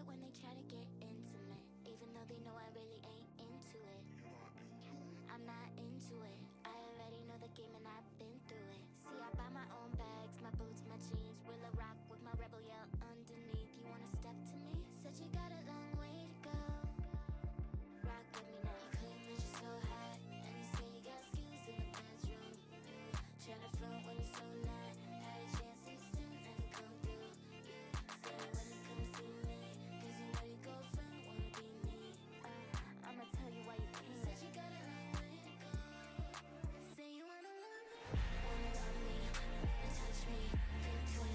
it when they try to get intimate, even though they know I really ain't into it. I'm not into it. I already know the game and I've been through it. See, I buy my own bags, my boots, my jeans. Will I rock with my rebel yell underneath? You wanna step to me? Said you got a long way to go. Rock with me now. You claim that you're so hot, and you say you got skills in the bedroom. You tryna front when you're so not. Had a chance to extend, never come through. You say you wanna come see me, 'cause you know your girlfriend wanna be me. I'ma tell you why you can't. Said you got a long way to go. Say you wanna love me and touch me. Think twice.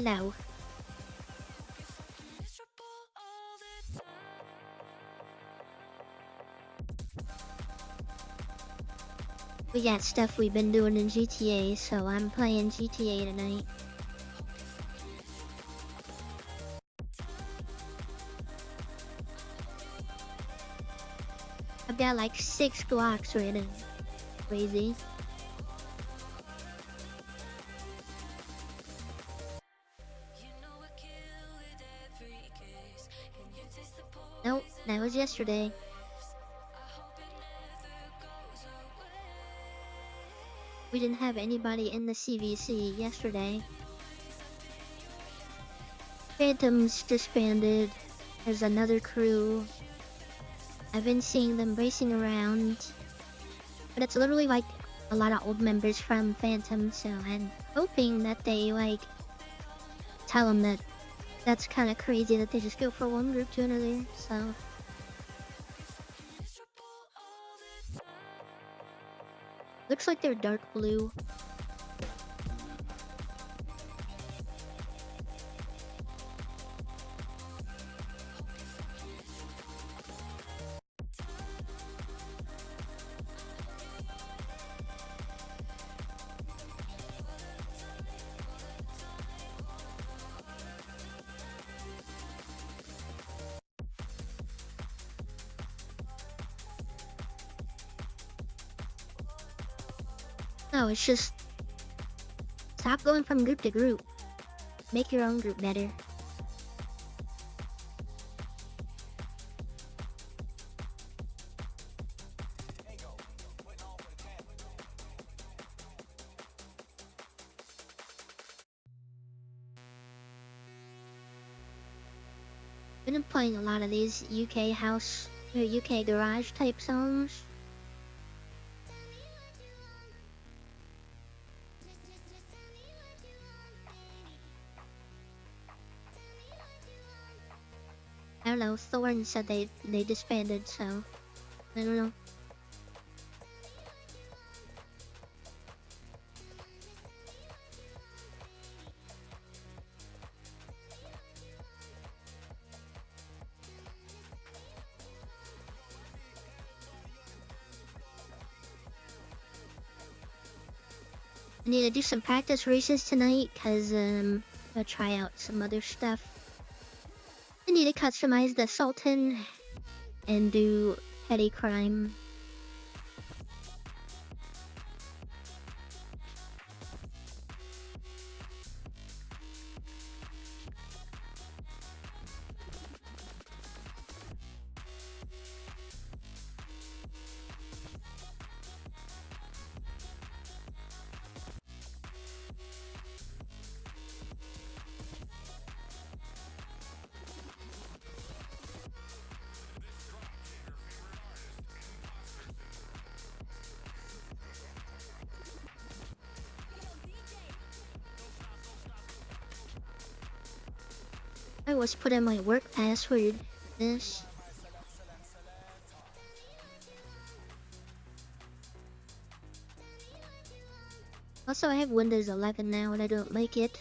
No. We got stuff we've been doing in GTA, so I'm playing GTA tonight. I've got like 6 Glocks right now. Crazy. Nope, that was yesterday. We didn't have anybody in the CVC yesterday. Phantoms disbanded. There's another crew. I've been seeing them racing around. But it's literally like a lot of old members from Phantom, so I'm hoping that they like tell them that that's kind of crazy that they just go from one group to another, so. Looks like they're dark blue. No, it's just stop going from group to group. Make your own group better. Been playing a lot of these UK house or UK garage type songs. I don't know, Thorn said they disbanded, so I don't know. I need to do some practice races tonight, cause I'll try out some other stuff. I need to customize the Sultan and do petty crime. I always put in my work password. This. Also, I have Windows 11 now and I don't like it.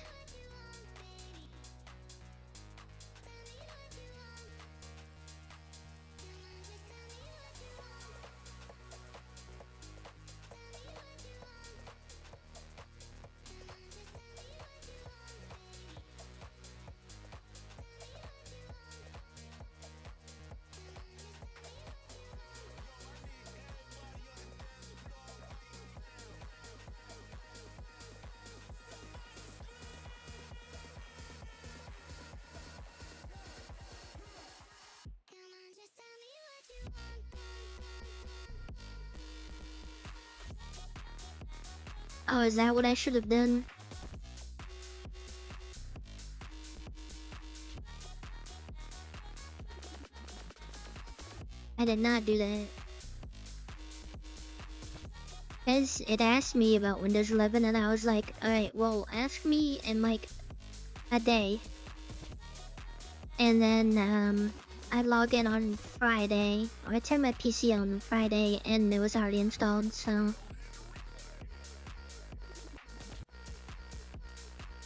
Oh, is that what I should have done? I did not do that. Because it asked me about Windows 11 and I was like, alright, well, ask me in like a day. And then I log in on Friday, or I turned my PC on Friday and it was already installed, so.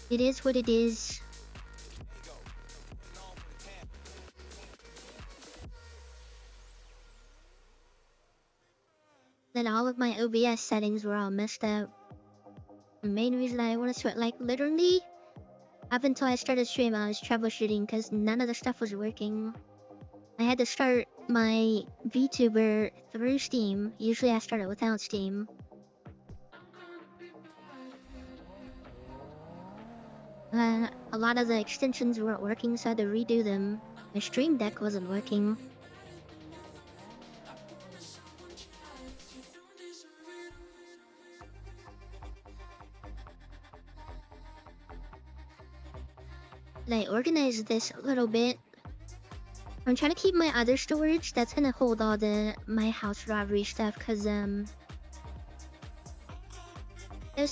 It is what it is. Then all of my OBS settings were all messed up. The main reason I want to switch, like literally, up until I started stream, I was troubleshooting because none of the stuff was working. I had to start my VTuber through Steam. Usually I start it without Steam. A lot of the extensions weren't working, so I had to redo them. My Stream Deck wasn't working. And I organized this a little bit. I'm trying to keep my other storage that's gonna hold all my house robbery stuff, cause those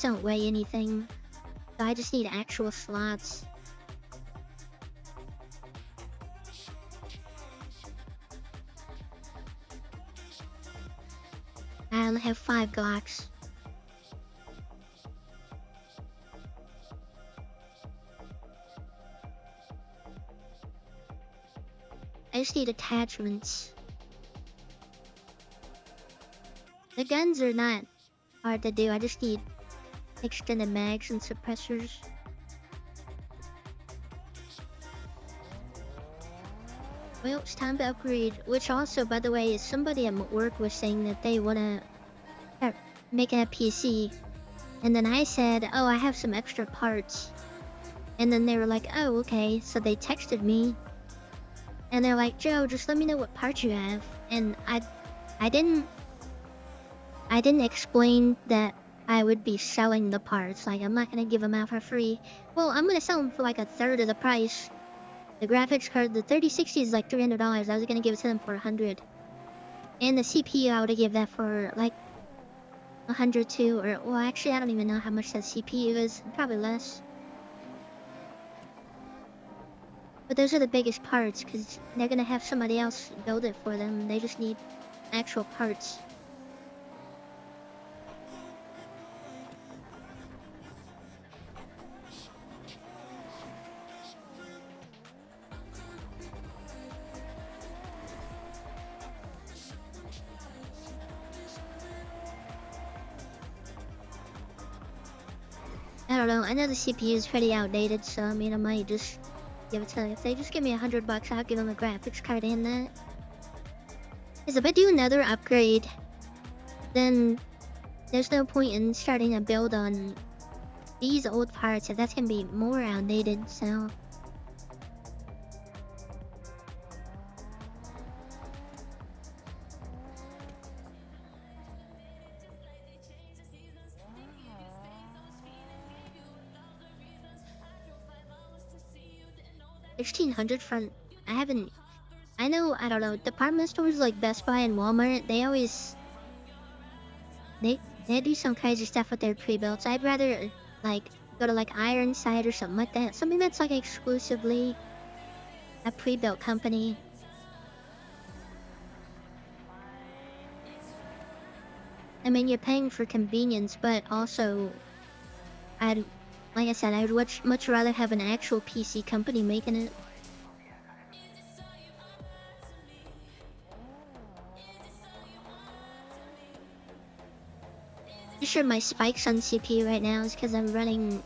don't weigh anything. So I just need actual slots. I only have 5 Glocks. I just need attachments. The guns are not hard to do, I just need extended mags and suppressors. Well, it's time to upgrade, which also, by the way, somebody at work was saying that they wanna start making a PC. And then I said, oh, I have some extra parts. And then they were like, oh, okay. So they texted me. And they're like, Joe, just let me know what parts you have. And I didn't explain that I would be selling the parts. Like, I'm not gonna give them out for free. Well, I'm gonna sell them for like a third of the price. The graphics card, the 3060 is like $300. I was gonna give it to them for $100. And the CPU, I would give that for like $100 too. Or, well, actually, I don't even know how much that CPU is. Probably less. But those are the biggest parts, because they're gonna have somebody else build it for them. They just need actual parts. I don't know, I know the CPU is pretty outdated, so I mean, I might just give it to them. If they just give me $100, I'll give them a graphics card and that. Because if I do another upgrade, then there's no point in starting a build on these old parts, if that's gonna be more outdated, so... $1,600 from... I know, I don't know, department stores like Best Buy and Walmart, they always... They do some crazy stuff with their pre-builds. I'd rather, like, go to like Ironside or something like that. Something that's like exclusively a pre-built company. I mean, you're paying for convenience, but also... Like I said, I'd much rather have an actual PC company making it. I'm sure my spikes on CPU right now is because I'm running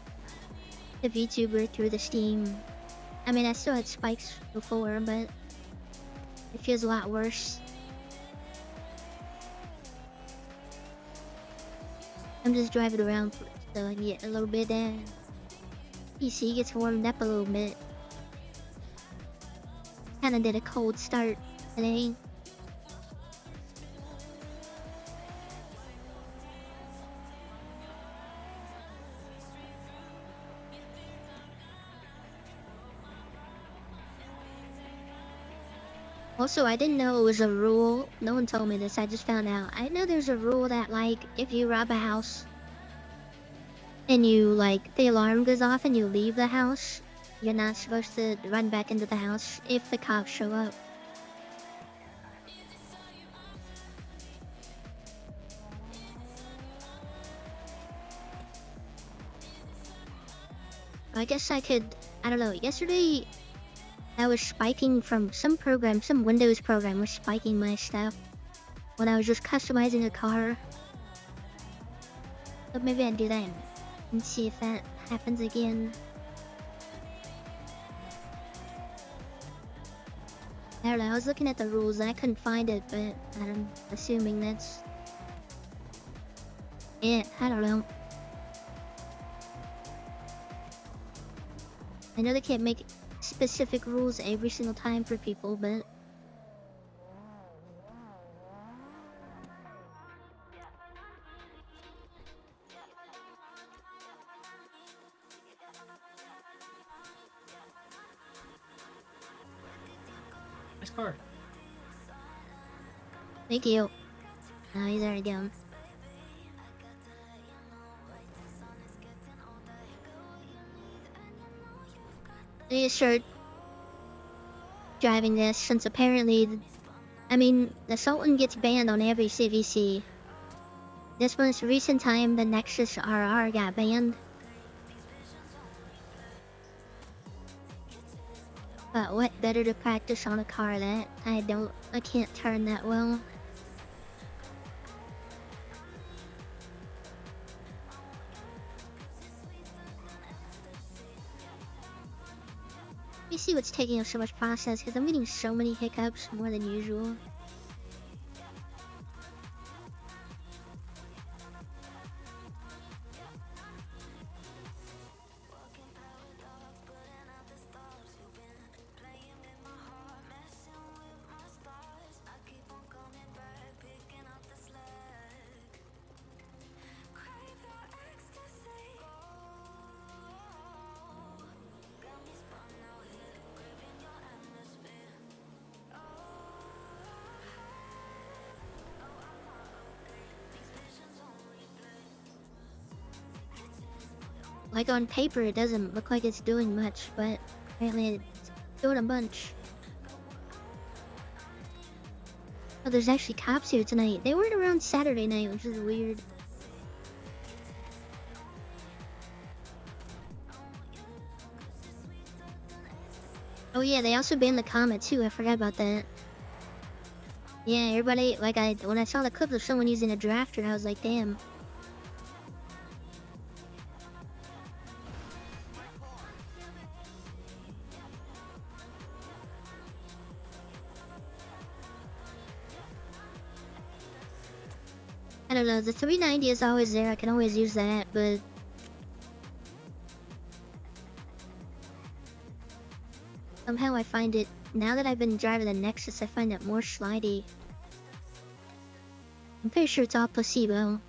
the VTuber through the Steam. I mean, I still had spikes before, but it feels a lot worse. I'm just driving around so I can get a little bit PC gets warmed up a little bit. Kinda did a cold start today. Also, I didn't know it was a rule. No one told me this, I just found out. I know there's a rule that, like, if you rob a house and you, like, the alarm goes off and you leave the house, you're not supposed to run back into the house if the cops show up. I guess I could, I don't know, yesterday I was spiking from some program, some Windows program was spiking my stuff when I was just customizing a car. But maybe I do that and see if that happens again. I don't know, I was looking at the rules and I couldn't find it, but I'm assuming that's it. I don't know. I know they can't make specific rules every single time for people, but Nice car. thank you. Oh, he's already down. I need to start driving this since apparently, I mean, the Sultan gets banned on every CVC. This most recent time, the Nexus RR got banned. But what better to practice on a car that I can't turn that well. Let me see what's taking up so much process, because I'm getting so many hiccups more than usual. Like on paper, it doesn't look like it's doing much, but apparently it's doing a bunch. Oh, there's actually cops here tonight. They weren't around Saturday night, which is weird. Oh yeah, they also banned the comment too. I forgot about that. Yeah, everybody, like when I saw the clip of someone using a drafter, I was like, damn. I don't know, the 390 is always there, I can always use that, but somehow I find it, now that I've been driving the Nexus, I find it more slidey. I'm pretty sure it's all placebo.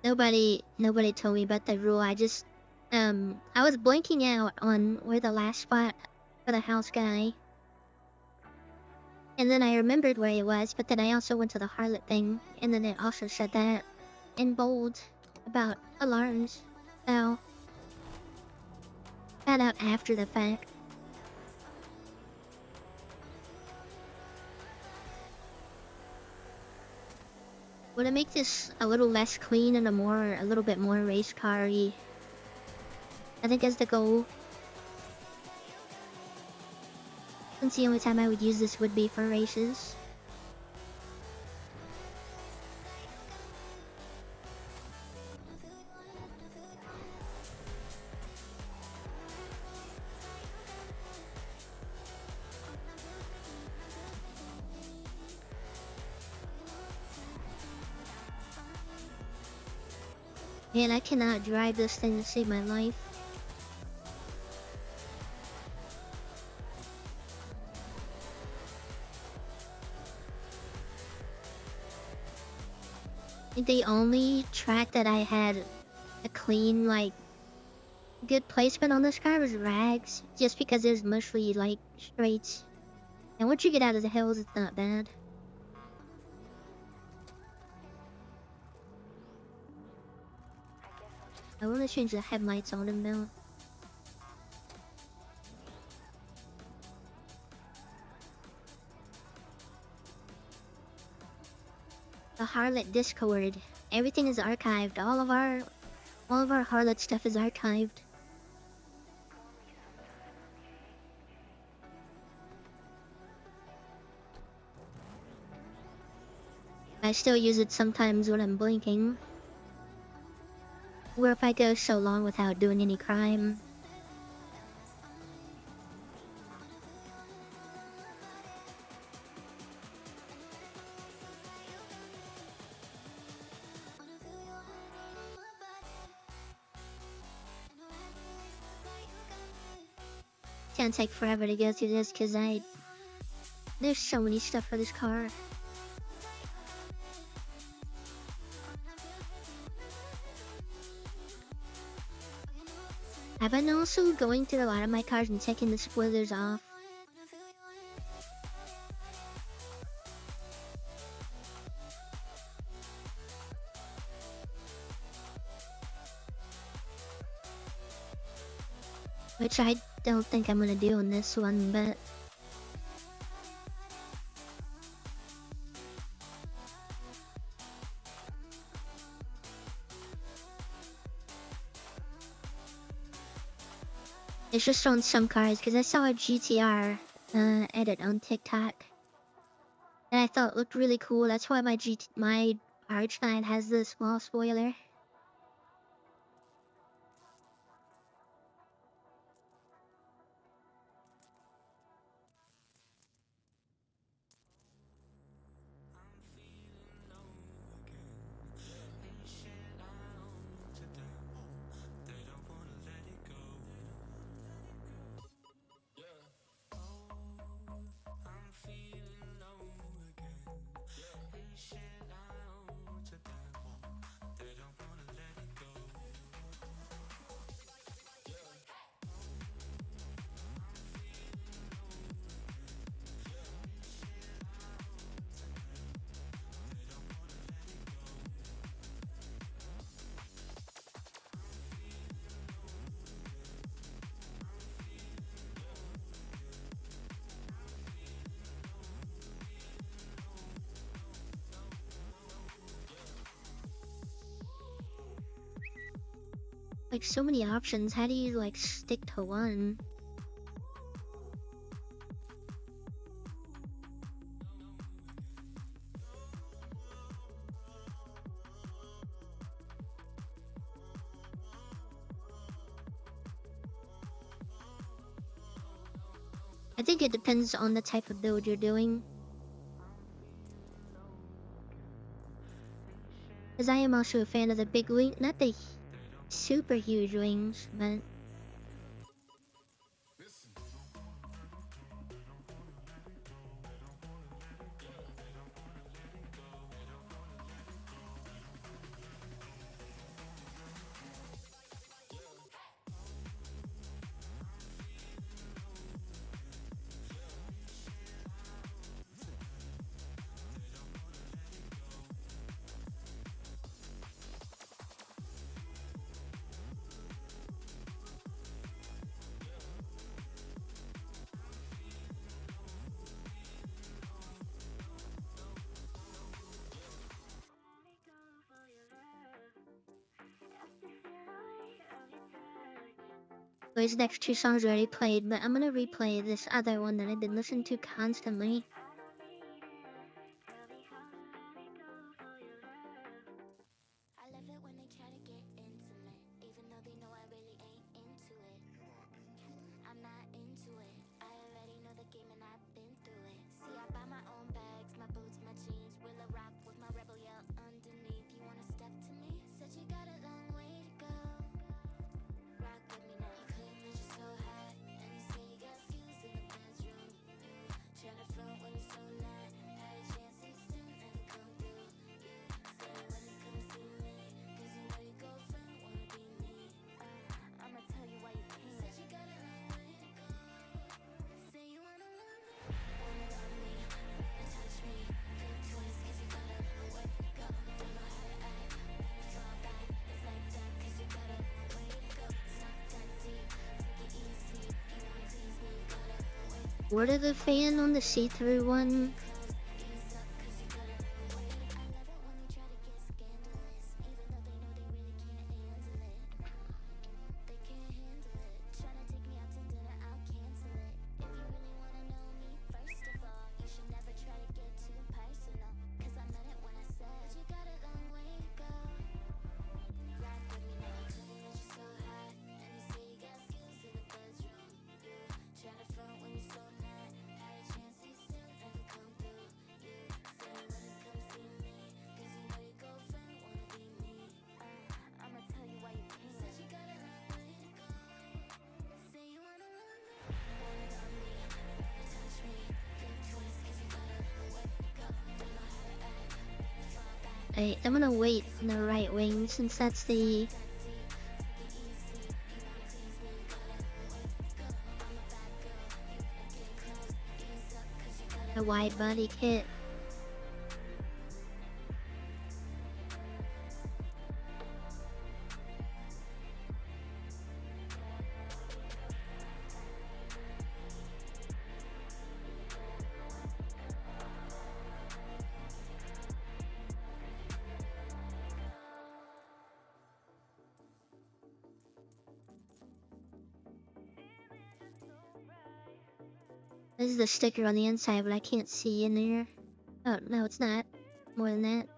Nobody told me about the rule. I just, I was blanking out on where the last spot for the house guy. And then I remembered where it was, but then I also went to the harlot thing, and then it also said that in bold about alarms. So, found out after the fact. Would it make this a little less clean and a little bit more race car-y? I think that's the goal. Since the only time I would use this would be for races. Man, I cannot drive this thing to save my life. I think the only track that I had a clean, like, good placement on this car was Rags, just because it was mostly, like, straights. And once you get out of the hills, it's not bad. I want to change the headlights on them though. The Harlot Discord. Everything is archived. All of our Harlot stuff is archived. I still use it sometimes when I'm blinking. Or if I go so long without doing any crime. Can't take forever to go through this because there's so many stuff for this car. I've been also going through a lot of my cars and taking the spoilers off. Which I don't think I'm gonna do in this one, but it's just on some cars because I saw a GTR edit on TikTok and I thought it looked really cool. That's why my RH9 has the small spoiler. Like so many options, how do you like stick to one? I think it depends on the type of build you're doing. Because I am also a fan of the big wing, not the super huge wings, but those next two songs already played, but I'm gonna replay this other one that I've been listening to constantly. I love it when they try to get intimate, even though they know I really ain't into it. I'm not into it. I already know the game and I've been through it. See, I buy my own bags, my boots, my jeans. Will I rock with my rebel yell underneath? You wanna step to me? Said you got a long way to go. Rock with me now. You claim that you're so hot, and you say you got skills in the bedroom. Tryna front when Order the fan on the see-through one. I'm gonna wait on the right wing since that's the wide body kit. This is the sticker on the inside, but I can't see in there. Oh, no, it's not. More than that.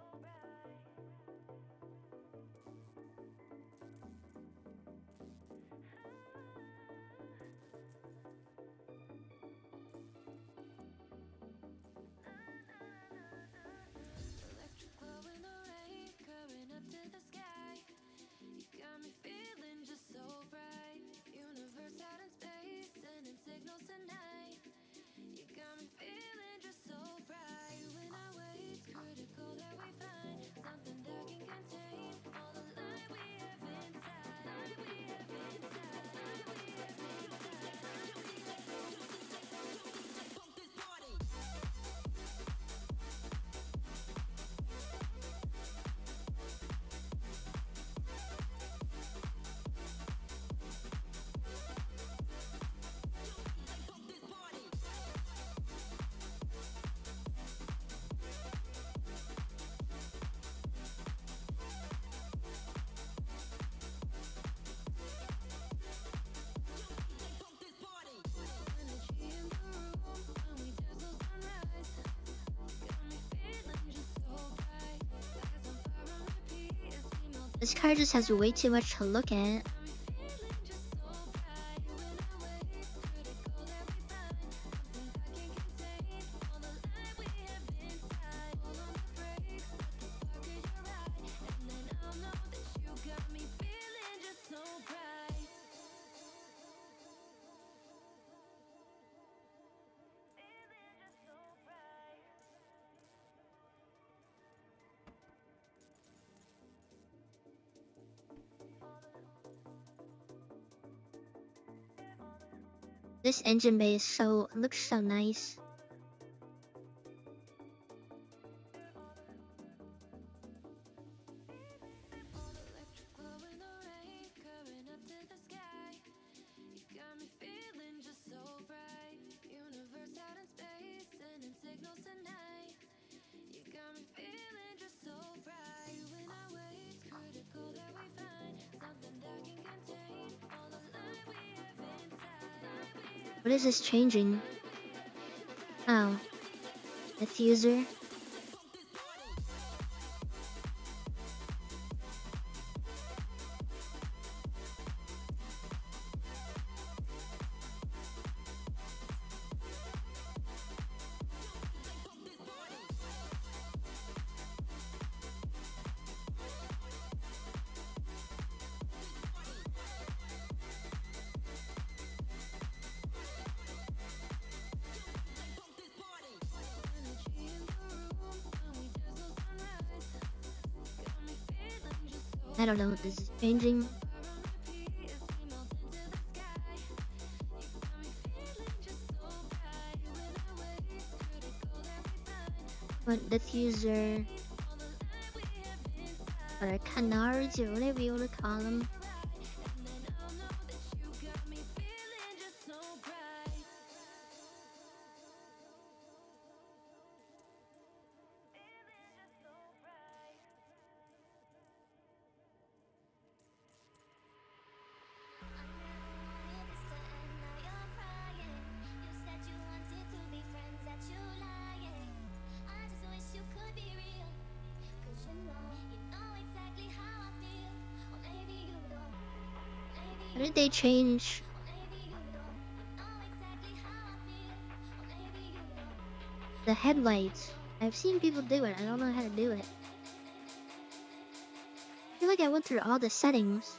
This car just has way too much to look at. This engine bay is looks so nice. What is this changing? Oh, diffuser. I don't know what this is changing. But diffuser or canards or whatever you want to call them. How did they change the headlights? I've seen people do it. I don't know how to do it. I feel like I went through all the settings.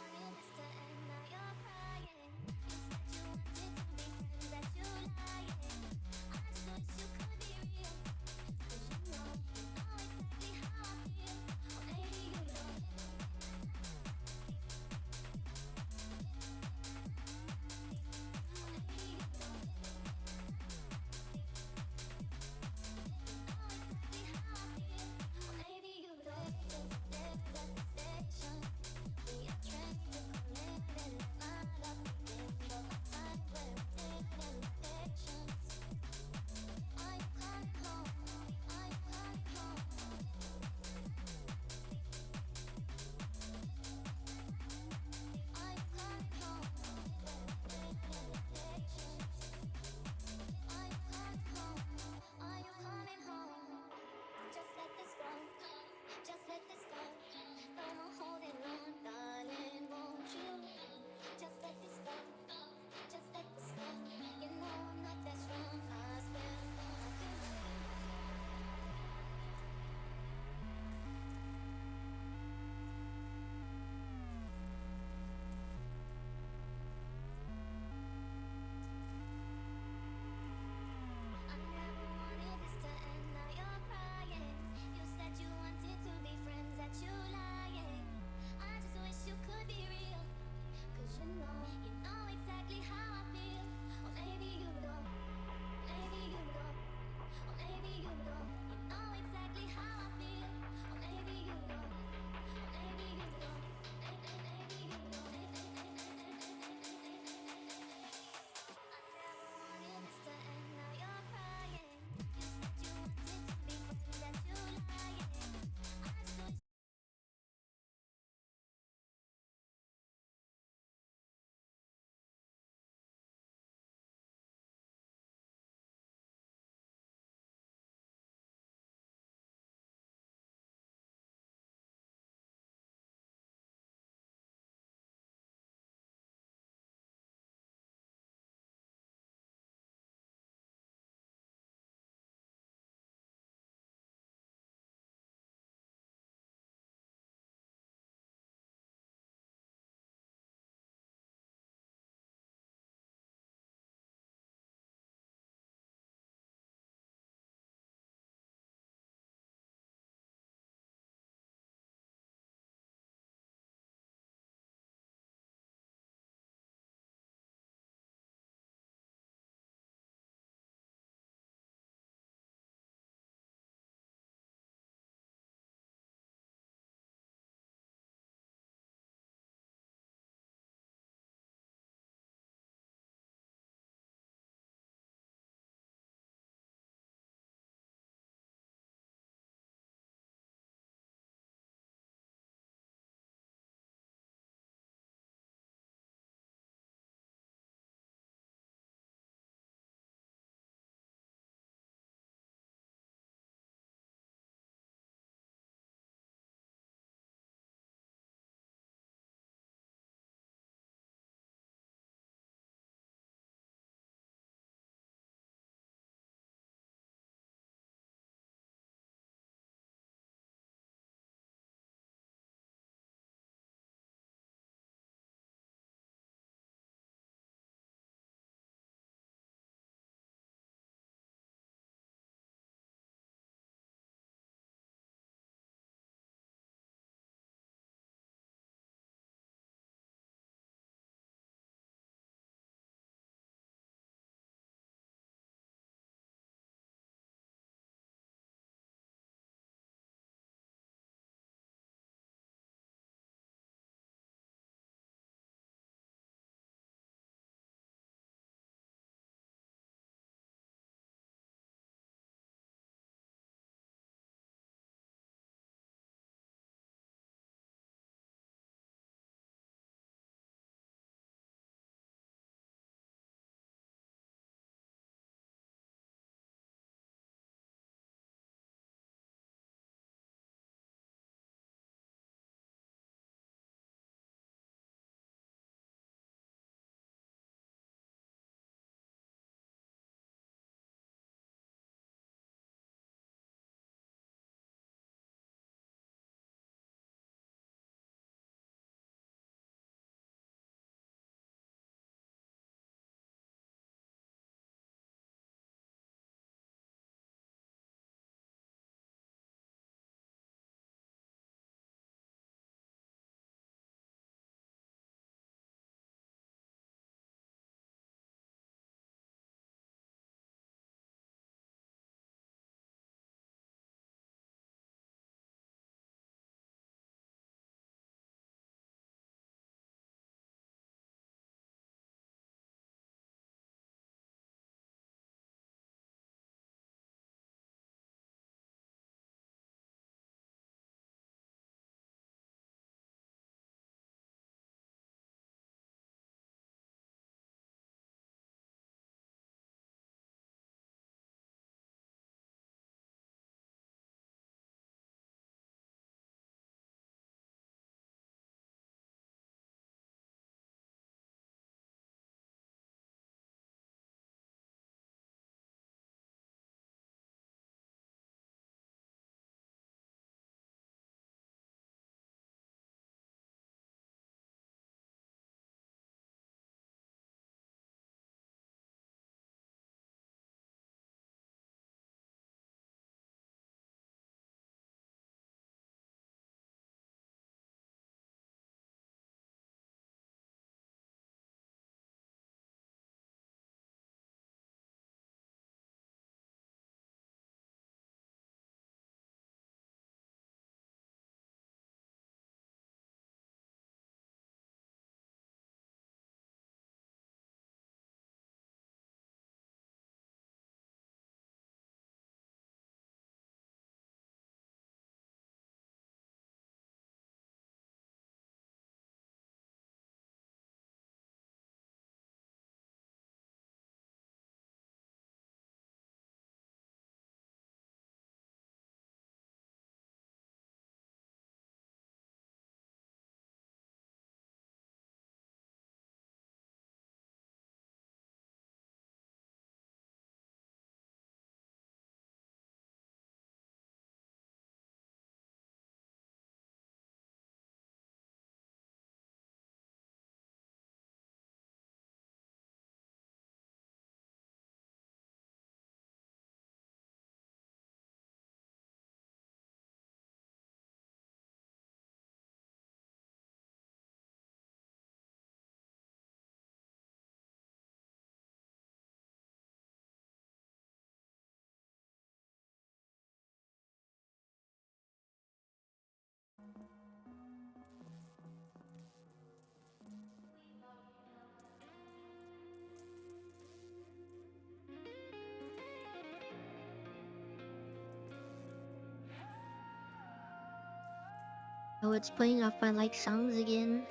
Oh, it's playing off my like songs again.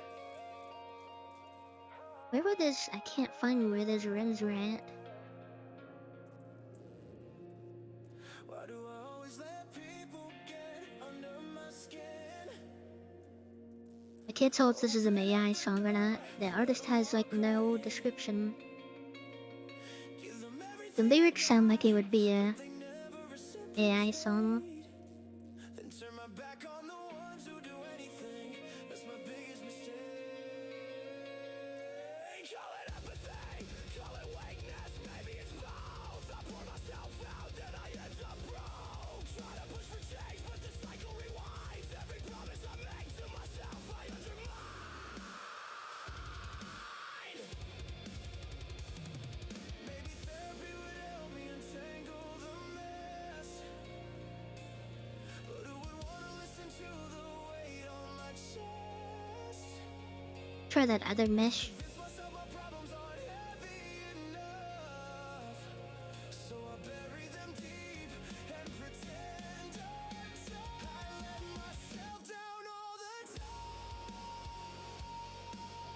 Where were this? I can't find where those rims were at. I can't tell if this is an AI song or not. The artist has like no description. The lyrics sound like it would be a AI song. Try that other mesh.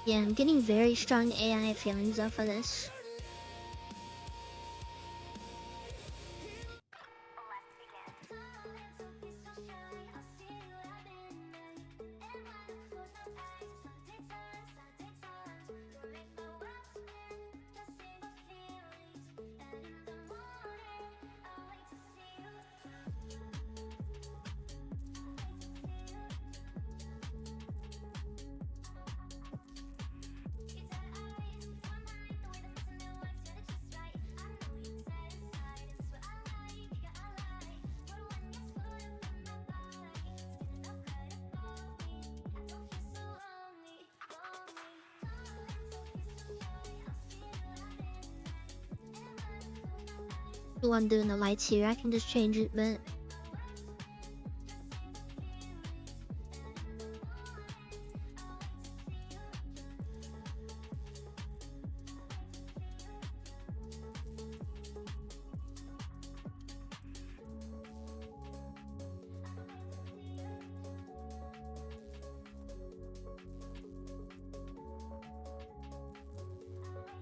Yeah, I'm getting very strong AI feelings off of this. While I'm doing the lights here, I can just change it, but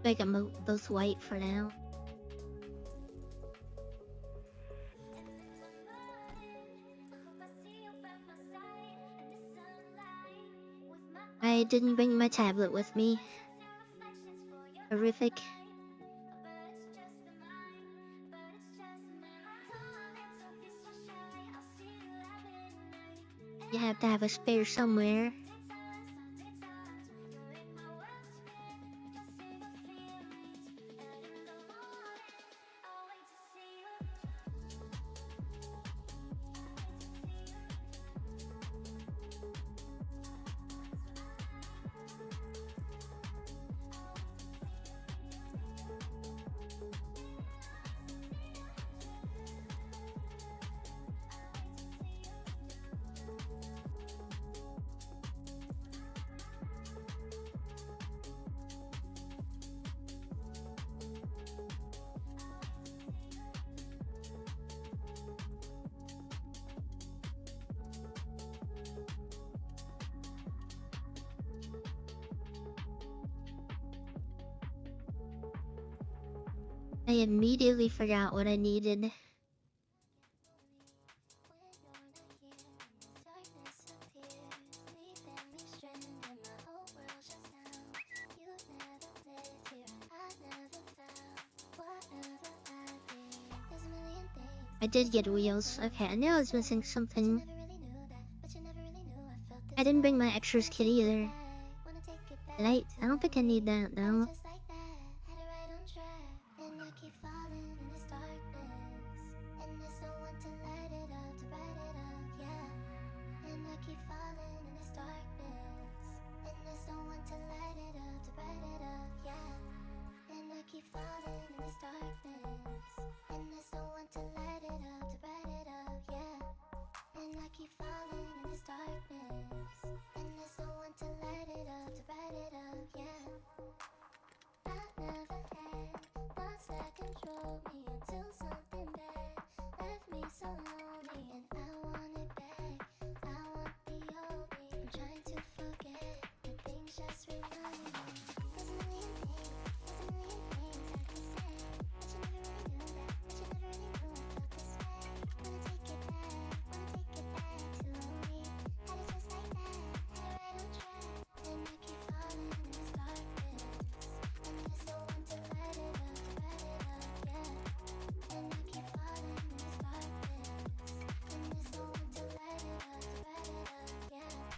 I can move both white for now. I didn't bring my tablet with me. Horrific. You have to have a spare somewhere. I immediately forgot what I needed. I did get wheels. Okay, I knew I was missing something. I didn't bring my extras kit either. Did I? I don't think I need that though.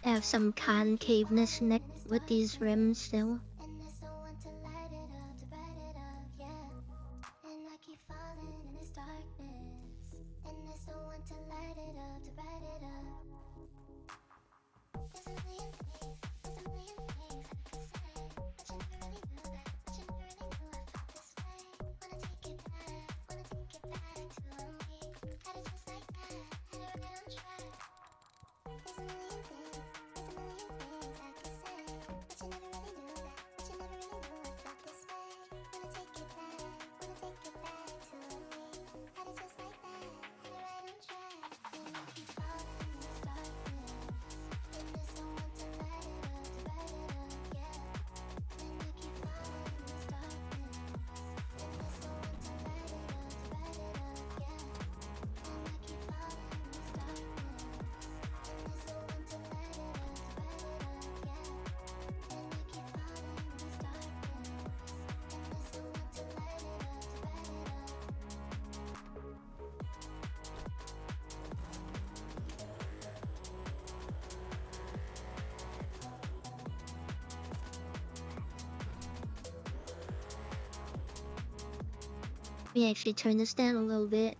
I have some concaveness neck with these rims still. Let me actually turn this down a little bit.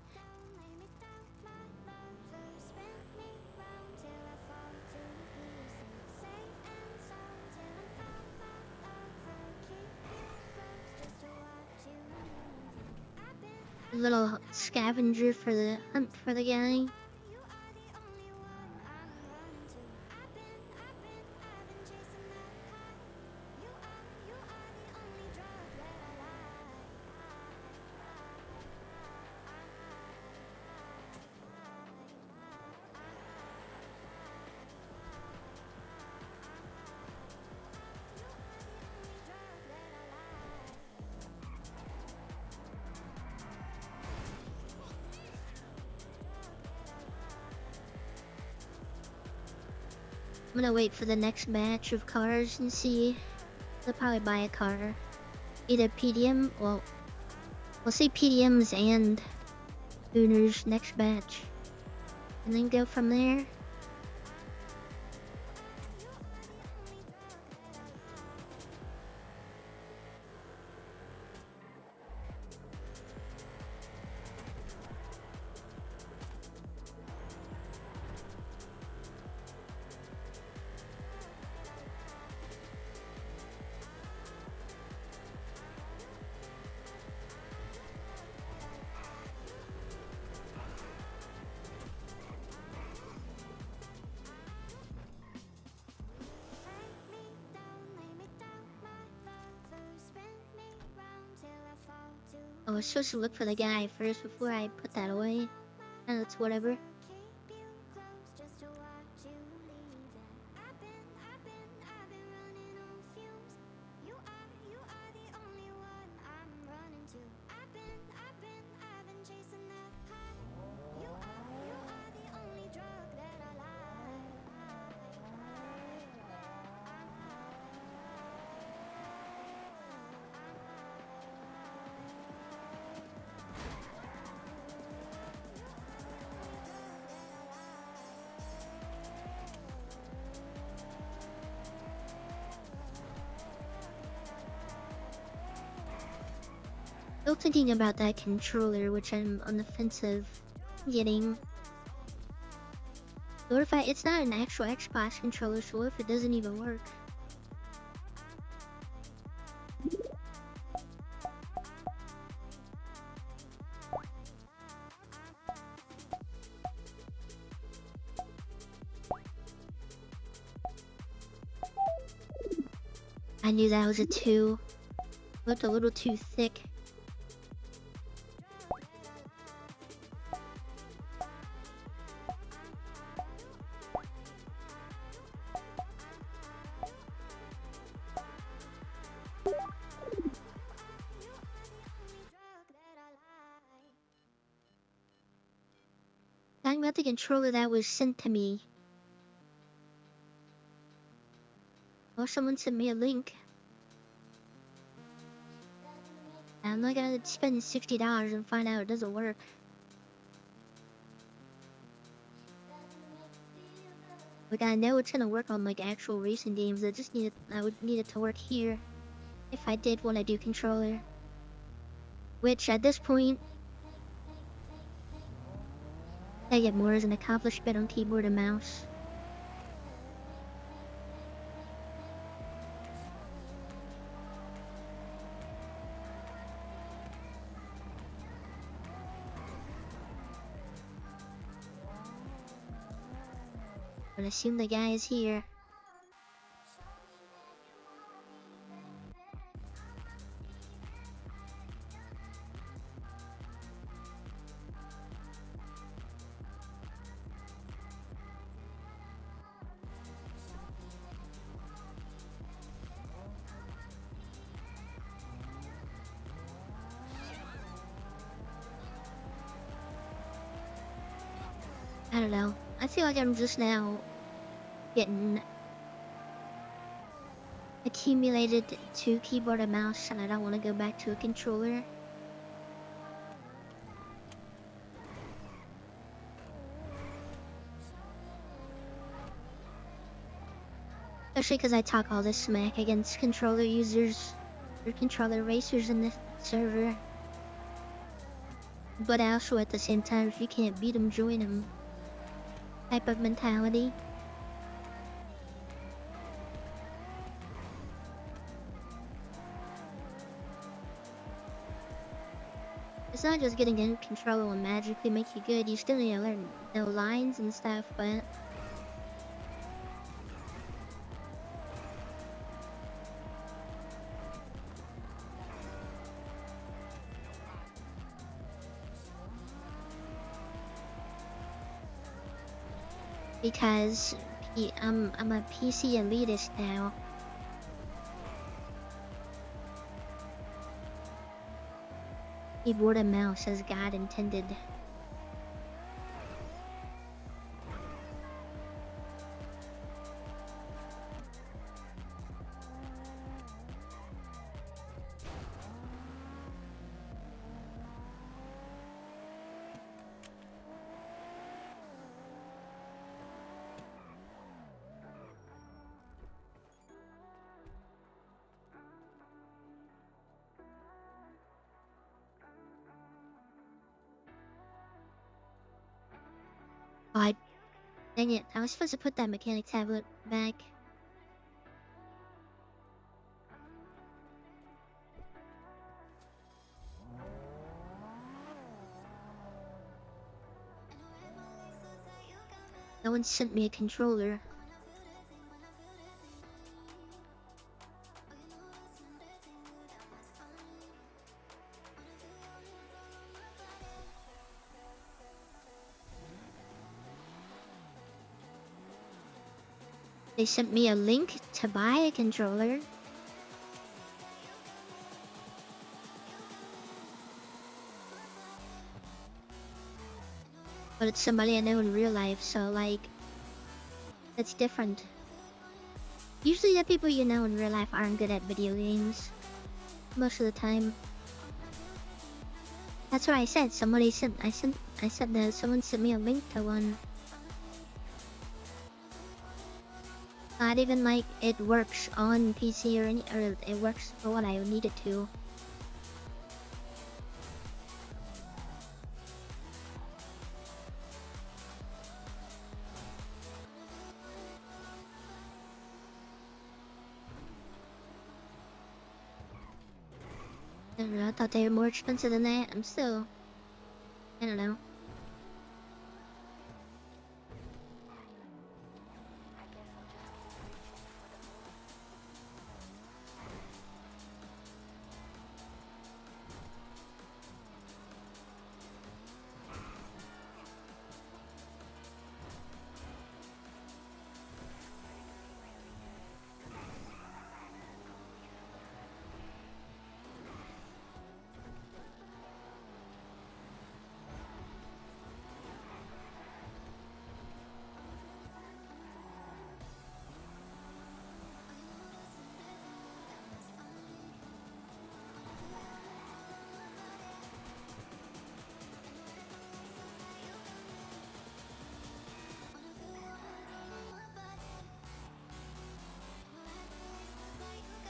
A little scavenger for the hunt for the guy. I'm gonna wait for the next batch of cars and see. They'll probably buy a car. Either PDM, well, we'll see PDMs and Hooners next batch. And then go from there. I was supposed to look for the guy first before I put that away. And it's whatever. Still thinking about that controller, which I'm on the fence of getting. What if it's not an actual Xbox controller, so what if it doesn't even work? I knew that was a 2. Looked a little too thick. talking about the controller that was sent to me. Or someone sent me a link. I'm not gonna spend $60 and find out it doesn't work. Like, I know it's gonna work on like actual racing games. I would need it to work here if I did want to do controller. Which at this point, I get more as an accomplishment on keyboard and mouse. But assume the guy is here. I don't know. I feel like I'm just now getting accumulated to keyboard and mouse, and I don't want to go back to a controller. Especially because I talk all this smack against controller users or controller racers in this server. But also at the same time, if you can't beat them, join them type of mentality. It's not just getting in control will magically make you good. You still need to learn the lines and stuff, but because I'm a PC elitist now. Keyboard and mouse as God intended. Oh, dang it, I was supposed to put that mechanic tablet back. No one sent me a controller. They sent me a link to buy a controller. But it's somebody I know in real life, so like, that's different. Usually the people you know in real life aren't good at video games. Most of the time. That's what I said. Someone sent me a link to one. Not even like it works on PC or it works for what I need it to. I don't know, I thought they were more expensive than that. I don't know.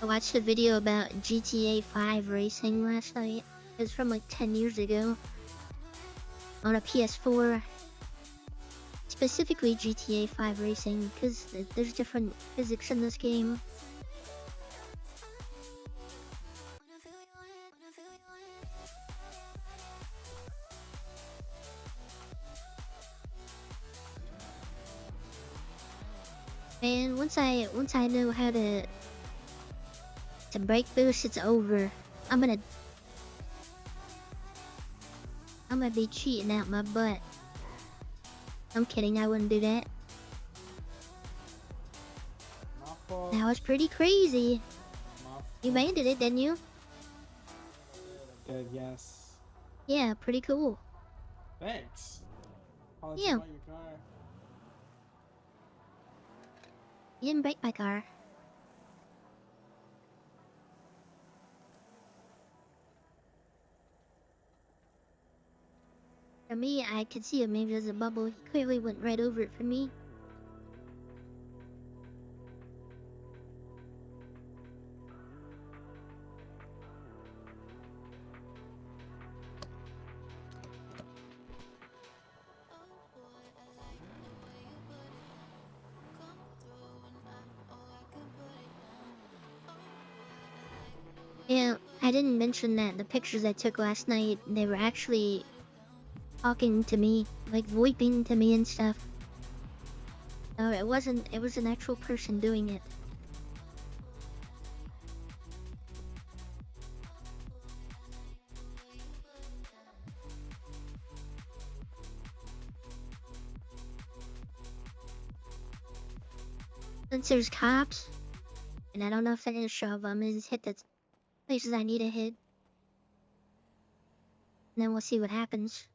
I watched a video about GTA 5 racing last night. It was from like 10 years ago on a PS4. Specifically GTA 5 racing, because there's different physics in this game. Man, once I know how to brake boost, it's over. I'm gonna be cheating out my butt. I'm kidding, I wouldn't do that. That was pretty crazy. You made it, didn't you? Good, yes. Yeah, pretty cool. Thanks. How Yeah, about your car? you didn't break my car. For me, I could see him. Maybe there's a bubble. He clearly went right over it for me. Yeah, I didn't mention that the pictures I took last night, they were actually talking to me, like VoIPing to me and stuff. No, it wasn't. It was an actual person doing it. Since there's cops, and I don't know if they're gonna shove them, I just hit the places I need to hit, and then we'll see what happens.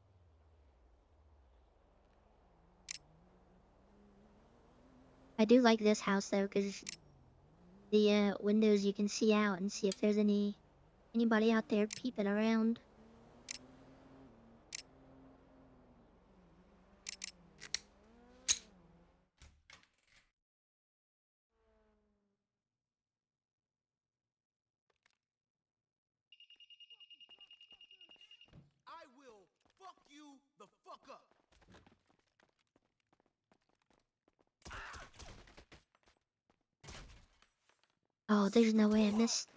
I do like this house though, because the windows you can see out and see if there's anybody out there peeping around. I will fuck you the fuck up. Oh, there's no way I missed.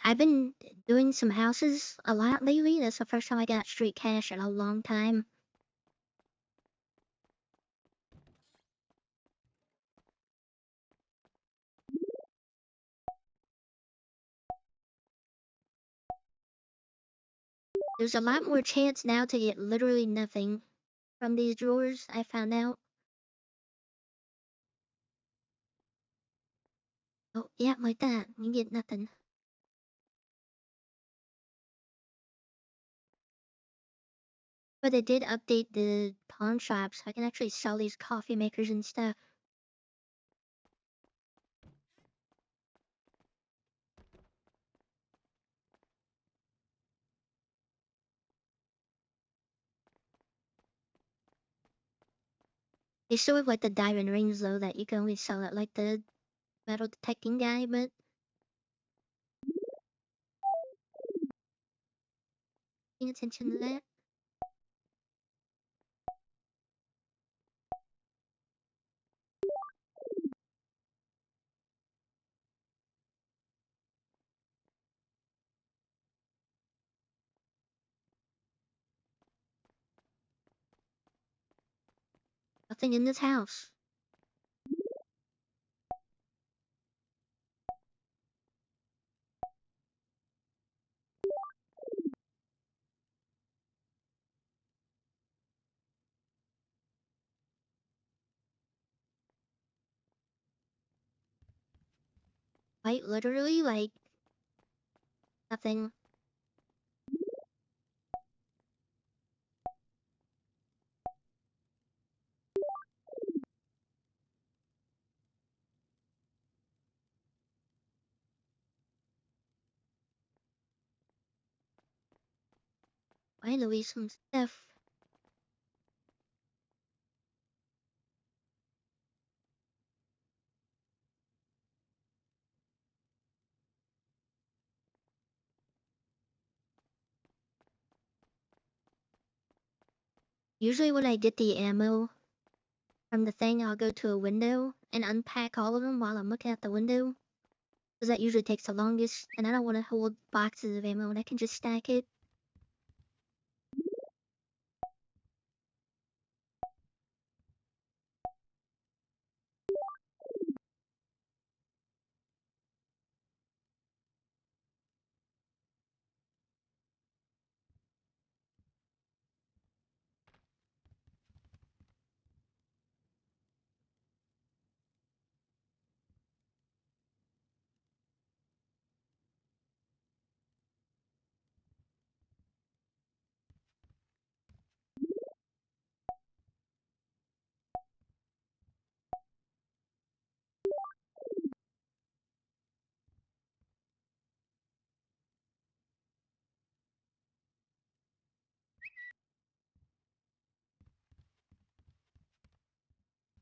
I've been doing some houses a lot lately. That's the first time I got straight cash in a long time. There's a lot more chance now to get literally nothing from these drawers, I found out. Oh, yeah, like that. You get nothing. But they did update the pawn shops. I can actually sell these coffee makers and stuff. They still have like the diamond rings though that you can only sell at like the metal detecting guy, but paying attention to that. Nothing in this house. Quite literally, like nothing. Finally, some stuff. Usually when I get the ammo from the thing, I'll go to a window and unpack all of them while I'm looking at the window. Because that usually takes the longest, and I don't want to hold boxes of ammo when I can just stack it.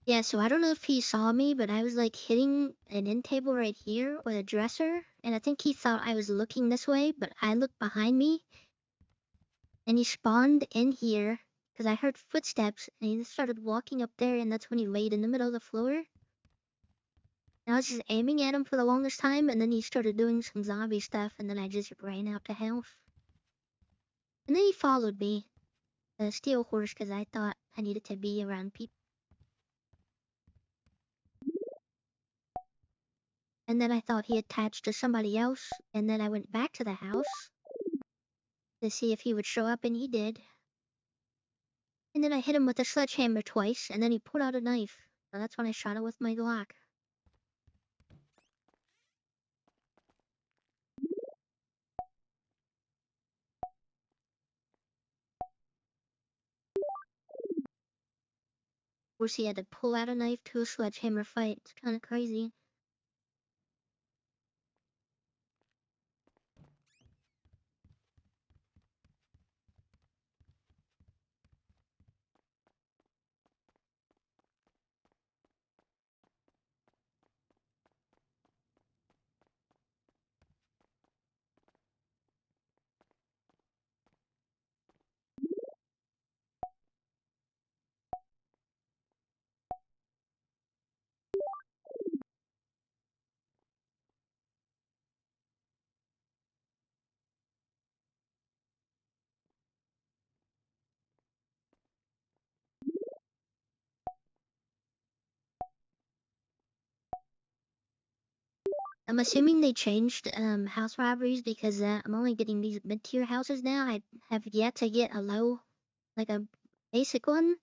Yeah, so I don't know if he saw me, but I was like hitting an end table right here or a dresser, and I think he thought I was looking this way, but I looked behind me, and he spawned in here because I heard footsteps, and he just started walking up there, and that's when he laid in the middle of the floor. And I was just aiming at him for the longest time, and then he started doing some zombie stuff, and then I just ran out to health. And then he followed me, the steel horse, because I thought I needed to be around people. And then I thought he attached to somebody else, and then I went back to the house to see if he would show up, and he did. And then I hit him with a sledgehammer twice, and then he pulled out a knife. So that's when I shot him with my Glock. Of course, he had to pull out a knife to a sledgehammer fight. It's kind of crazy. I'm assuming they changed house robberies because I'm only getting these mid-tier houses now. I have yet to get a low, like a basic one.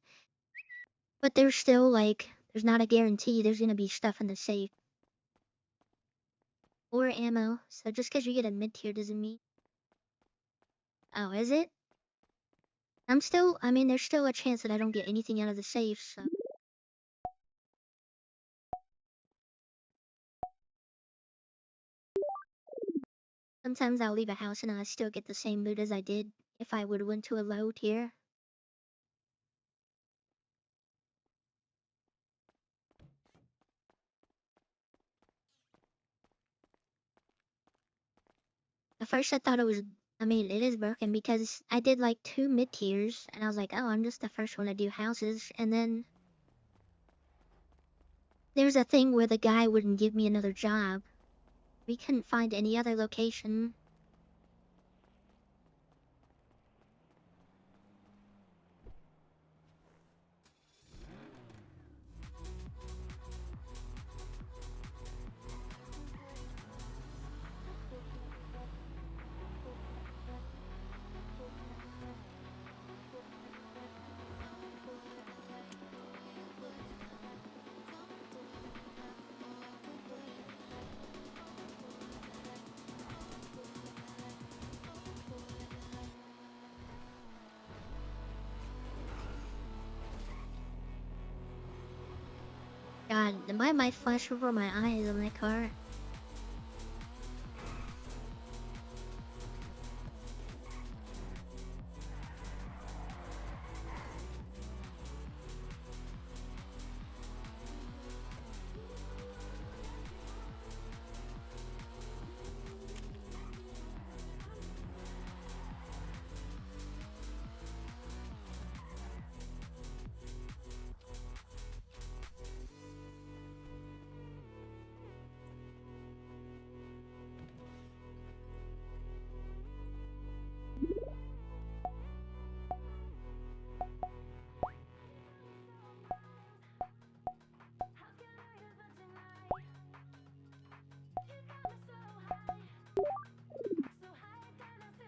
But there's still like, there's not a guarantee there's gonna be stuff in the safe. Or ammo. So just because you get a mid-tier doesn't mean... Oh, is it? I mean, there's still a chance that I don't get anything out of the safe, so... Sometimes I'll leave a house and I still get the same loot as I did if I would went to a low tier. At first I thought it was... I mean, it is broken because I did like 2 mid-tiers and I was like, oh, I'm just the first one to do houses. And then... There's a thing where the guy wouldn't give me another job. We couldn't find any other location. God, why am I flash over my eyes on my car?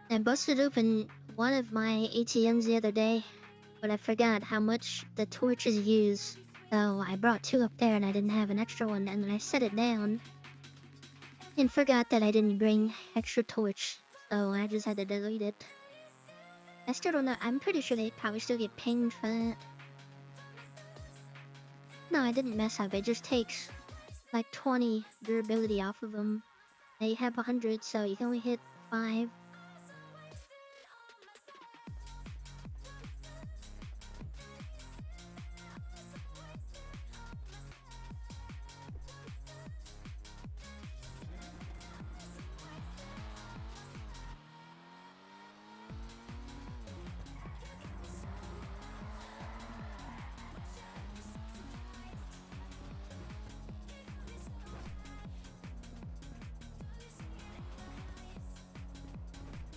I busted open one of my ATMs the other day, but I forgot how much the torches use. So I brought two up there and I didn't have an extra one, and then I set it down and forgot that I didn't bring extra torch. So I just had to delete it. I still don't know. I'm pretty sure they probably still get pinged for that. No, I didn't mess up. It just takes like 20 durability off of them. They have 100, so you can only hit 5.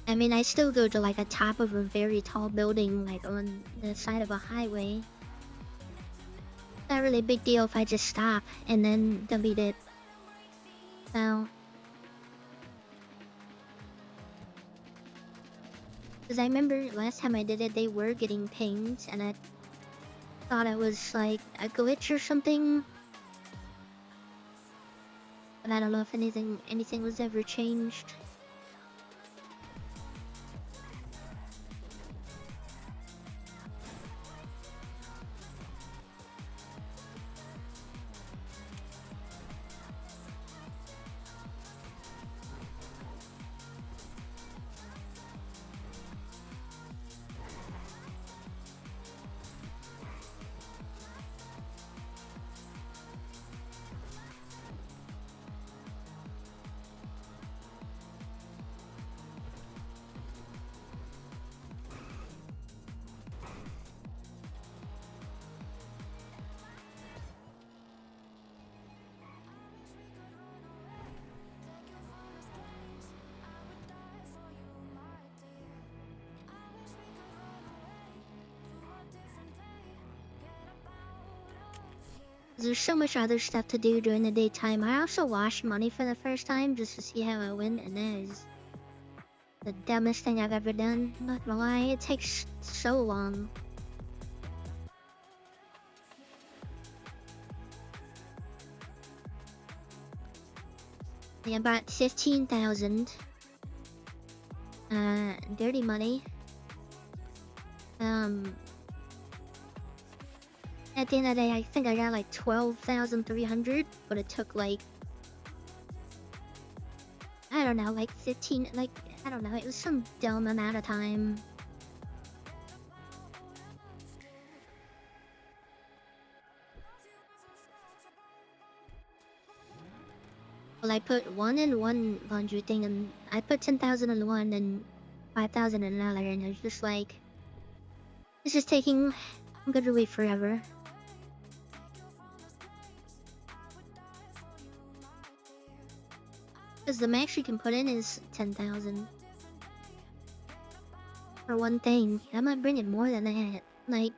I mean, I still go to like a top of a very tall building, like on the side of a highway. Not really a big deal if I just stop and then delete it. So, because I remember last time I did it, they were getting pinged, and I thought it was like a glitch or something. But I don't know if anything was ever changed. There's so much other stuff to do during the daytime. I also washed money for the first time just to see how it went, and that is the dumbest thing I've ever done. Not gonna lie, it takes so long. I got 15,000 dirty money. At the end of the day, I think I got like 12,300, but it took like, I don't know, like 15, like, I don't know, it was some dumb amount of time. Well, I put one in one laundry thing, and I put 10,000 in one and 5,000 in another, and it's just like, it's just taking literally forever. Because the max you can put in is 10,000 for one thing. I might bring it more than that. Like,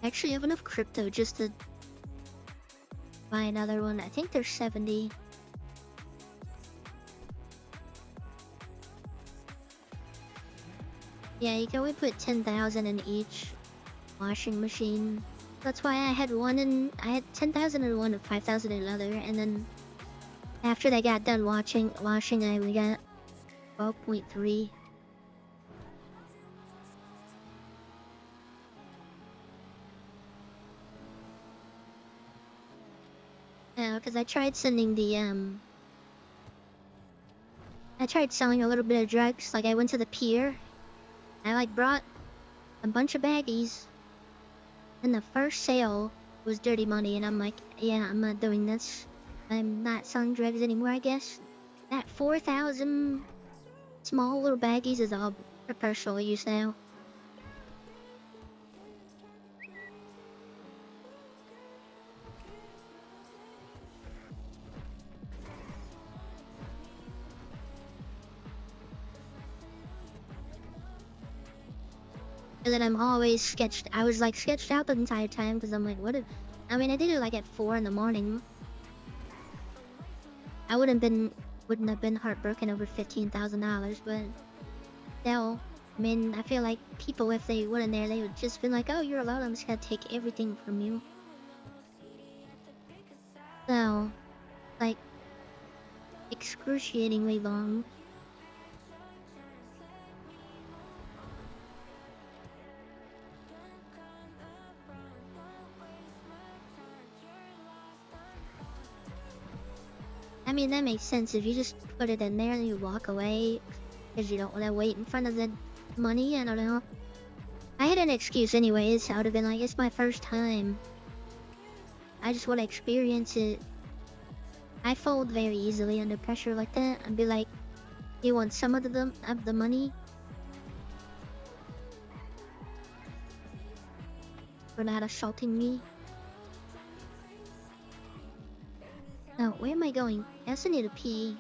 actually, I have enough crypto just to buy another one. I think there's 70. Yeah, you can only put 10,000 in each washing machine. That's why I had 10,000 in one and 5,000 in another, and then after they got done washing, I only got 12.3. Yeah, because I tried sending I tried selling a little bit of drugs. Like, I went to the pier. I like brought a bunch of baggies, and the first sale was dirty money, and I'm like, yeah, I'm not doing this. I'm not selling drugs anymore, I guess. That 4,000 small little baggies is all for personal use now. And then I'm always sketched. I was like sketched out the entire time because I'm like, what if? I mean, I did it like at 4 in the morning. I wouldn't have been heartbroken over $15,000, but still, I mean, I feel like people, if they weren't there, they would just been like, oh, you're alone. I'm just gonna take everything from you. So, like, excruciatingly long. I mean, that makes sense if you just put it in there and you walk away because you don't want to wait in front of the money. I don't know. I had an excuse anyways. I would have been like, it's my first time. I just want to experience it. I fold very easily under pressure like that. I'd be like, you want some of the money for not assaulting me? Now, where am I going? I also need a pee.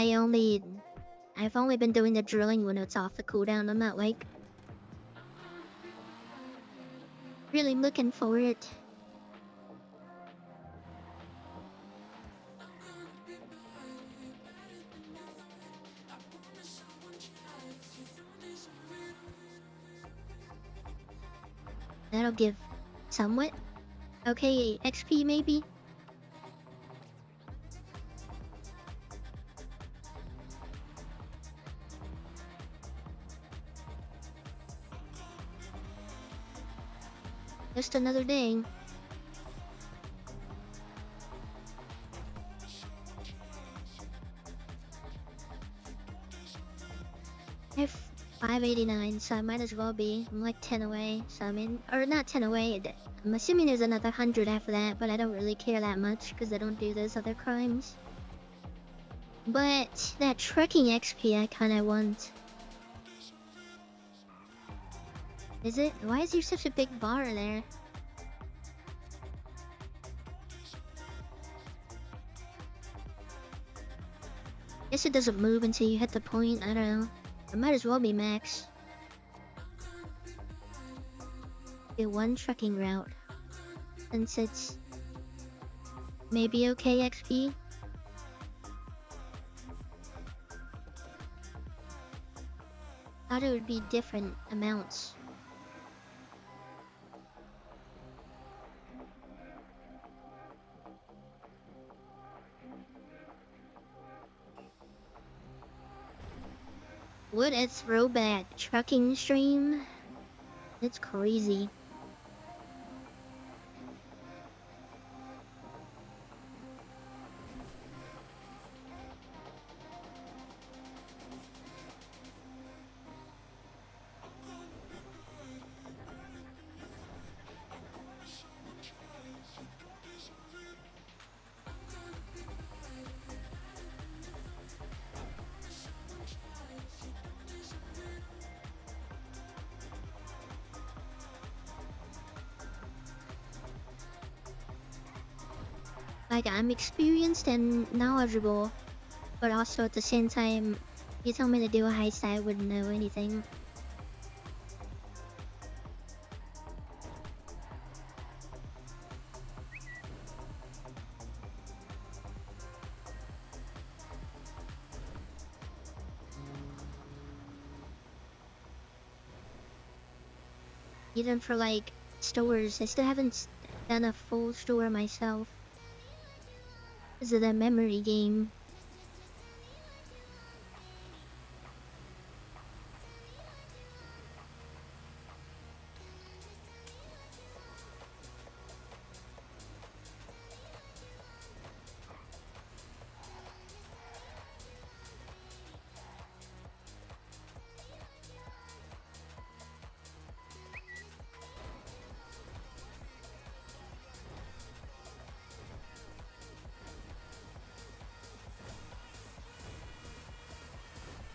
I've only been doing the drilling when it's off the cooldown. I'm not like really looking for it. That'll give somewhat okay XP maybe. Just another day. I have 589, so I might as well be. I'm like 10 away, so I mean, or not 10 away. I'm assuming there's another 100 after that, but I don't really care that much because I don't do those other crimes. But that trekking XP I kinda want. Is it? Why is there such a big bar there? Guess it doesn't move until you hit the point. I don't know. It might as well be max. Get one trekking route. Since it's maybe okay XP. Thought it would be different amounts. What a throwback trucking stream. It's crazy. Like, I'm experienced and knowledgeable, but also at the same time, you tell me to do a heist, I wouldn't know anything. Even for like stores, I still haven't done a full store myself. This is a memory game.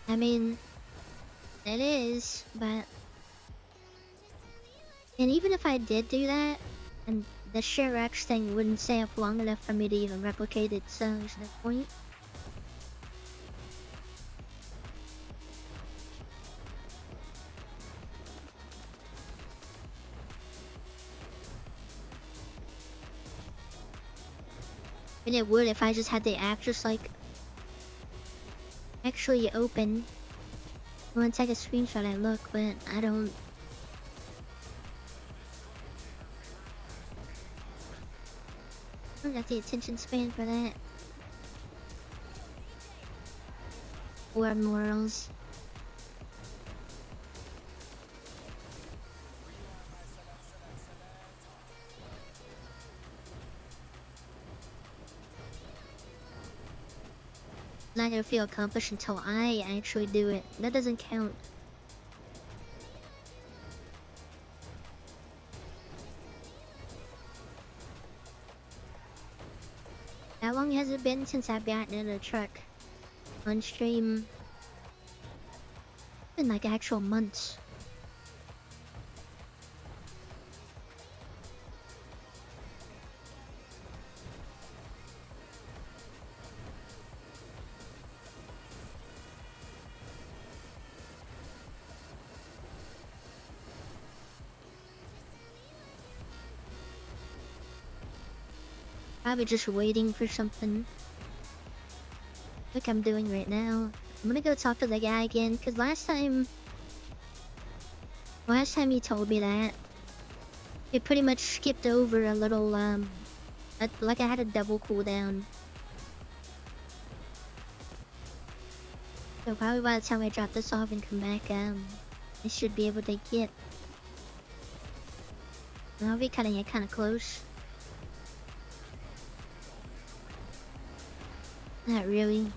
I mean, it is, but... And even if I did do that, and the share X thing wouldn't stay up long enough for me to even replicate it, so there's no point. And it would if I just had the app just like actually open. I want to take a screenshot and look, but I don't. I don't got the attention span for that. Or morals. Not gonna feel accomplished until I actually do it. That doesn't count. How long has it been since I've gotten in a truck on stream? It's been like actual months. Probably just waiting for something. Like I'm doing right now. I'm gonna go talk to the guy again, cause last time he told me that it pretty much skipped over a little like I had a double cooldown. So probably by the time I drop this off and come back, I should be able to get. I'll be kind of close. Not really.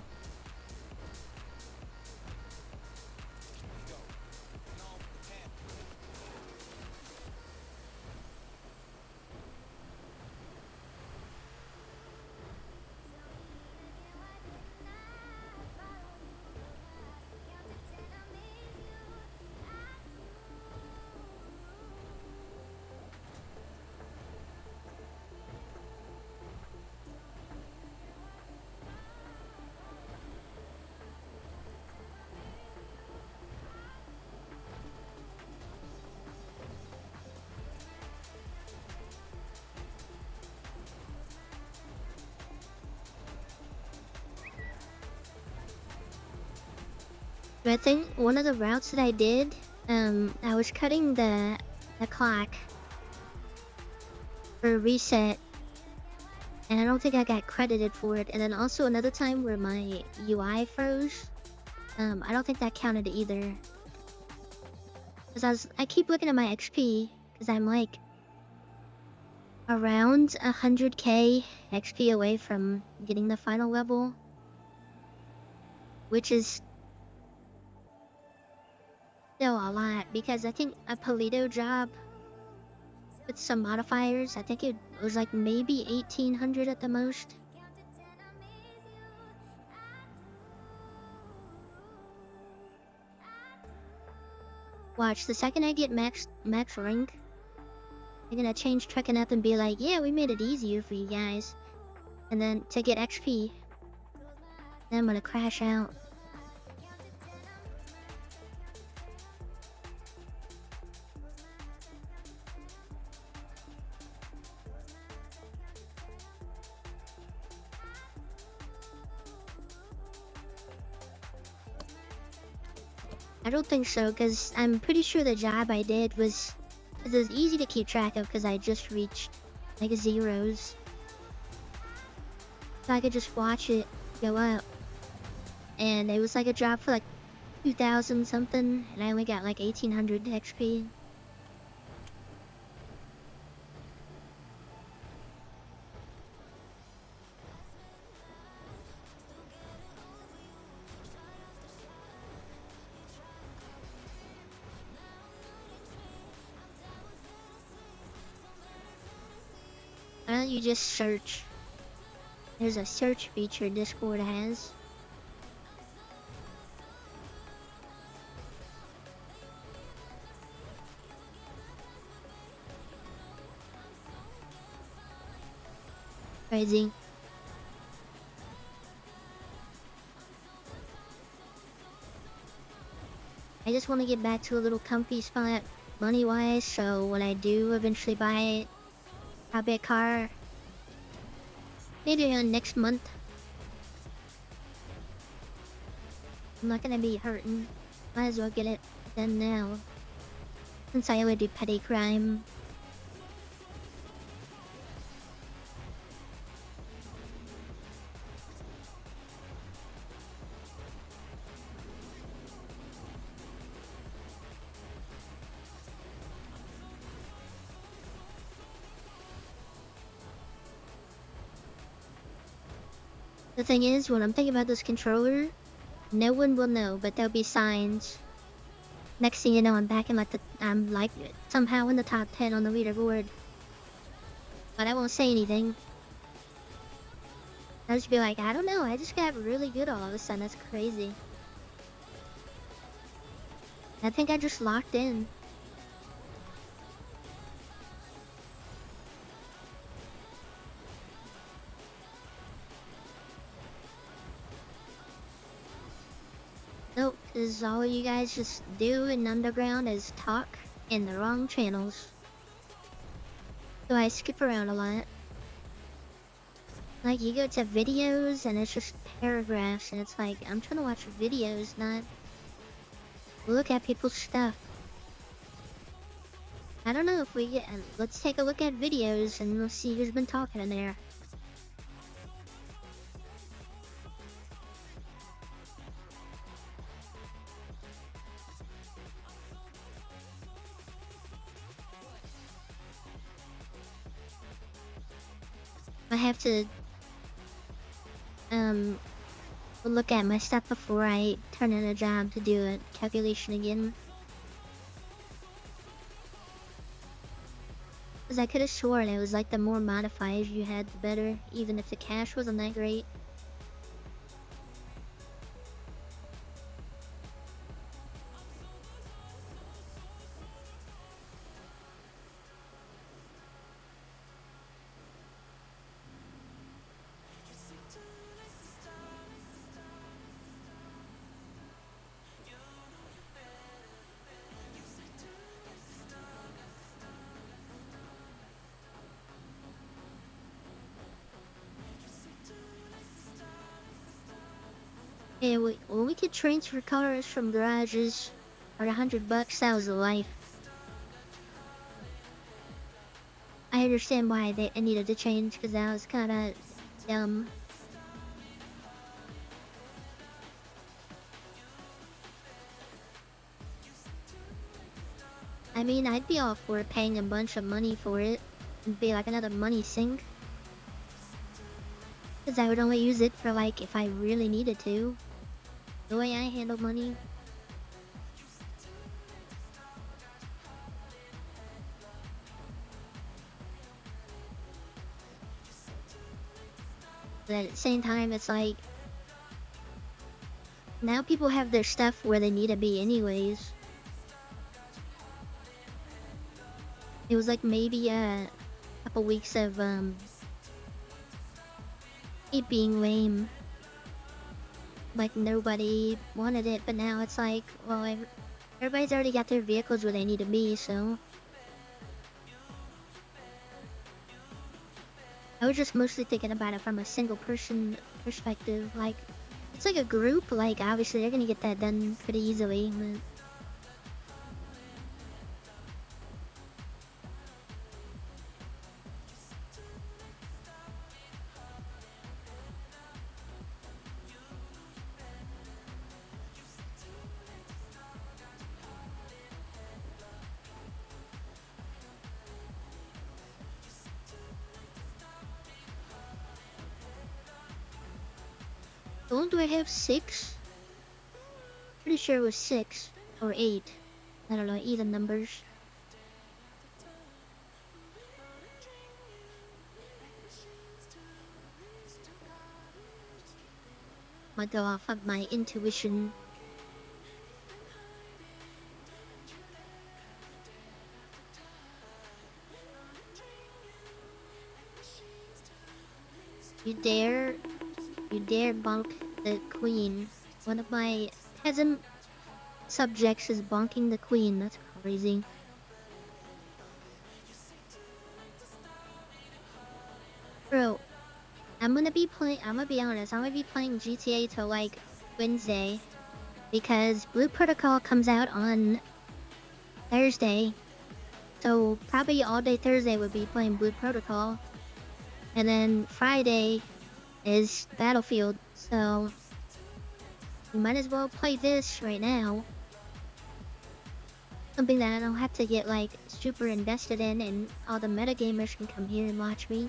But I think one of the routes that I did, I was cutting the clock for reset, and I don't think I got credited for it. And then also another time where my UI froze, I don't think that counted either. Cause I keep looking at my XP, cause I'm like around 100k XP away from getting the final level, which is still a lot, because I think a Polito job with some modifiers, I think it was like maybe 1800 at the most. Watch, the second I get max rank, I'm gonna change trekking up and be like, yeah, we made it easier for you guys. And then to get XP, then I'm gonna crash out. I don't think so, because I'm pretty sure the job I did was... It was easy to keep track of, because I just reached, like, zeros. So I could just watch it go up. And it was like a job for like 2,000 something, and I only got like 1,800 XP. Why don't you just search? There's a search feature Discord has. Crazy. I just want to get back to a little comfy spot money-wise, so when I do eventually buy probably a car, maybe next month, I'm not gonna be hurting. Might as well get it done now, since I only do petty crime. The thing is, when I'm thinking about this controller, no one will know, but there'll be signs. Next thing you know, I'm back in like I'm like somehow in the top 10 on the leaderboard. But I won't say anything. I'll just be like, I don't know, I just got really good all of a sudden. That's crazy. I think I just locked in. Nope, because all you guys just do in Underground is talk in the wrong channels. So I skip around a lot. Like, you go to videos and it's just paragraphs, and it's like, I'm trying to watch videos, not look at people's stuff. I don't know if we get. Let's take a look at videos and we'll see who's been talking in there. I have to look at my stuff before I turn in a job to do a calculation again. Because I could have sworn it was like the more modifiers you had, the better, even if the cash wasn't that great. Yeah, well, we could transfer cars from garages for $100. That was a life. I understand why they needed to change, because that was kind of dumb. I mean, I'd be all for paying a bunch of money for it. It'd be like another money sink. Because I would only use it for, like, if I really needed to. The way I handle money. But at the same time, it's like, now people have their stuff where they need to be anyways. It was like maybe a couple weeks of it being lame. Like nobody wanted it, but now it's like, well, everybody's already got their vehicles where they need to be, so. I was just mostly thinking about it from a single person perspective. Like, it's like a group, like, obviously they're gonna get that done pretty easily, but. Don't do I have 6? Pretty sure it was 6 or 8. I don't know, even numbers. Might go off of my intuition. You dare bonk the queen. One of my peasant subjects is bonking the queen. That's crazy. Bro, I'm gonna be honest, I'm gonna be playing GTA till like Wednesday. Because Blue Protocol comes out on Thursday. So probably all day Thursday would be playing Blue Protocol. And then Friday is Battlefield. So we might as well play this right now. Something that I don't have to get like super invested in, and all the metagamers can come here and watch me.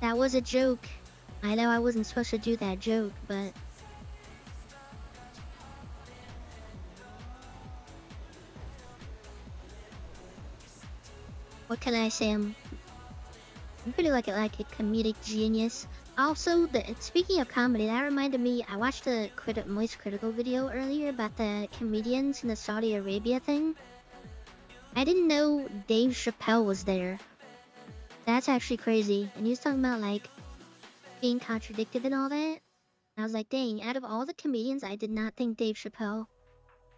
That was a joke. I know I wasn't supposed to do that joke, but what can I say? I'm pretty like a comedic genius. Also, speaking of comedy, that reminded me, I watched a Moist Critical video earlier about the comedians in the Saudi Arabia thing. I didn't know Dave Chappelle was there. That's actually crazy. And he was talking about like being contradicted and all that. I was like, dang, out of all the comedians, I did not think Dave Chappelle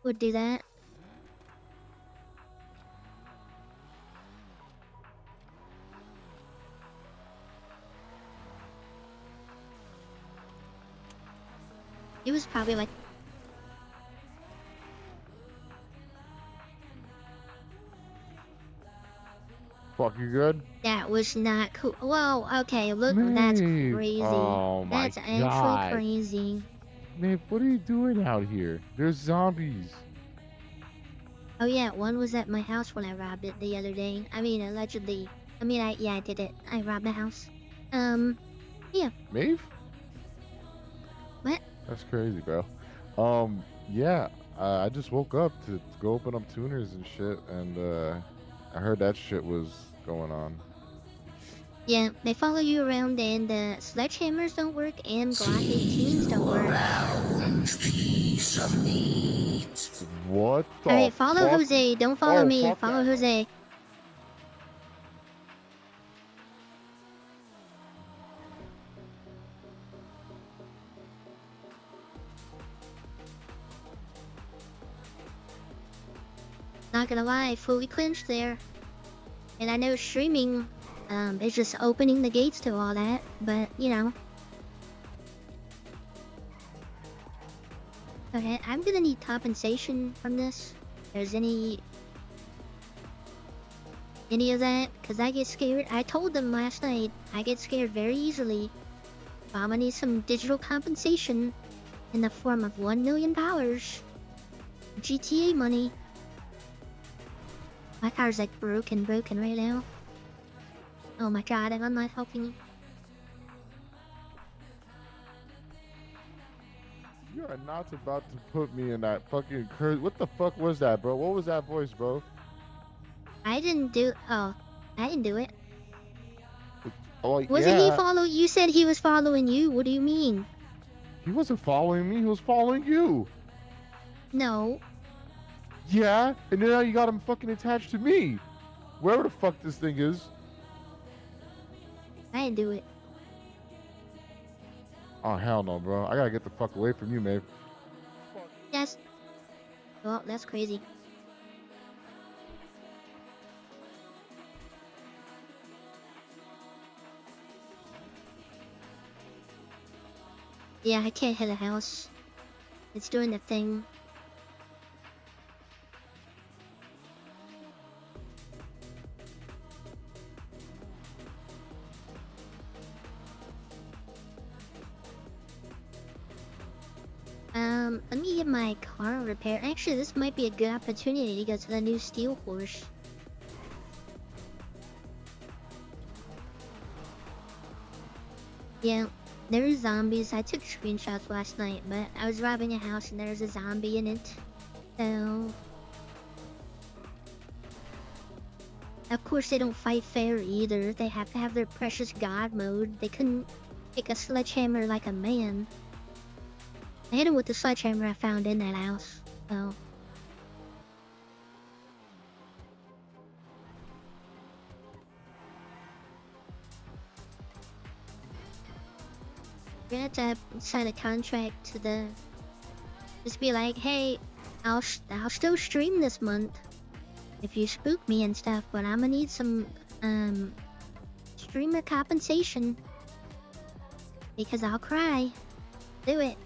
would do that. It was probably like, Fuck, you good? that was not cool. Whoa, okay, look, that's Maeve. crazy. Oh my That's actually god. crazy. Maeve, what are you doing out here? There's zombies. Oh yeah, one was at my house when I robbed it the other day. I mean, allegedly. I mean, I did it. I robbed the house. Yeah. Maeve? What? That's crazy, bro. Yeah. I just woke up to go open up tuners and shit, and I heard that shit was going on. Yeah, they follow you around and the sledgehammers don't work and Glock 18s don't work. What the Alright, follow fuck? Jose. Don't follow Oh, me. fuck Follow that. Jose. Not gonna lie, fully clinched there. And I know streaming is just opening the gates to all that, but you know. Okay, I'm gonna need compensation from this. If there's any of that, because I get scared. I told them last night, I get scared very easily. So I'm gonna need some digital compensation in the form of $1 million. GTA money. My car's like broken right now. Oh my god, I'm not helping. You are not about to put me in that fucking curse. What the fuck was that, bro? What was that voice, bro? I didn't do. Oh, I didn't do it. Oh, Wasn't he yeah. follow? You said he was following you. What do you mean? He wasn't following me. He was following you. No. Yeah, and then now you got him fucking attached to me. Wherever the fuck this thing is. I didn't do it. Oh, hell no, bro. I gotta get the fuck away from you, Maeve. Yes. Well, that's crazy. Yeah, I can't hit a house. It's doing the thing. Let me get my car repaired. Actually, this might be a good opportunity to go to the new steel horse. Yeah, there are zombies. I took screenshots last night, but I was robbing a house and there's a zombie in it. So... Of course, they don't fight fair either. They have to have their precious god mode. They couldn't pick a sledgehammer like a man. I hit him with the sledgehammer I found in that house. So... You're gonna have to sign a contract to the... Just be like, hey, I'll still stream this month if you spook me and stuff, but I'm gonna need some, streamer compensation. Because I'll cry. Do it.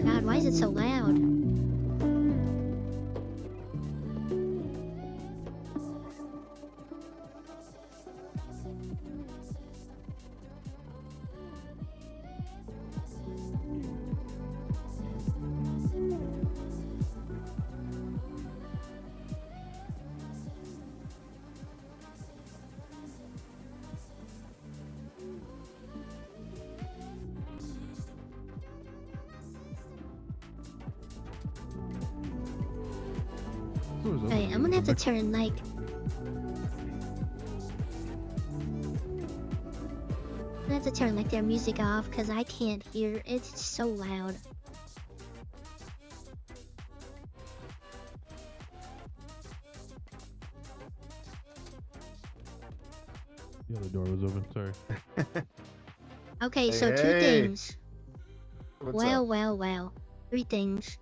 God, why is it so loud? Alright, I'm gonna have to turn, like... I'm gonna have to turn, like, their music off, because I can't hear. It's so loud. The other door was open, sorry. Okay, so two Hey. things. What's Well, up? well, well. Three things.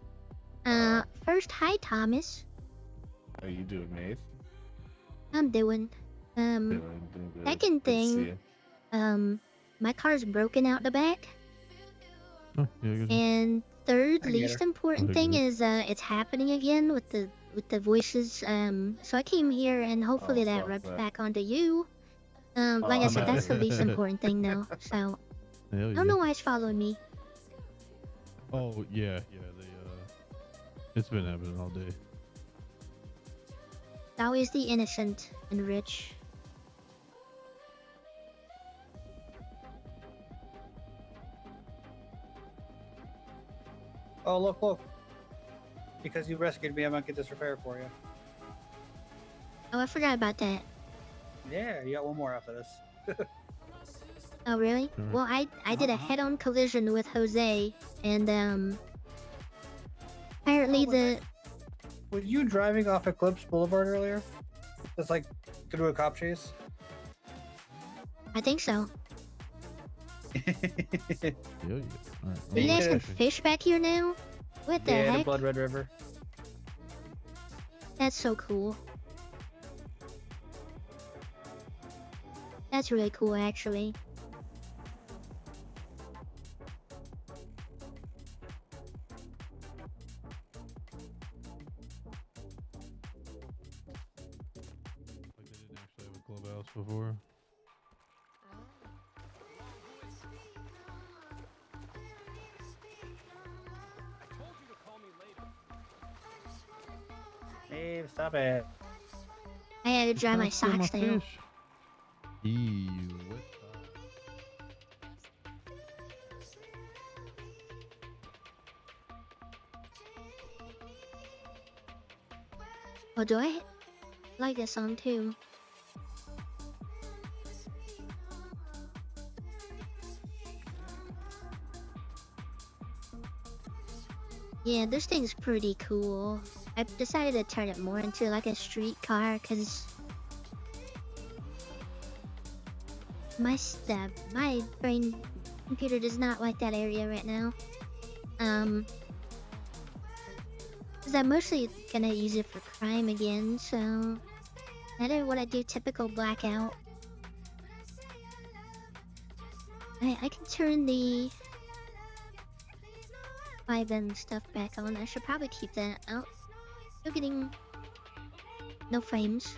First, hi, Thomas. How you doing, mate? I'm doing. Doing good. Second Good to see thing, my car's broken out the back. Oh, yeah, good. And third, I get least her. important I thing get is it's happening again with the voices. So I came here and hopefully that fuck rubs that. back onto you. Like I Oh, said, no. that's the least important thing though. So Hell I yeah. don't know why it's following me. Oh, yeah, they, it's been happening all day. It's always the innocent and rich. Oh, look. Because you rescued me, I'm gonna get this repaired for you. Oh, I forgot about that. Yeah, you got one more after this. Oh, really? Sure. Well, I did a head-on collision with Jose, and apparently Oh, the Was you driving off Eclipse Boulevard earlier? Just like to do a cop chase? I think so. Hell yeah. Alright. Are you guys Yeah. can fish back here now? What the Yeah, the heck? Blood Red River. That's so cool. That's really cool, actually. Like they didn't actually have a clubhouse before. Hey, stop it. I had to dry my Trying to steal socks now. fish. Ew, what Oh, do I like this song too? Yeah, this thing's pretty cool. I've decided to turn it more into like a street car because my brain computer does not like that area right now. Because I'm mostly gonna use it for crime again, so I don't want to do typical blackout. I can turn the 5M stuff back on. I should probably keep that out. Still getting no frames.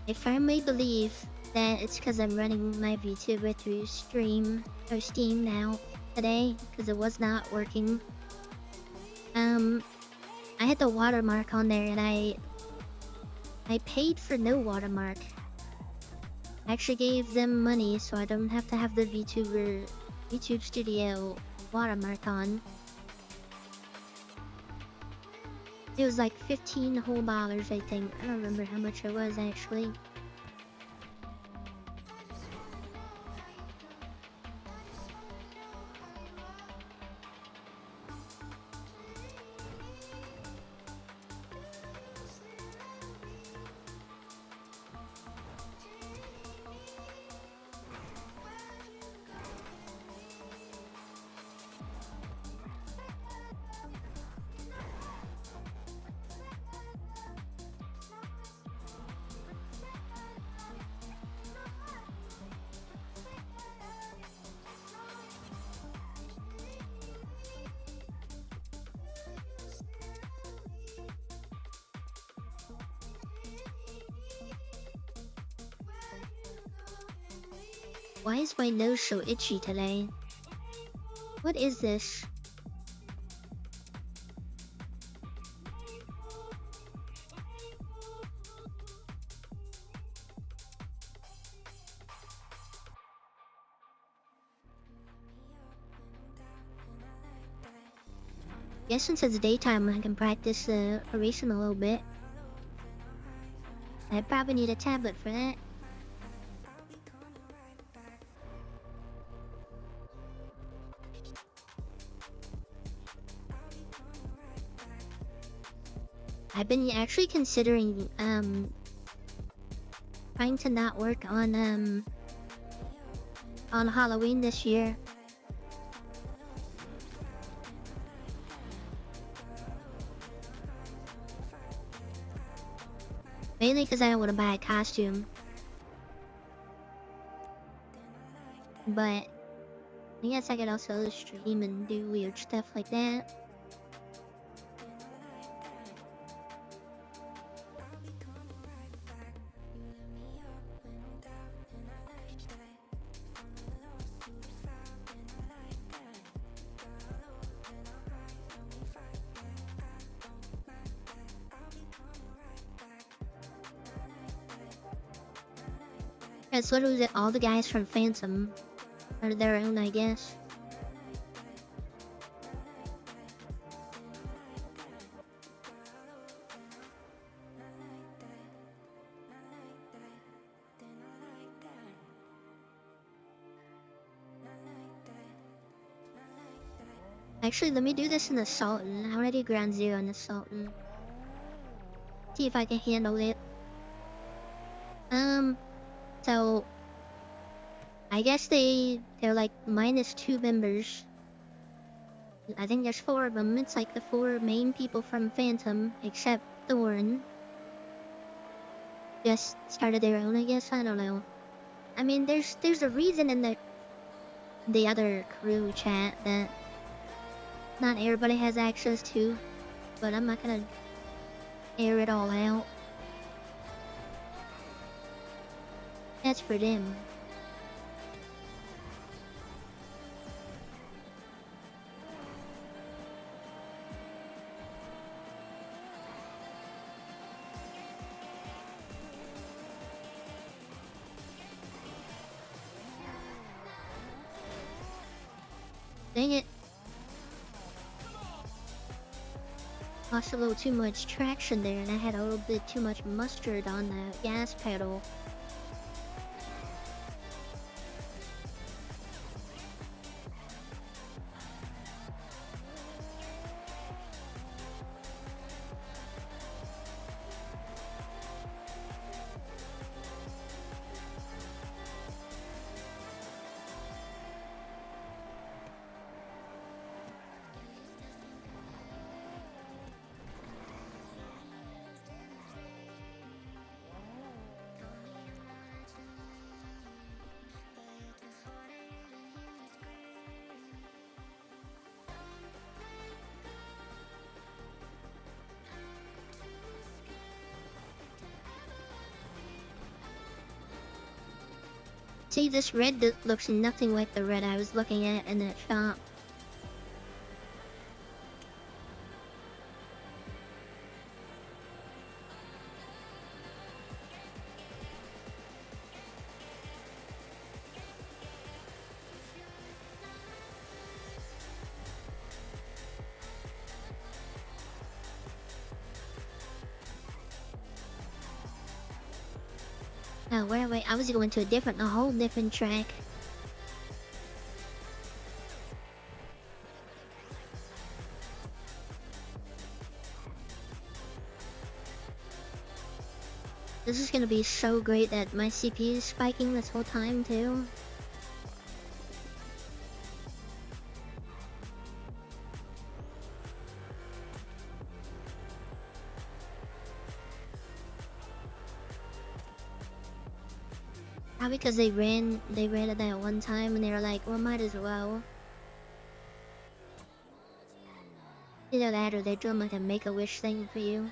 I firmly believe that it's because I'm running my VTuber through Steam now today because it was not working. I had the watermark on there and I paid for no watermark. I actually gave them money so I don't have to have the YouTube Studio watermark on. It was like $15 whole, I think. I don't remember how much it was actually. Why is my nose so itchy today? What is this? Guess since it's daytime, I can practice the Horizon a little bit. I probably need a tablet for that. I've been actually considering trying to not work on Halloween this year. Mainly because I don't want to buy a costume. But I guess I could also stream and do weird stuff like that. It's literally all the guys from Phantom are their own, I guess. Actually, let me do this in the Sultan. I want to do Ground Zero in the Sultan. See if I can handle it. So I guess they're like -2 members. I think there's 4 of them. It's like the 4 main people from Phantom, except Thorn. Just started their own, I guess. I don't know. I mean, there's a reason in the other crew chat that not everybody has access to, but I'm not gonna air it all out. That's for them. Dang it. Lost a little too much traction there, and I had a little bit too much mustard on the gas pedal. See, this red looks nothing like the red I was looking at in that shop. Oh, wait, I was going to a whole different track. This is gonna be so great that my CPU is spiking this whole time too. Probably because they ran it that one time and they were like, well, might as well. Either that or they're doing like a Make-A-Wish thing for you.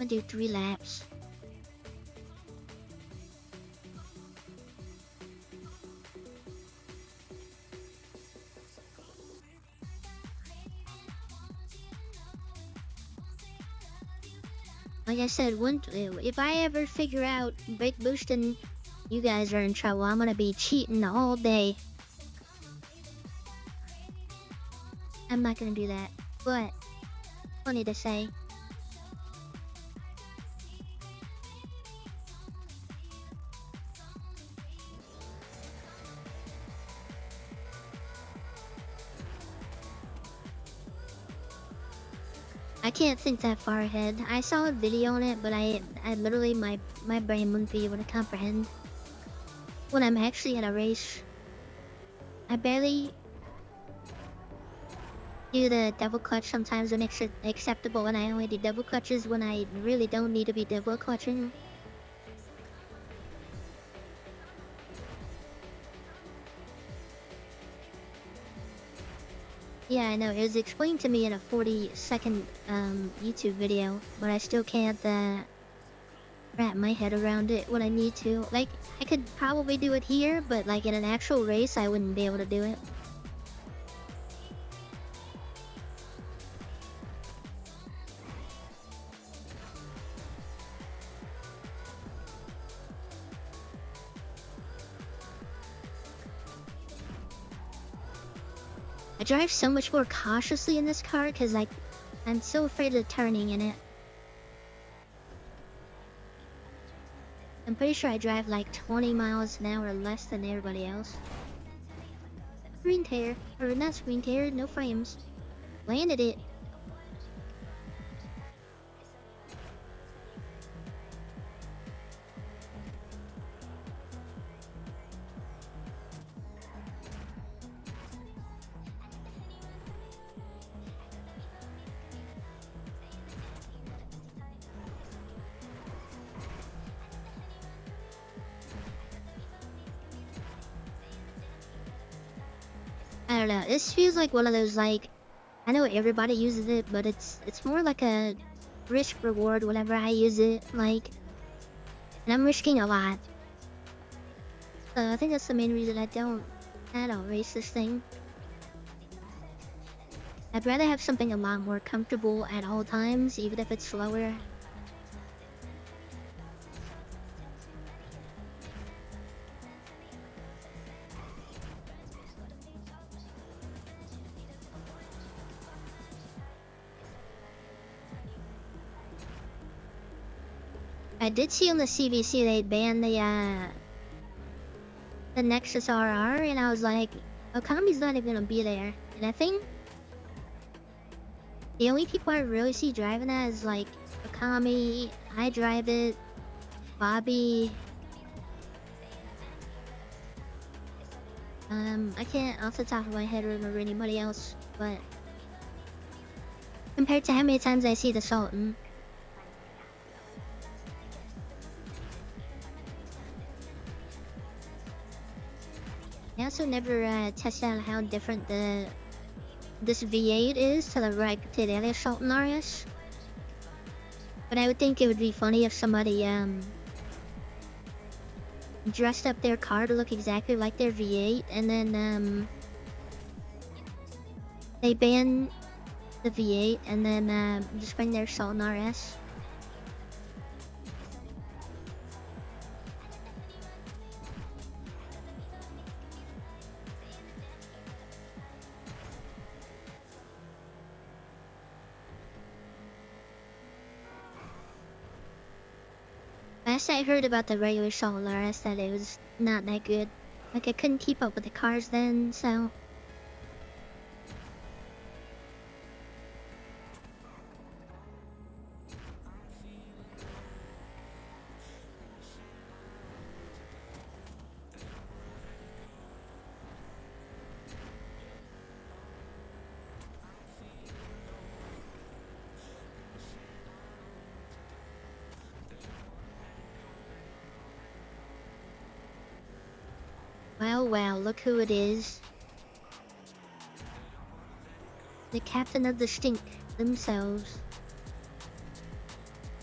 I'm gonna do 3 laps. Like I said, if I ever figure out brake boosting You guys are in trouble. I'm gonna be cheating all day. I'm not gonna do that. But funny to say. I can't think that far ahead. I saw a video on it, but I literally my brain wouldn't be able to comprehend when I'm actually at a race. I barely do the double clutch sometimes when it's acceptable, and I only do double clutches when I really don't need to be double clutching. Yeah, I know. It was explained to me in a 40-second YouTube video, but I still can't wrap my head around it when I need to. Like, I could probably do it here, but like in an actual race, I wouldn't be able to do it. I drive so much more cautiously in this car because like I'm so afraid of turning in it. I'm pretty sure I drive like 20 miles an hour less than everybody else. Screen tear, or not screen tear, no frames. Landed it. I don't know. This feels like one of those like, I know everybody uses it, but it's more like a risk reward whenever I use it. Like, and I'm risking a lot. So I think that's the main reason I don't race this thing. I'd rather have something a lot more comfortable at all times, even if it's slower. I did see on the CBC they banned the Nexus RR, and I was like, Okami's not even gonna be there. And I think the only people I really see driving that is like Okami, I drive it, Bobby. I can't off the top of my head remember anybody else, but compared to how many times I see the Sultan. I also never tested out how different this V8 is to the other Sultan RS. But I would think it would be funny if somebody dressed up their car to look exactly like their V8, and then they ban the V8 and then just bring their Sultan RS. Last I heard about the regular Sultan RS that it was not that good. Like I couldn't keep up with the cars then, so well, look who it is. The captain of the stink themselves.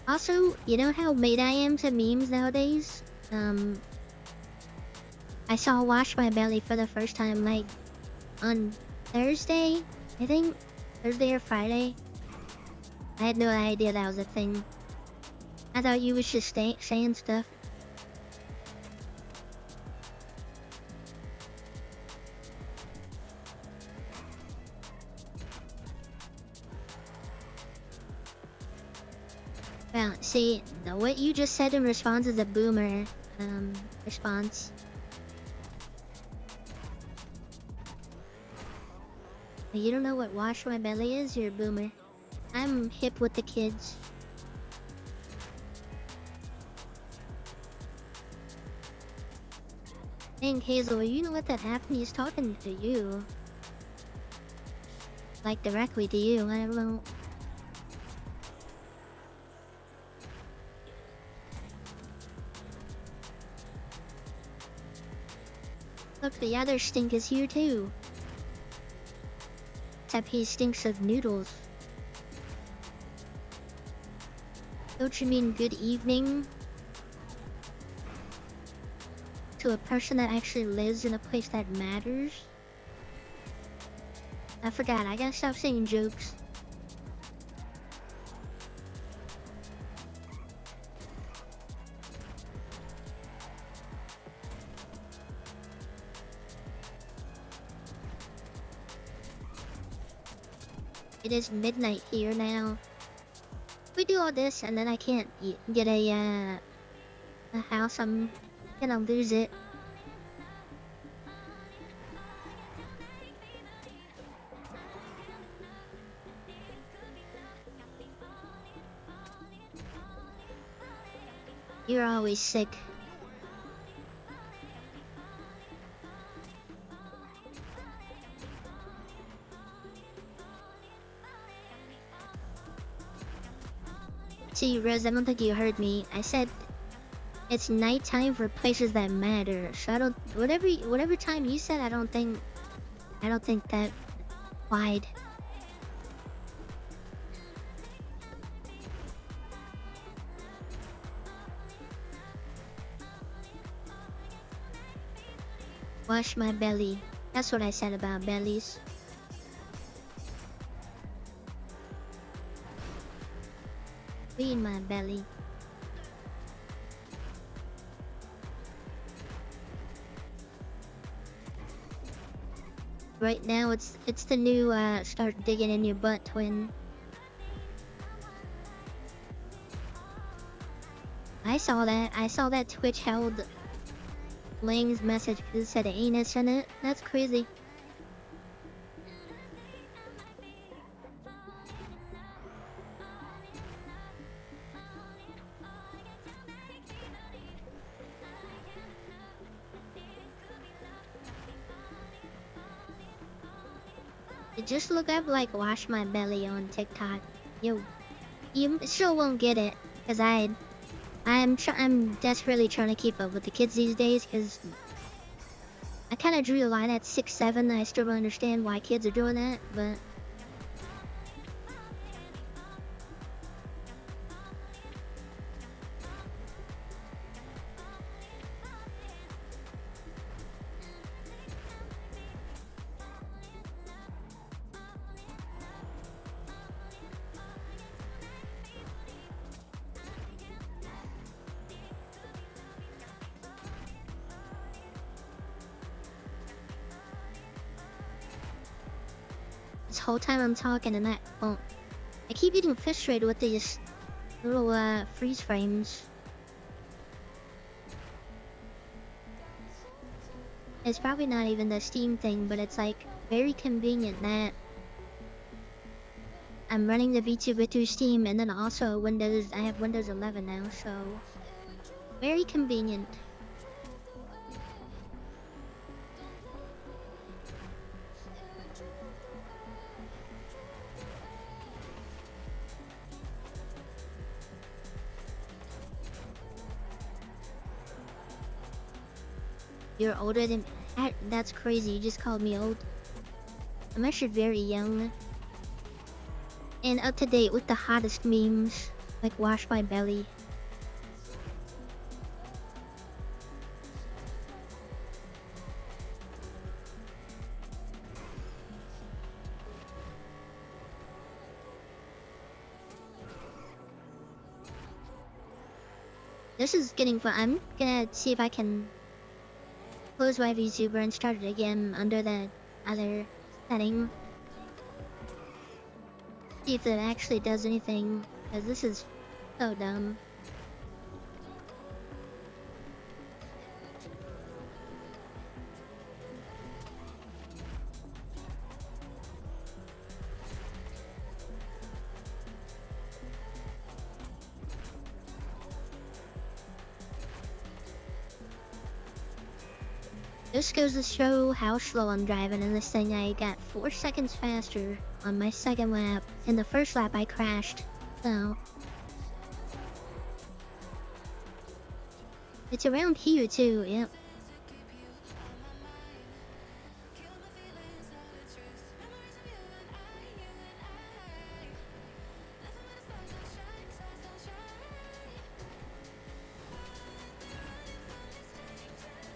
Also, you know how made I am to memes nowadays? I saw Wash My Belly for the first time, like, on Thursday, I think? Thursday or Friday? I had no idea that was a thing. I thought you was just saying stuff. Well, see, what you just said in response is a boomer response. You don't know what wash my belly is? You're a boomer. I'm hip with the kids. Dang, Hazel, you know what that happened? He's talking to you. Like, directly to you, I don't know. Look, the other stink is here too. Except he stinks of noodles. Don't you mean good evening? To a person that actually lives in a place that matters? I forgot, I gotta stop saying jokes. It is midnight here now. We do all this and then I can't get a house, I'm gonna lose it. You're always sick. See, Rose, I don't think you heard me. I said it's nighttime for places that matter. So I don't. Whatever time you said, I don't think that applied. Wash my belly. That's what I said about bellies. Clean my belly. Right now, it's the new start digging in your butt twin. I saw that Twitch held Lang's message because it said anus in it. That's crazy. Just look up like wash my belly on TikTok. You still won't get it because I'm desperately trying to keep up with the kids these days because I kind of drew a line at 6, 7. I still don't understand why kids are doing that, but this whole time I'm talking and I keep getting frustrated with these little freeze frames. It's probably not even the Steam thing, but it's like very convenient that I'm running the VTuber through Steam and then also Windows. I have Windows 11 now, so very convenient. You're older than... That's crazy, you just called me old. I'm actually very young. And up to date with the hottest memes, like wash my belly. This is getting fun. I'm gonna see if I can close my VTuber and start it again under the other setting. See if it actually does anything, because this is So dumb. This goes to show how slow I'm driving in this thing. I got 4 seconds faster on my second lap. In the first lap, I crashed. So it's around here too. Yep.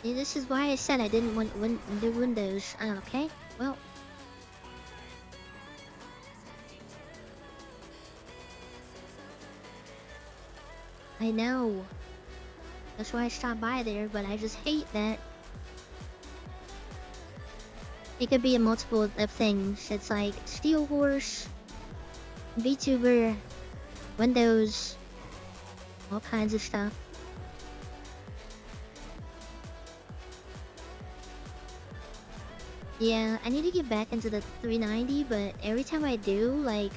See, this is why I said I didn't want the windows. Okay. Well. I know. That's why I stopped by there, but I just hate that. It could be a multiple of things. It's like Steel Horse, VTuber, Windows, all kinds of stuff. Yeah, I need to get back into the 390, but every time I do, like,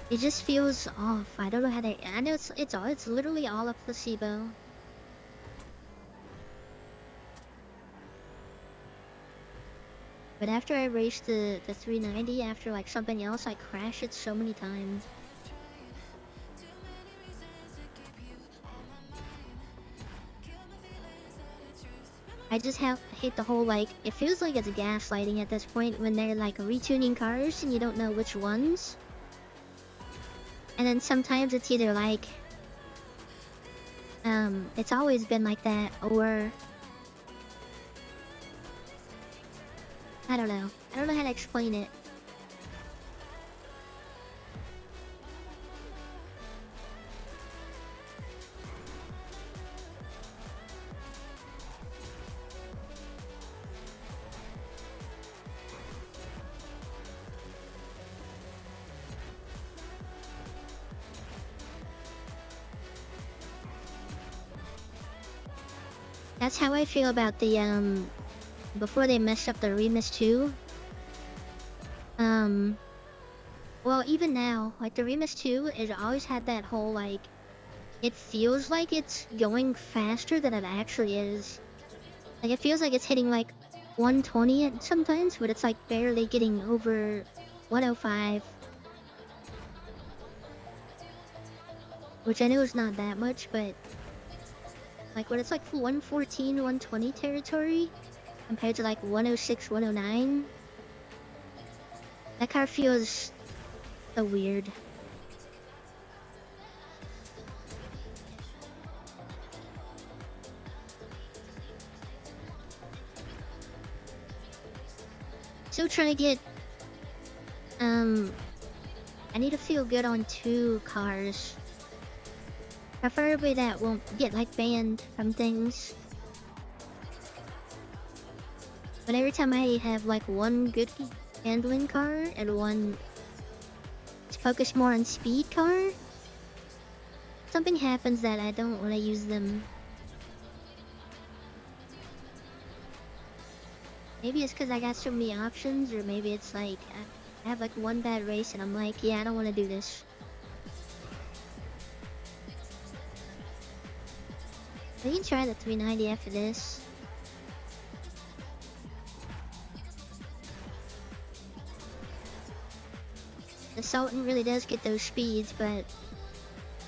it just feels off. I don't know how to. I know it's literally all a placebo. But after I raced the 390, after like something else, I crashed it so many times. I just hate the whole like. It feels like it's gaslighting at this point when they're like retuning cars and you don't know which ones. And then sometimes it's either like, it's always been like that, or I don't know. I don't know how to explain it. That's how I feel about the before they messed up the Remus 2. Well, even now, like the Remus 2, it always had that whole like, it feels like it's going faster than it actually is. Like it feels like it's hitting like 120 sometimes, but it's like barely getting over 105. Which I know is not that much, but like when it's like 114, 120 territory compared to like 106, 109, that car feels so weird. Still trying to get, I need to feel good on 2 cars. Preferably that won't get like banned from things. But every time I have like one good handling car and one to focus more on speed car, something happens that I don't want to use them. Maybe it's because I got so many options, or maybe it's like I have like one bad race and I'm like, yeah, I don't want to do this. We can try the 390 after this. The Sultan really does get those speeds, but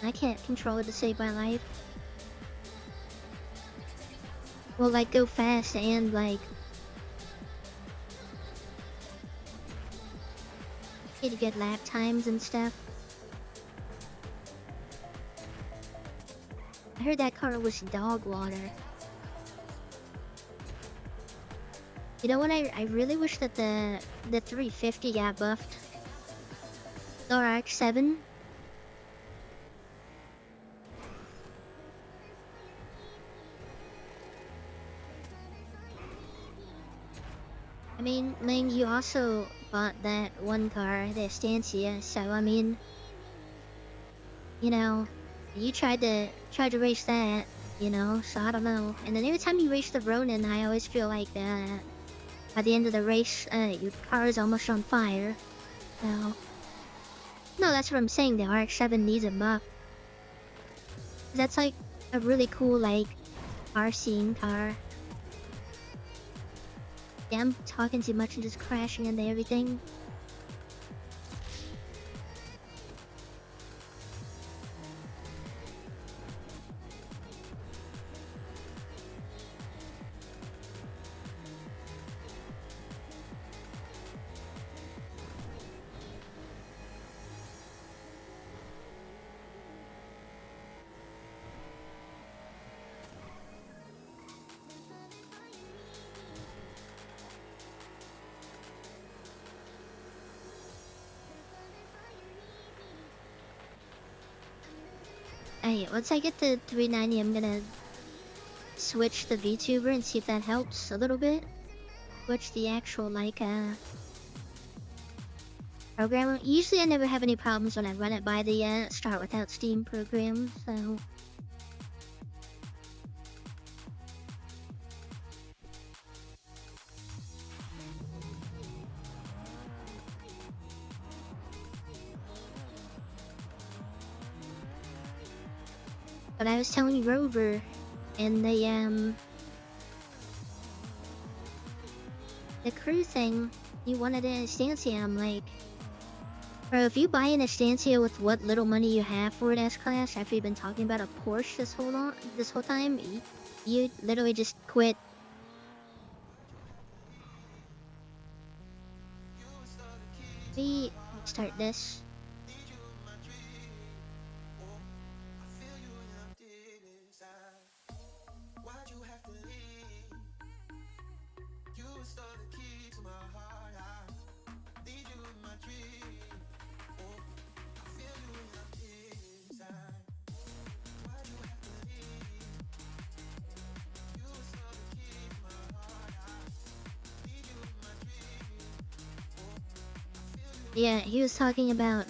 I can't control it to save my life. Well, like go fast and like get good lap times and stuff. I heard that car was dog water. You know what? I really wish that the 350 got buffed. Or RX-7. I mean, Ling, you also bought that one car, the Estancia, so I mean, you know, you tried to race that, you know, so I don't know. And then every time you race the Ronin, I always feel like by the end of the race, your car is almost on fire. So, no, that's what I'm saying. The RX-7 needs a buff. That's like a really cool like car scene car. Yeah, I'm talking too much and just crashing into everything. Hey, once I get to 390, I'm gonna switch the VTuber and see if that helps a little bit. Switch the actual like program. Usually I never have any problems when I run it by the start without Steam program, so but I was telling Rover and the crew thing, he wanted an Estancia. I'm like, bro, if you buy an Estancia with what little money you have for an S-Class after you've been talking about a Porsche this whole time, you literally just quit. We start this. Yeah, he was talking about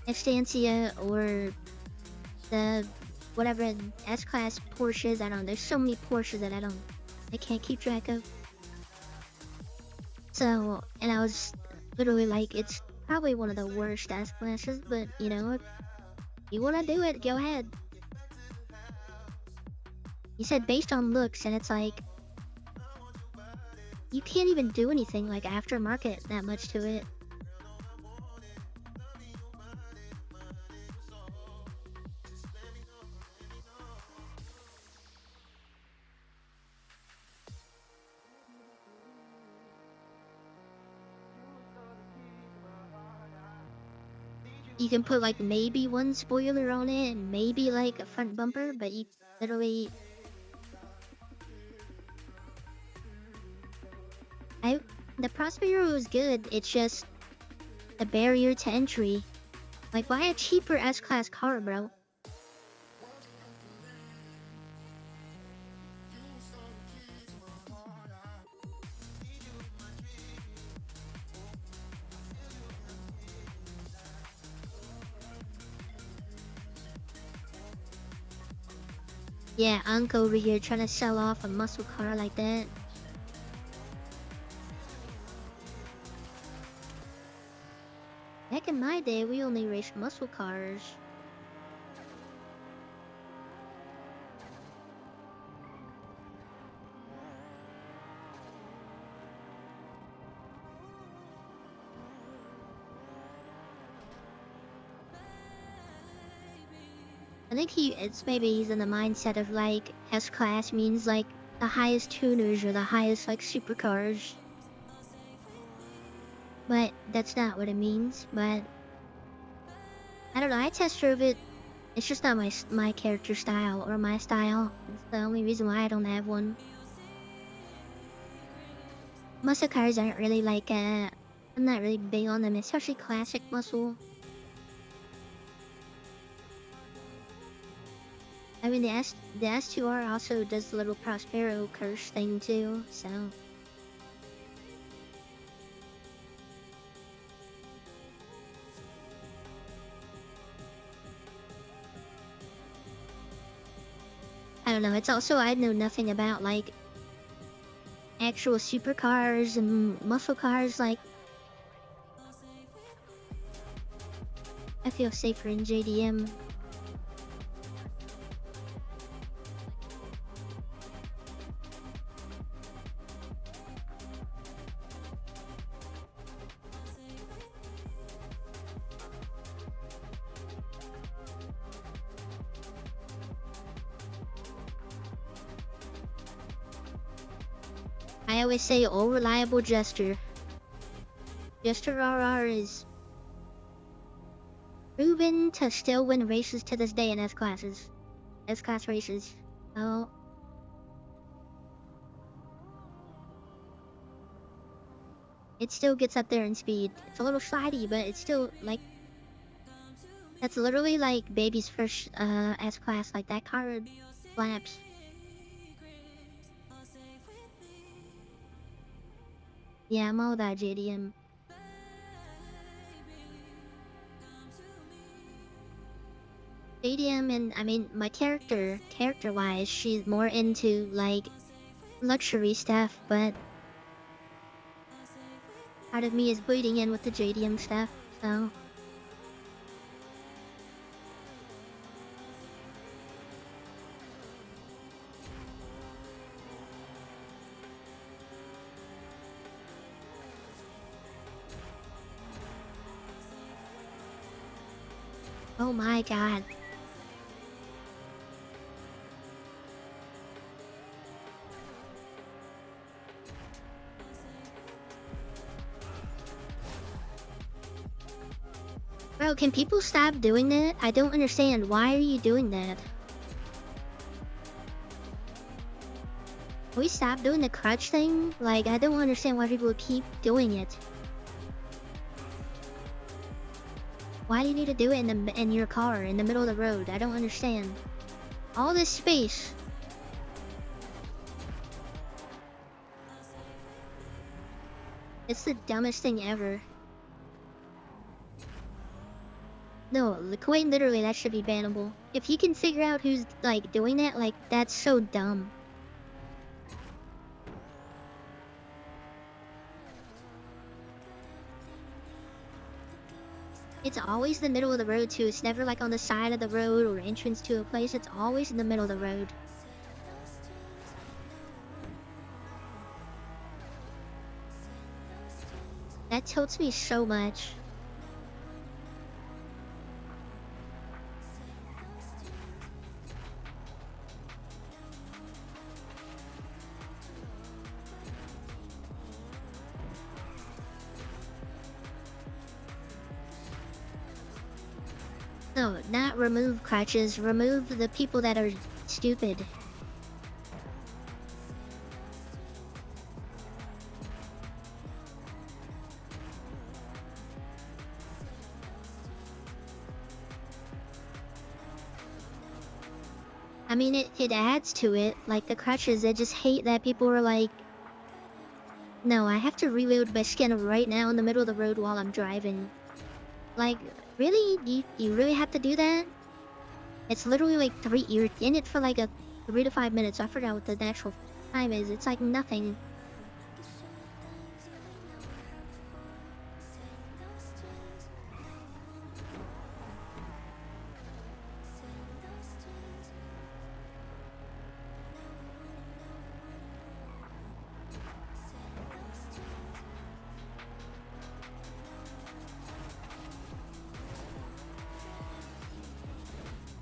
Estancia or the whatever S-Class Porsches. I don't know. There's so many Porsches that I can't keep track of. So, and I was literally like, it's probably one of the worst S-Classes, but you know, if you wanna do it, go ahead. He said based on looks, and it's like, you can't even do anything like aftermarket that much to it. You can put like maybe one spoiler on it and maybe like a front bumper, but you literally the Prospero was good, it's just the barrier to entry. Like buy a cheaper S-Class car, bro. Yeah, Uncle over here trying to sell off a muscle car like that. Back in my day, we only raced muscle cars. I think it's maybe he's in the mindset of like S-Class means like the highest tuners or the highest like supercars. But that's not what it means, but I don't know, I test drove it. It's just not my character style or my style. It's the only reason why I don't have one. Muscle cars aren't really like I'm not really big on them, especially classic muscle. I mean the S2R also does the little Prospero curse thing too, so I don't know. It's also I know nothing about like actual supercars and muscle cars. Like I feel safer in JDM. I always say all reliable Jester. Jester RR is proven to still win races to this day in S-class races. Oh. It still gets up there in speed. It's a little slidey, but it's still like that's literally like baby's first S-class. Like that car slaps. Yeah, I'm all about JDM. JDM and I mean my character-wise, she's more into like luxury stuff, but part of me is bleeding in with the JDM stuff, so. Oh my god. Bro, can people stop doing that? I don't understand. Why are you doing that? Can we stop doing the crutch thing? Like, I don't understand why people keep doing it. Why do you need to do it in your car, in the middle of the road? I don't understand. All this space. It's the dumbest thing ever. No, quite literally, that should be bannable. If you can figure out who's, like, doing that, like, that's so dumb. It's always the middle of the road, too. It's never, like, on the side of the road or entrance to a place. It's always in the middle of the road. That tilts me so much. No, not remove crutches. Remove the people that are stupid. I mean, it adds to it. Like, the crutches, I just hate that people are like, no, I have to reload my skin right now in the middle of the road while I'm driving. Like, really? You really have to do that? It's literally like you're in it for like a 3 to 5 minutes. I forgot what the actual time is. It's like nothing.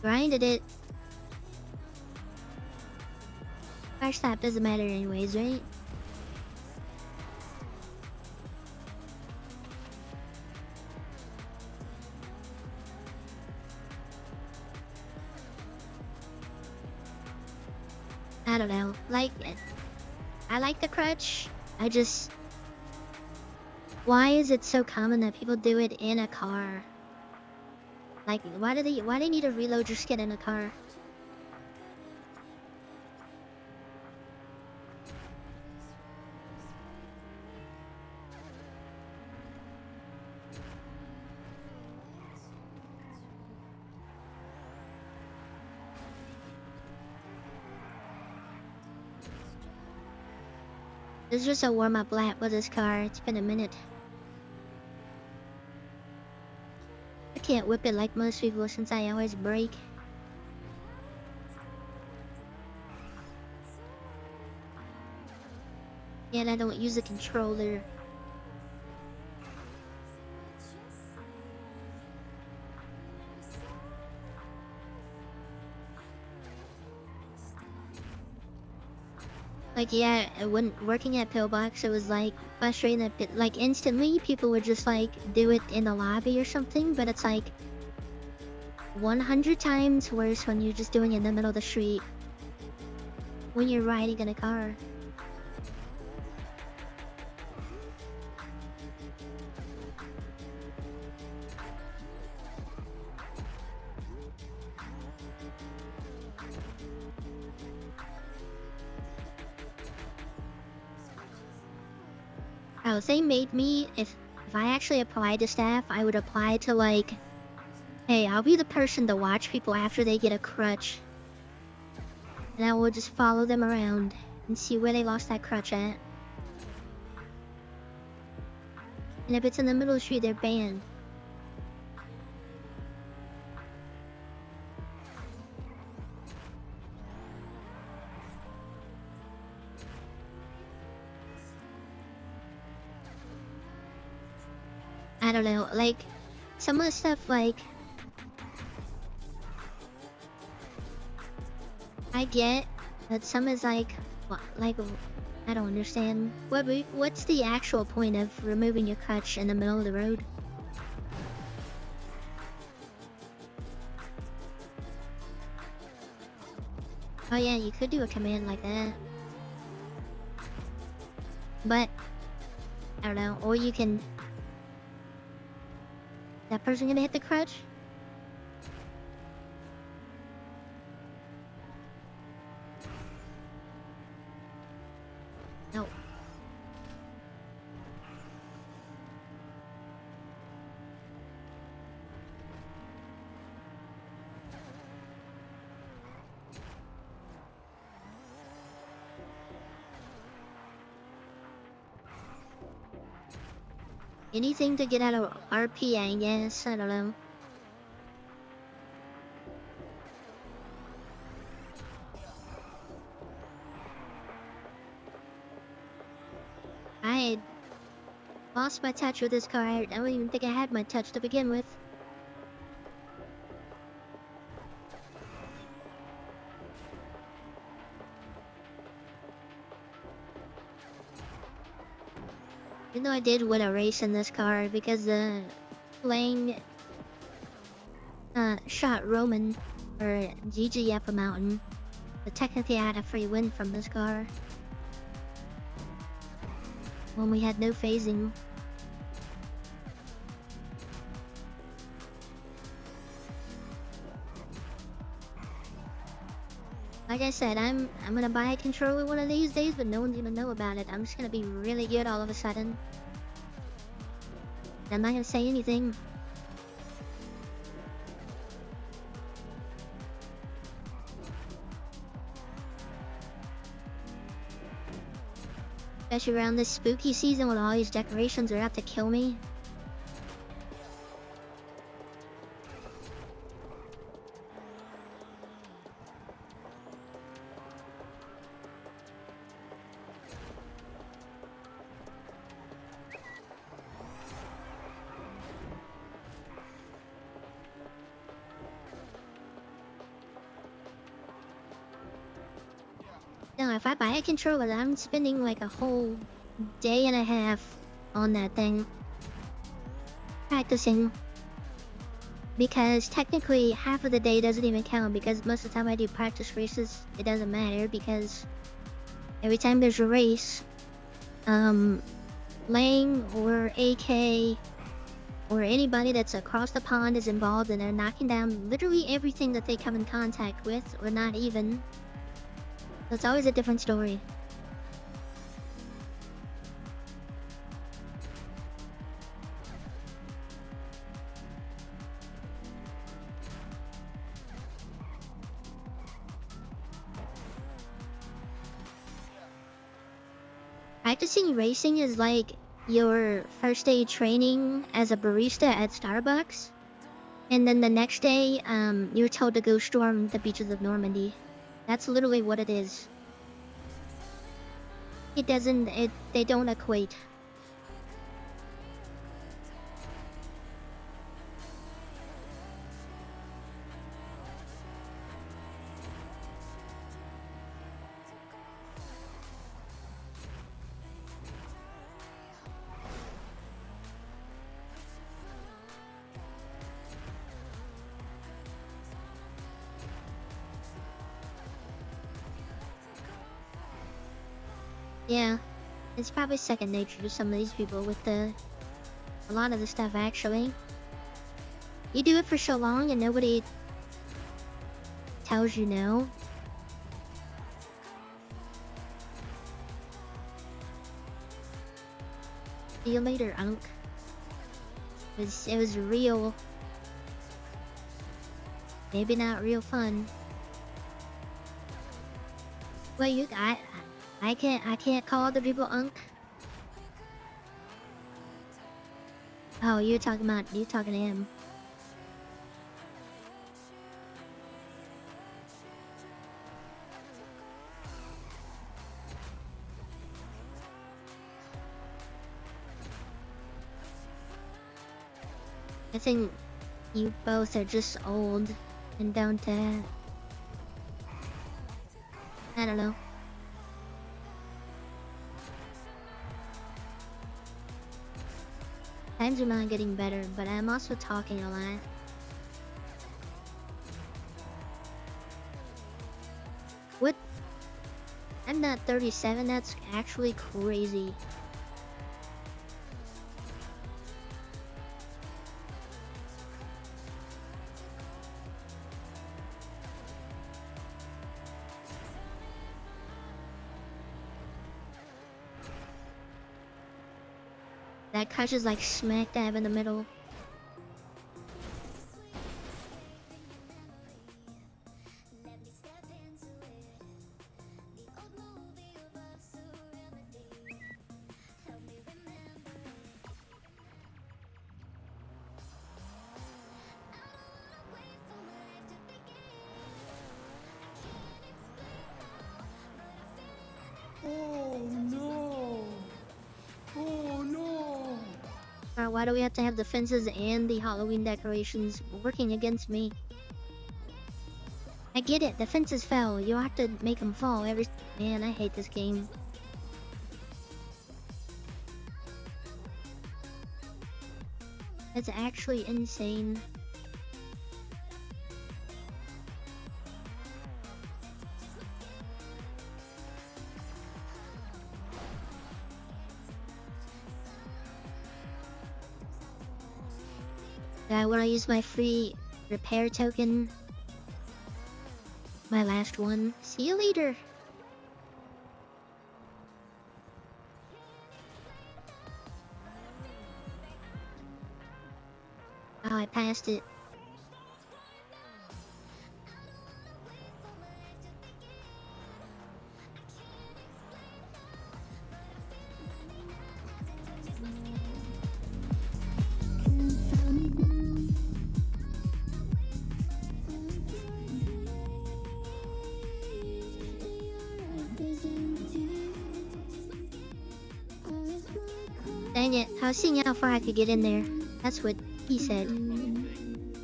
Grinded it. Crash slap doesn't matter anyways, right? I don't know. Like, I like the crutch. I just... Why is it so common that people do it in a car? Like, why do they need to reload your skin in a car? This is just a warm-up lap with this car. It's been a minute. I can't whip it like most people since I always brake. And I don't use a controller. Like, yeah, when working at Pillbox, it was like frustrating that like instantly people would just like do it in the lobby or something, but it's like 100 times worse when you're just doing it in the middle of the street when you're riding in a car. Oh, they made me, if I actually applied to staff, I would apply to like, hey, I'll be the person to watch people after they get a crutch. And I will just follow them around and see where they lost that crutch at. And if it's in the middle of the street, they're banned. I don't know, like, some of the stuff, like, I get that some is like, like, I don't understand. What's the actual point of removing your crutch in the middle of the road? Oh yeah, you could do a command like that. But, I don't know, or you can... That person gonna hit the crutch? No. Anything to get out of RP, I guess. I don't know. I had lost my touch with this car. I don't even think I had my touch to begin with. Even though I did win a race in this car because the Lang shot Roman for GG up a mountain. But technically I had a free win from this car. When we had no phasing. Like I said, I'm gonna buy a controller one of these days, but no one's gonna know about it. I'm just gonna be really good all of a sudden. I'm not gonna say anything. Especially around this spooky season when all these decorations are out to kill me. No, if I buy a controller, I'm spending like a whole day and a half on that thing. Practicing. Because technically half of the day doesn't even count because most of the time I do practice races, it doesn't matter because every time there's a race, Lang or AK or anybody that's across the pond is involved and they're knocking down literally everything that they come in contact with, or not even. So it's always a different story. Practicing racing is like your first day training as a barista at Starbucks, and then the next day, you're told to go storm the beaches of Normandy. That's literally what it is. They don't equate. Yeah, it's probably second nature to some of these people with a lot of the stuff actually. You do it for so long and nobody tells you no. See you later, Unk. It was real. Maybe not real fun. Well, I can't call other people Unk. Oh, you talking to him. I think you both are just old and don't, I don't know. Times are not getting better, but I'm also talking a lot. What? I'm not 37, that's actually crazy. That crush is like smack dab in the middle. Oh no! Oh no! Why do we have to have the fences and the Halloween decorations working against me? I get it, the fences fell. You have to make them fall every... Man, I hate this game. It's actually insane. I want to use my free repair token. My last one. See you later. Oh, I passed it. Dang it, I was seeing how far I could get in there. That's what he said.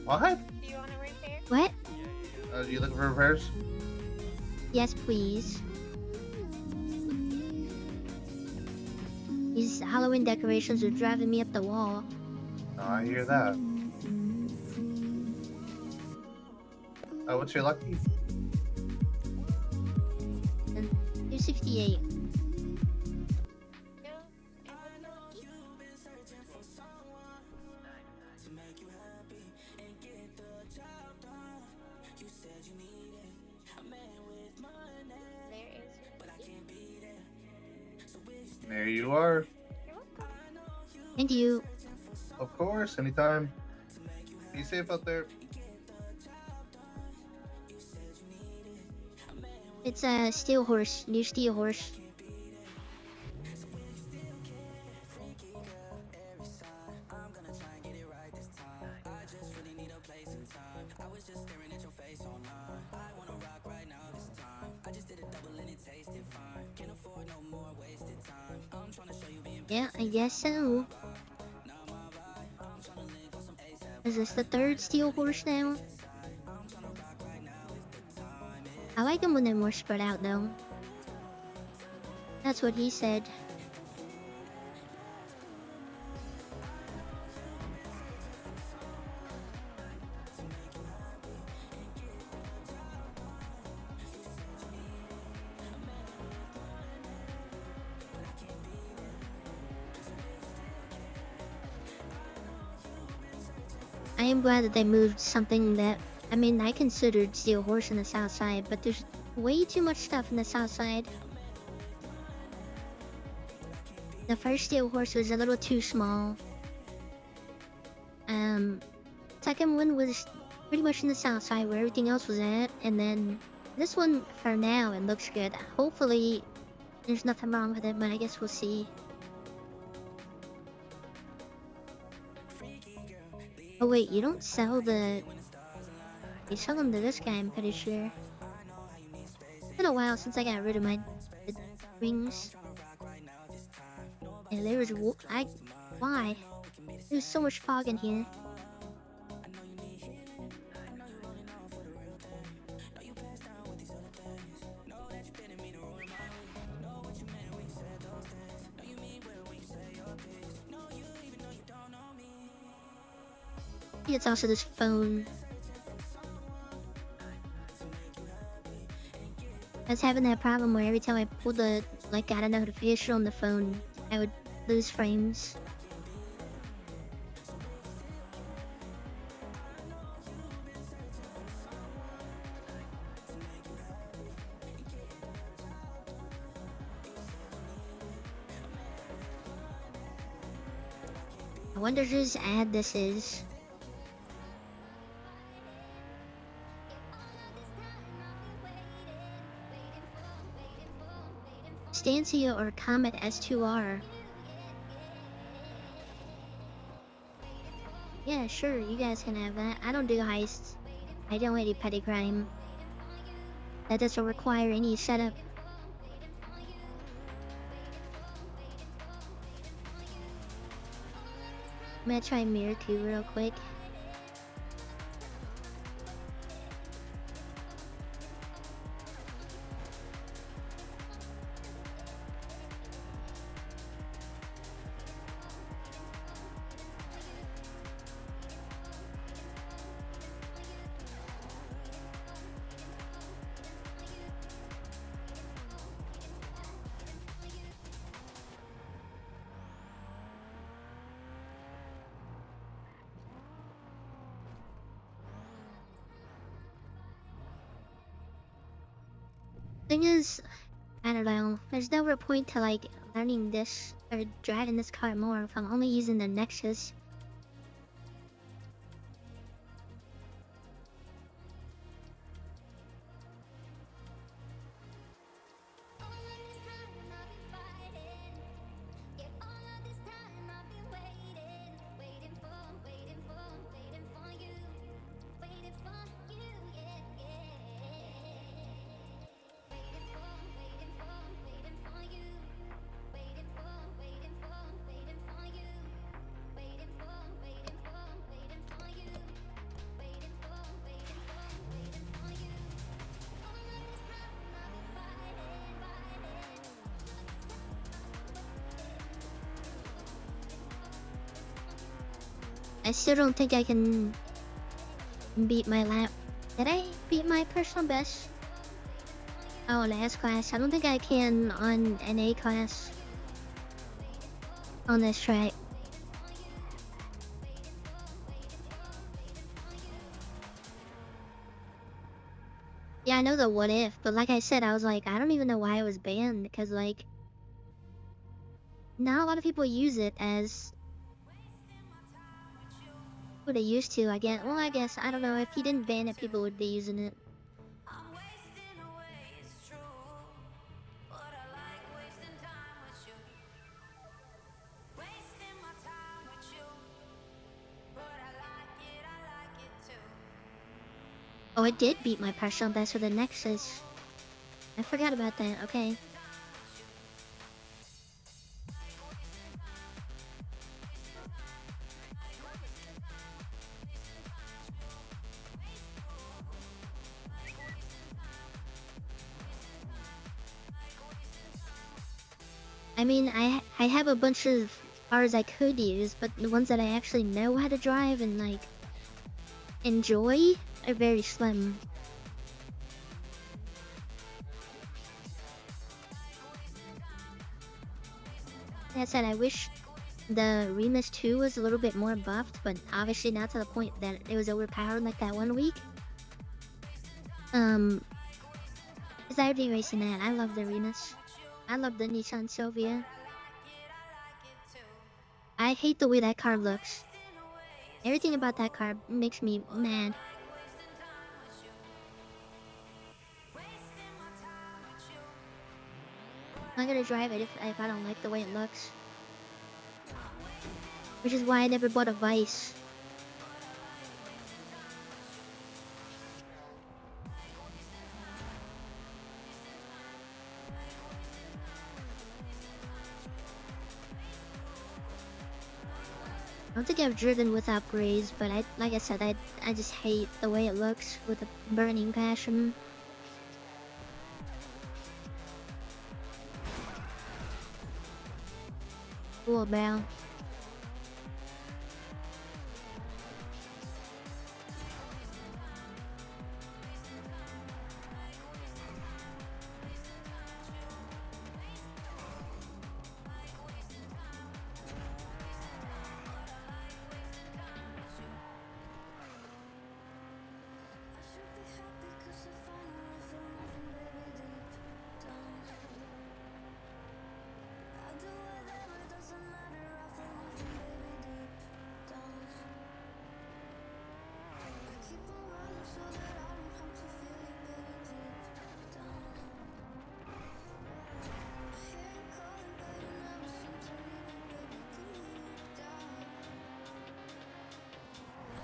What? Do you want to repair? What? You looking for repairs? Yes, please. These Halloween decorations are driving me up the wall. Oh, I hear that. What's your lucky? 268. There you are. Thank you. Of course, anytime. Be safe out there. It's a steel horse. New steel horse. Yeah, I guess so. Is this the third steel horse now? I like them when they're more spread out though. That's what he said. I am glad that they moved something that, I mean, I considered Steel Horse in the south side, but there's way too much stuff in the south side. The first Steel Horse was a little too small. Second one was pretty much in the south side where everything else was at, and then this one, for now, it looks good. Hopefully, there's nothing wrong with it, but I guess we'll see. Oh wait, you don't sell the... You sell them to this guy, I'm pretty sure. It's been a while since I got rid of my rings. And there was... Why? There's so much fog in here. It's also this phone. I was having that problem where every time I pulled the, got a notification on the phone, I would lose frames. I wonder whose ad this is. Stancia or Comet S2R. Yeah, sure, you guys can have that. I don't do heists. I don't do petty crime. That doesn't require any setup. I'm gonna try Mirror 2 real quick. Thing is, I don't know, there's no real point to learning this or driving this car more if I'm only using the Nexus. I still don't think I can beat my lap. Did I beat my personal best? Oh, last class. I don't think I can on an A class on this track. Yeah, I know the what if, but like I said, I was like, I don't even know why it was banned because not a lot of people use it as what they used to. I guess. Well, I guess I don't know. If he didn't ban it, people would be using it. Oh, it did beat my personal best with the Nexus. I forgot about that. Okay. I mean, I have a bunch of cars I could use, but the ones that I actually know how to drive and like enjoy are very slim. Like I said, I wish the Remus 2 was a little bit more buffed, but obviously not to the point that it was overpowered like that one week. Because I would be racing that. I love the Remus. I love the Nissan Sylvia. I hate the way that car looks. Everything about that car makes me mad. I'm not gonna drive it if I don't like the way it looks. Which is why I never bought a Vice. I don't think I've driven with upgrades, but like I said, I just hate the way it looks with a burning passion. Cool, bro.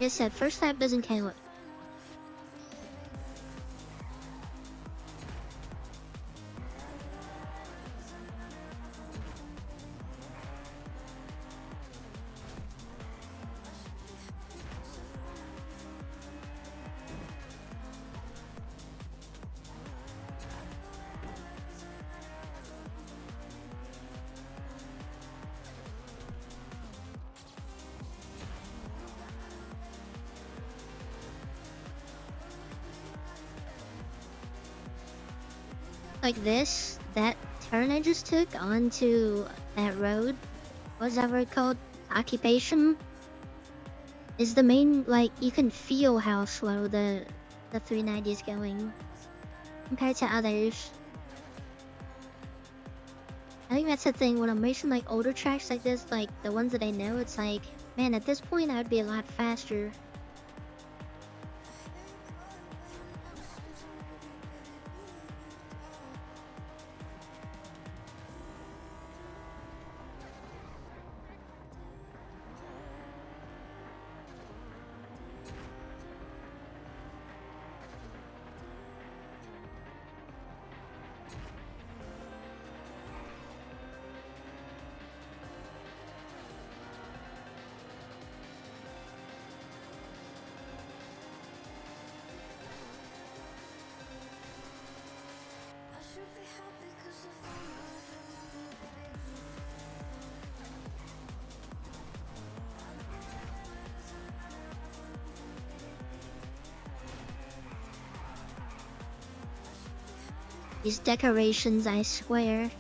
Like I said, first lap doesn't count. Like this, that turn I just took onto that road, whatever it called, occupation, is the main, like, you can feel how slow the 390 is going compared to others. I think that's the thing when I'm racing like older tracks like this, like the ones that I know, it's like, man, at this point I would be a lot faster. These decorations, I swear.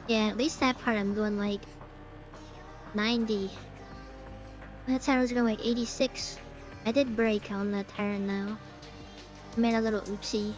Yeah, at least that part I'm going like 90. That time I was going like 86. I did brake on that turn though. I made a little oopsie.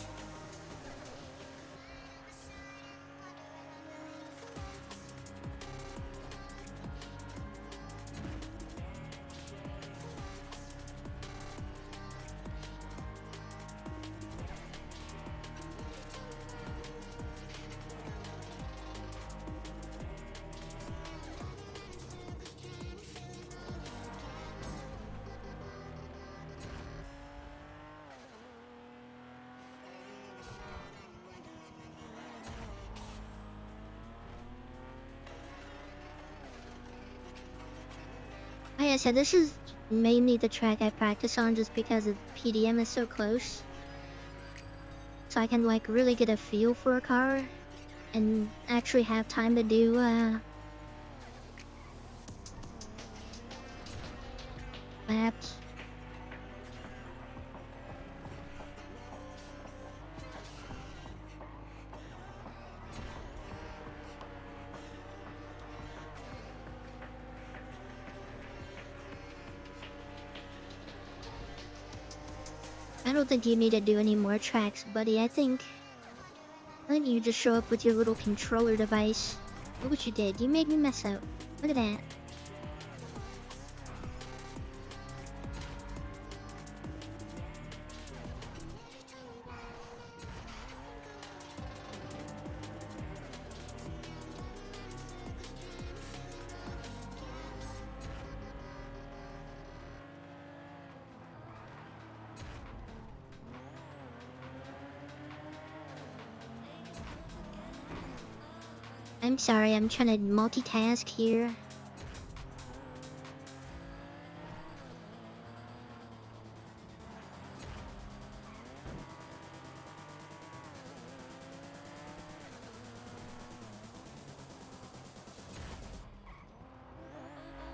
Like I said, this is mainly the track I practice on just because the PDM is so close. So I can like really get a feel for a car and actually have time to do laps. I don't think you need to do any more tracks, buddy. I think you just show up with your little controller device. Look what you did. You made me mess up. Look at that. I'm sorry, I'm trying to multitask here.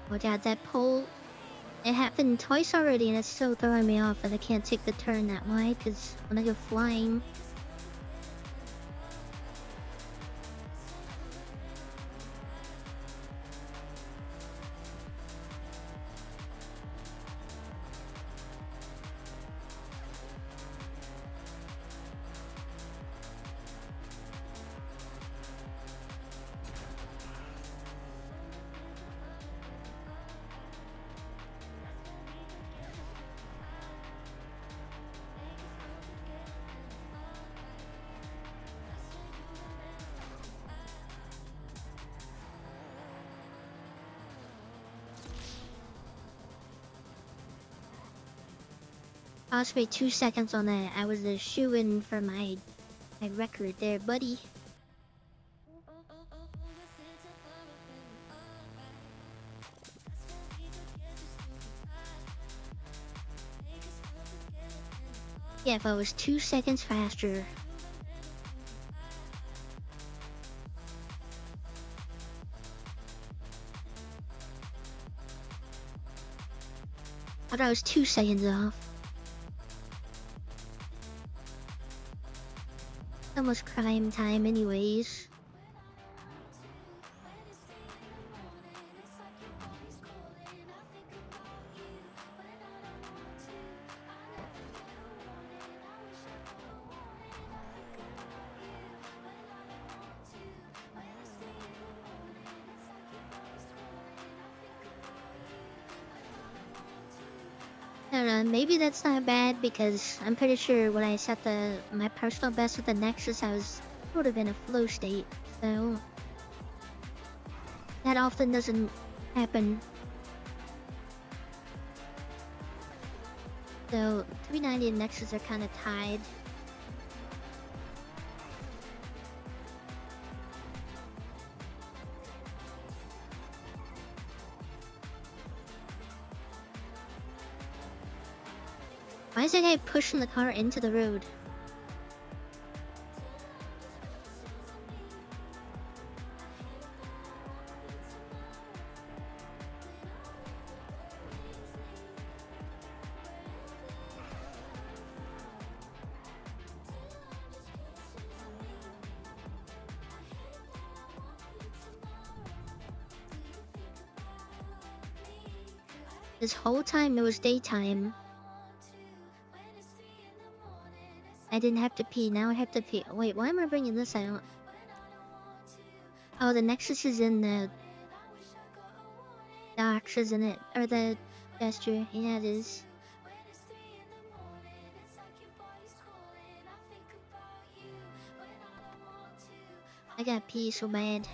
Watch out, that pole. It happened twice already and it's still throwing me off that I can't take the turn that wide because when I go flying. Lost me 2 seconds on that. I was a shoo-in for my record there, buddy. Yeah, if I was 2 seconds faster. But I was 2 seconds off. Almost crime time anyways. I don't know, maybe that's not bad because I'm pretty sure when I set my personal best with the Nexus, I was sort of in a flow state, so that often doesn't happen. So 390 and Nexus are kind of tied. Why is that guy pushing the car into the road? This whole time it was daytime. I didn't have to pee. Now I have to pee. Wait, why am I bringing this out? Oh, the Nexus is in the docks, isn't it? Or the gesture. Yeah, it is. I got pee so bad.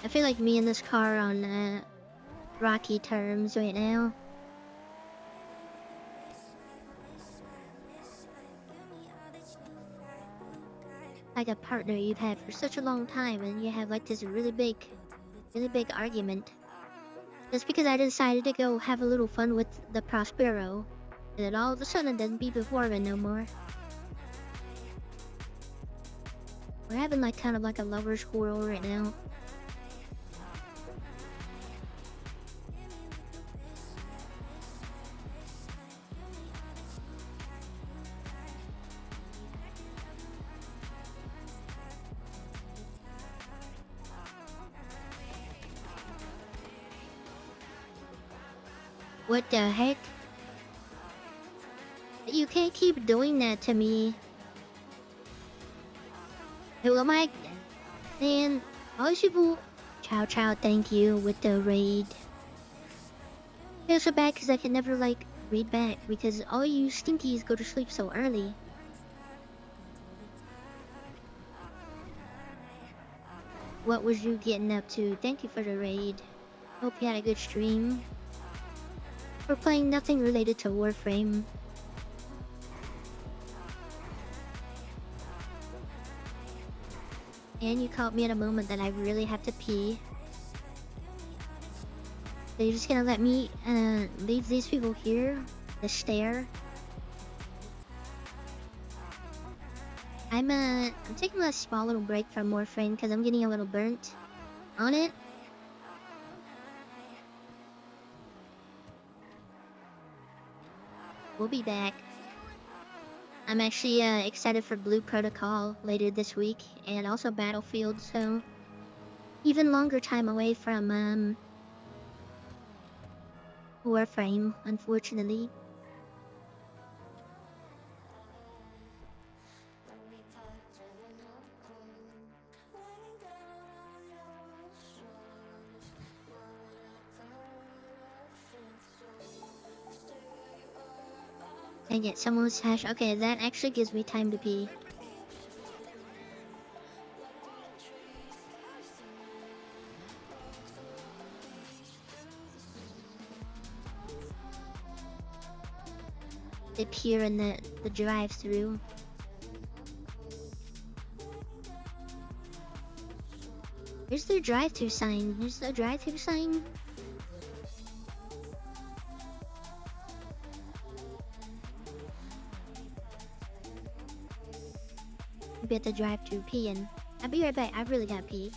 I feel like me and this car are on rocky terms right now. Like a partner you've had for such a long time, and you have like this really big argument. Just because I decided to go have a little fun with the Prospero, and then all of a sudden it doesn't be performing no more. We're having like kind of like a lover's quarrel right now. What the heck? You can't keep doing that to me. Who am I? Man, most people... Chow chow, thank you with the raid. I feel so bad because I can never like read back because all you stinkies go to sleep so early. What was you getting up to? Thank you for the raid. Hope you had a good stream. We're playing nothing related to Warframe. And you caught me at a moment that I really have to pee. So you're just gonna let me leave these people here to stare? I'm taking a small little break from Warframe because I'm getting a little burnt on it. We'll be back. I'm actually excited for Blue Protocol later this week and also Battlefield, so even longer time away from Warframe, unfortunately. Dang it, someone's hash. Okay, that actually gives me time to pee. Appear in the drive-through. Here's their drive-through sign. Here's the drive-through sign. I'll be at the drive-through peeing. I'll be right back. I really gotta pee.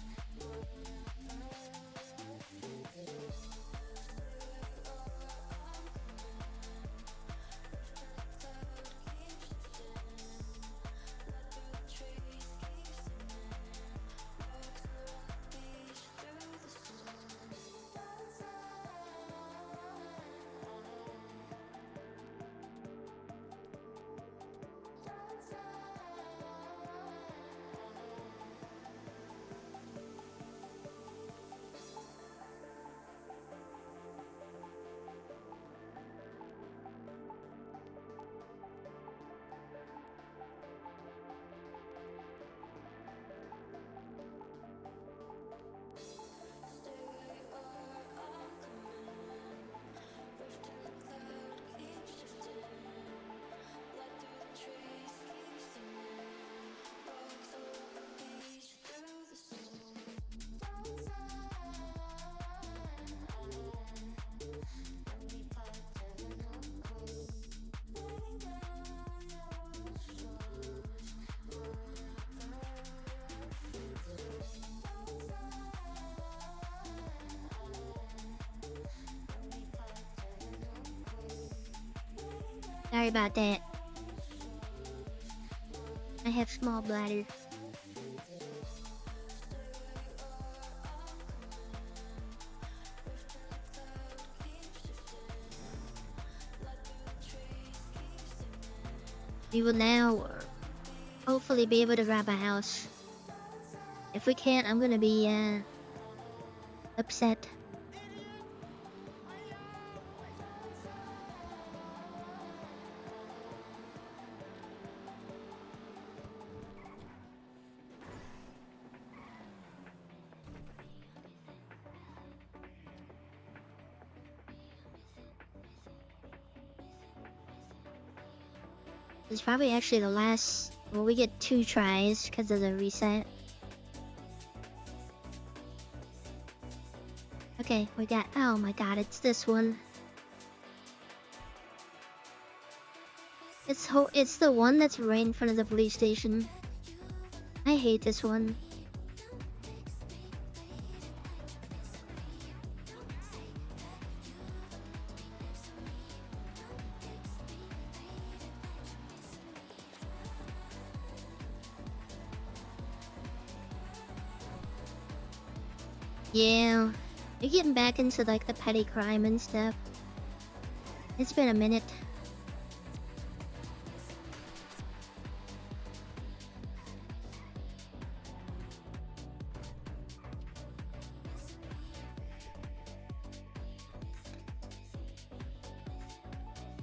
Sorry about that. I have small bladder. We will now hopefully be able to grab a house. If we can't, I'm gonna be upset. It's probably actually the last. Well, we get 2 tries because of the reset. Okay, we got. Oh my god, it's this one. It's the one that's right in front of the police station. I hate this one. Yeah, you're getting back into like the petty crime and stuff. It's been a minute.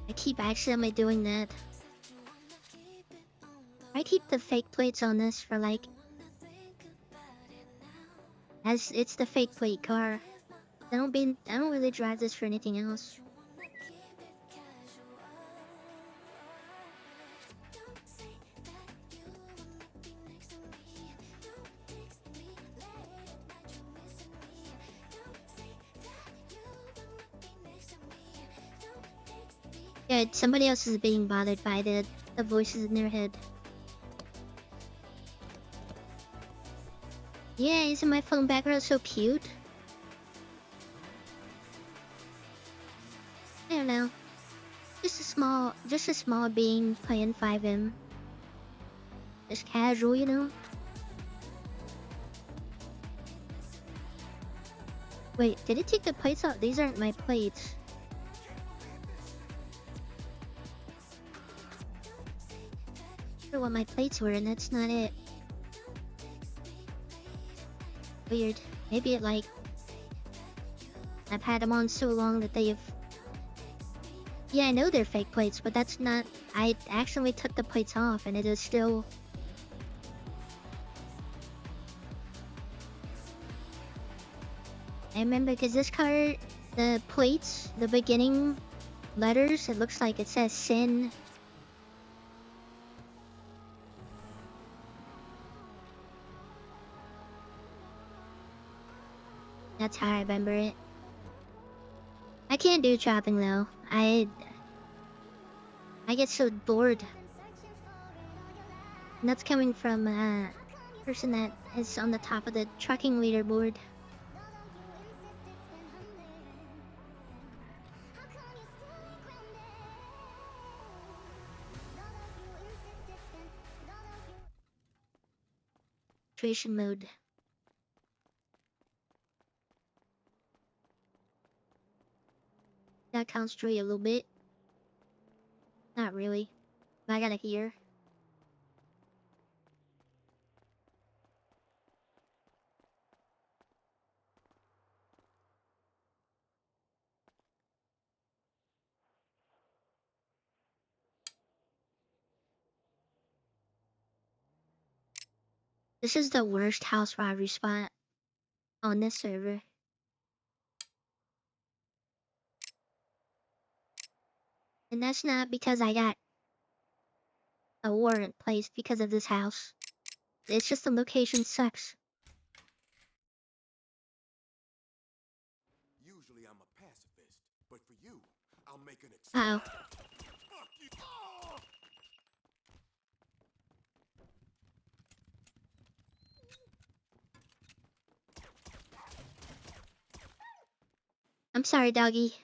I keep accidentally doing that. I keep the fake plates on this for like, as it's the fake plate car. I don't really drive this for anything else. Yeah, somebody else is being bothered by the voices in their head. Yeah, isn't my phone background so cute? I don't know. Just a small being playing 5M. Just casual, you know? Wait, did it take the plates out? These aren't my plates. I don't know what my plates were, and that's not it. Weird. Maybe it like... I've had them on so long that they've... Yeah, I know they're fake plates, but that's not... I actually took the plates off, and it is still... I remember because this car, the plates, the beginning letters, it looks like it says sin. That's how I remember it. I can't do chopping though. I get so bored. And that's coming from a person that is on the top of the trucking leaderboard. Concentration mode. That counts for you a little bit. Not really. I gotta hear. This is the worst house robbery spot on this server. And that's not because I got a warrant placed because of this house. It's just the location sucks. Usually I'm a pacifist, but for you, I'll make an Uh-oh. Fuck you. Oh! I'm sorry, doggy.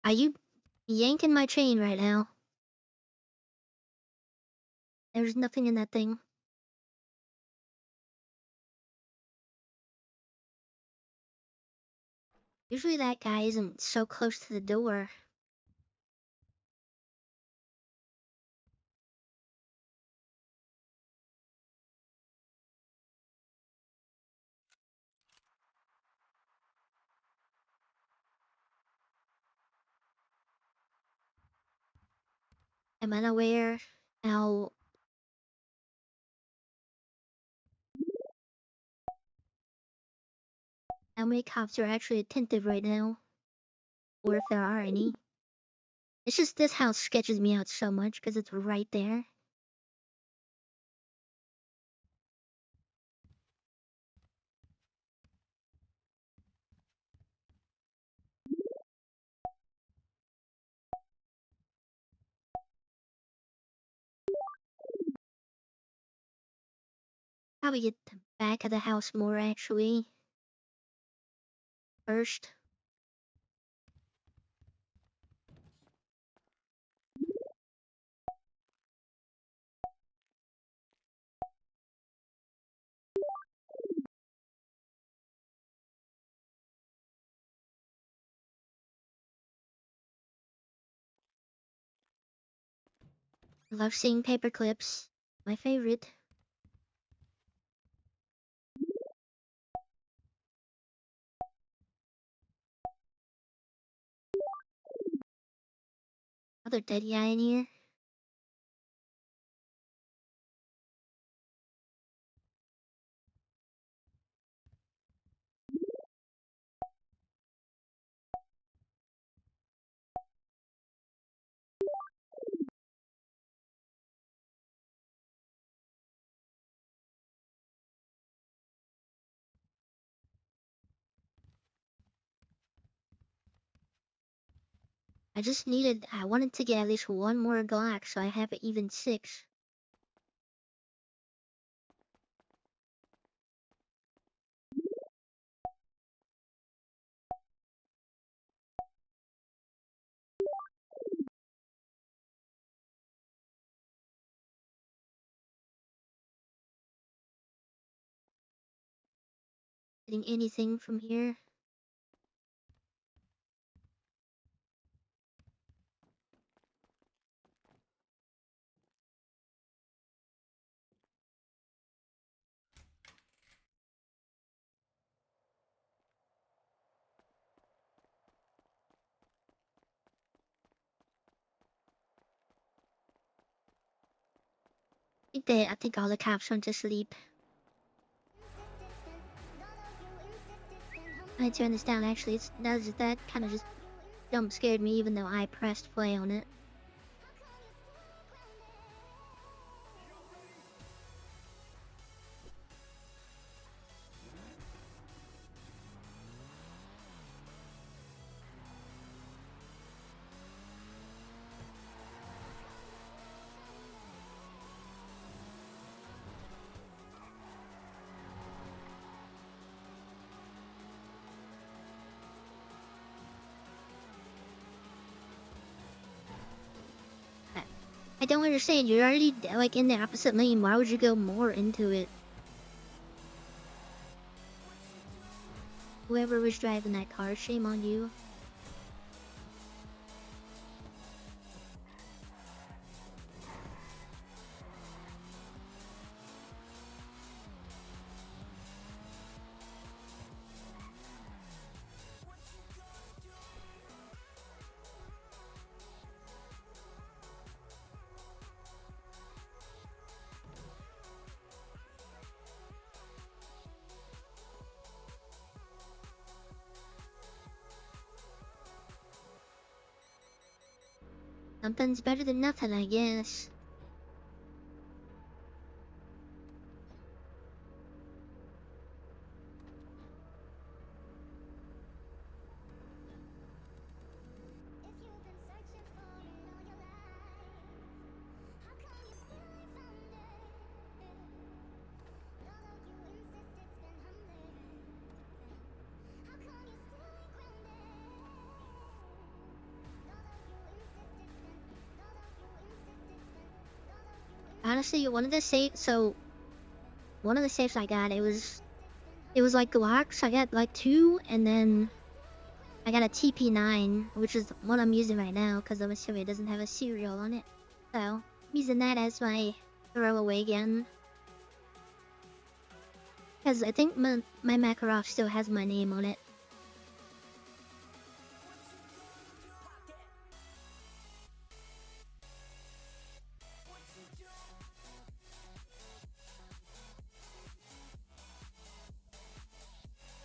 Are you yanking my chain right now? There's nothing in that thing. Usually that guy isn't so close to the door. I'm unaware how many cops are actually attentive right now, or if there are any. It's just this house sketches me out so much because it's right there. Probably get the back of the house more actually. First. Love seeing paper clips. My favorite. Other dead guy in here. I wanted to get at least one more Glock so I have an even 6. Getting anything from here. I think all the cops went to sleep. I turned this down actually. That kind of just jump scared me even though I pressed play on it. I don't understand. You're already like in the opposite lane. Why would you go more into it? Whoever was driving that car, shame on you. Something's better than nothing, I guess. Honestly, one of the safes I got, it was like Glocks. I got like 2, and then I got a TP9, which is what I'm using right now because I'm assuming it doesn't have a serial on it. So I'm using that as my throwaway gun. Because I think my Makarov still has my name on it.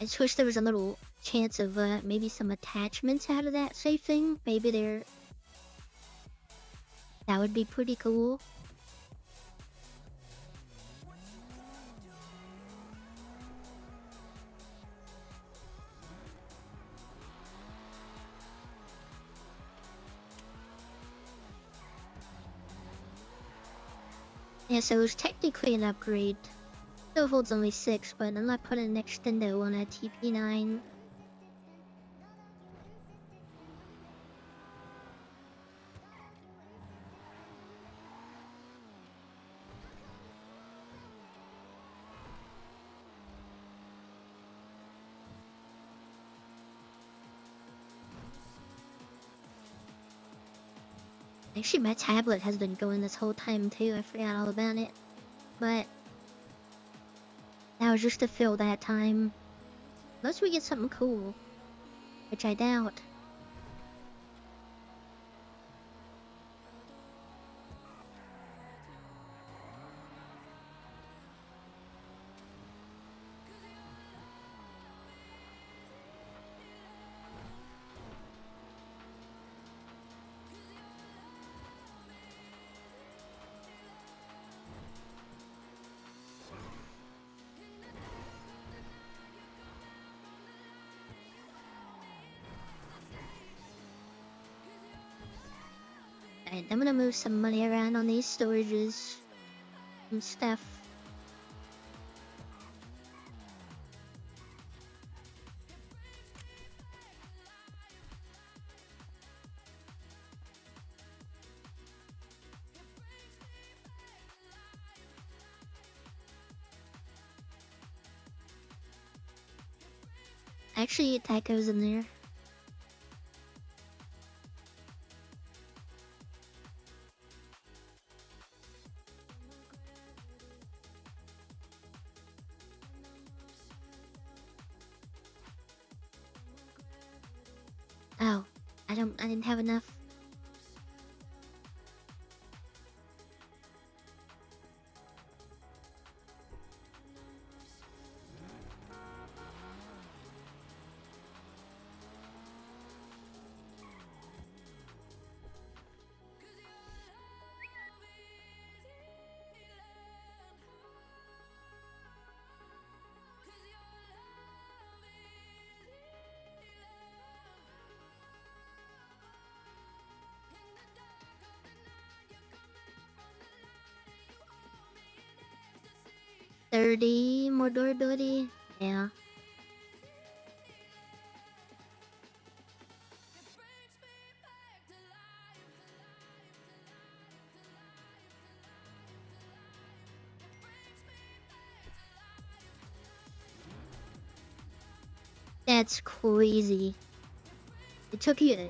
I just wish there was a little chance of maybe some attachments out of that safe thing. Maybe that would be pretty cool. Yeah, so it was technically an upgrade. Still holds only 6, but I'm not putting an extendo on a TP9. Actually, my tablet has been going this whole time too. I forgot all about it. But that was just to fill that time. Unless we get something cool, which I doubt. Alright, I'm gonna move some money around on these storages and stuff. Actually, that goes in there. Oh, I didn't have enough. $30 more durability? Yeah. That's crazy. It took you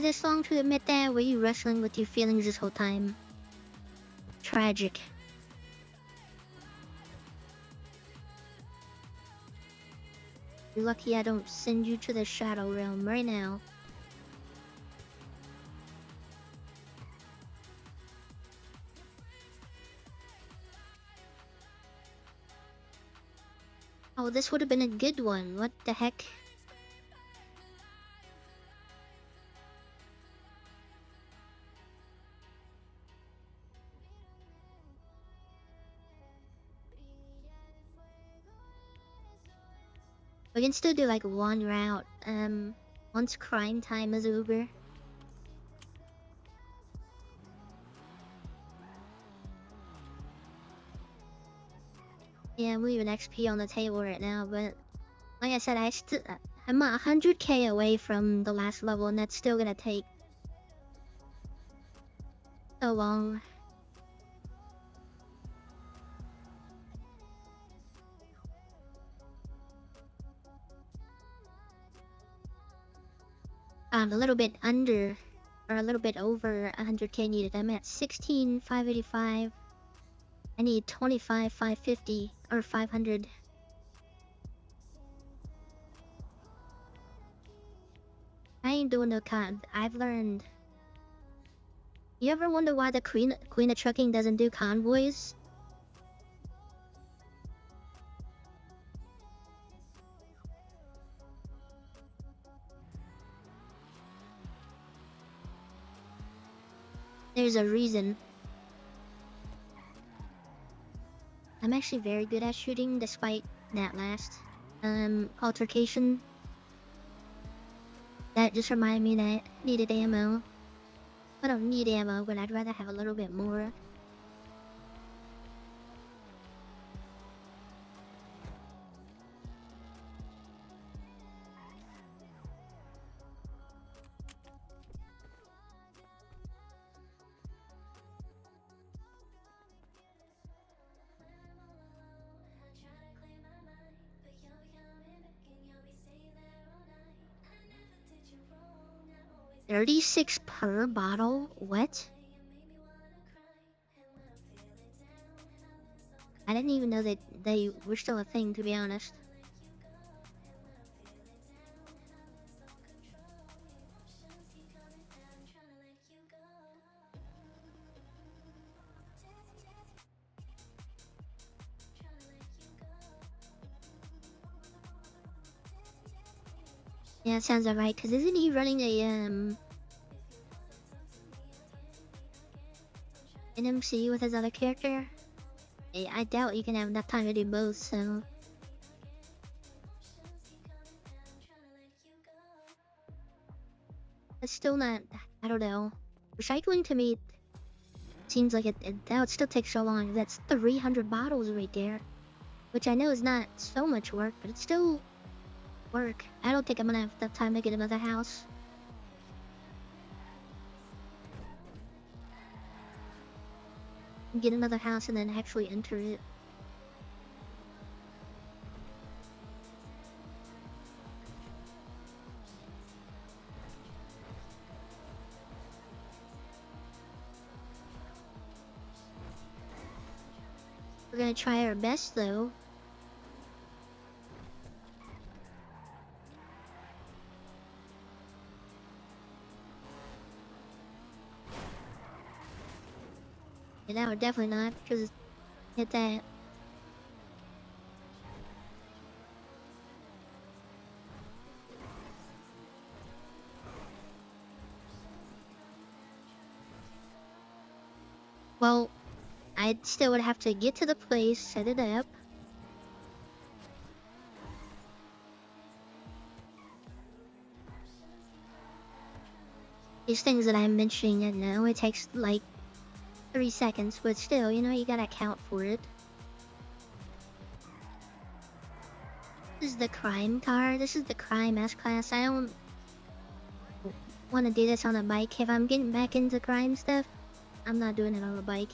this long to admit that? Were you wrestling with your feelings this whole time? Tragic. You're lucky I don't send you to the Shadow Realm right now. Oh, this would have been a good one. What the heck? We can still do like one route, once crime time is over. Yeah, I'm leaving XP on the table right now, but like I said, I'm 100k away from the last level, and that's still gonna take so long. a little bit under, or a little bit over 100k needed. I'm at 16,585. I need 25,550 or 500. I ain't doing no con. I've learned. You ever wonder why the Queen of Trucking doesn't do convoys? There's a reason. I'm actually very good at shooting despite that last altercation. That just reminded me that I needed ammo. I don't need ammo, but I'd rather have a little bit more. $36 per bottle? What? I didn't even know that they were still a thing, to be honest. Yeah, it sounds alright, because isn't he running a, an MC with his other character? I doubt you can have enough time to do both, so... It's still not... I don't know. Recycling to me seems like that would still take so long. That's 300 bottles right there. Which I know is not so much work, but it's still work. I don't think I'm gonna have enough time to get another house. Get another house and then actually enter it. We're gonna try our best though. And now we're definitely not, because hit that. Well, I still would have to get to the place, set it up. These things that I'm mentioning, I know it takes like 3 seconds, but still, you know, you gotta account for it. This is the crime car. This is the crime S-Class. I don't want to do this on a bike. If I'm getting back into crime stuff, I'm not doing it on a bike.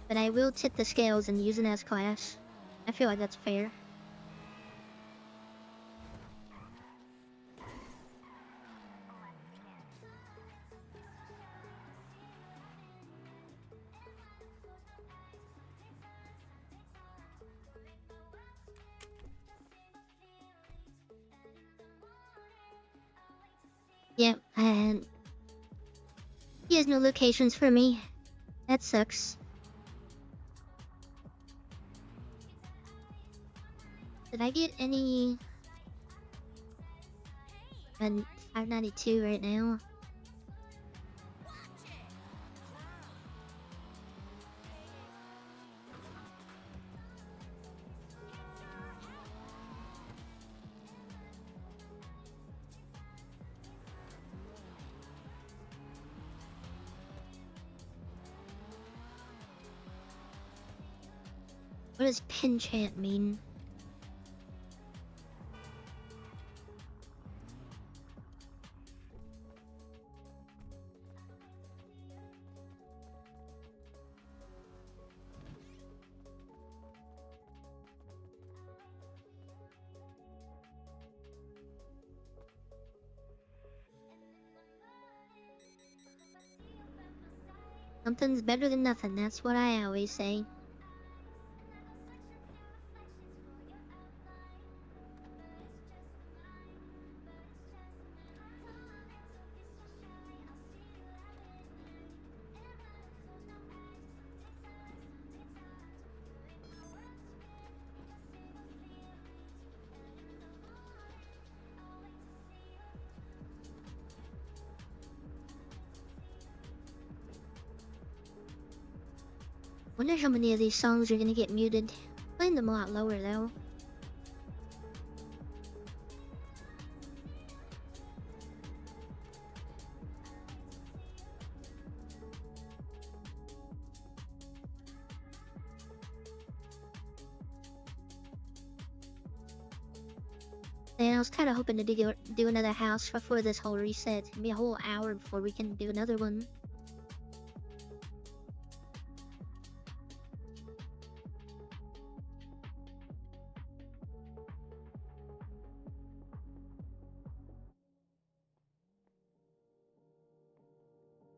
But I will tip the scales and use an S-Class. I feel like that's fair. Yep, and he has no locations for me. That sucks. Did I get any... I'm 592 right now. What does pin chant mean? Something's better than nothing, that's what I always say. Wonder how many of these songs are gonna get muted. Playing them a lot lower though. And I was kind of hoping to do another house before this whole reset. It's gonna be a whole hour before we can do another one.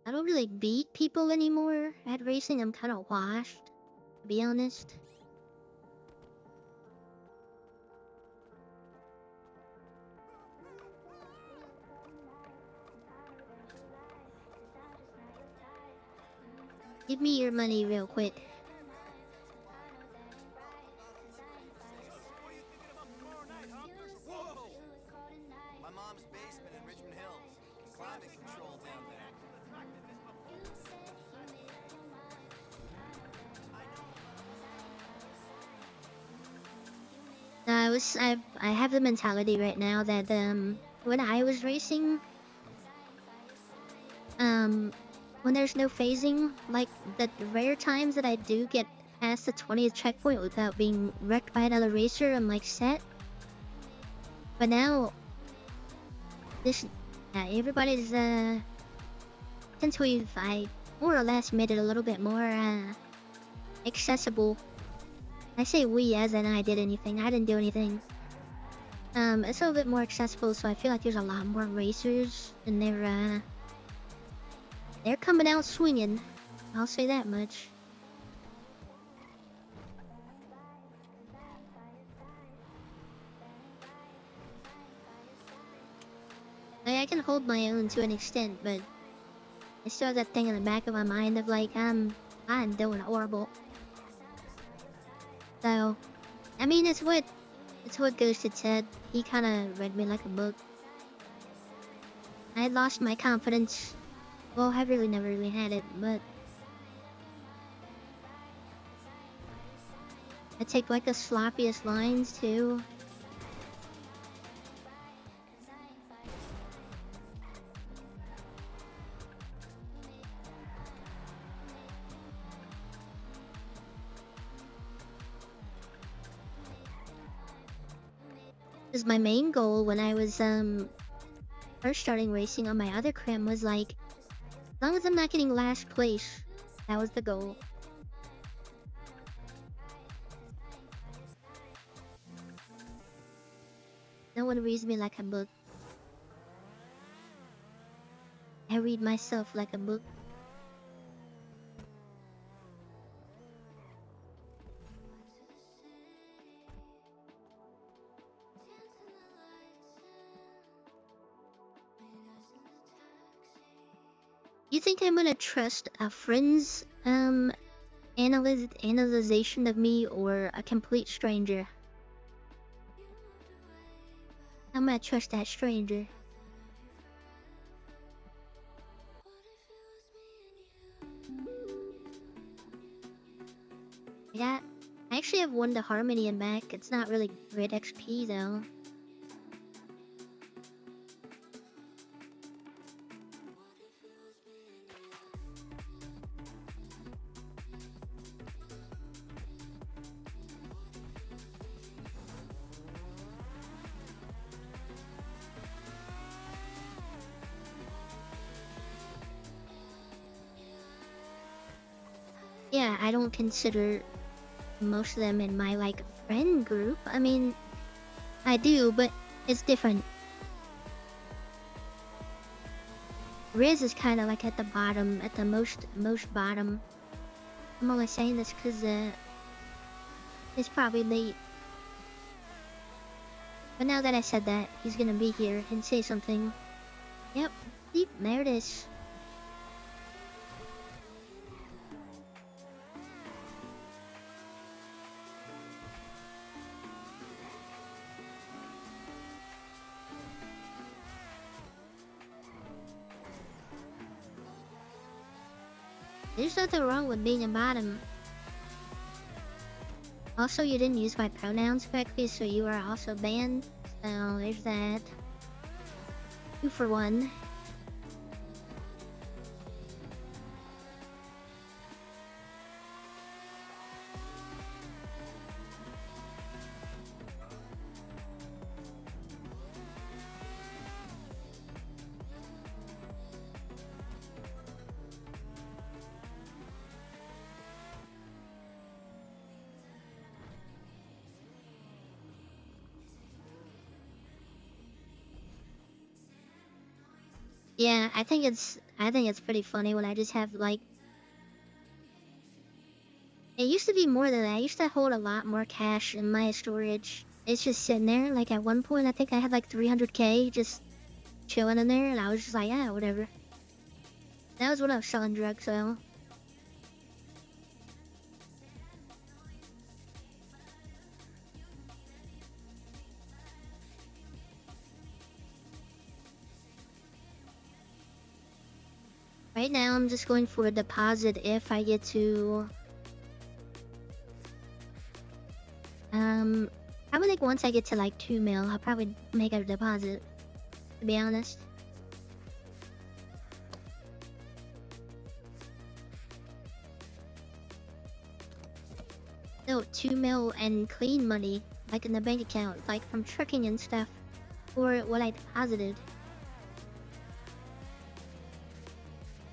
I don't really beat people anymore at racing. I'm kind of washed, to be honest. Give me your money real quick. My mom's basement in Richmond Hills. Climate control down there. I have the mentality right now that when I was racing, when there's no phasing, like the rare times that I do get past the 20th checkpoint without being wrecked by another racer, I'm like set. But now, everybody's since I more or less made it a little bit more accessible. I say we as in I did anything. I didn't do anything. It's a little bit more accessible, so I feel like there's a lot more racers, and they're coming out swinging. I'll say that much. I can hold my own to an extent, but I still have that thing in the back of my mind of like, I'm doing horrible. So, I mean, it's what Ghost had said. He kind of read me like a book. I had lost my confidence. Well, I really never really had it, but I take like the sloppiest lines too. Because my main goal when I was first starting racing on my other crim was like, as long as I'm not getting last place, that was the goal. No one reads me like a book. I read myself like a book. You think I'm gonna trust a friend's analyzation of me or a complete stranger? I'm gonna trust that stranger. Yeah, I actually have one to Harmony and back. It's not really great XP though. Yeah, I don't consider most of them in my like friend group. I mean, I do, but it's different. Riz is kind of like at the bottom, at the most bottom. I'm only saying this because it's probably late. But now that I said that, he's gonna be here and say something. Yep, deep, there it is. There's nothing wrong with being a bottom. Also, you didn't use my pronouns correctly, so you are also banned. So there's that. 2 for 1. Yeah, I think it's pretty funny when I just have like. It used to be more than that. I used to hold a lot more cash in my storage. It's just sitting there. Like at one point, I think I had like 300K just chilling in there, and I was just like, yeah, whatever. That was when I was selling drugs, so. Right now, I'm just going for a deposit if I get to. Probably like once I get to like 2 mil, I'll probably make a deposit. To be honest. No, 2 mil and clean money, like in the bank account, like from trucking and stuff, or what I deposited.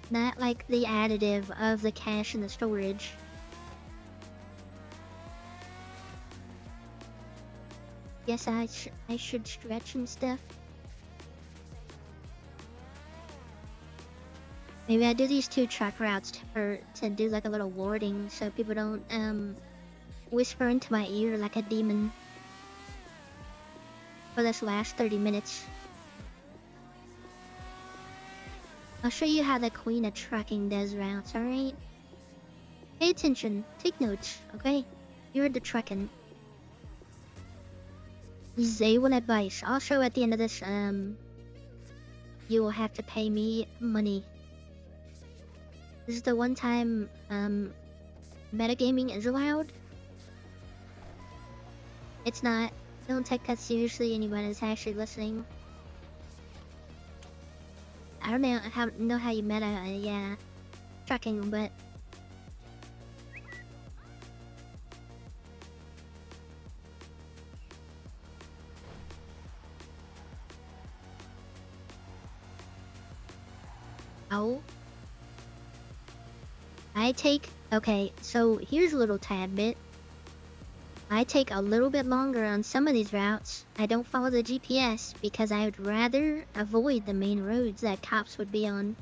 Not like the additive of the cash in the storage. Yes, I should stretch and stuff. Maybe I do these 2 truck routes to do like a little warding so people don't whisper into my ear like a demon for this last 30 minutes. I'll show you how the Queen of Trucking does routes, alright? Pay attention, take notes, okay? You're the trucking. This is A1 advice. Also, at the end of this, you will have to pay me money. This is the one time, metagaming is allowed. It's not. Don't take that seriously, anyone is actually listening. I don't know how you meta, yeah, trucking, but. Oh. Okay, so here's a little tad bit. I take a little bit longer on some of these routes. I don't follow the GPS because I would rather avoid the main roads that cops would be on.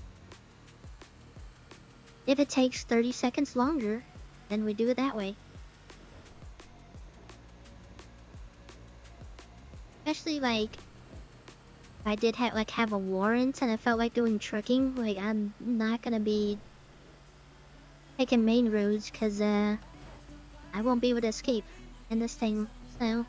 If it takes 30 seconds longer, then we do it that way. Especially like if I did have a warrant and I felt like doing trucking, like I'm not gonna be taking main roads because I won't be able to escape in this thing, so.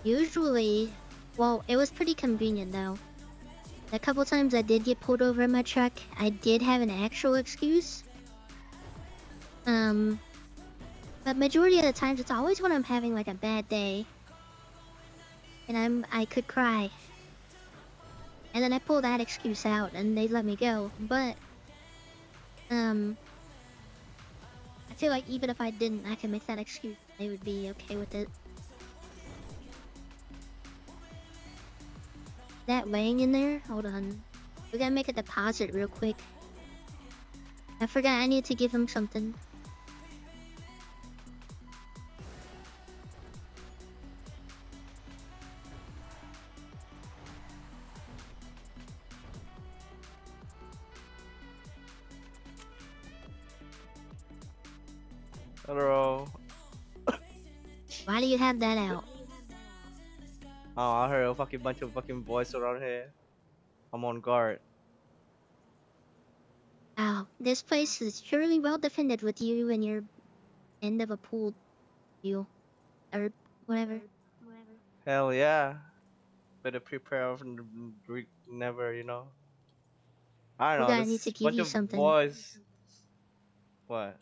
Usually, well, it was pretty convenient though. A couple times I did get pulled over in my truck, I did have an actual excuse. But majority of the times it's always when I'm having like a bad day. And I could cry. And then I pull that excuse out and they let me go. But I feel like even if I didn't, I can make that excuse. They would be okay with it. That laying in there? Hold on. We gotta make a deposit real quick. I forgot I need to give him something. Hello. Why do you have that out? Oh, I heard a fucking bunch of fucking boys around here. I'm on guard. Oh, this place is surely well defended with you and your end of a pool view. Or whatever. Hell yeah. Better prepare for never, I don't We're know. gonna need to This give bunch you of something. boys. What?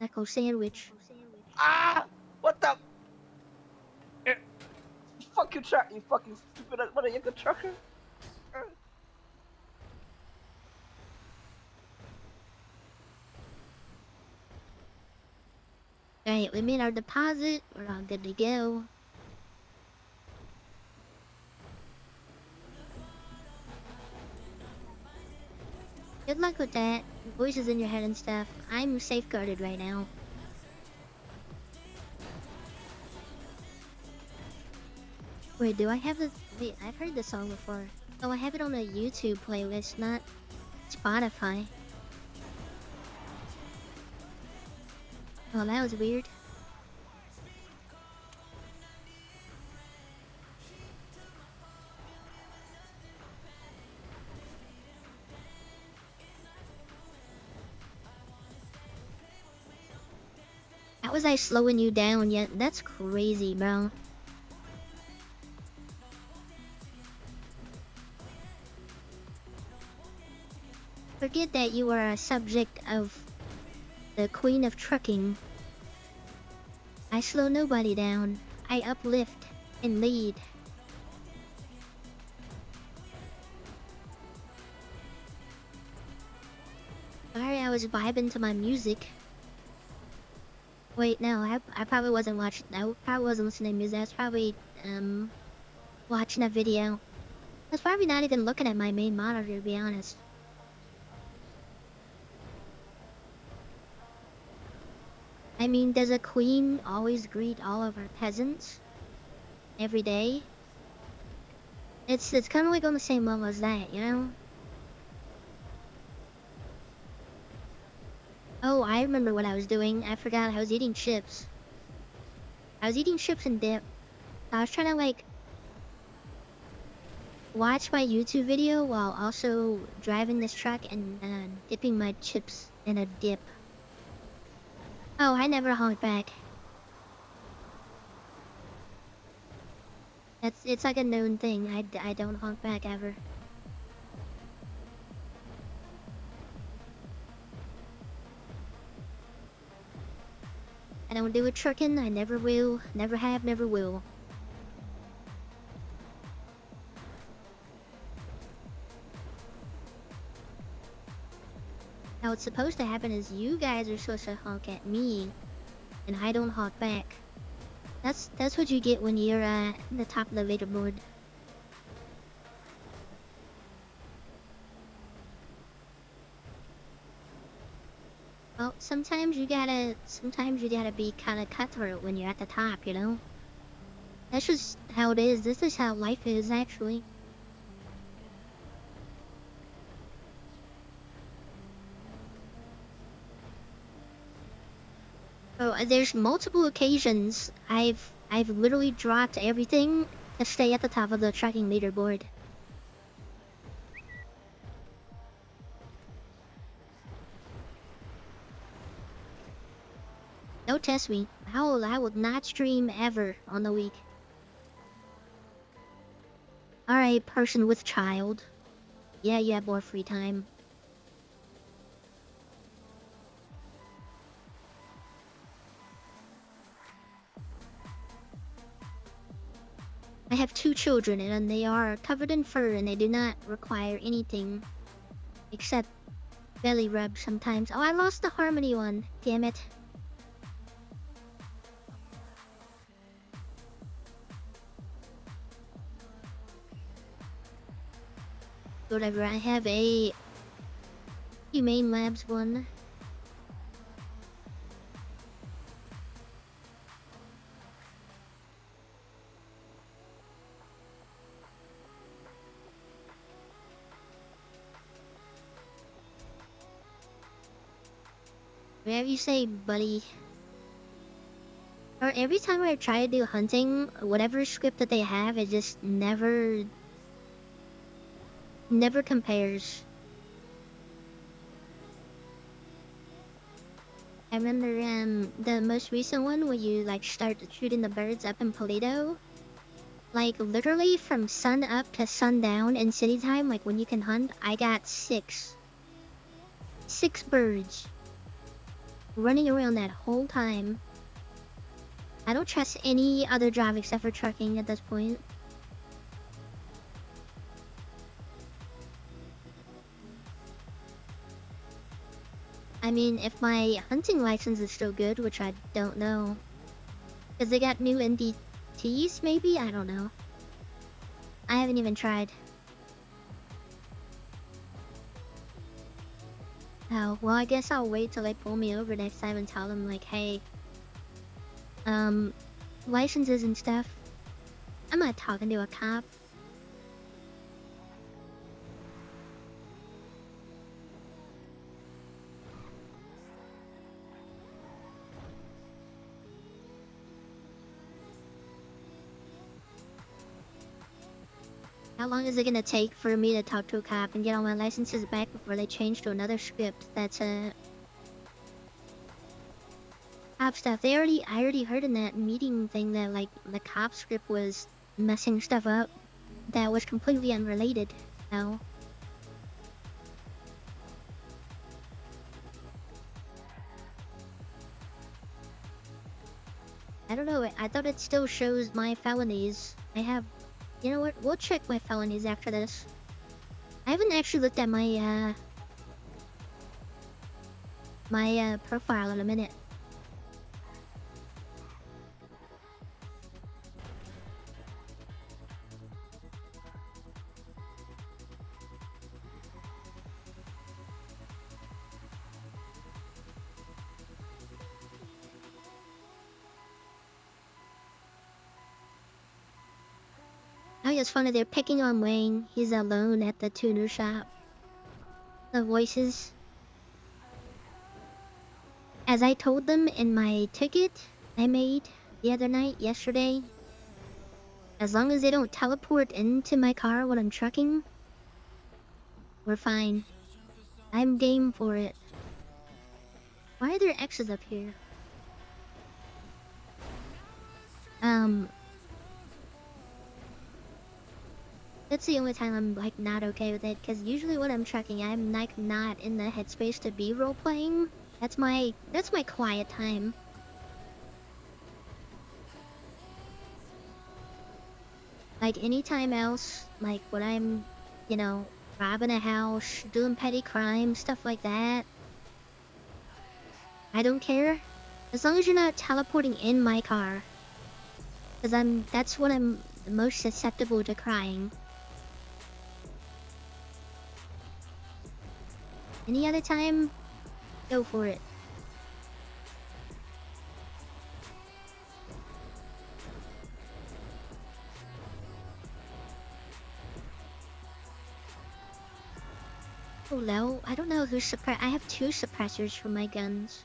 Knuckle sandwich. Ah! What the? Eh, Fuck you, truck! You fucking stupid! What are you, a trucker? Alright, we made our deposit. We're all good to go. Good luck with that. Voices in your head and stuff. I'm safeguarded right now. Wait, do I have this? Wait, I've heard this song before. Oh, I have it on a YouTube playlist, not Spotify. Oh, that was weird. How was I slowing you down yet? That's crazy, bro. Forget that you are a subject of the Queen of Trucking. I slow nobody down. I uplift and lead. Sorry, I was vibing to my music. Wait, no, I probably wasn't watching. I probably wasn't listening to music. I was probably watching a video. I was probably not even looking at my main monitor, to be honest. I mean, does a queen always greet all of her peasants every day? It's kind of like on the same level as that, you know? Oh, I remember what I was doing. I forgot I was eating chips. I was eating chips and dip. I was trying to like watch my YouTube video while also driving this truck and dipping my chips in a dip. Oh, I never honked back. It's like a known thing. I don't honk back ever. I don't do it trucking. I never will. Never have. Never will. How it's supposed to happen is you guys are supposed to honk at me, and I don't honk back. That's what you get when you're at the top of the leaderboard. Well, sometimes you gotta be kind of cutthroat when you're at the top, you know? That's just how it is. This is how life is, actually. So there's multiple occasions I've literally dropped everything to stay at the top of the trucking leaderboard. Don't test me. I will not stream ever on the week. Alright, person with child. Yeah, you have more free time. I have 2 children and they are covered in fur and they do not require anything except belly rub sometimes. Oh, I lost the harmony one. Damn it. Whatever, I have a Humane Labs one. Whenever you say buddy, or every time I try to do hunting, whatever script that they have, it just never compares. I remember the most recent one where you like start shooting the birds up in Polito. Like literally from sun up to sundown in city time, like when you can hunt, I got six birds running around that whole time. I don't trust any other drive except for trucking at this point. I mean, if my hunting license is still good, which I don't know. Because they got new NDTs, maybe? I don't know. I haven't even tried. Oh, well, I guess I'll wait till they pull me over next time and tell them, like, hey, licenses and stuff. I'm not talking to a cop. How long is it gonna take for me to talk to a cop and get all my licenses back before they change to another script that's cop stuff? I already heard in that meeting thing that like the cop script was messing stuff up that was completely unrelated. So I don't know, I thought it still shows my felonies. I have, you know what, we'll check my felonies after this. I haven't actually looked at my profile in a minute. Oh yeah, it's funny, they're picking on Wayne. He's alone at the tuner shop. The voices. As I told them in my ticket I made the other night, yesterday, as long as they don't teleport into my car when I'm trucking, we're fine. I'm game for it. Why are there X's up here? That's the only time I'm like not okay with it, because usually when I'm trucking, I'm like not in the headspace to be role playing. That's my quiet time. Like anytime else, like when I'm, you know, robbing a house, doing petty crime, stuff like that, I don't care. As long as you're not teleporting in my car. Because that's when I'm the most susceptible to crying. Any other time, go for it. Oh no, I don't know who's I have 2 suppressors for my guns.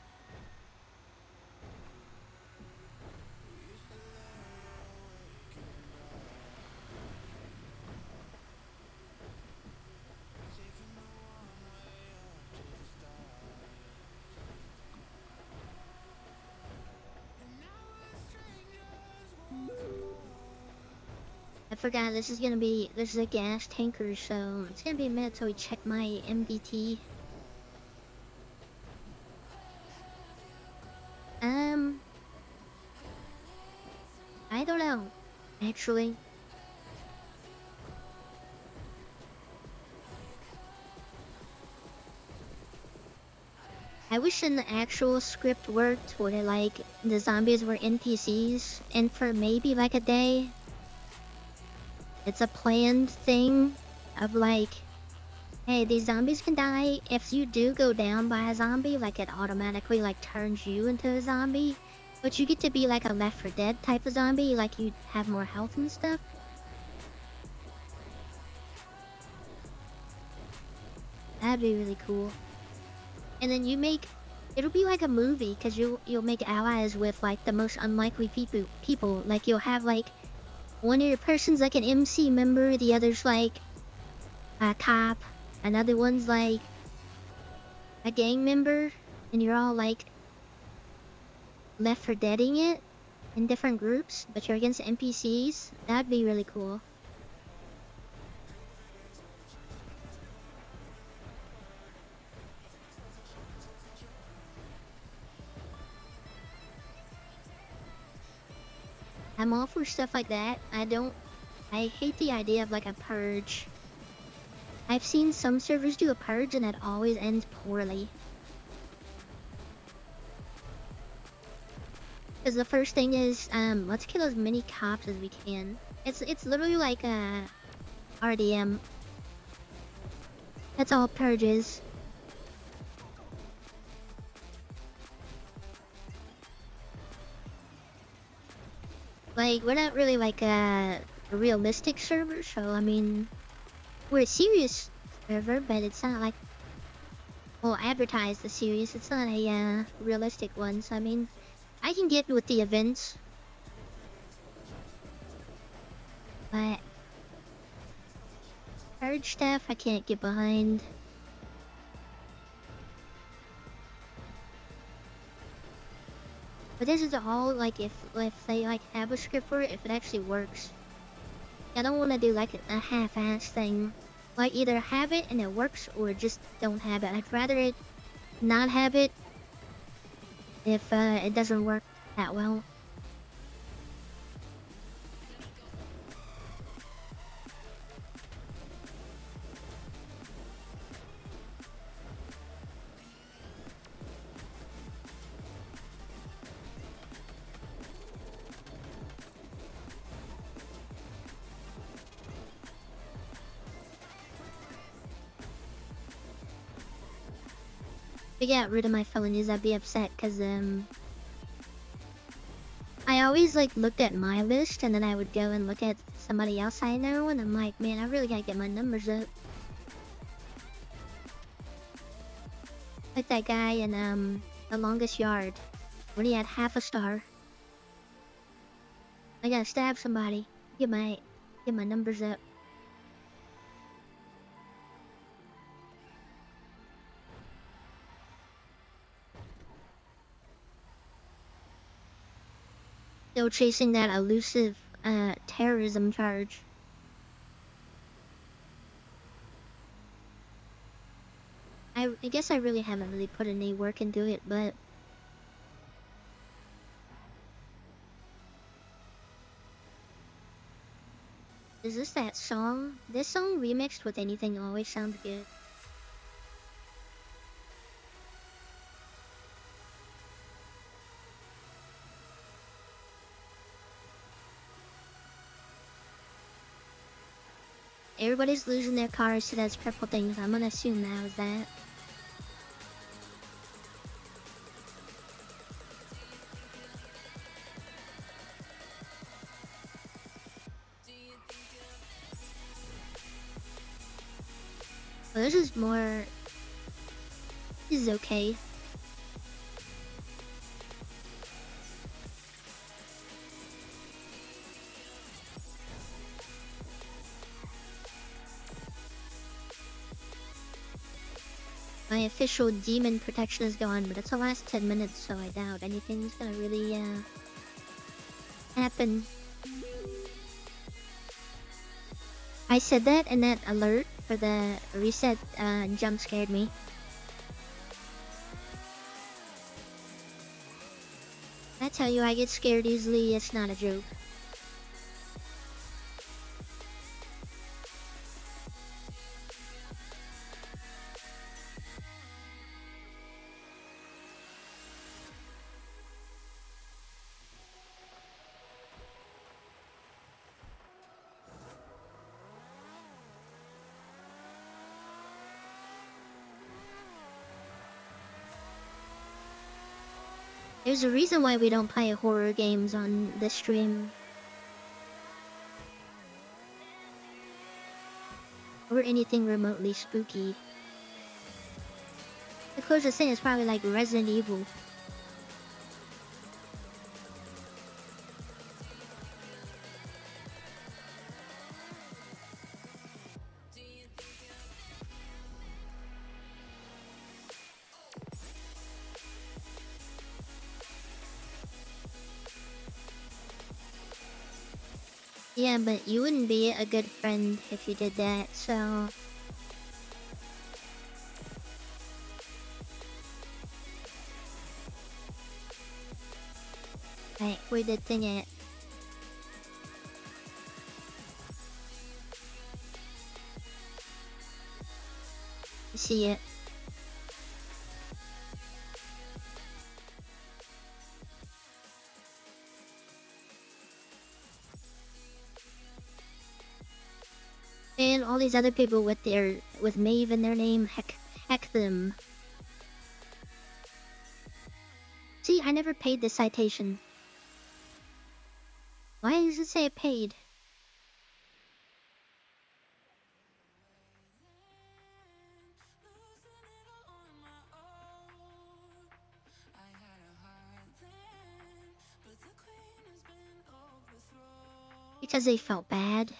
I forgot this is a gas tanker, so it's gonna be a minute till we check my MDT. I don't know, actually. I wish an actual script worked where like the zombies were NPCs and for maybe like a day it's a planned thing of like, hey, these zombies can die. If you do go down by a zombie, like it automatically like turns you into a zombie. But you get to be like a Left 4 Dead type of zombie, like you have more health and stuff. That'd be really cool. And then you make It'll be like a movie, cause you'll make allies with like the most unlikely people. Like you'll have like one of your person's like an MC member, the other's like a cop, another one's like a gang member, and you're all like left for deading it in different groups, but you're against NPCs. That'd be really cool. I'm all for stuff like that. I hate the idea of like a purge. I've seen some servers do a purge and it always ends poorly. Because the first thing is, let's kill as many cops as we can. It's literally like a RDM. That's all purge is. Like, we're not really like a realistic server, so I mean, we're a serious server, but it's not like we'll advertise the serious. It's not a realistic one, so I mean, I can get with the events, but purge stuff I can't get behind. But this is all like if they like have a script for it, if it actually works. I don't want to do like a half-ass thing. Like either have it and it works or just don't have it. I'd rather it not have it if it doesn't work that well. If I got rid of my felonies, I'd be upset because I always like looked at my list and then I would go and look at somebody else I know and I'm like, man, I really gotta get my numbers up. Like that guy in The Longest Yard when he had half a star. I gotta stab somebody. Get my numbers up. Still chasing that elusive terrorism charge. I guess I really haven't really put any work into it, but is this that song? This song remixed with anything always sounds good. Everybody's losing their cars to those purple things. I'm gonna assume that was that. Well, this is more... This is okay. My official demon protection is gone, but it's the last 10 minutes, so I doubt anything's gonna really, happen. I said that, and that alert for the reset, jump scared me. I tell you, I get scared easily, it's not a joke. There's a reason why we don't play horror games on this stream. Or anything remotely spooky. The closest thing is probably like Resident Evil. Yeah, but you wouldn't be a good friend if you did that, so... Right, where the thing at? I see it. And all these other people with Maeve in their name, heck them. See, I never paid this citation. Why does it say I paid? Because they felt bad.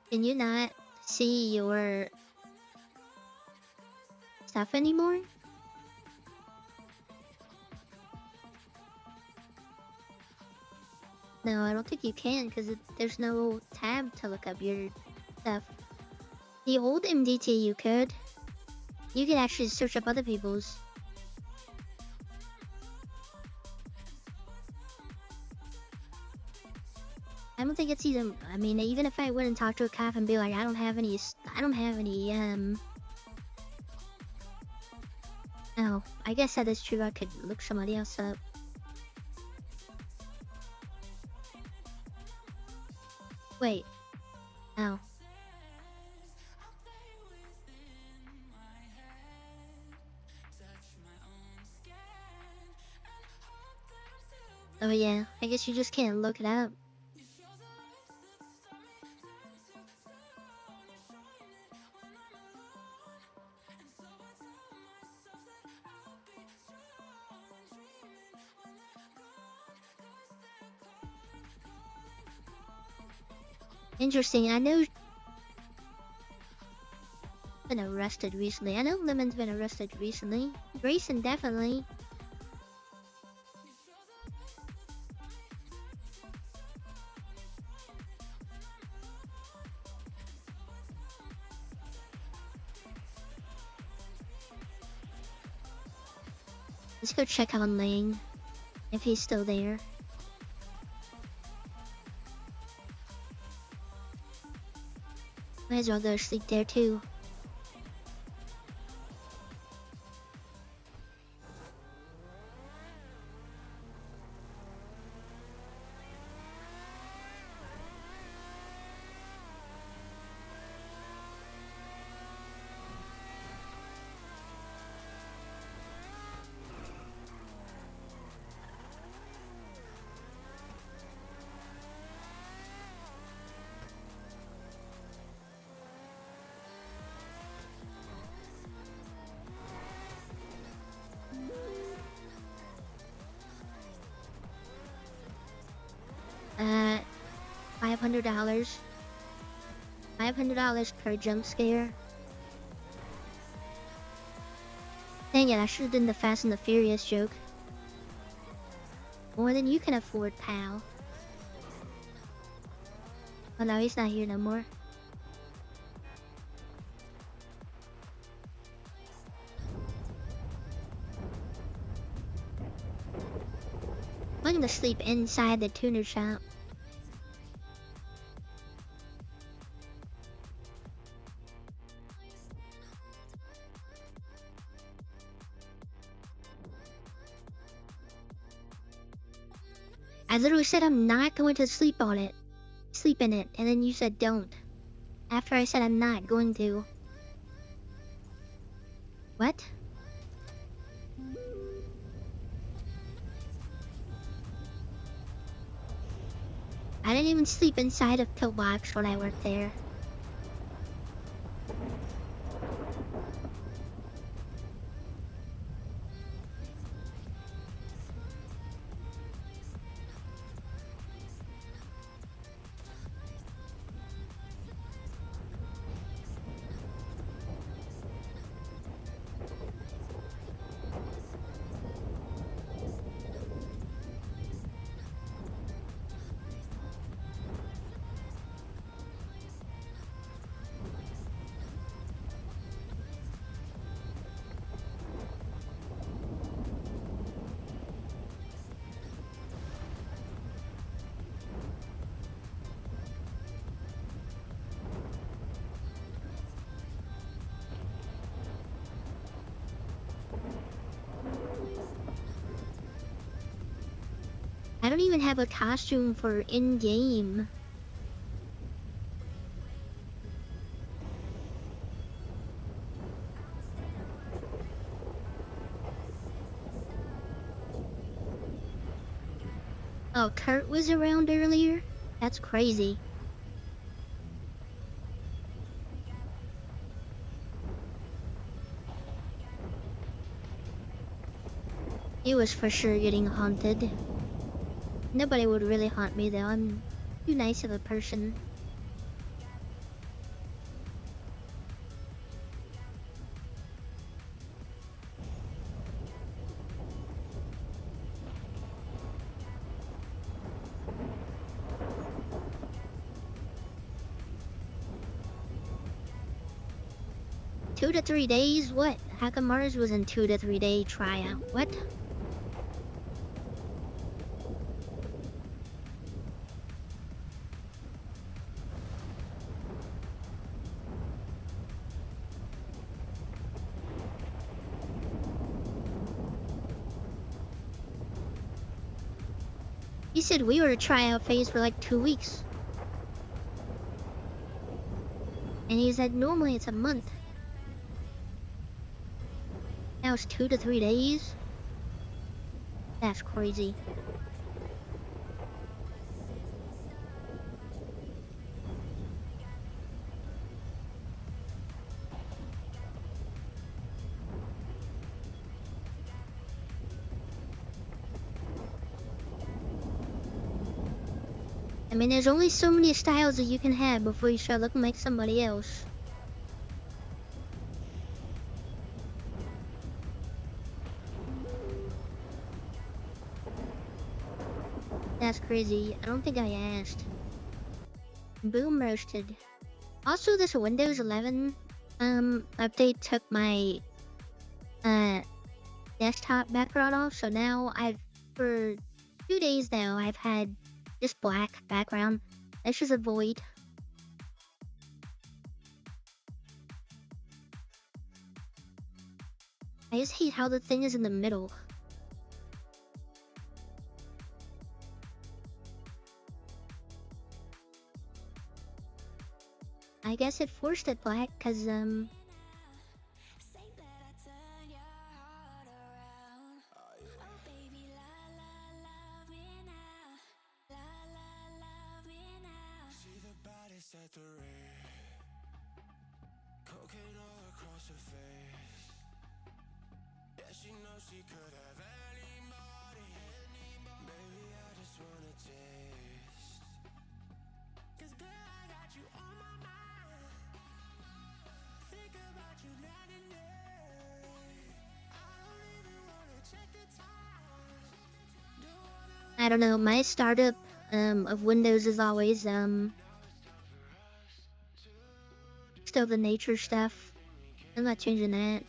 Can you not see your stuff anymore? No, I don't think you can because there's no tab to look up your stuff. The old MDT you could. You could actually search up other people's. I don't think it's even. I mean, even if I went and talked to a cop and be like, I don't have any. Oh, I guess that is true. I could look somebody else up. Wait. Oh. Oh yeah, I guess you just can't look it up. Interesting, I know been arrested recently. I know Lemon's been arrested recently. Grayson definitely. Let's go check on Lane, if he's still there. Might as well go to sleep there too. $500. $500 per jump scare. Dang it, I should have done the Fast and the Furious joke. More than you can afford, pal. Oh no, he's not here no more. I'm gonna sleep inside the tuner shop. I literally said I'm not going to sleep on it. sleep in it, and then you said don't. After I said I'm not going to. What? I didn't even sleep inside of Pillbox when I worked there. I don't even have a costume for in-game. Oh, Kurt was around earlier? That's crazy. He was for sure getting haunted. Nobody would really haunt me though, I'm too nice of a person. Two to 3 days? What? How come ours was in 2 to 3 day tryout? What? He said we were a tryout phase for like 2 weeks. And he said normally it's a month. Now it's 2 to 3 days? That's crazy. I mean, there's only so many styles that you can have before you start looking like somebody else. That's crazy. I don't think I asked. Boom roasted. Also, this Windows 11 update took my desktop background off, so now for 2 days now I've had just black background. That's just a void. I just hate how the thing is in the middle. I guess it forced it black because at the red, cocaine all across her face. Yeah, she knows she could have anybody. Baby, I just wanna taste. 'Cause girl, I got you on my mind. Think about you night and day. I don't even wanna check the time. I don't know, my startup of Windows is always still the nature stuff. I'm not changing that.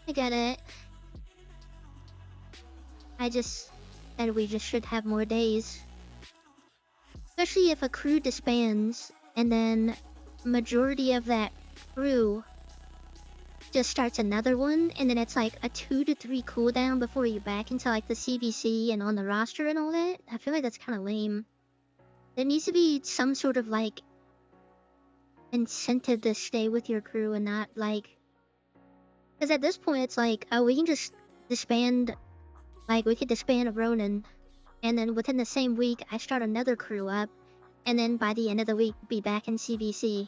I get it. I just said we just should have more days. Especially if a crew disbands and then majority of that crew just starts another one, and then it's like a 2 to 3 cooldown before you're back into like the CBC and on the roster and all that. I feel like that's kind of lame. There needs to be some sort of like incentive to stay with your crew and not like, because at this point it's like, oh, we can just disband, like we could disband a Ronin, and then within the same week I start another crew up, and then by the end of the week be back in CBC.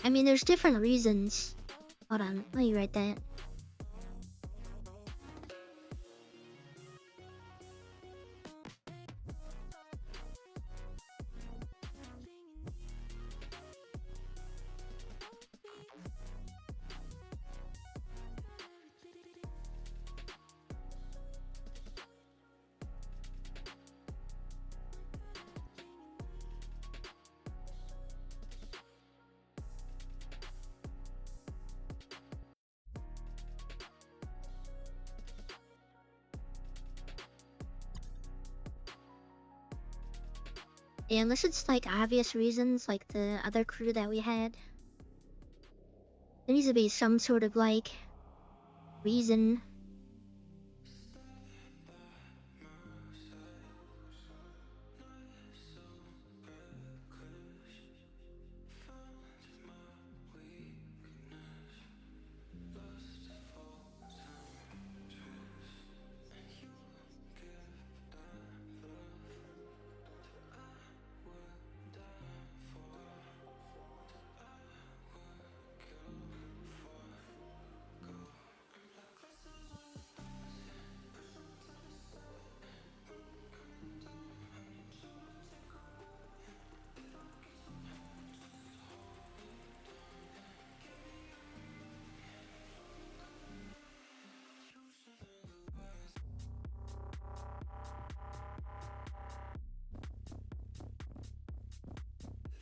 I mean, there's different reasons. Hold on, let me write that. Yeah, unless it's like obvious reasons, like the other crew that we had. There needs to be some sort of like reason.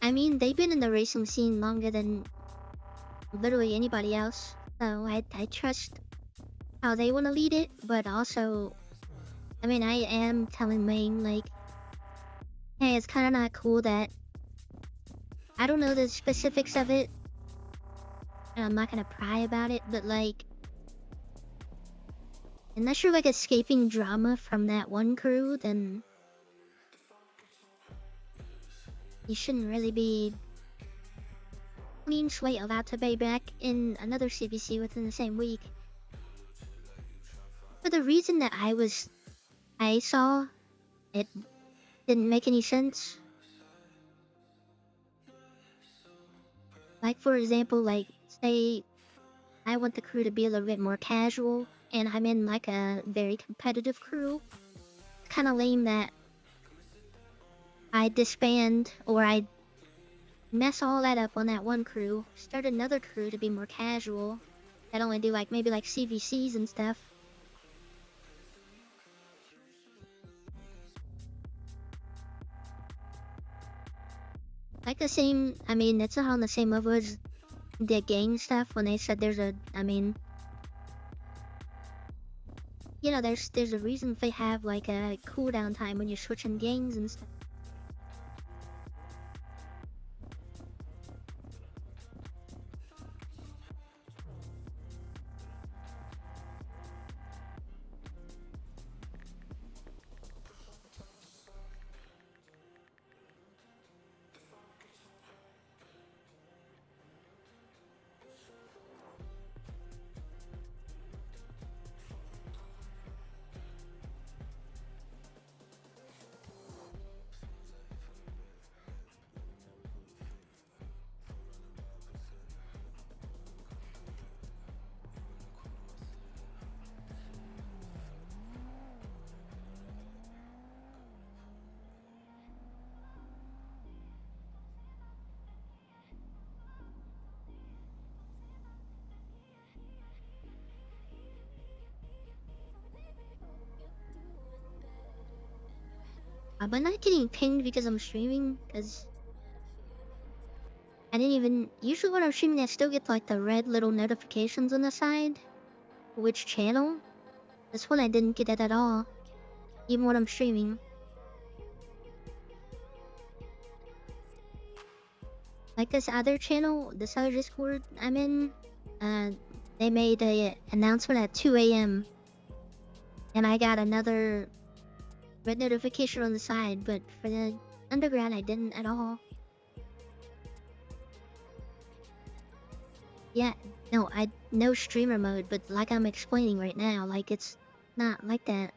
I mean, they've been in the racing scene longer than literally anybody else, so I trust how they want to lead it, but also, I mean, I am telling Ming, like, hey, it's kind of not cool that I don't know the specifics of it, and I'm not gonna pry about it, but like, unless you're like escaping drama from that one crew, then you shouldn't really be clean slate allowed to be back in another CBC within the same week. For the reason that I saw, it didn't make any sense. Like for example, like say I want the crew to be a little bit more casual, and I'm in like a very competitive crew. It's kind of lame that I disband or I mess all that up on that one crew, start another crew to be more casual, that only do like maybe like CVCs and stuff. Like the same, I mean, it's on the same level as the gang stuff when they said there's a, I mean, you know, there's a reason they have like a cooldown time when you're switching gangs and stuff. Am I not getting pinged because I'm streaming? Because I didn't even... Usually when I'm streaming, I still get like the red little notifications on the side. Which channel? This one I didn't get it at all. Even when I'm streaming. Like this other channel, this other Discord I'm in, they made a announcement at 2 a.m. And I got another red notification on the side, but for the underground I didn't at all. Yeah, no streamer mode, but like I'm explaining right now, like it's not like that.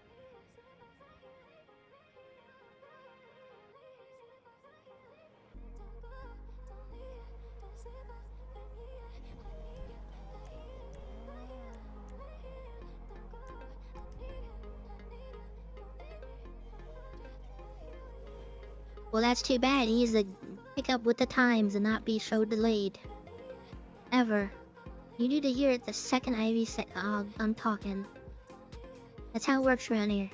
Well, that's too bad. He needs to pick up with the times and not be so delayed. Ever. You need to hear it the second I'm talking. That's how it works around here.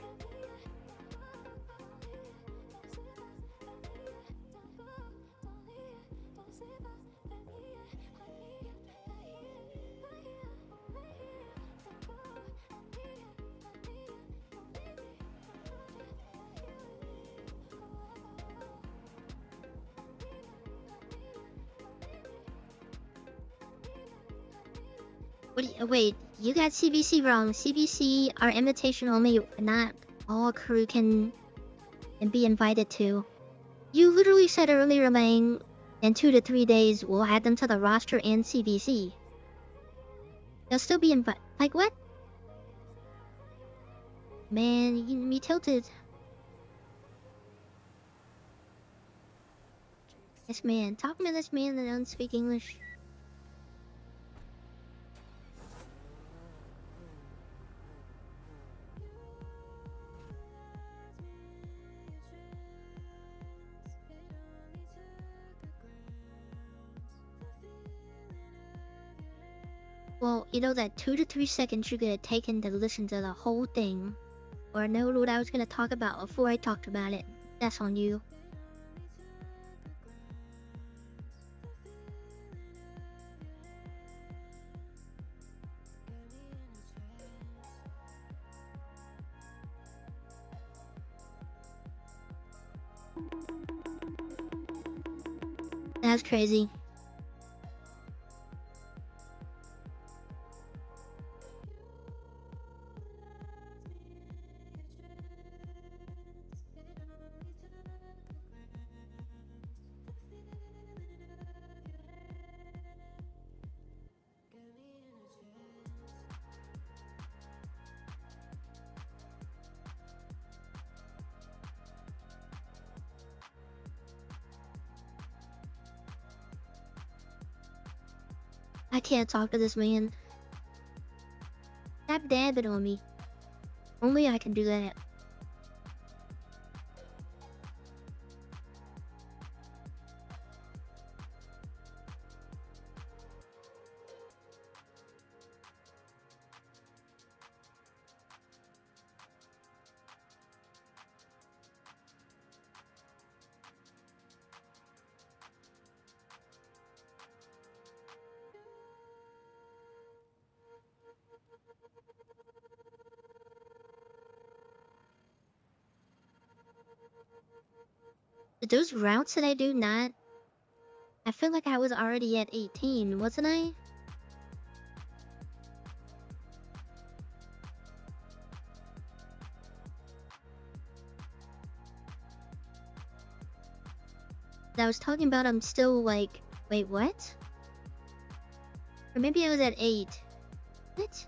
Wait, you got CBC wrong. CBC are invitation only, not all crew can be invited to. You literally said earlier, Lang, in 2 to 3 days we'll add them to the roster and CBC. They'll still be invited. Like what? Man, you me tilted. This man, talking to this man that doesn't speak English. Well, you know that 2 to 3 seconds you could have taken to listen to the whole thing, or know what I was gonna talk about before I talked about it. That's on you. That's crazy. I can't talk to this man. Stop dabbing on me. Only I can do that. Those routes that I do not... I feel like I was already at 18, wasn't I? I was talking about I'm still like... Wait, what? Or maybe I was at 8. What?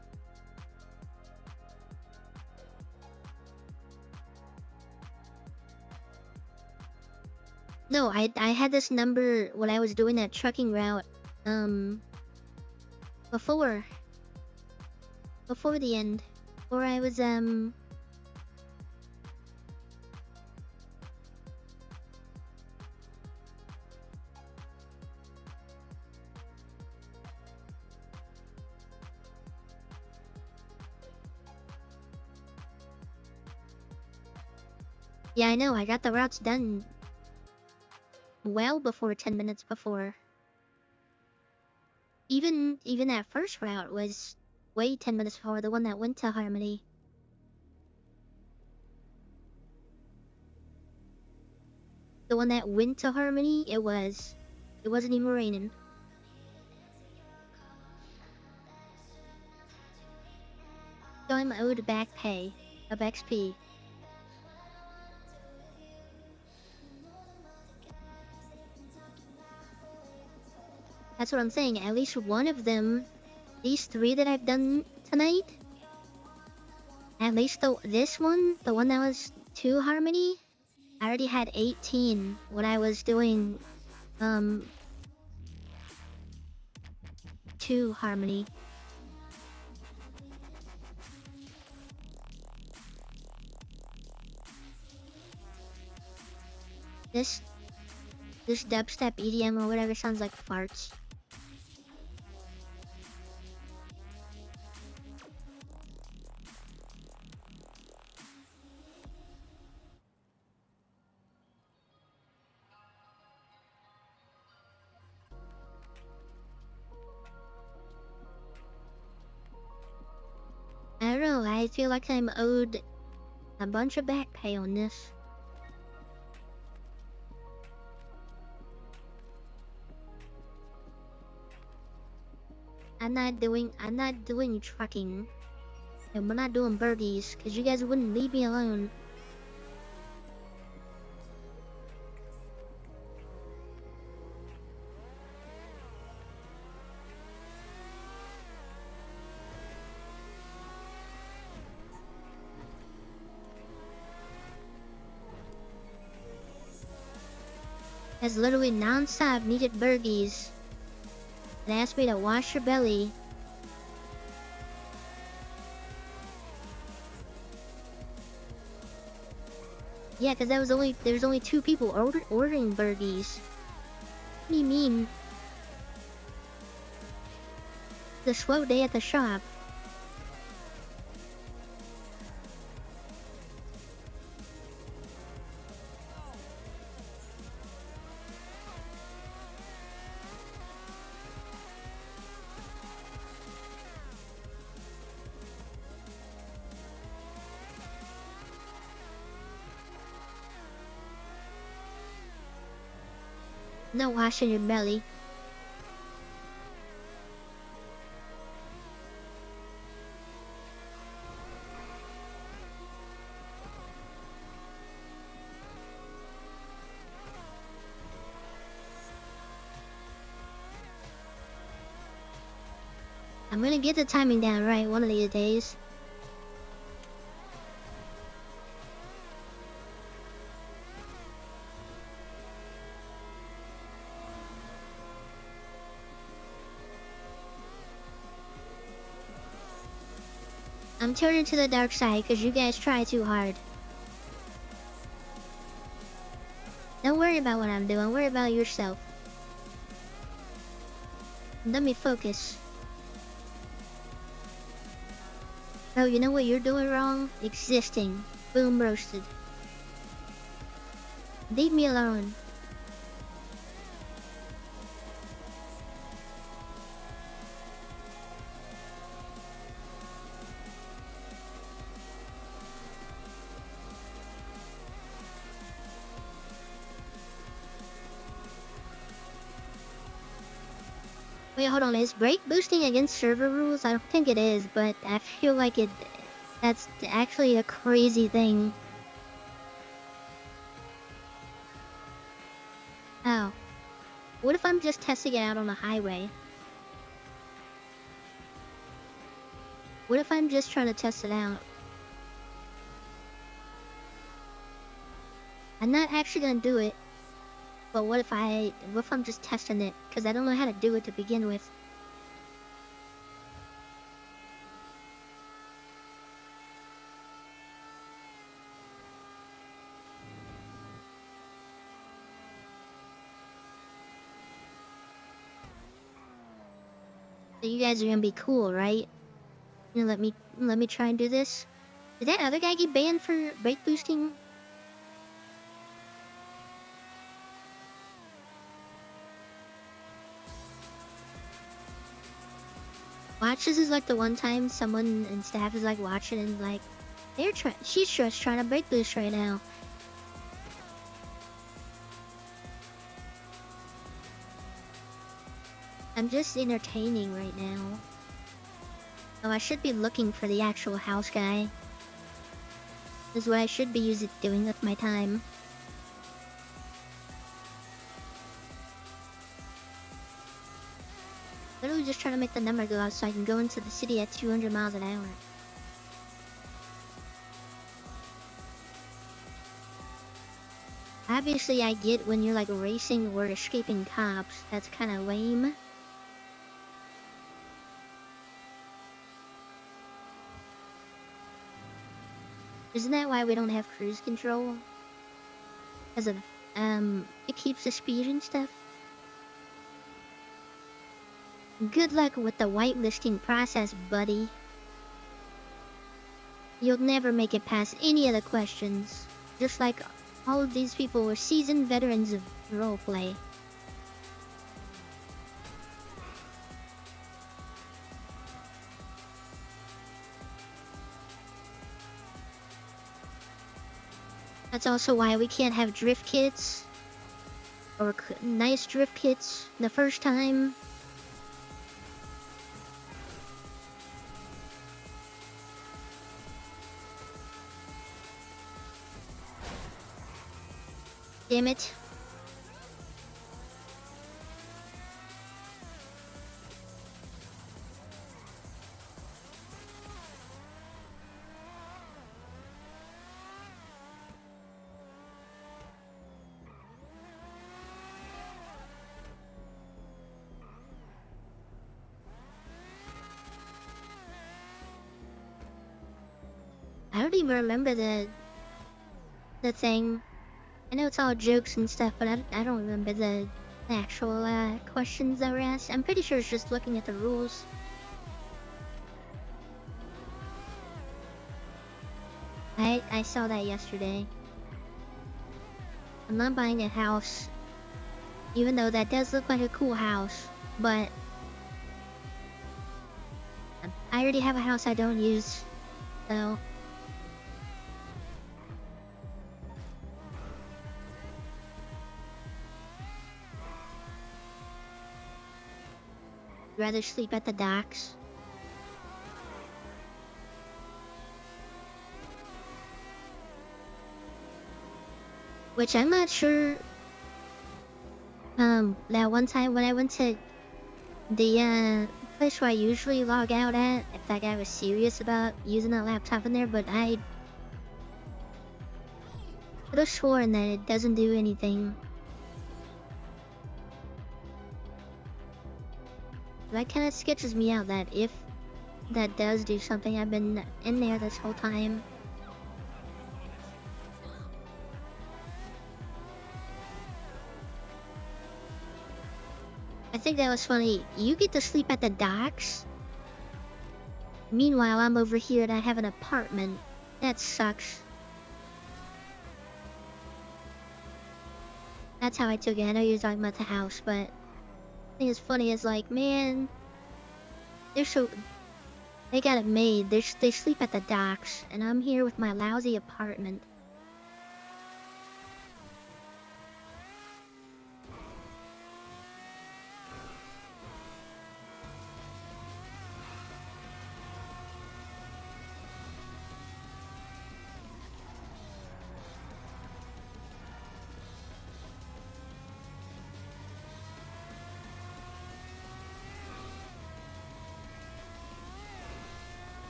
No, I had this number when I was doing that trucking route, before the end, or I was, Yeah, I know. I got the routes done well before 10 minutes before. Even that first route was way 10 minutes before, the one that went to Harmony. The one that went to Harmony, it wasn't even raining. So I'm owed back pay of XP. That's what I'm saying. At least one of them, these 3 that I've done tonight, at least this one, the one that was to Harmony, I already had 18 when I was doing to Harmony. This dubstep EDM or whatever sounds like farts. I don't know, I feel like I'm owed a bunch of back pay on this. I'm not doing trucking. And we're not doing birdies, cause you guys wouldn't leave me alone. Has literally non-stop needed birdies and asked me to wash your belly. Yeah, cause there's only 2 people ordering birdies. What do you mean? The slow day at the shop. No washing your belly. I'm gonna get the timing down right one of these days. I'm turning to the dark side because you guys try too hard. Don't worry about what I'm doing, worry about yourself. Let me focus. Oh, you know what you're doing wrong? Existing. Boom roasted. Leave me alone. Wait, hold on. Is brake boosting against server rules? I don't think it is, but I feel like that's actually a crazy thing. Oh. What if I'm just testing it out on the highway? What if I'm just trying to test it out? I'm not actually gonna do it. But what if I'm just testing it? Because I don't know how to do it to begin with. So you guys are gonna be cool, right? You know, let me try and do this. Did that other guy get banned for brake boosting? Watch, this is like the one time someone in staff is like watching and like, she's just trying to break loose right now. I'm just entertaining right now. Oh, I should be looking for the actual house guy. This is what I should be doing with my time. Literally just trying to make the number go out so I can go into the city at 200 miles an hour. Obviously, I get when you're like racing or escaping cops. That's kind of lame. Isn't that why we don't have cruise control? Because of, it keeps the speed and stuff. Good luck with the whitelisting process, buddy. You'll never make it past any of the questions. Just like all of these people were seasoned veterans of roleplay. That's also why we can't have drift kits. Or nice drift kits the first time. Damn it. I don't even remember the thing. I know it's all jokes and stuff, but I don't remember the actual questions that were asked. I'm pretty sure it's just looking at the rules. I saw that yesterday. I'm not buying a house, even though that does look like a cool house, but I already have a house I don't use, so... rather sleep at the docks. Which I'm not sure. That one time when I went to the place where I usually log out at, if that guy was serious about using a laptop in there, but I could have sworn that it doesn't do anything. That kind of sketches me out that if that does do something, I've been in there this whole time. I think that was funny. You get to sleep at the docks? Meanwhile, I'm over here and I have an apartment. That sucks. That's how I took it. I know you were talking about the house, but... I think it's funny is like, man, they got it made. They sleep at the docks, and I'm here with my lousy apartment.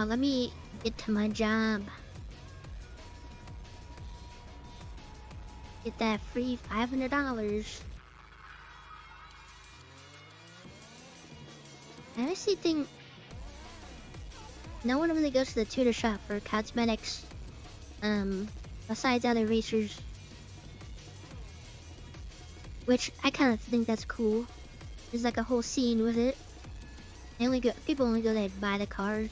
Let me get to my job. Get that free $500. I honestly think no one really goes to the tutor shop for cosmetics, besides other racers. Which I kind of think that's cool. There's like a whole scene with it. People only go there to buy the cars.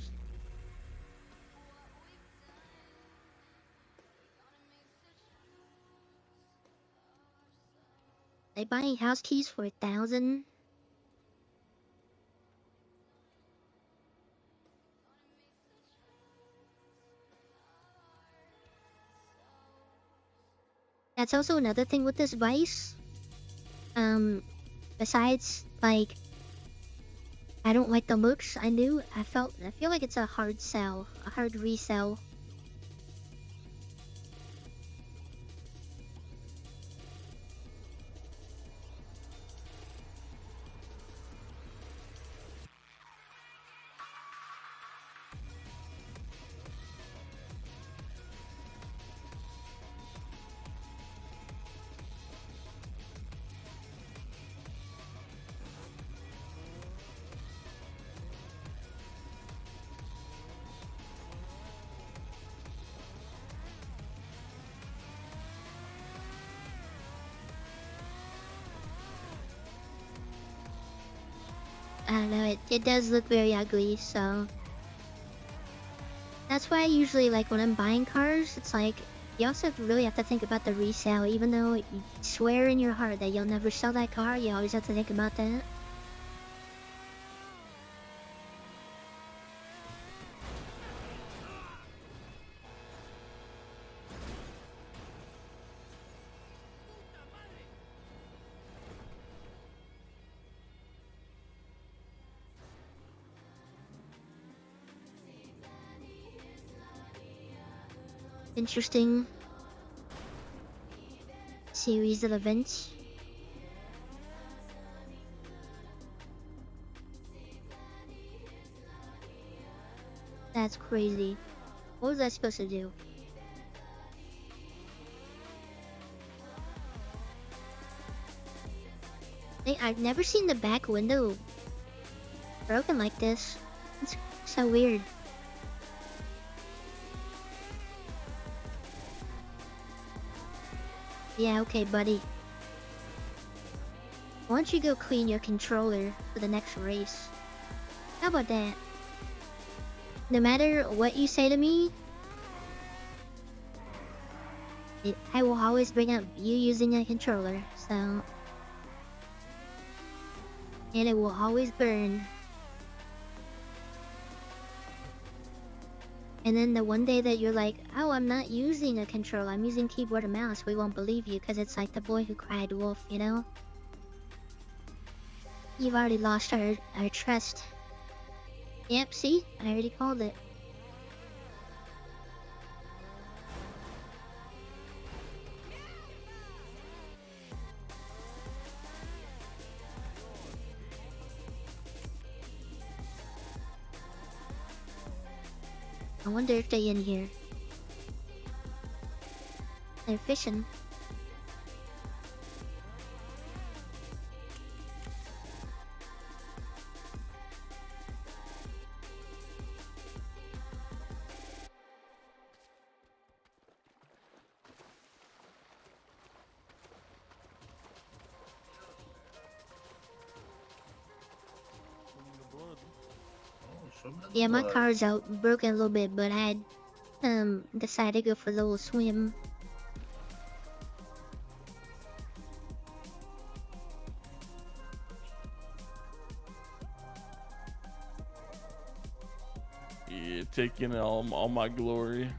They buying house keys for 1,000. That's also another thing with this Vice. Besides, like, I don't like the looks. I feel like it's a hard sell, a hard resell. I don't know, it does look very ugly, so that's why I usually, like, when I'm buying cars, it's like you also really have to think about the resale. Even though you swear in your heart that you'll never sell that car, you always have to think about that. Interesting series of events. That's crazy. What was I supposed to do? I've never seen the back window broken like this. It's so weird. Yeah, okay, buddy. Why don't you go clean your controller for the next race? How about that? No matter what you say to me, I will always bring up you using a controller, so... And it will always burn. And then the one day that you're like, oh, I'm not using a controller, I'm using keyboard and mouse, we won't believe you because it's like the boy who cried wolf, you know? You've already lost our trust. Yep, see? I already called it. I wonder if they're in here. They're fishing. Yeah, my car's out, broken a little bit, but I decided to go for a little swim. Yeah, taking all my glory.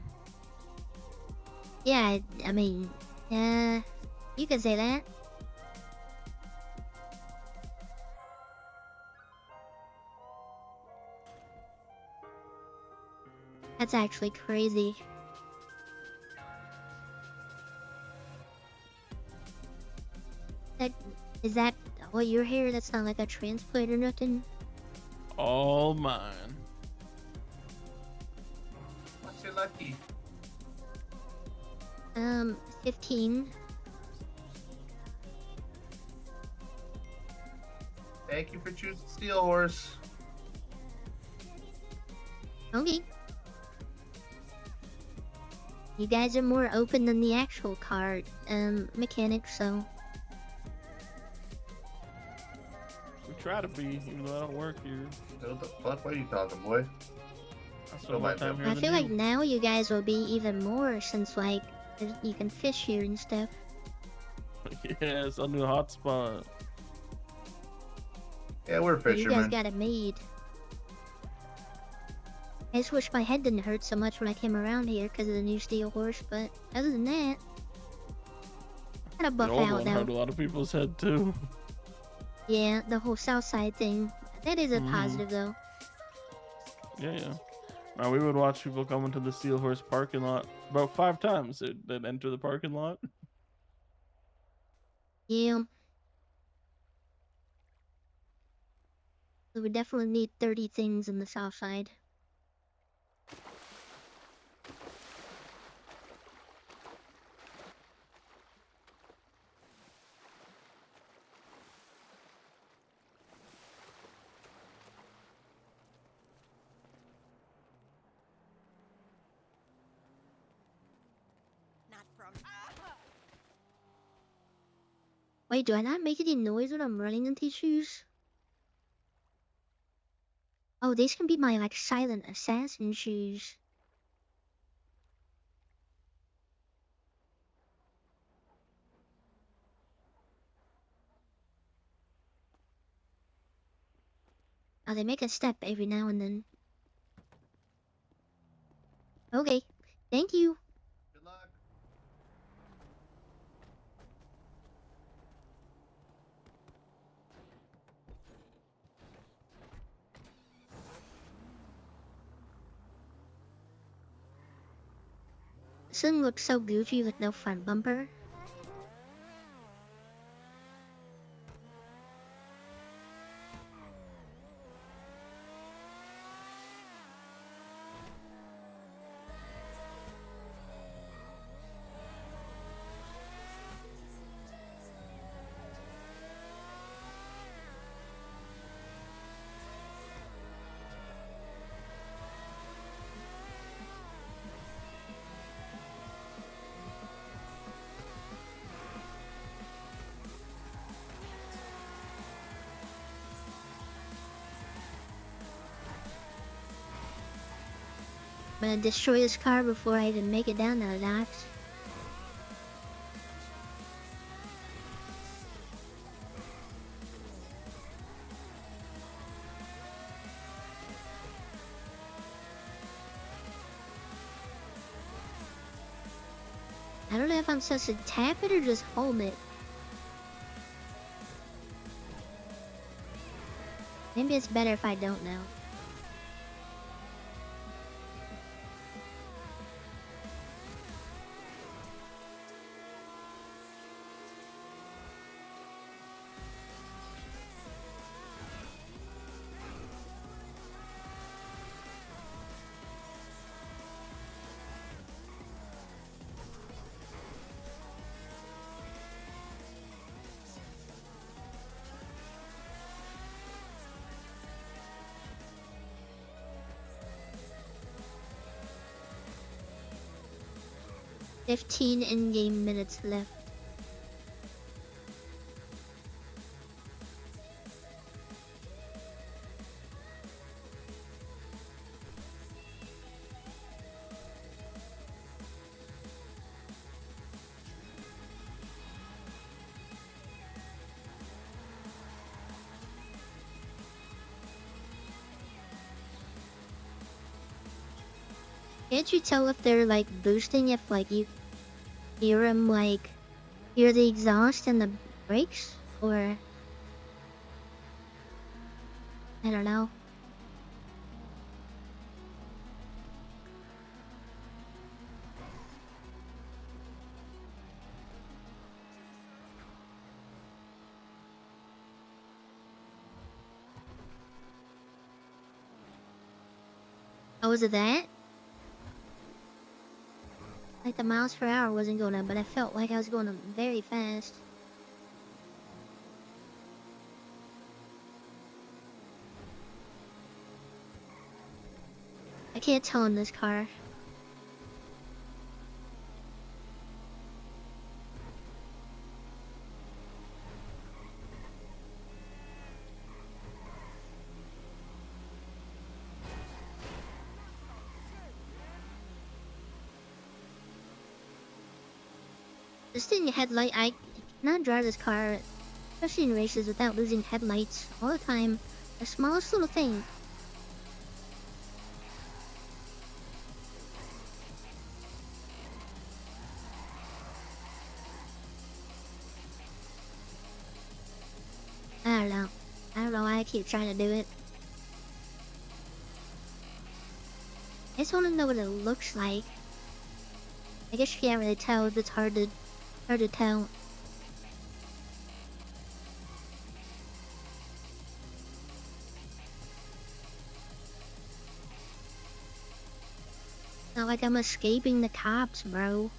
Yeah, I mean, you can say that. That's actually crazy. Is that what your hair? That's not like a transplant or nothing? All mine. What's your lucky? 15. Thank you for choosing Steel Horse. Okay. You guys are more open than the actual car mechanic, so... try to be, even though I don't work here. What the fuck? What are you talking, boy? I spend Don't more mind time him. here I than feel like you. now you guys will be even more since like you can fish here and stuff. Yeah, it's a new hotspot. Yeah, we're So you guys fishermen. got it made. I just wish my head didn't hurt so much when I came around here because of the new steel horse, but other than that, kind of The buff old out one hurt a though. lot of people's head too. Yeah, the whole south side thing. That is a positive though. Yeah, yeah. We would watch people come into the Steel Horse parking lot about 5 times. They'd enter the parking lot. Yeah. So we definitely need 30 things in the south side. Not from. Wait, do I not make any noise when I'm running in these shoes? Oh, these can be my like silent assassin shoes. Oh, they make a step every now and then. Okay, thank you. Good luck. This thing looks so Gucci with no front bumper. I'm gonna destroy this car before I even make it down to the docks. I don't know if I'm supposed to tap it or just hold it. Maybe it's better if I don't know. "15 in-game minutes left." Can't you tell if they're like boosting if like you hear them like hear the exhaust and the brakes, or I don't know. Oh, was it that? Like the miles per hour wasn't going up, but I felt like I was going up very fast. I can't tell in this car. This thing headlight, I cannot drive this car, especially in races, without losing headlights all the time. The smallest little thing. I don't know. I don't know why I keep trying to do it. I just want to know what it looks like. I guess you can't really tell if it's hard to tell. Not like I'm escaping the cops, bro.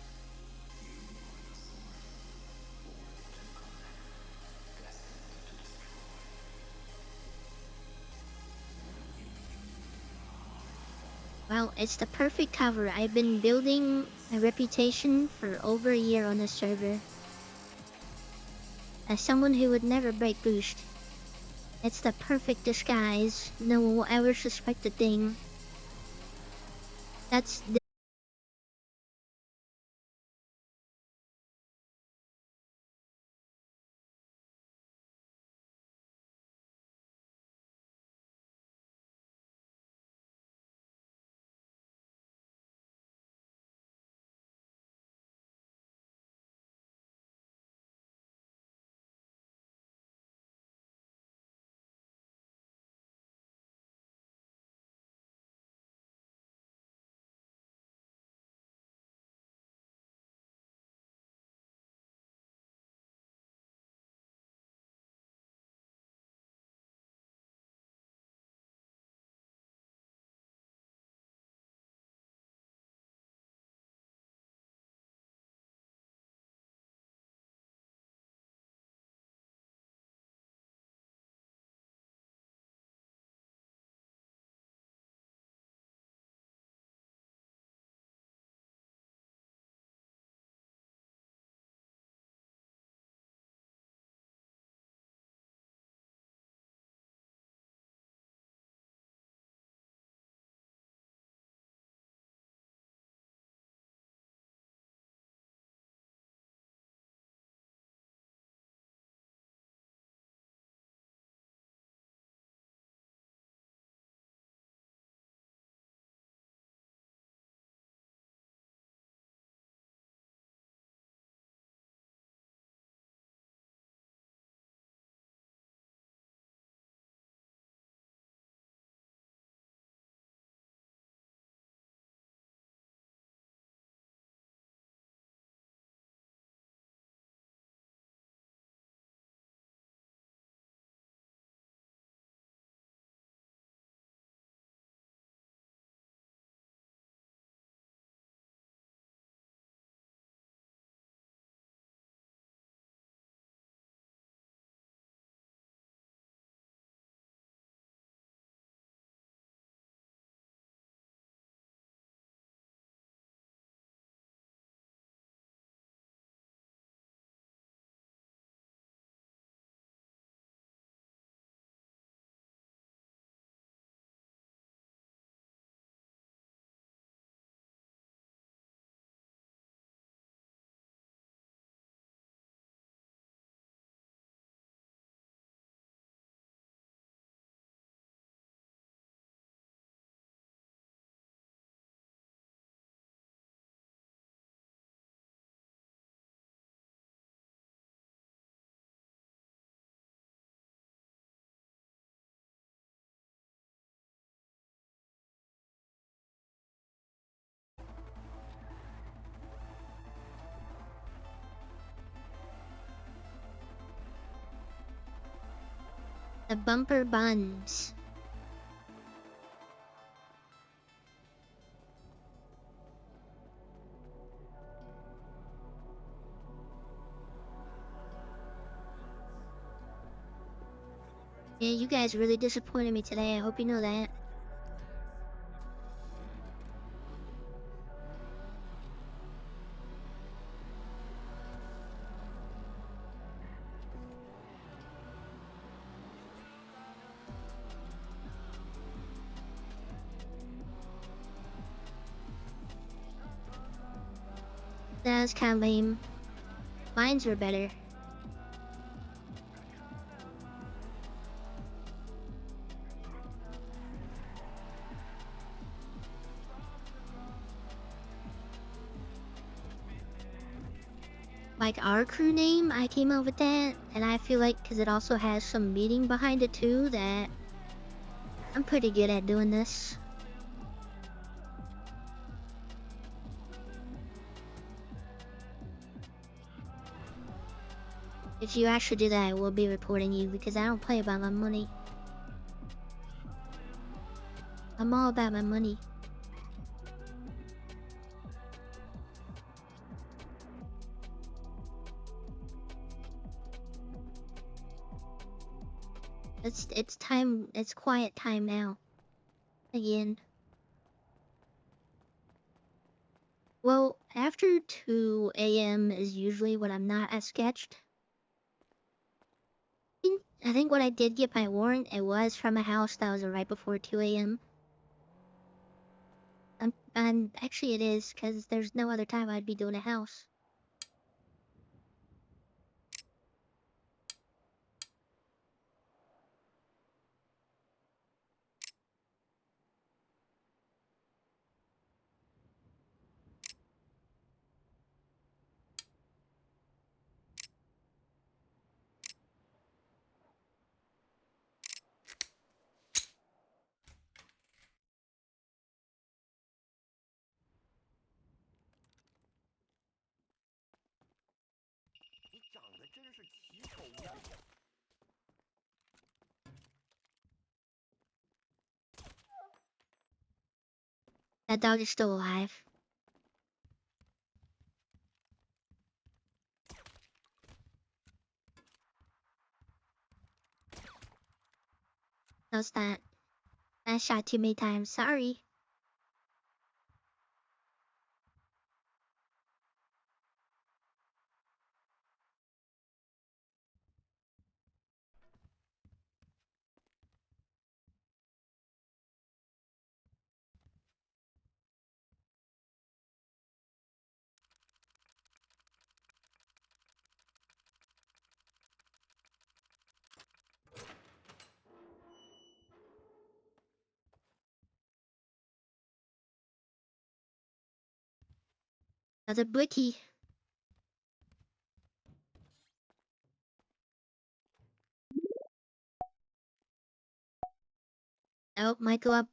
Well, it's the perfect cover. I've been building a reputation for over a year on this server as someone who would never break boost. It's the perfect disguise. No one will ever suspect a thing. That's the bumper buns. Yeah, you guys really disappointed me today. I hope you know that. That's kind of lame. Mines were better. Like our crew name, I came up with that, and I feel like because it also has some meaning behind it too, that I'm pretty good at doing this. If you actually do that, I will be reporting you because I don't play about my money. I'm all about my money. It's time. It's quiet time now. Again. Well, after 2 a.m. is usually when I'm not as sketched. I think when I did get my warrant, it was from a house that was right before 2 a.m. Actually it is, because there's no other time I'd be doing a house. That dog is still alive. How's that? I shot too many times, sorry. Another bookie. Oh, my glove.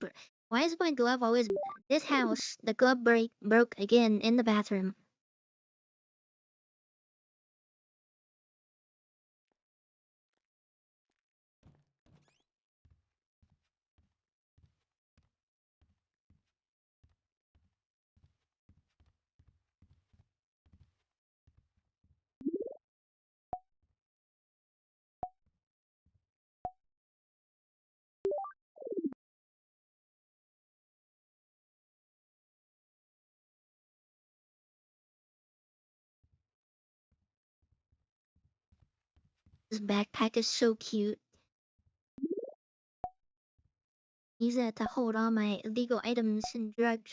Why is my glove always... This house, the glove broke again in the bathroom. This backpack is so cute. Use it to hold all my illegal items and drugs.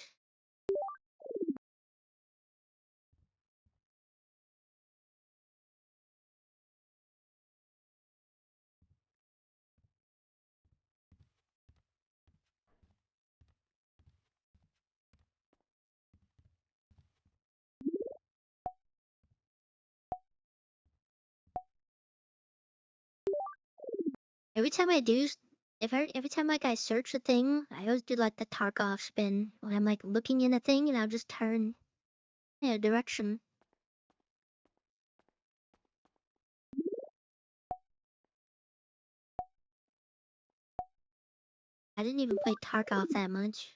Every time I do, every time like I search a thing, I always do like the Tarkov spin when I'm like looking in a thing and I'll just turn direction. I didn't even play Tarkov that much.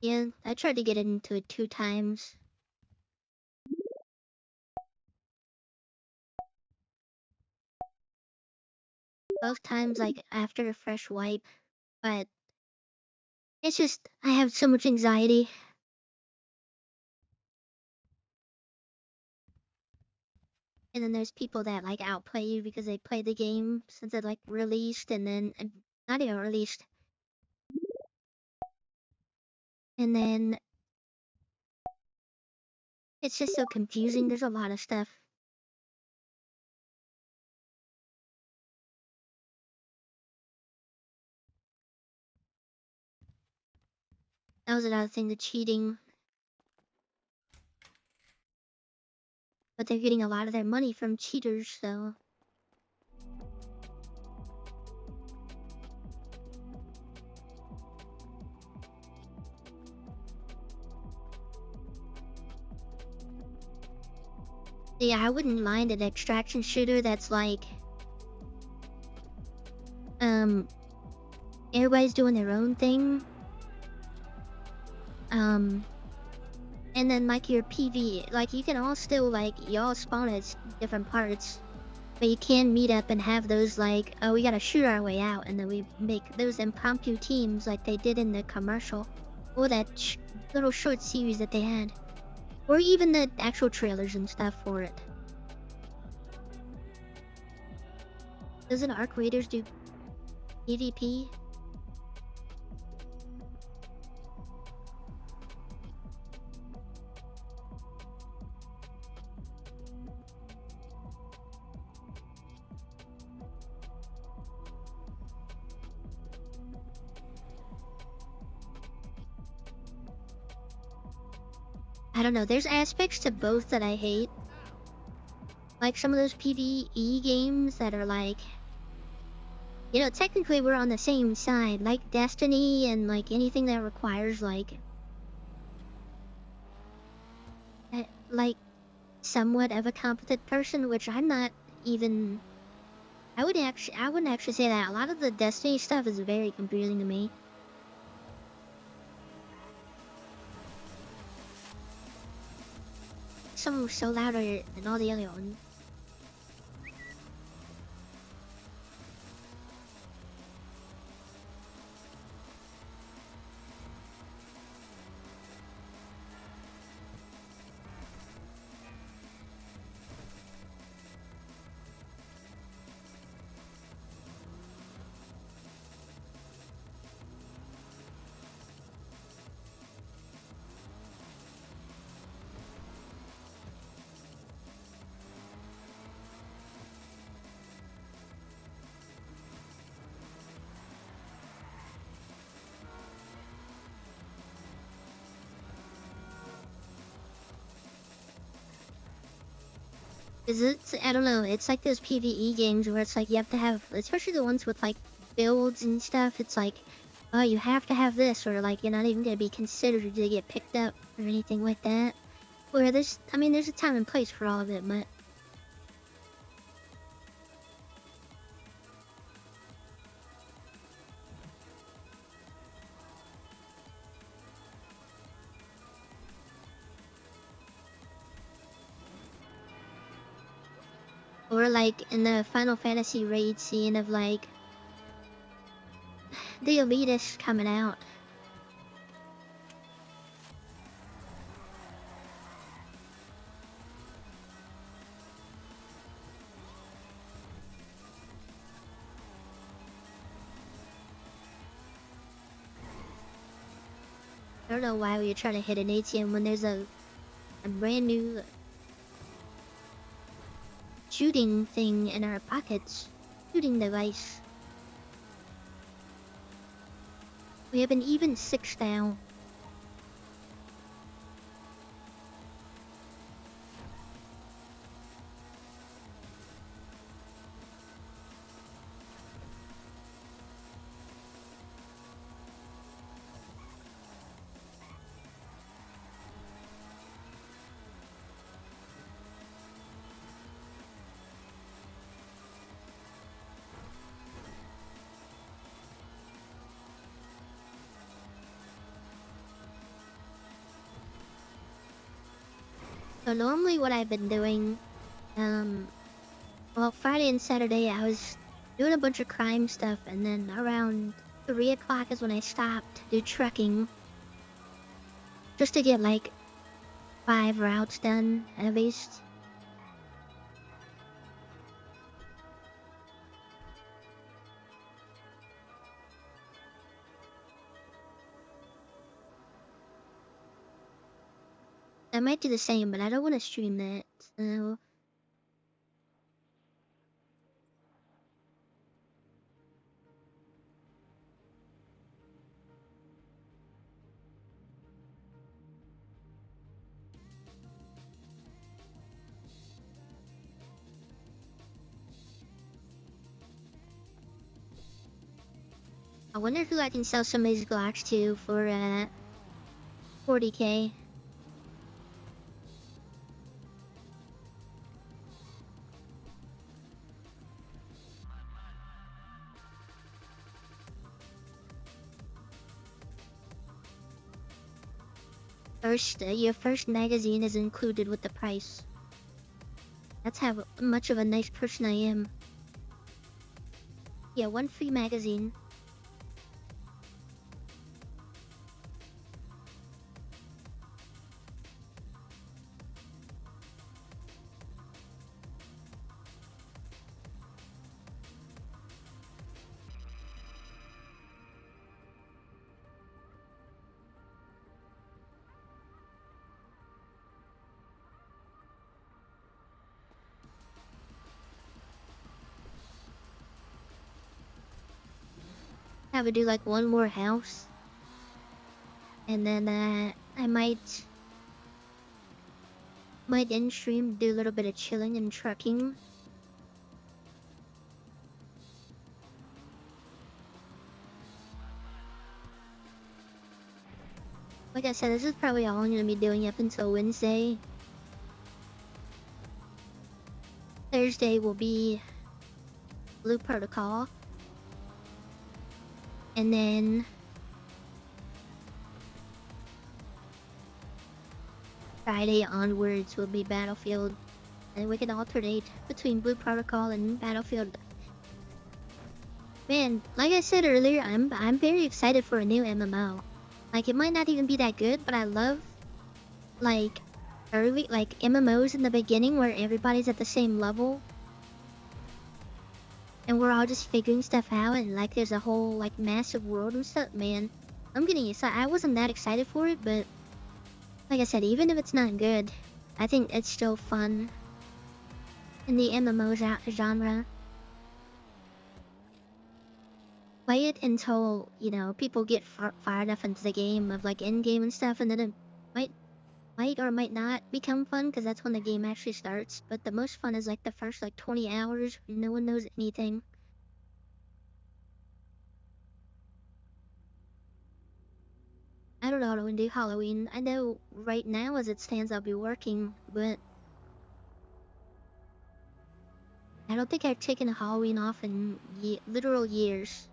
Yeah, I tried to get into it 2 times. both times like after a fresh wipe, but it's just I have so much anxiety. And then there's people that like outplay you because they play the game since it like released and then not even released. And then it's just so confusing. There's a lot of stuff. That was another thing, the cheating. But they're getting a lot of their money from cheaters, so. Yeah, I wouldn't mind an extraction shooter that's like, everybody's doing their own thing. And then like your PV, like you can all still like, y'all spawn at different parts, but you can meet up and have those like, oh, we gotta shoot our way out, and then we make those impromptu teams like they did in the commercial, or that little short series that they had, or even the actual trailers and stuff for it. Doesn't Arc Raiders do PvP? I don't know, there's aspects to both that I hate. Like some of those PvE games that are like, you know, technically we're on the same side, like Destiny and like anything that requires like somewhat of a competent person, which I'm not even. I wouldn't actually say that. A lot of the Destiny stuff is very confusing to me. Some are so louder than all the other ones. Is it? I don't know. It's like those PvE games where it's like you have to have, especially the ones with like builds and stuff. It's like, oh, you have to have this, or like you're not even gonna be considered to get picked up or anything like that. Where there's, I mean, there's a time and place for all of it, but. Or like in the Final Fantasy raid scene of like the elitists coming out. I don't know why we are trying to hit an ATM when there's a brand new shooting thing in our pockets. Shooting device. We have an even 6 now. So normally what I've been doing, well, Friday and Saturday I was doing a bunch of crime stuff, and then around 3 o'clock is when I stopped to do trucking. Just to get like 5 routes done, at least. I might do the same, but I don't want to stream that, so... I wonder who I can sell some of these Glocks to for 40k. First, your first magazine is included with the price. That's how much of a nice person I am. Yeah, 1 free magazine. I would do like 1 more house. And then I might end stream, do a little bit of chilling and trucking. Like I said, this is probably all I'm gonna be doing up until Wednesday. Thursday will be Blue Protocol. And then Friday onwards will be Battlefield. And we can alternate between Blue Protocol and Battlefield. Man, like I said earlier, I'm very excited for a new MMO. Like, it might not even be that good, but I love like MMOs in the beginning where everybody's at the same level. And we're all just figuring stuff out, and like there's a whole like massive world and stuff. Man, I'm getting excited. I wasn't that excited for it, but like I said, even if it's not good, I think it's still fun in the MMO genre. Play it until, you know, people get far enough into the game of like end game and stuff, and then it might or might not become fun, because that's when the game actually starts. But the most fun is like the first like 20 hours, no one knows anything. I don't know how to do Halloween. I know right now as it stands I'll be working, but I don't think I've taken a Halloween off in literal years.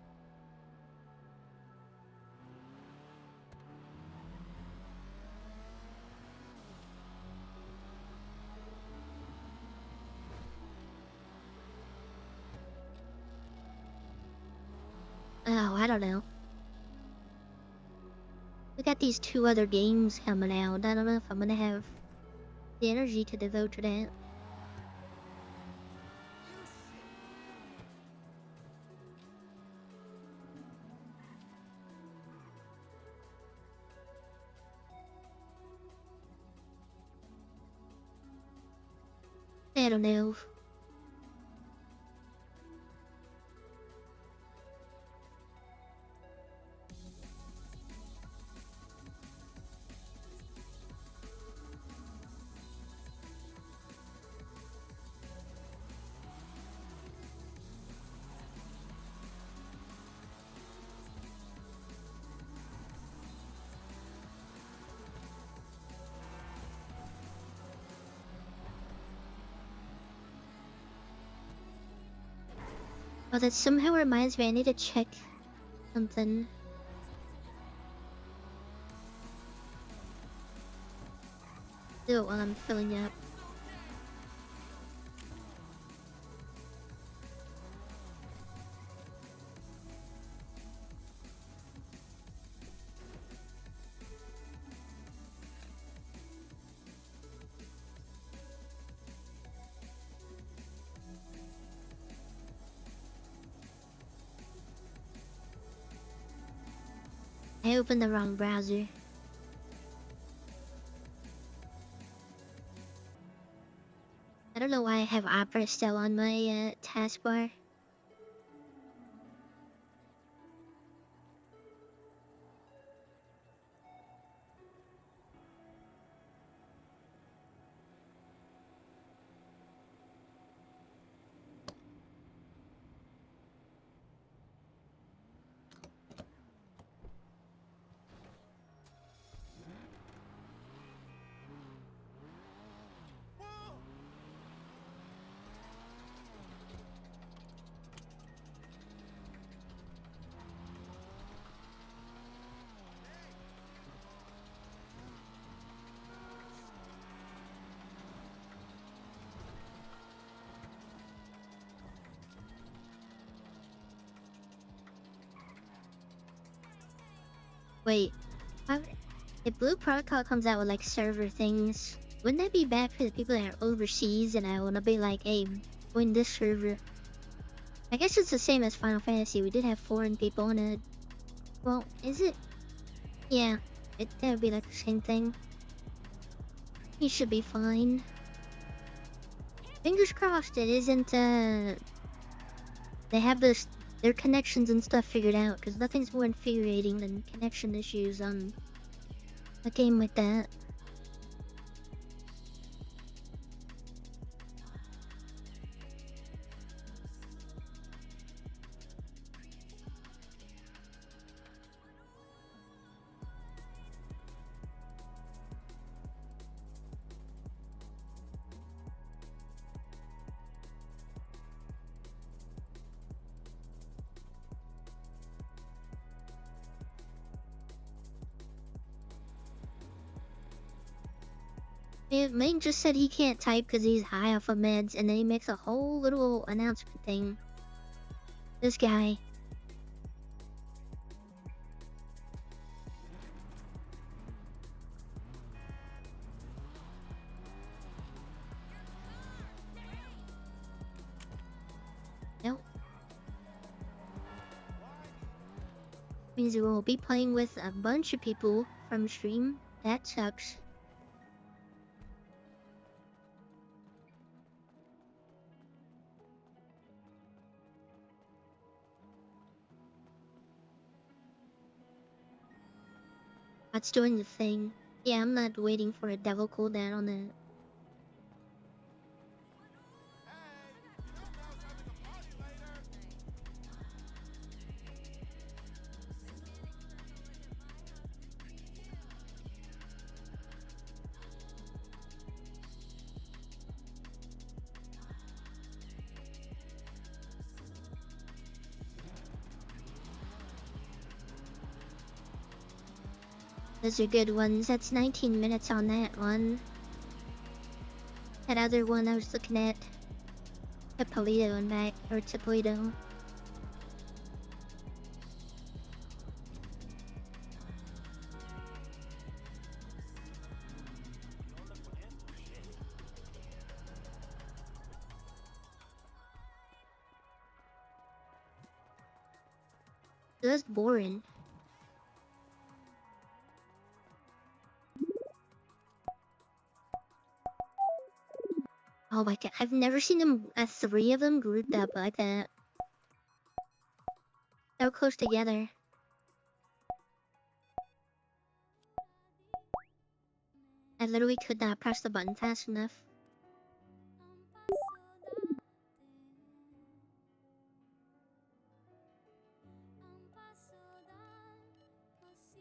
Oh, I don't know. We got these 2 other games coming out. I don't know if I'm gonna have the energy to devote to that. I don't know. Oh, that somehow reminds me I need to check something. Do it while I'm filling up. I opened the wrong browser. I don't know why I have Opera still on my taskbar. Wait, if Blue Protocol comes out with like server things, wouldn't that be bad for the people that are overseas and I wanna be like, hey, join this server? I guess it's the same as Final Fantasy. We did have foreign people in it. Well, is it? Yeah, that would be like the same thing. He should be fine. Fingers crossed it isn't, they have their connections and stuff figured out, because nothing's more infuriating than connection issues on a game like that. Yeah, Mane just said he can't type because he's high off of meds, and then he makes a whole little announcement thing. This guy. Nope. Means we will be playing with a bunch of people from stream. That sucks. That's doing the thing. Yeah, I'm not waiting for a devil cooldown on that. Those are good ones. That's 19 minutes on that one. That other one I was looking at. Hippolito and back, or Hippolito. That's boring. Oh my god, I've never seen them, three of them grouped up like that. So close together. I literally could not press the button fast enough.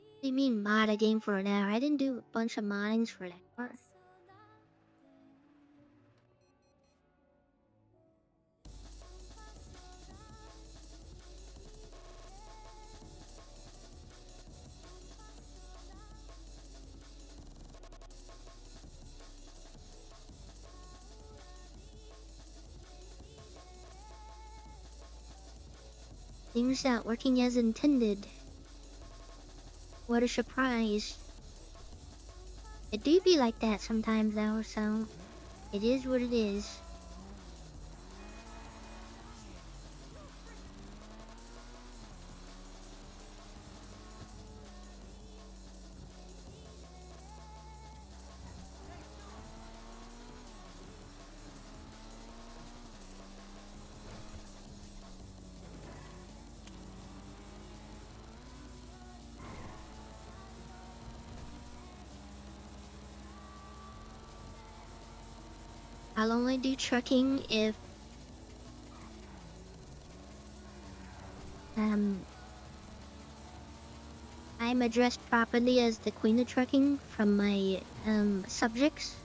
What do you mean mod a game for an hour? I didn't do a bunch of moddings for an hour. Things not working as intended. What a surprise. It do be like that sometimes though, so it is what it is. I'll only do trucking if I'm addressed properly as the queen of trucking from my subjects.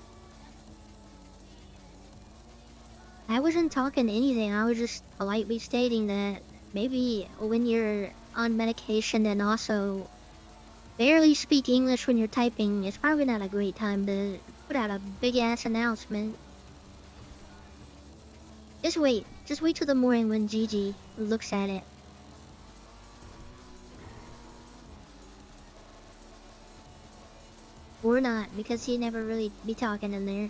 I wasn't talking anything, I was just politely stating that maybe when you're on medication and also barely speak English when you're typing, it's probably not a great time to put out a big ass announcement. Just wait till the morning when Gigi looks at it. Or not, because he'd never really be talking in there.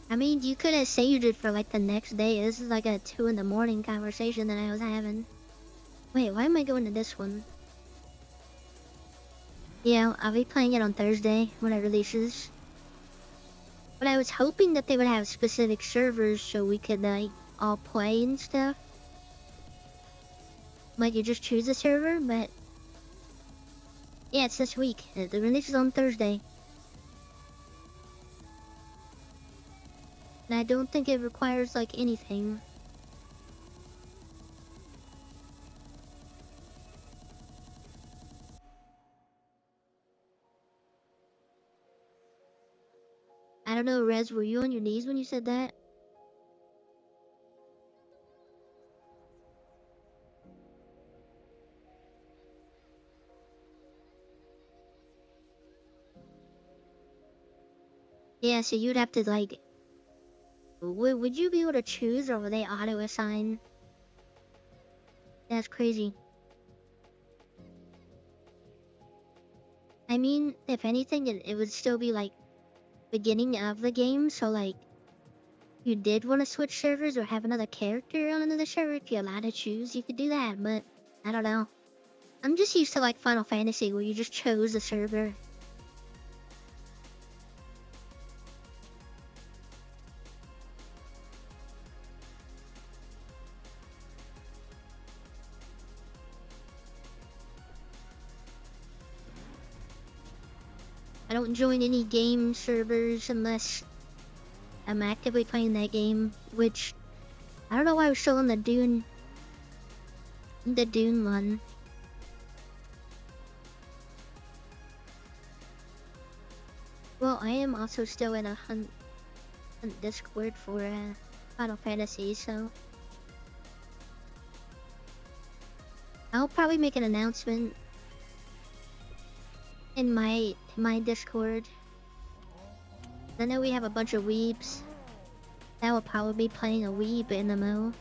I mean, you could have saved it for like the next day. This is like a 2 in the morning conversation that I was having. Wait, why am I going to this one? Yeah, I'll be playing it on Thursday when it releases. But I was hoping that they would have specific servers so we could like all play and stuff. Like you just choose a server, but yeah, it's this week. The release is on Thursday. And I don't think it requires like anything. I don't know, Rez, were you on your knees when you said that? Yeah, so you'd have to like... Would you be able to choose or would they auto-assign? That's crazy. I mean, if anything, it would still be like beginning of the game, so like you did want to switch servers or have another character on another server, if you're allowed to choose, you could do that, but I don't know. I'm just used to like Final Fantasy where you just chose a server. I don't join any game servers unless I'm actively playing that game, which I don't know why I was still on the Dune one. Well, I am also still in a hunt Discord for Final Fantasy, so I'll probably make an announcement in my Discord. I know we have a bunch of weebs that will probably be playing a weeb MMO.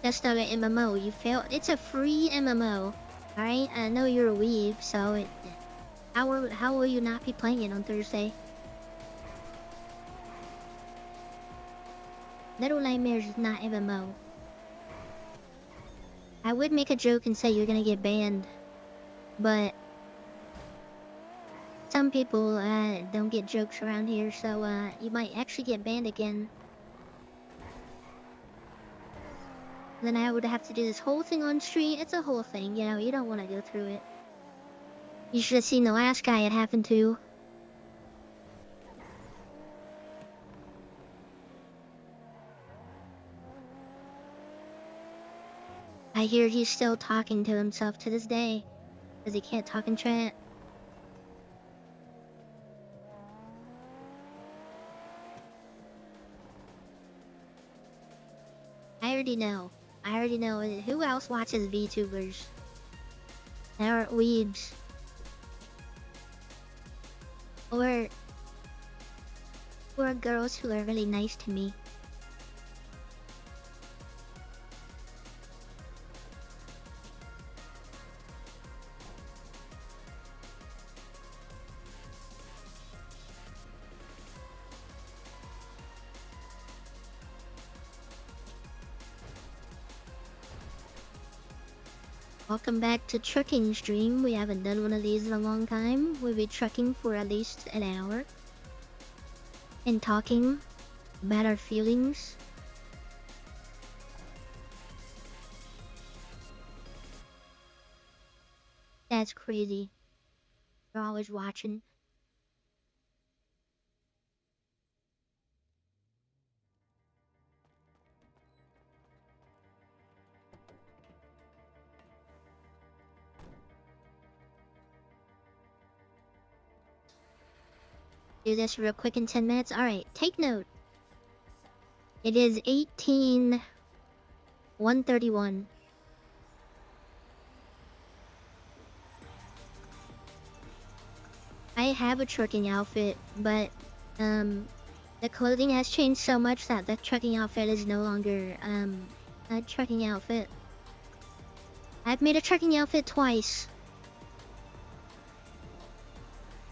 That's not an MMO, you failed. It's a free MMO. Alright, I know you're a weeb, so how will you not be playing it on Thursday? Little Nightmares is not MMO. I would make a joke and say you're gonna get banned, but some people don't get jokes around here, so you might actually get banned again. Then I would have to do this whole thing on stream. It's a whole thing, you know, you don't want to go through it. You should have seen the last guy it happened to. I hear he's still talking to himself to this day, because he can't talk in chat. I already know. Who else watches VTubers? There are weebs. Or girls who are really nice to me. Welcome back to trucking stream. We haven't done one of these in a long time. We'll be trucking for at least an hour and talking about our feelings. That's crazy. You're always watching. Do this real quick in 10 minutes. Alright, take note. It is 131. I have a trucking outfit, but the clothing has changed so much that the trucking outfit is no longer a trucking outfit. I've made a trucking outfit twice.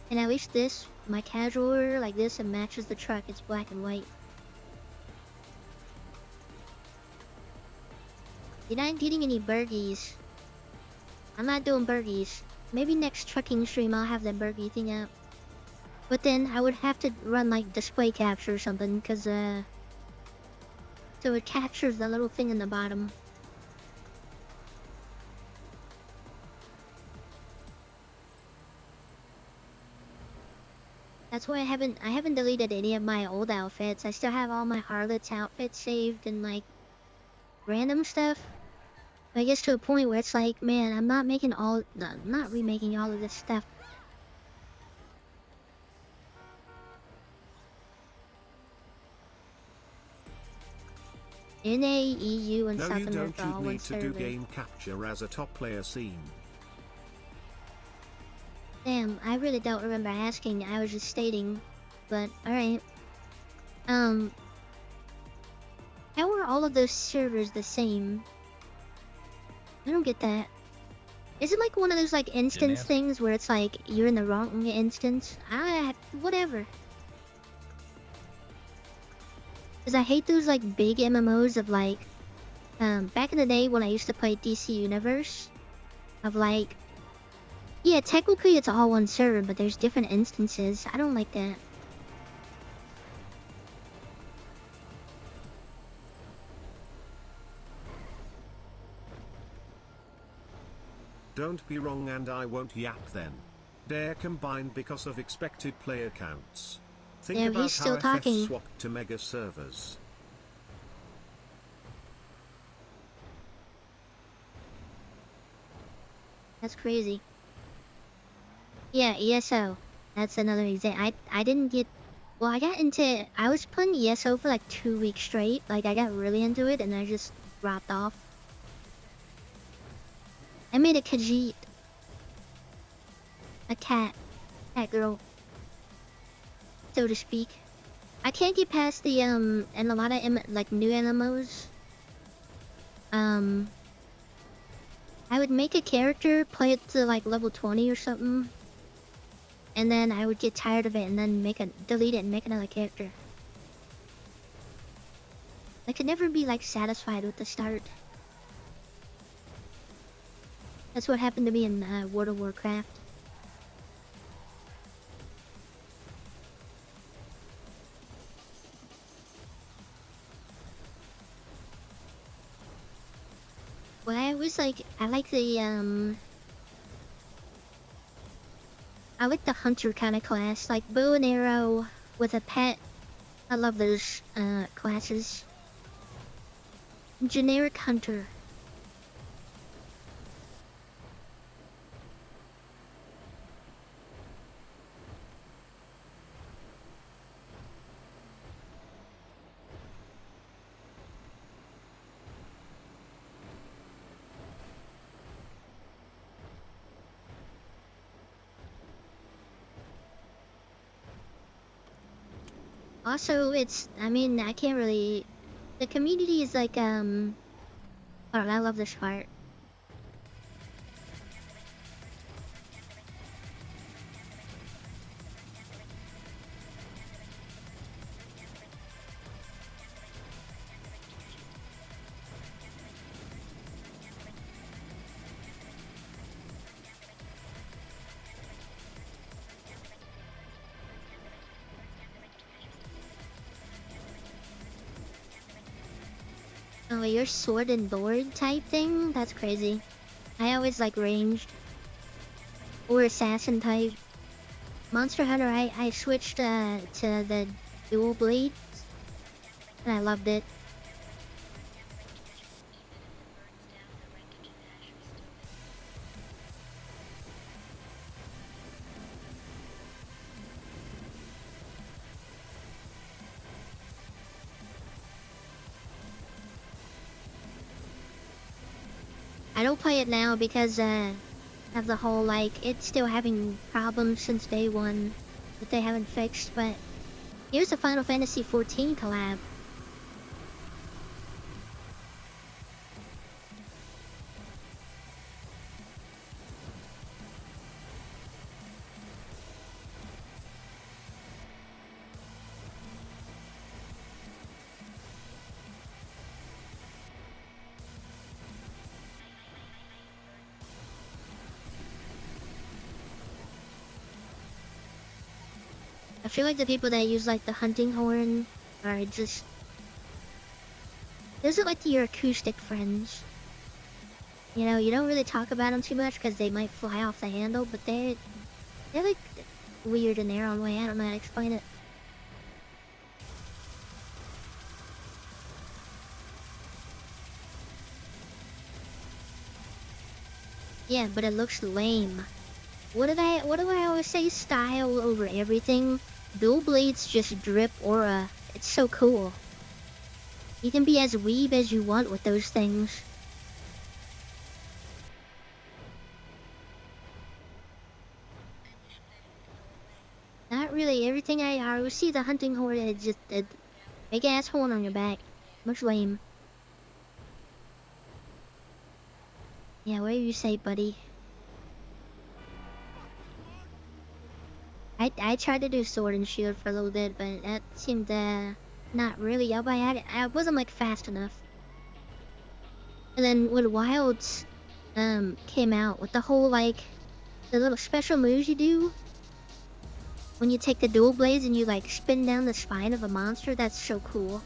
And at least this, my casual wear like this, it matches the truck. It's black and white. You're not getting any burgies. I'm not doing burgies. Maybe next trucking stream I'll have that burgie thing up. But then I would have to run like display capture or something, cause so it captures the little thing in the bottom. That's why I haven't deleted any of my old outfits. I still have all my Harlot's outfits saved and like random stuff. But I guess to a point where it's like, man, I'm not remaking all of this stuff. NA, EU, and South America all one server. You need to do game capture as a top player scene. Damn, I really don't remember asking. I was just stating. But alright. How are all of those servers the same? I don't get that. Is it like one of those like instance things where it's like you're in the wrong instance? Whatever. Cause I hate those like big MMOs of like, back in the day when I used to play DC Universe, of like, yeah, technically it's all one server, but there's different instances. I don't like that. Don't be wrong and I won't yap then. They're combined because of expected player counts. Think Yeah, about he's still how FF talking. swapped to mega servers. That's crazy. Yeah, ESO. That's another example. I didn't get... Well, I was playing ESO for like 2 weeks straight. Like, I got really into it and I just dropped off. I made a Khajiit. A cat. Cat girl. So to speak. I can't get past the, and a lot of, like, new MMOs. I would make a character, play it to, like, level 20 or something. And then I would get tired of it and then delete it and make another character. I could never be, like, satisfied with the start. That's what happened to me in, World of Warcraft. Well, I like the hunter kind of class, like bow and arrow with a pet. I love those classes. Generic hunter. Also, I can't really... The community is like, oh, I love this part. Oh, you're sword and board type thing? That's crazy. I always like ranged. Or assassin type. Monster Hunter, I switched to the dual blades. And I loved it. I don't play it now because of the whole like it's still having problems since day one that they haven't fixed, but here's a Final Fantasy XIV collab. I feel like the people that use like the hunting horn are just those are like your acoustic friends. You know, you don't really talk about them too much because they might fly off the handle, but they're like weird in their own way. I don't know how to explain it. Yeah, but it looks lame. What do I always say? Style over everything. Dual blades just drip aura. It's so cool. You can be as weeb as you want with those things. Not really. Everything I always see the hunting horn is just a big ass horn on your back. Much lame. Yeah, what do you say, buddy? I tried to do sword and shield for a little bit, but that seemed not really up. I wasn't like fast enough. And then when Wilds came out with the whole like the little special moves you do when you take the dual blades and you like spin down the spine of a monster, that's so cool.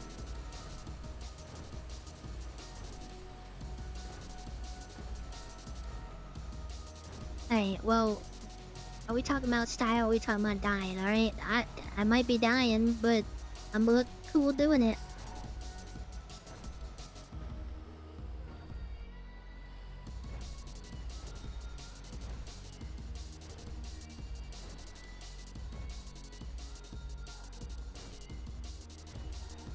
Alright, well, are we talking about style or are we talking about dying, alright? I might be dying, but I'm gonna look cool doing it.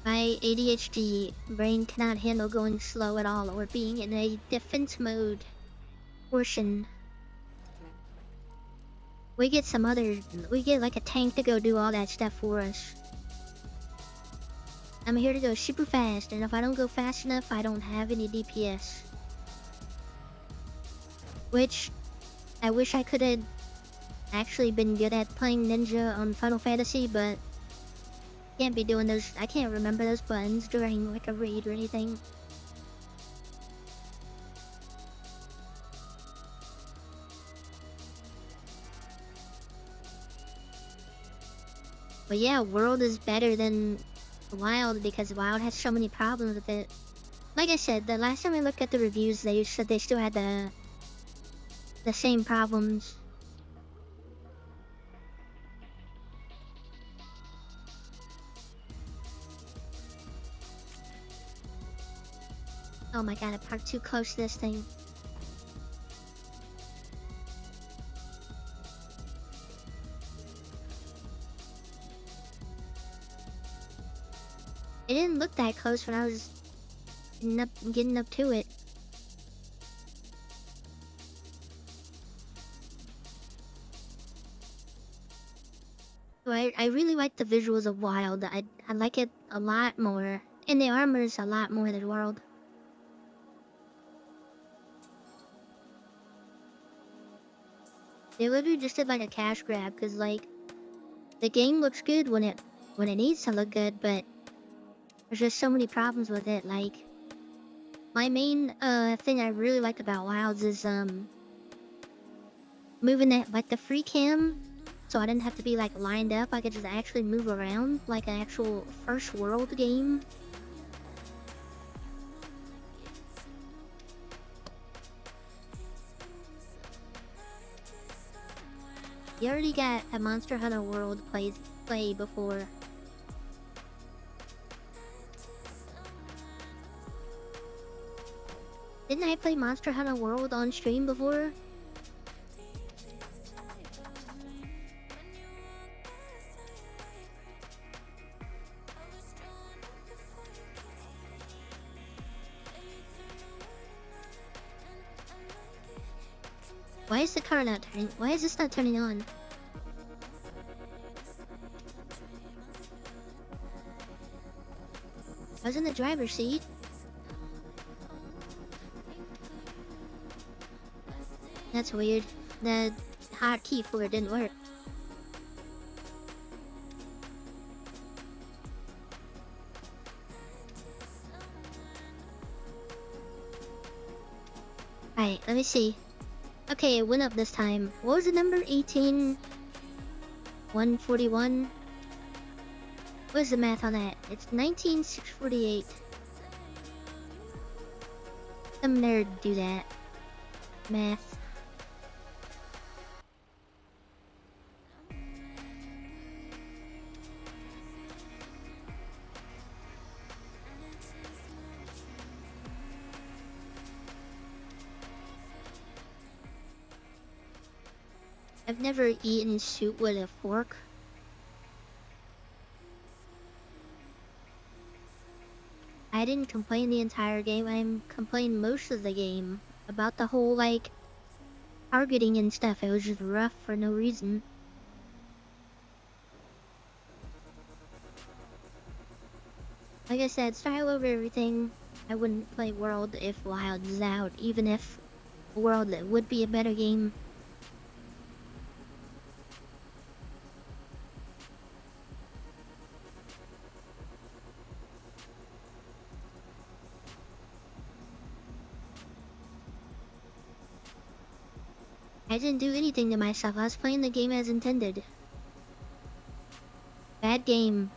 My ADHD brain cannot handle going slow at all or being in a defense mode portion. We get like a tank to go do all that stuff for us. I'm here to go super fast, and if I don't go fast enough, I don't have any DPS. Which, I wish I could have actually been good at playing Ninja on Final Fantasy, but can't be doing those. I can't remember those buttons during like a raid or anything. But yeah, World is better than Wild because Wild has so many problems with it. Like I said, the last time I looked at the reviews, they said they still had the same problems. Oh my god, I parked too close to this thing. It didn't look that close when I was getting up to it. So I really like the visuals of Wild. I like it a lot more. And the armor's a lot more than World. They literally just did like a cash grab because like the game looks good when it needs to look good, but there's just so many problems with it. Like my main thing I really like about Wilds is moving that like the free cam, so I didn't have to be like lined up. I could just actually move around like an actual first world game. You already got a Monster Hunter World play before. Didn't I play Monster Hunter World on stream before? Why is the car not turning? Why is this not turning on? I was in the driver's seat. That's weird. The hotkey for it didn't work. Alright, let me see. Okay, it went up this time. What was the number? 18? 141? What is the math on that? It's 19648. Some nerd do that. Math. I've never eaten soup with a fork. I didn't complain the entire game. I complained most of the game about the whole, like, targeting and stuff. It was just rough for no reason. Like I said, style over everything. I wouldn't play World if Wild is out, even if World would be a better game. I didn't do anything to myself. I was playing the game as intended. Bad game.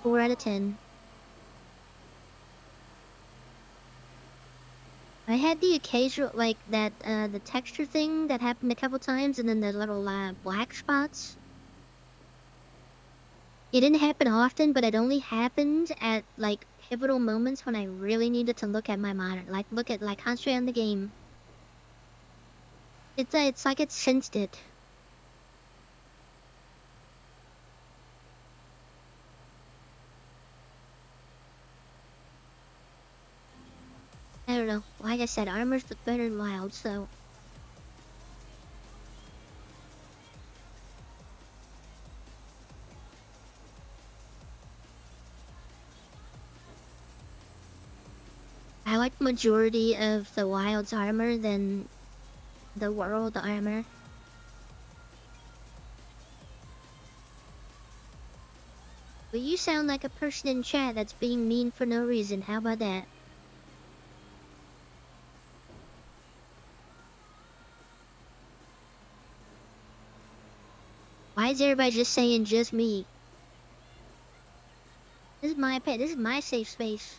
4 out of 10. I had the occasional, like, that, the texture thing that happened a couple times, and then the little, black spots. It didn't happen often, but it only happened at, like, pivotal moments when I really needed to look at my monitor. Like, concentrate on the game. It's like it sensed it. I don't know. Like I said, armors look better in Wild, so... I like majority of the Wild's armor than the World armor. But you sound like a person in chat that's being mean for no reason. How about that? Why is everybody just saying just me? This is my pet. This is my safe space.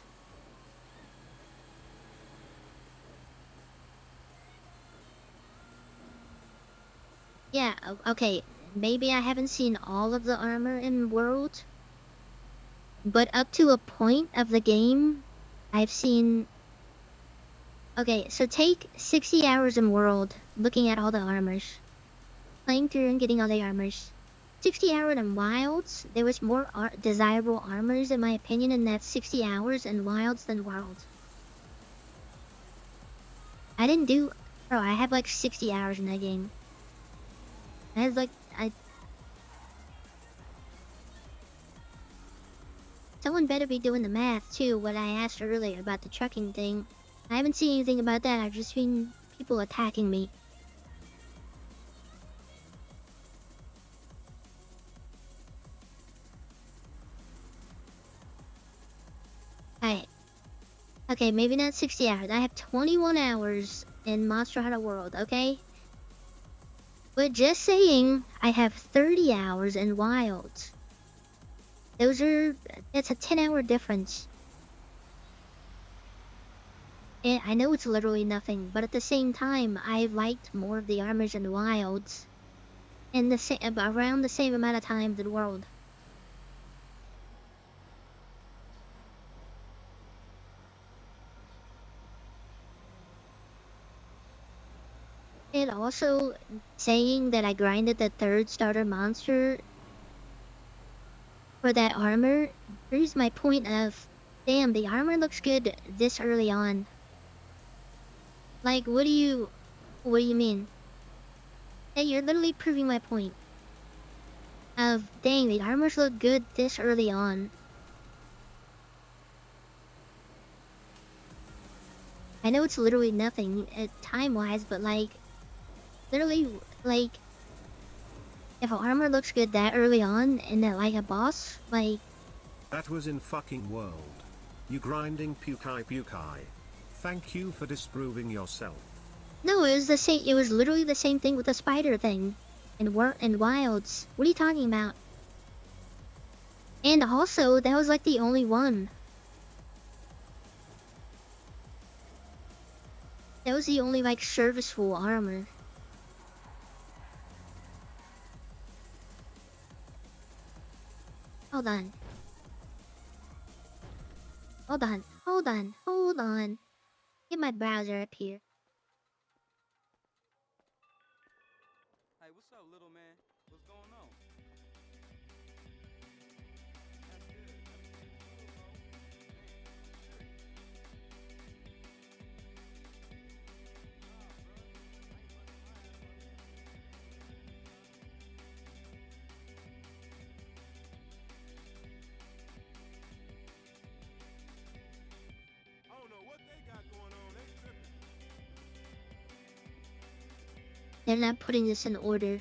Yeah, okay. Maybe I haven't seen all of the armor in World. But up to a point of the game, I've seen... Okay, so take 60 hours in World, looking at all the armors. Playing through and getting all the armors. 60 hours in Wilds, there was more desirable armors, in my opinion, in that 60 hours in Wilds than World. I didn't do... Bro, I had like 60 hours in that game. I had like... Someone better be doing the math, too, what I asked earlier about the trucking thing. I haven't seen anything about that, I've just seen people attacking me. Alright. Okay, maybe not 60 hours. I have 21 hours in Monster Hunter World, okay? But just saying, I have 30 hours in Wilds. It's a 10-hour difference. And I know it's literally nothing, but at the same time, I liked more of the armors in the Wilds. in the around the same amount of time as the world. And also saying that I grinded the 3rd starter monster for that armor proves my point of, damn, the armor looks good this early on. Like, what do you mean? Hey, you're literally proving my point of, dang, the armors look good this early on. I know it's literally nothing time-wise, but like, literally, like, if an armor looks good that early on and that like a boss, like, That was in fucking world. You grinding pukai. Thank you for disproving yourself. no, it was the same. It was literally the same thing with the spider thing, and wilds. What are you talking about? And also, that was like the only one. That was the only like serviceful armor. Hold on. Hold on. Get my browser up here. Hey, what's up, little man? What's going on? That's good. Everything's cool, bro. I don't know what they got going on. They tripping. They're not putting this in order.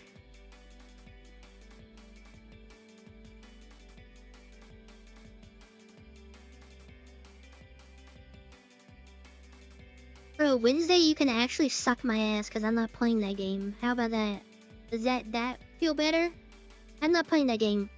Bro, Wednesday you can actually suck my ass because I'm not playing that game. How about that? Does that feel better? I'm not playing that game.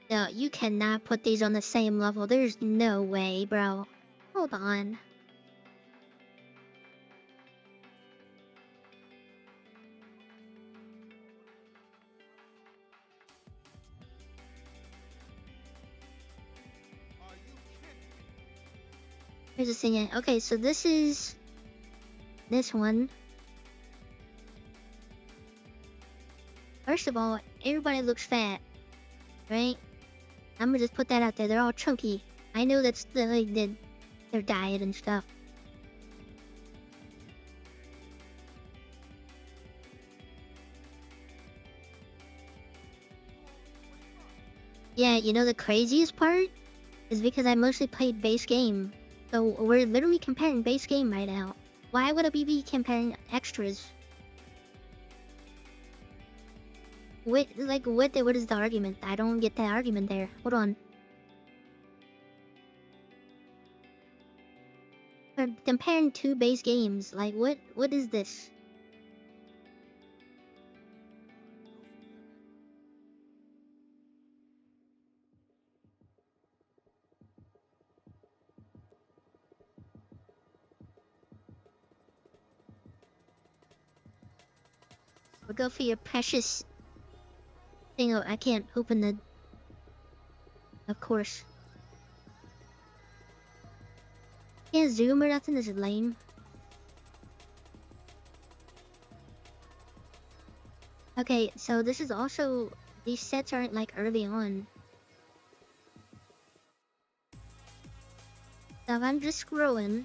No, you cannot put these on the same level. There's no way, bro. Hold on. Here's the thing. Okay, so this is this one. First of all, everybody looks fat, right? I'm gonna just put that out there. They're all chunky. I know that's their diet and stuff. Yeah, you know the craziest part is because I mostly played base game. So we're literally comparing base game right now. Why would I be comparing extras? What is the argument? I don't get that argument there. Hold on. We're comparing 2 base games. Like what is this? We'll go for your precious thing. Oh, I can't open the. Of course. Can't zoom or nothing. This is lame. Okay, so this is also, these sets aren't like early on. So if I'm just scrolling,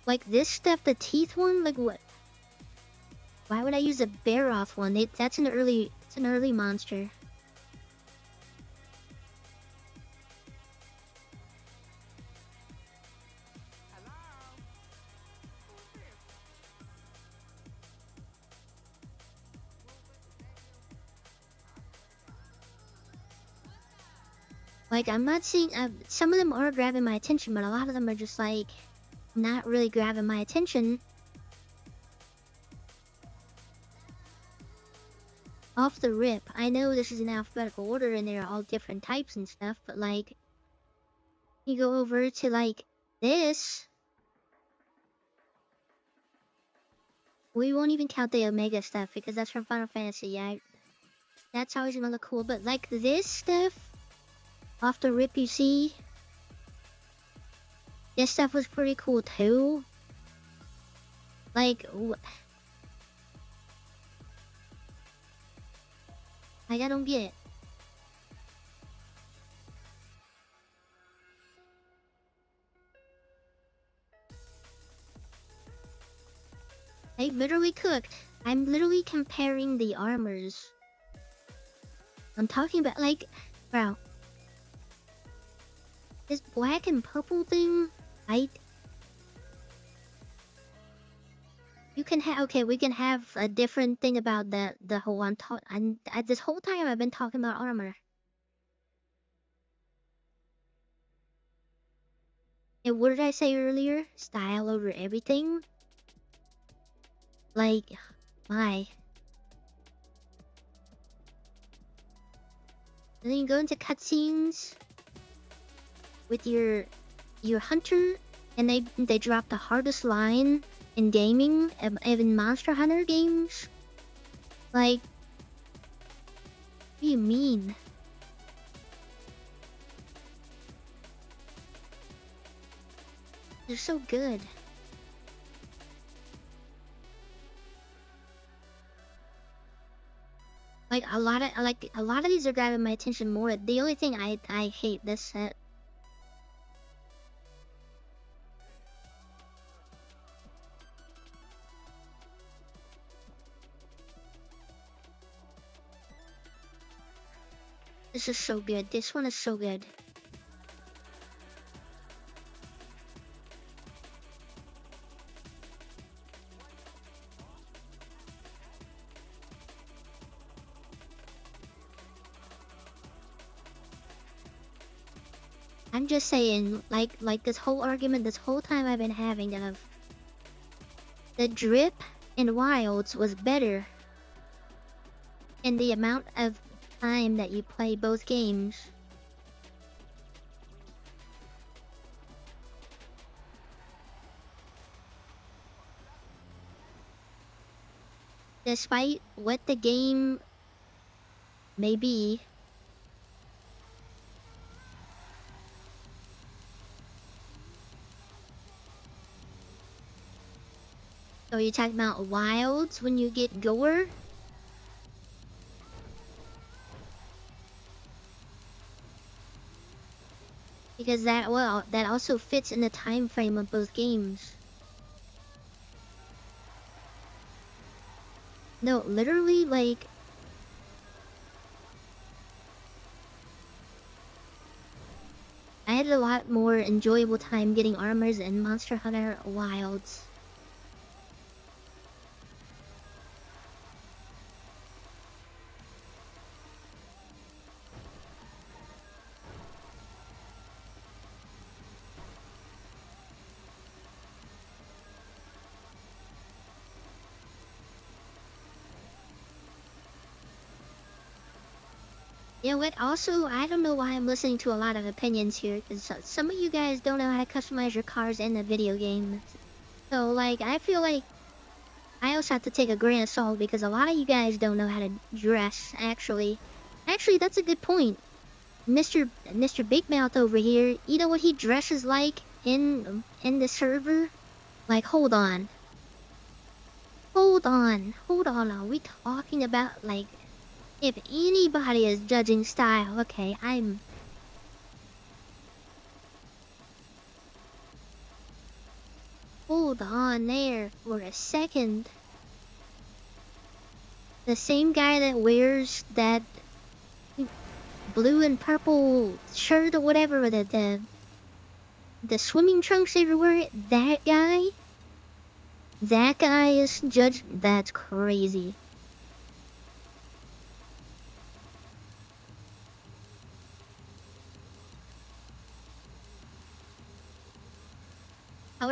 like this stuff, the teeth one, like what? Why would I use a bear off one? That's an early, it's an early monster. Like, I'm not seeing. Some of them are grabbing my attention, but a lot of them are just like not really grabbing my attention. Off the rip, I know this is in alphabetical order and they're all different types and stuff, but like, you go over to like this. We won't even count the Omega stuff because that's from Final Fantasy. Yeah, that's always gonna look cool. But like this stuff, off the rip, you see, this stuff was pretty cool too. Like, like I don't get it. I literally cooked. I'm literally comparing the armors. I'm talking about like, bro. This black and purple thing, you can have, okay, we can have a different thing about the whole one. This whole time I've been talking about armor. And what did I say earlier? Style over everything? Like, my. And then you go into cutscenes with your hunter, and they drop the hardest line in gaming, even Monster Hunter games. Like, what do you mean? They're so good. Like a lot of these are grabbing my attention more. The only thing I hate this set. This is so good. This one is so good. I'm just saying, like this whole argument, this whole time I've been having of the drip in Wilds was better in the amount of time that you play both games. Despite what the game may be, so you're talking about Wilds when you get gore? Because that also fits in the time frame of both games. No, literally, like, I had a lot more enjoyable time getting armors in Monster Hunter Wilds. Yeah, what also, I don't know why I'm listening to a lot of opinions here, because some of you guys don't know how to customize your cars in the video game. So, like, I feel like I also have to take a grain of salt, because a lot of you guys don't know how to dress, actually. Actually, that's a good point. Mr. Big Mouth over here, you know what he dresses like in the server? Like, hold on. Are we talking about, like, if anybody is judging style, okay, hold on there for a second. The same guy that wears that blue and purple shirt or whatever, the swimming trunks everywhere, that guy is judged. That's crazy.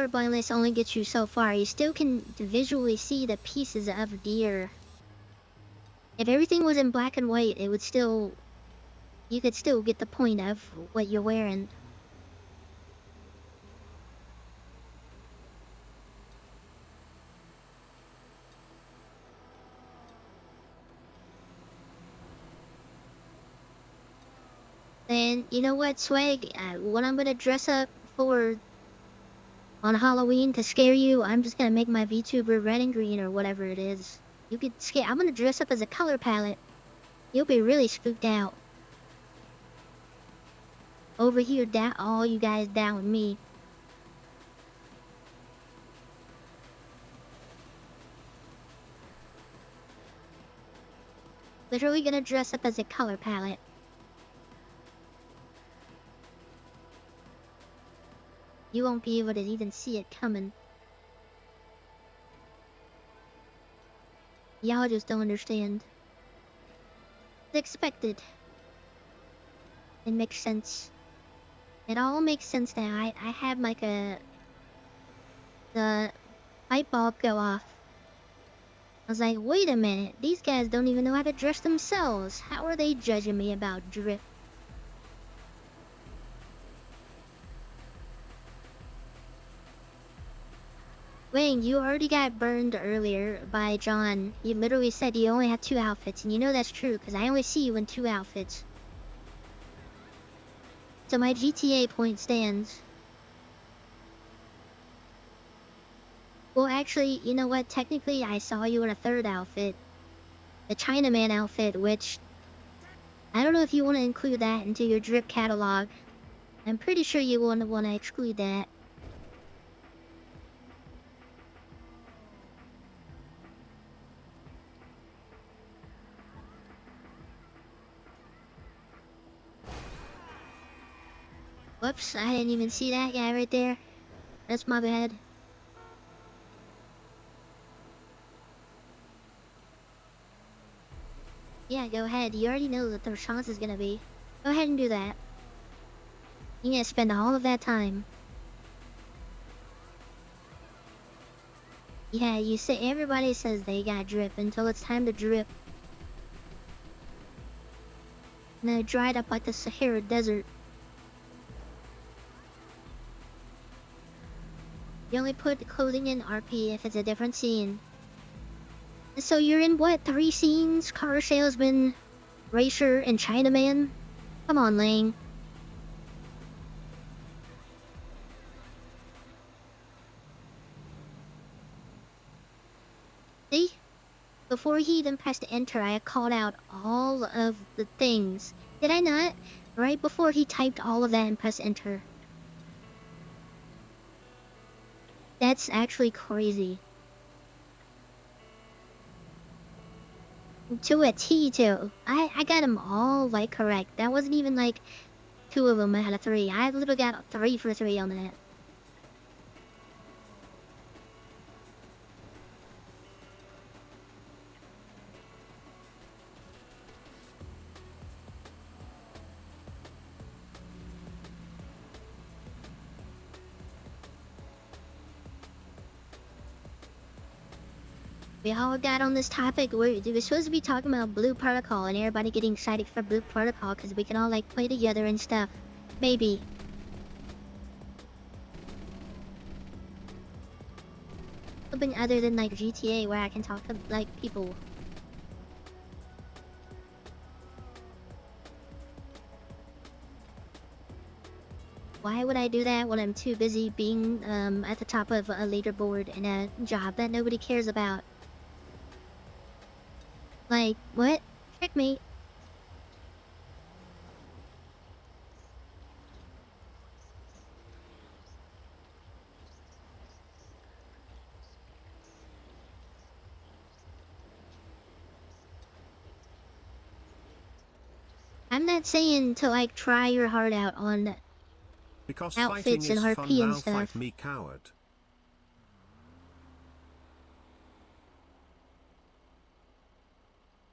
color blindness only gets you so far. You still can visually see the pieces of deer. If everything was in black and white, it would still... You could still get the point of what you're wearing. Then, you know what, Swag? What I'm gonna dress up for on Halloween to scare you, I'm just gonna make my VTuber red and green or whatever it is. You get scared. I'm gonna dress up as a color palette. You'll be really spooked out. Over here, down, all you guys down with me. Literally gonna dress up as a color palette. You won't be able to even see it coming. Y'all just don't understand. It's expected. It makes sense. It all makes sense now. I had like the light bulb go off. I was like, wait a minute, these guys don't even know how to dress themselves. How are they judging me about drip? Wayne, you already got burned earlier by John. He literally said you only had 2 outfits, and you know that's true, because I only see you in 2 outfits. So my GTA point stands. Well, actually, you know what? Technically, I saw you in a 3rd outfit. The Chinaman outfit, which... I don't know if you want to include that into your drip catalog. I'm pretty sure you wouldn't want to exclude that. Whoops, I didn't even see that guy right there. That's my bad. Yeah, go ahead. You already know what the response is gonna be. Go ahead and do that. You're gonna spend all of that time. Yeah, you say everybody says they got drip until it's time to drip. And then it dried up like the Sahara Desert. You only put clothing in RP if it's a different scene. So you're in what, 3 scenes? Car salesman, racer, and Chinaman? Come on, Lang. See? Before he even pressed enter, I called out all of the things. Did I not? Right before he typed all of that and pressed enter. That's actually crazy. To a T, too. I got them all, like, correct. That wasn't even, like, 2 of them out of 3. I literally got 3 for 3 on that. We all got on this topic. We're supposed to be talking about Blue Protocol and everybody getting excited for Blue Protocol because we can all like play together and stuff. Maybe. Something other than like GTA where I can talk to like people. Why would I do that when I'm too busy being at the top of a leaderboard in a job that nobody cares about? Like, what? Trick me. I'm not saying to like try your heart out on Because outfits fighting and is fun RP and now, stuff. fight me, coward.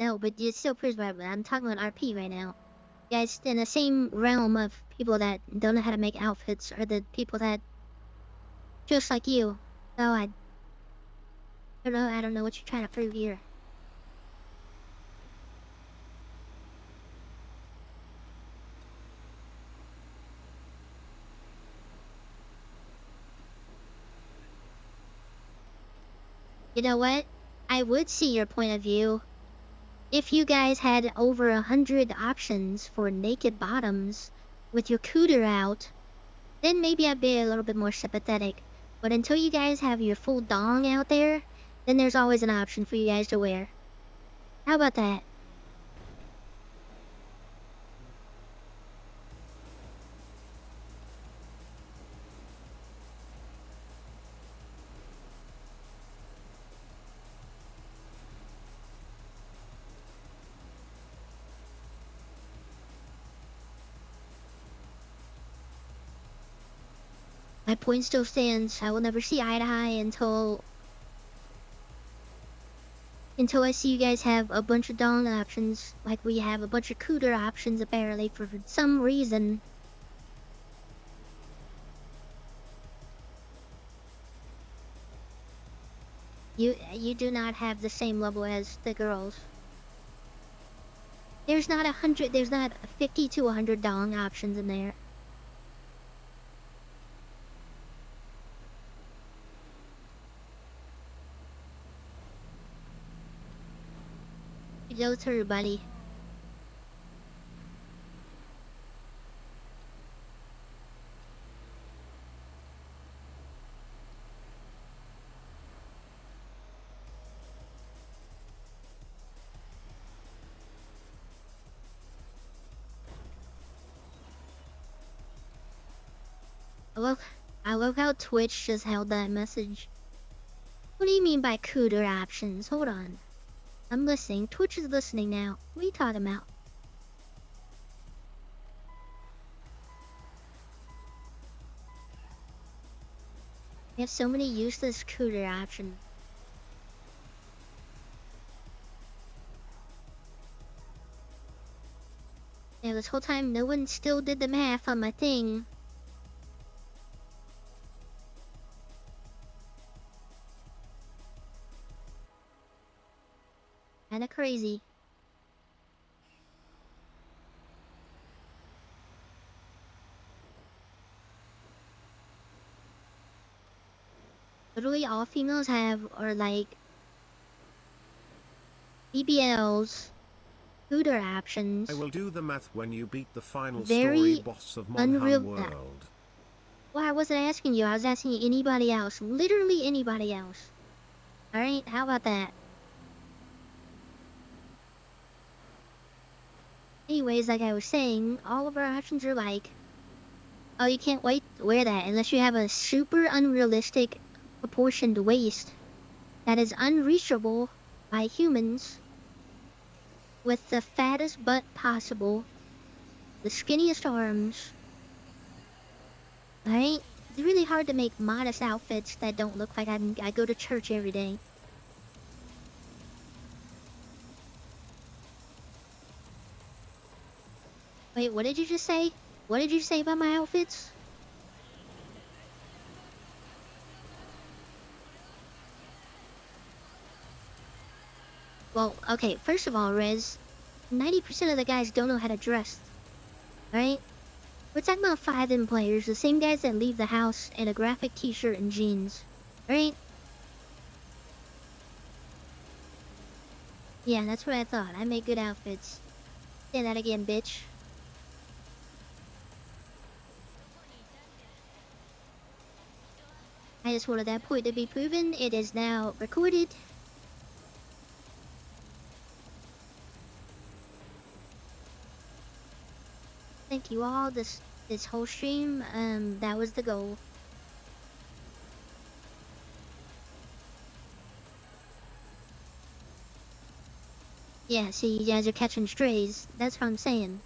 No, but it's still pretty bad. I'm talking about RP right now. Guys, in the same realm of people that don't know how to make outfits are the people that just like you. So I don't know what you're trying to prove here. You know what? I would see your point of view if you guys had over 100 options for naked bottoms with your cooter out. Then maybe I'd be a little bit more sympathetic. But until you guys have your full dong out there, then there's always an option for you guys to wear. How about that? My point still stands. I will never see eye to eye until I see you guys have a bunch of dong options, like we have a bunch of cooter options apparently for some reason. You do not have the same level as the girls. There's not 50 to 100 dong options in there. Go through, buddy. I love how Twitch just held that message. What do you mean by cooter options? Hold on. I'm listening. Twitch is listening now. What are you talking about? We have so many useless cooter options. Yeah, this whole time no one still did the math on my thing. Kinda crazy. Literally all females have are like BBLs, cooter options. I will do the math when you beat the final Very story boss of unreal. Monham World. Well, I wasn't asking you. I was asking anybody else. Literally anybody else. Alright, how about that? Anyways, like I was saying, all of our options are like, oh, you can't wait to wear that unless you have a super unrealistic proportioned waist that is unreachable by humans with the fattest butt possible, the skinniest arms. Alright? It's really hard to make modest outfits that don't look like I go to church every day. Wait, what did you just say? What did you say about my outfits? Well, okay, first of all, Rez, 90% of the guys don't know how to dress. Alright? We're talking about 5M players, the same guys that leave the house in a graphic t-shirt and jeans. Right? Yeah, that's what I thought. I make good outfits. Say that again, bitch. I just wanted that point to be proven. It is now recorded. Thank you all. This whole stream, that was the goal. Yeah, see, you guys are catching strays. That's what I'm saying.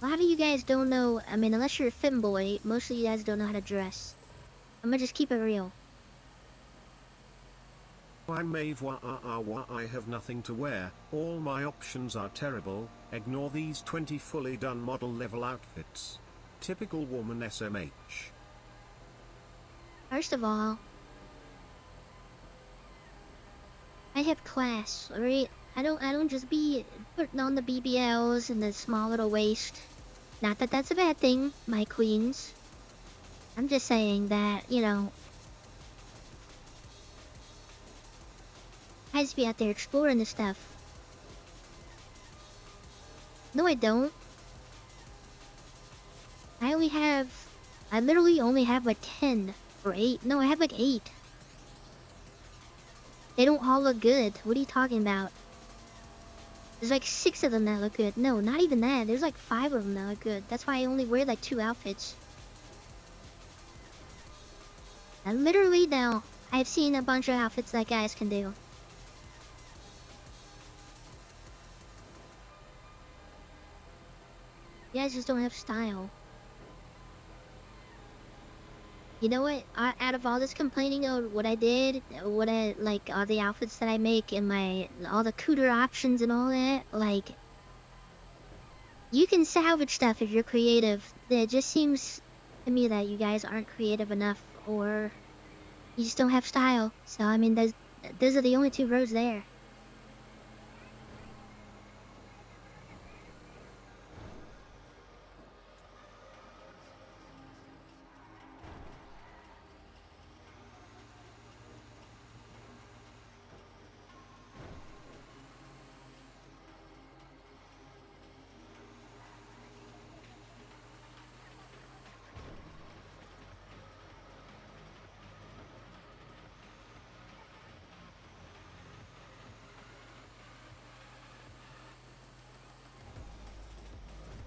A lot of you guys don't know. I mean, unless you're a femboy, most of you guys don't know how to dress. I'm gonna just keep it real. I'm Mave, I have nothing to wear, all my options are terrible, ignore these 20 fully done model level outfits. Typical woman SMH. First of all, I have class, alright? I don't just be putting on the BBLs and the small little waist. Not that that's a bad thing, my queens. I'm just saying that, you know, I just be out there exploring this stuff. No, I don't. I literally only have like 10 or 8. No, I have like 8. They don't all look good. What are you talking about? There's like 6 of them that look good. No, not even that. There's like 5 of them that look good. That's why I only wear like 2 outfits. And literally now, I've seen a bunch of outfits that guys can do. You guys just don't have style. You know what? Out of all this complaining of what I did, like all the outfits that I make and all the cooter options and all that, like, you can salvage stuff if you're creative. It just seems to me that you guys aren't creative enough, or you just don't have style. So I mean, those are the only 2 roads there.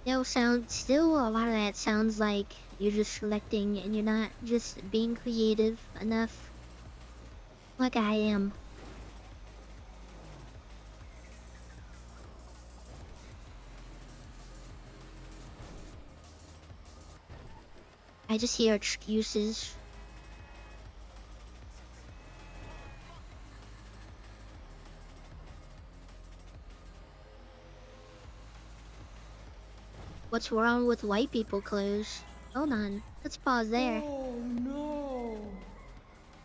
No, still a lot of that sounds like you're just selecting and you're not just being creative enough like I am. I just hear excuses. What's wrong with white people clothes? Hold on, let's pause there. Oh no!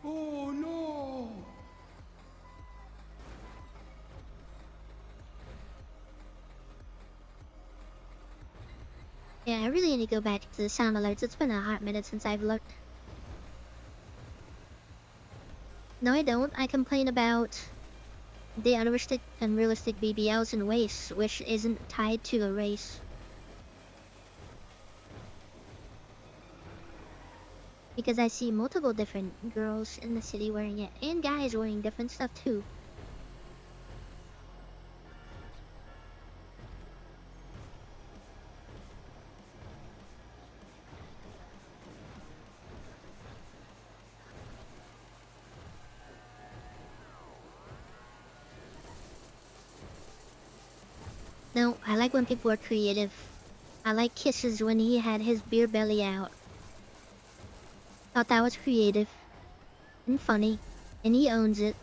Oh no! Yeah, I really need to go back to the sound alerts. It's been a hot minute since I've looked. No, I don't. I complain about the unrealistic BBLs and waists, which isn't tied to a race. Because I see multiple different girls in the city wearing it, and guys wearing different stuff too. No, I like when people are creative. I like Kisses when he had his beer belly out. Thought that was creative. And funny. And he owns it.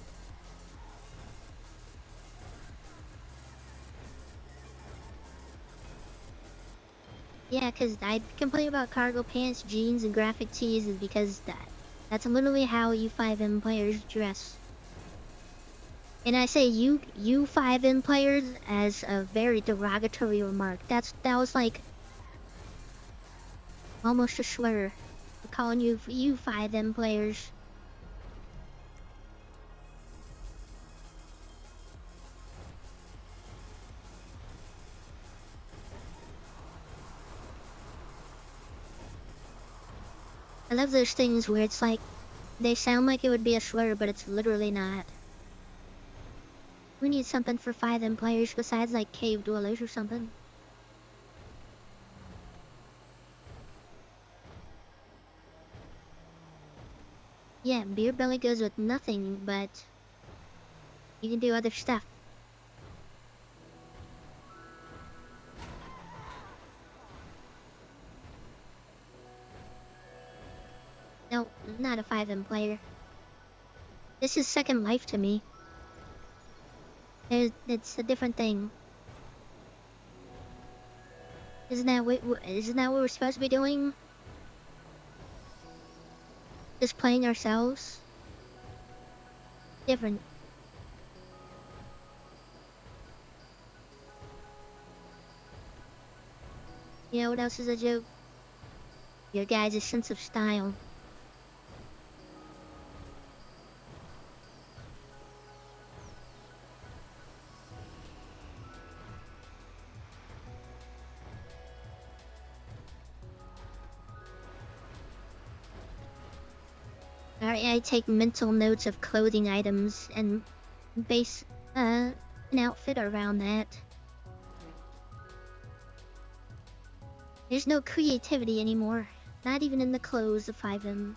Yeah, cause I complain about cargo pants, jeans, and graphic tees is because that's literally how you 5M players dress. And I say you 5M players as a very derogatory remark. That was like almost a slur. Calling you 5M players. I love those things where it's like they sound like it would be a slur, but it's literally not. We need something for 5M players besides like cave dwellers or something. Yeah, beer belly goes with nothing, but you can do other stuff. No, I'm not a 5M player. This is Second Life to me. It's a different thing. Isn't that what we're supposed to be doing? just playing ourselves. Different. You know what else is a joke? Your guys' sense of style. I take mental notes of clothing items and base an outfit around that. There's no creativity anymore, not even in the clothes of 5M.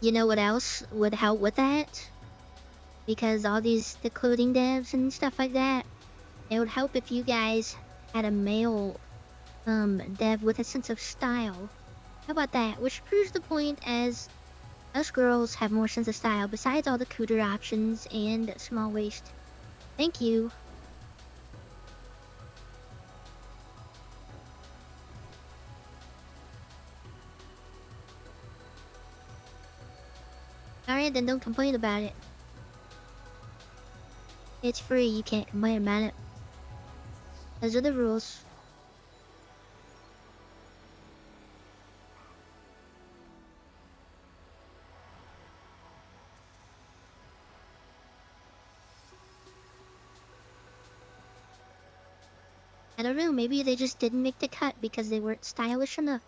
You know what else would help with that? Because all the clothing devs and stuff like that, it would help if you guys had a male dev with a sense of style. How about that? Which proves the point, as us girls have more sense of style besides all the cooter options and small waist. Thank you. Alright, then don't complain about it. It's free, you can't complain about it. Those are the rules. I don't know, maybe they just didn't make the cut because they weren't stylish enough.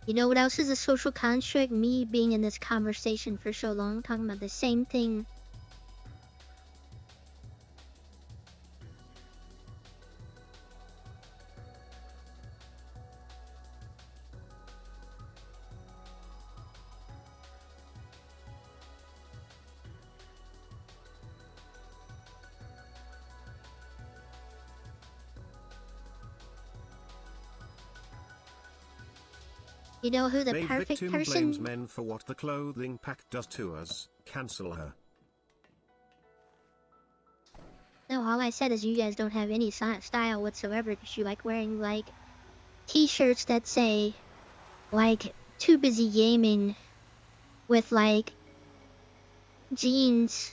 You know what else is a social construct? Me being in this conversation for so long, talking about the same thing. You know who the They perfect victim person... blames men for what the clothing pack does to us. Cancel her. No, all I said is you guys don't have any style whatsoever because you like wearing, like, t-shirts that say, like, too busy gaming with, like, jeans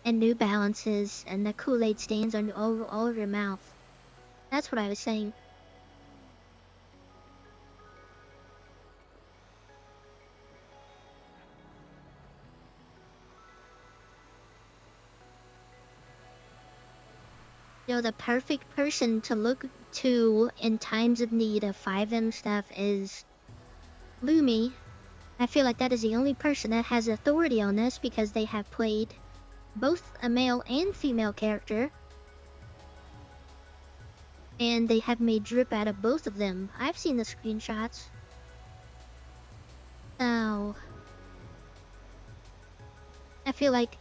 and New Balances and the Kool-Aid stains on all over your mouth. That's what I was saying. You know, the perfect person to look to in times of need of 5M stuff is Lumi. I feel like that is the only person that has authority on this because they have played both a male and female character. And they have made drip out of both of them. I've seen the screenshots. Oh. I feel like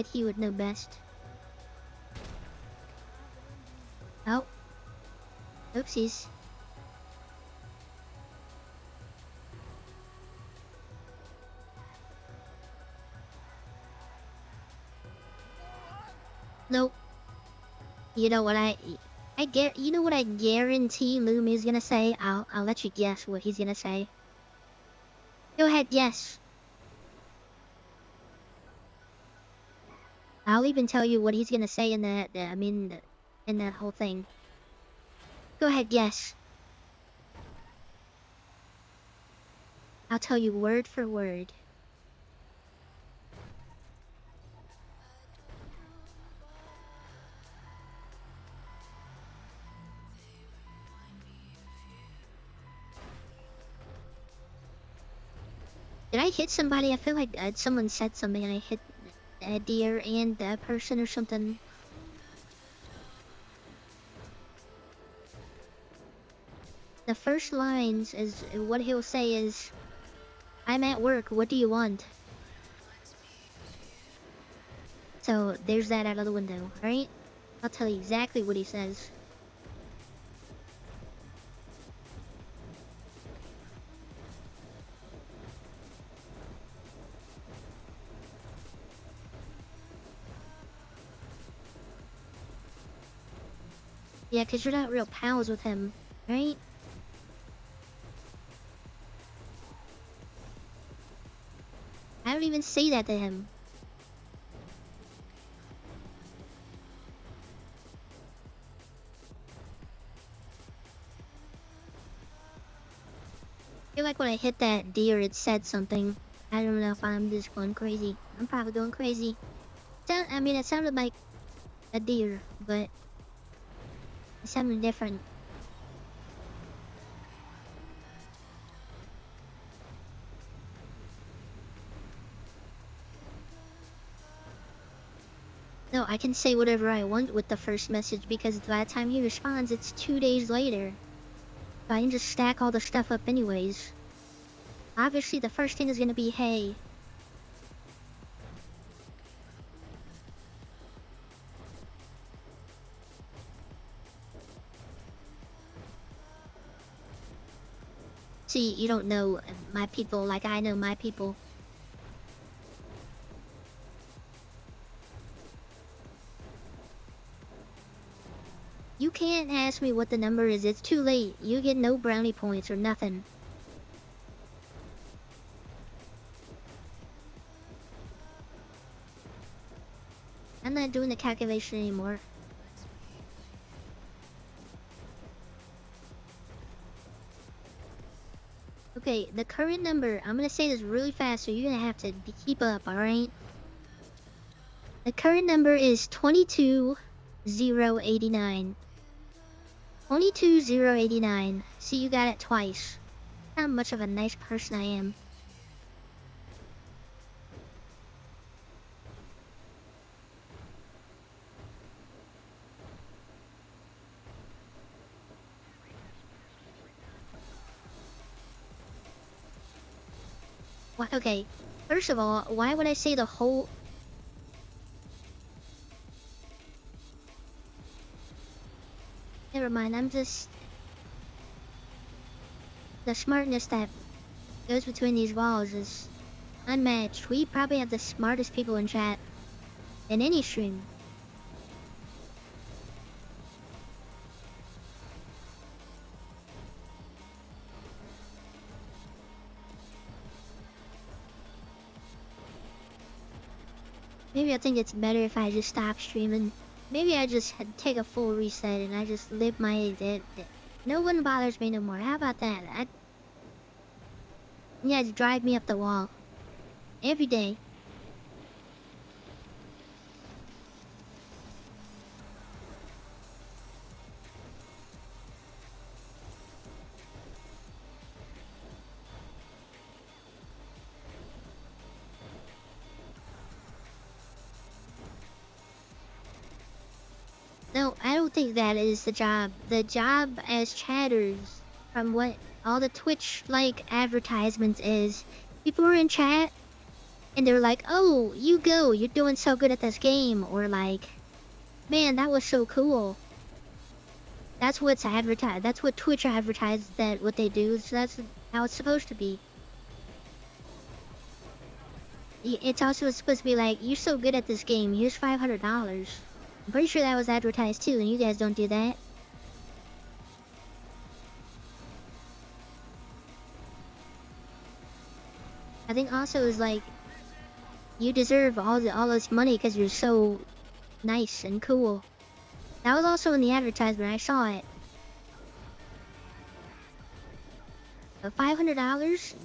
he would know best. Oh. Oopsies. Nope. You know what you know what I guarantee Loom is gonna say? I'll let you guess what he's gonna say. Go ahead, guess. I'll even tell you what he's gonna say in that, in that whole thing. Go ahead, guess. I'll tell you word for word. Did I hit somebody? I feel like someone said something and I hit a deer and a person or something. The first lines is what he'll say is, "I'm at work, what do you want?" So there's that out of the window, alright? I'll tell you exactly what he says. Yeah, 'cause you're not real pals with him, right? I don't even say that to him. I feel like when I hit that deer, it said something. I don't know if I'm just going crazy. I'm probably going crazy. I mean, it sounded like a deer, but it sounded different. No, I can say whatever I want with the first message because by the time he responds, it's 2 days later. So I can just stack all the stuff up anyways. Obviously, the first thing is gonna be, hey. See, you don't know my people like I know my people. You can't ask me what the number is. It's too late. You get no brownie points or nothing. I'm not doing the calculation anymore. Okay, the current number, I'm gonna say this really fast, so you're gonna have to keep up, alright? The current number is 22,089. 22,089. See, you got it twice. How much of a nice person I am. What? Okay, first of all, why would I say the whole... Never mind, I'm just... The smartness that goes between these walls is unmatched. We probably have the smartest people in chat in any stream. Maybe I think it's better if I just stop streaming. Maybe I just take a full reset and I just live my day. No one bothers me no more. How about that? You guys drive me up the wall. Every day. No, I don't think that is the job. The job as chatters, from what all the Twitch like advertisements is, people are in chat and they're like, "Oh, you go, you're doing so good at this game," or like, "Man, that was so cool." That's what's advertised. That's what Twitch advertises that what they do. So that's how it's supposed to be. It's also supposed to be like, "You're so good at this game. Here's $500." I'm pretty sure that was advertised too, and you guys don't do that. I think also is like, you deserve all this money because you're so nice and cool. That was also in the advertisement. I saw it. But $500?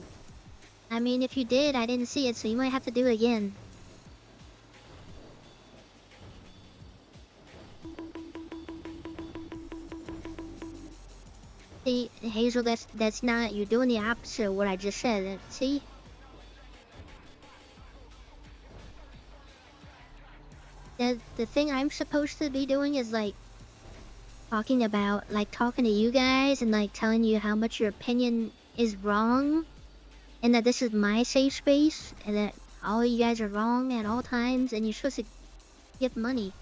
I mean, if you did, I didn't see it, so you might have to do it again. See, Hazel, that's not, you're doing the opposite of what I just said. See? the thing I'm supposed to be doing is like talking to you guys and like telling you how much your opinion is wrong, and that this is my safe space, and that all you guys are wrong at all times, and you're supposed to give money.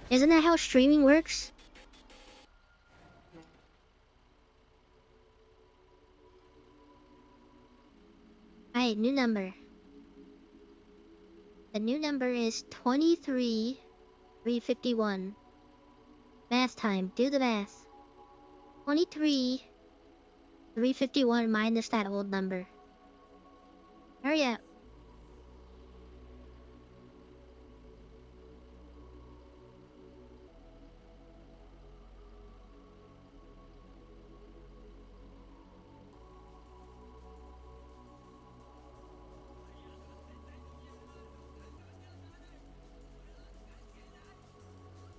Isn't that how streaming works? Alright, new number. The new number is 23,351. Math time. Do the math. 23,351 minus that old number. Hurry up.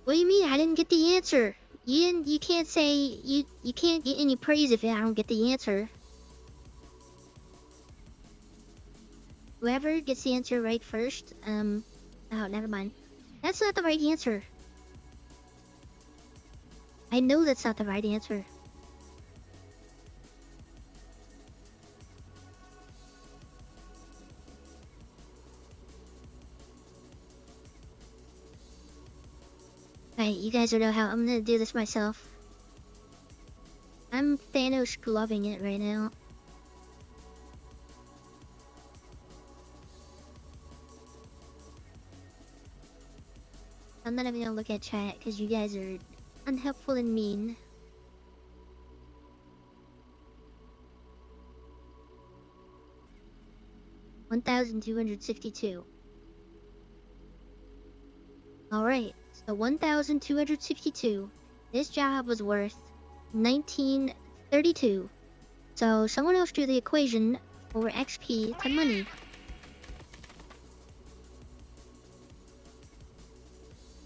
What do you mean? I didn't get the answer. You can't say you can't get any praise if I don't get the answer. Whoever gets the answer right first, oh, never mind. That's not the right answer. I know that's not the right answer. Alright, you guys don't know how I'm gonna do this myself. I'm Thanos gloving it right now. I'm not even gonna look at chat because you guys are unhelpful and mean. $1,262. Alright, so 1,262. This job was worth 1932. So someone else do the equation for XP to money.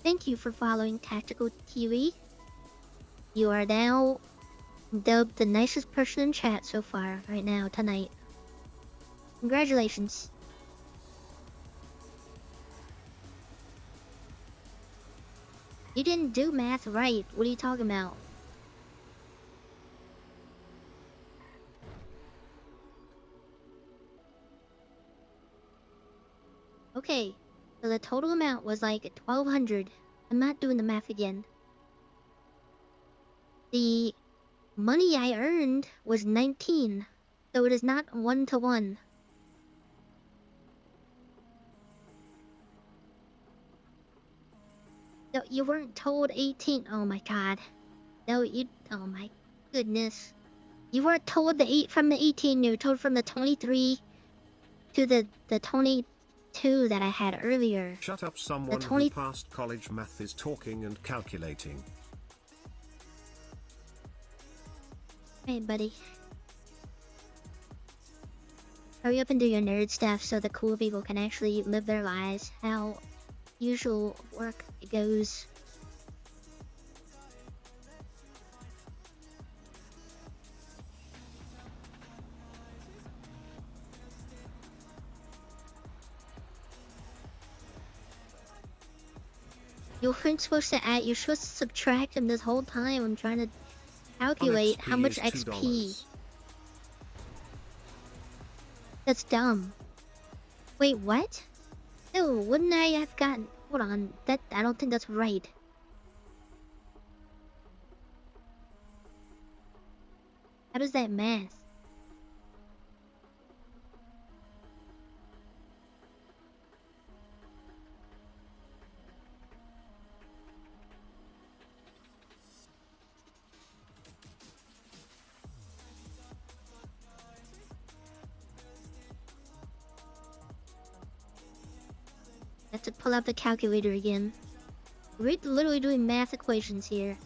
Thank you for following Tactical Kiwi. You are now dubbed the nicest person in chat so far, right now, tonight. Congratulations. You didn't do math right. What are you talking about? Okay, so the total amount was like 1,200. I'm not doing the math again. The money I earned was 19, so it is not 1-to-1. No, you weren't told 18. Oh my god. No, oh my goodness. You weren't told the 8 from the 18, you were told from the 23 to the 22 that I had earlier. Shut up, someone who passed college math is talking and calculating. Hey, buddy. Hurry up and do your nerd stuff so the cool people can actually live their lives how usual work goes. You weren't supposed to add, you're supposed to subtract them this whole time. I'm trying to calculate how much XP. That's dumb. Wait, what? No, wouldn't I have gotten... Hold on, I don't think that's right. How does that math? I have to pull out the calculator again. We're literally doing math equations here.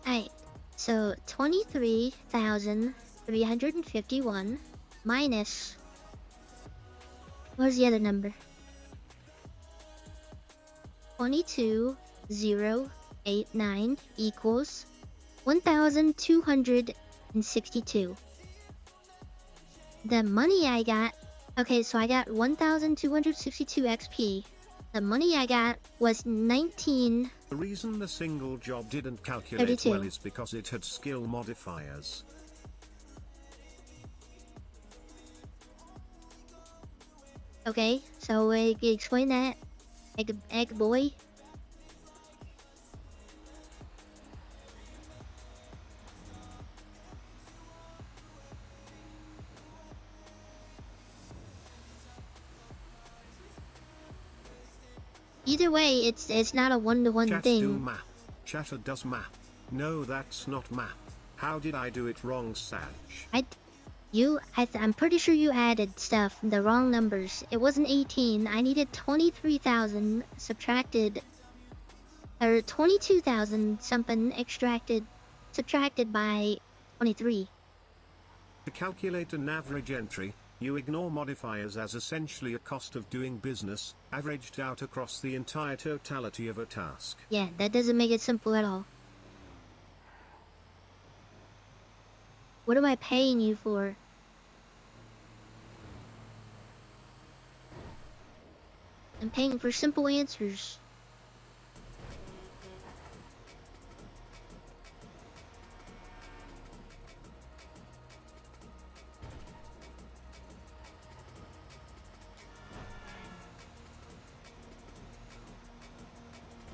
Alright, so 23,351 minus... What was the other number? 22,089 equals 1,262. The money I got Okay, so I got 1,262 XP. The money I got was 19. The reason the single job didn't calculate 32. well is because it had skill modifiers. Okay, so explain that, egg boy. Either way, it's not a one-to-one Chat do thing. math. Chatter does math. No, that's not math. How did I do it wrong, Sag? I'm pretty sure you added stuff, the wrong numbers. It wasn't 18. I needed 23,000 subtracted, or 22,000 something subtracted by 23. To calculate an average entry, you ignore modifiers as essentially a cost of doing business, averaged out across the entire totality of a task. Yeah, that doesn't make it simple at all. What am I paying you for? I'm paying for simple answers.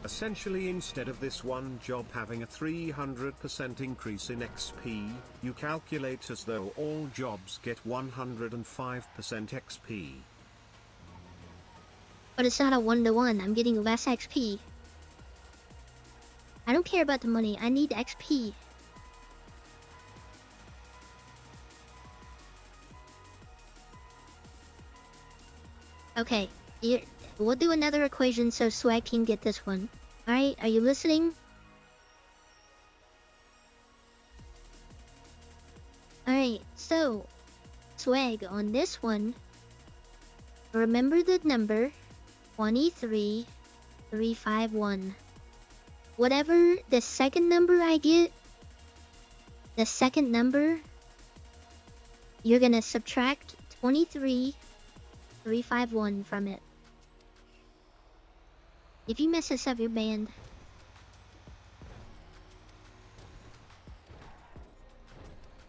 Essentially, instead of this one job having a 300% increase in XP, you calculate as though all jobs get 105% XP. But it's not a one-to-one. I'm getting less XP. I don't care about the money. I need XP. Okay, we'll do another equation so Swag can get this one. Alright, are you listening? Alright, so Swag, on this one, remember the number 23,351. Whatever the second number I get, the second number, you're gonna subtract 23,351 from it. If you mess this up, you're banned.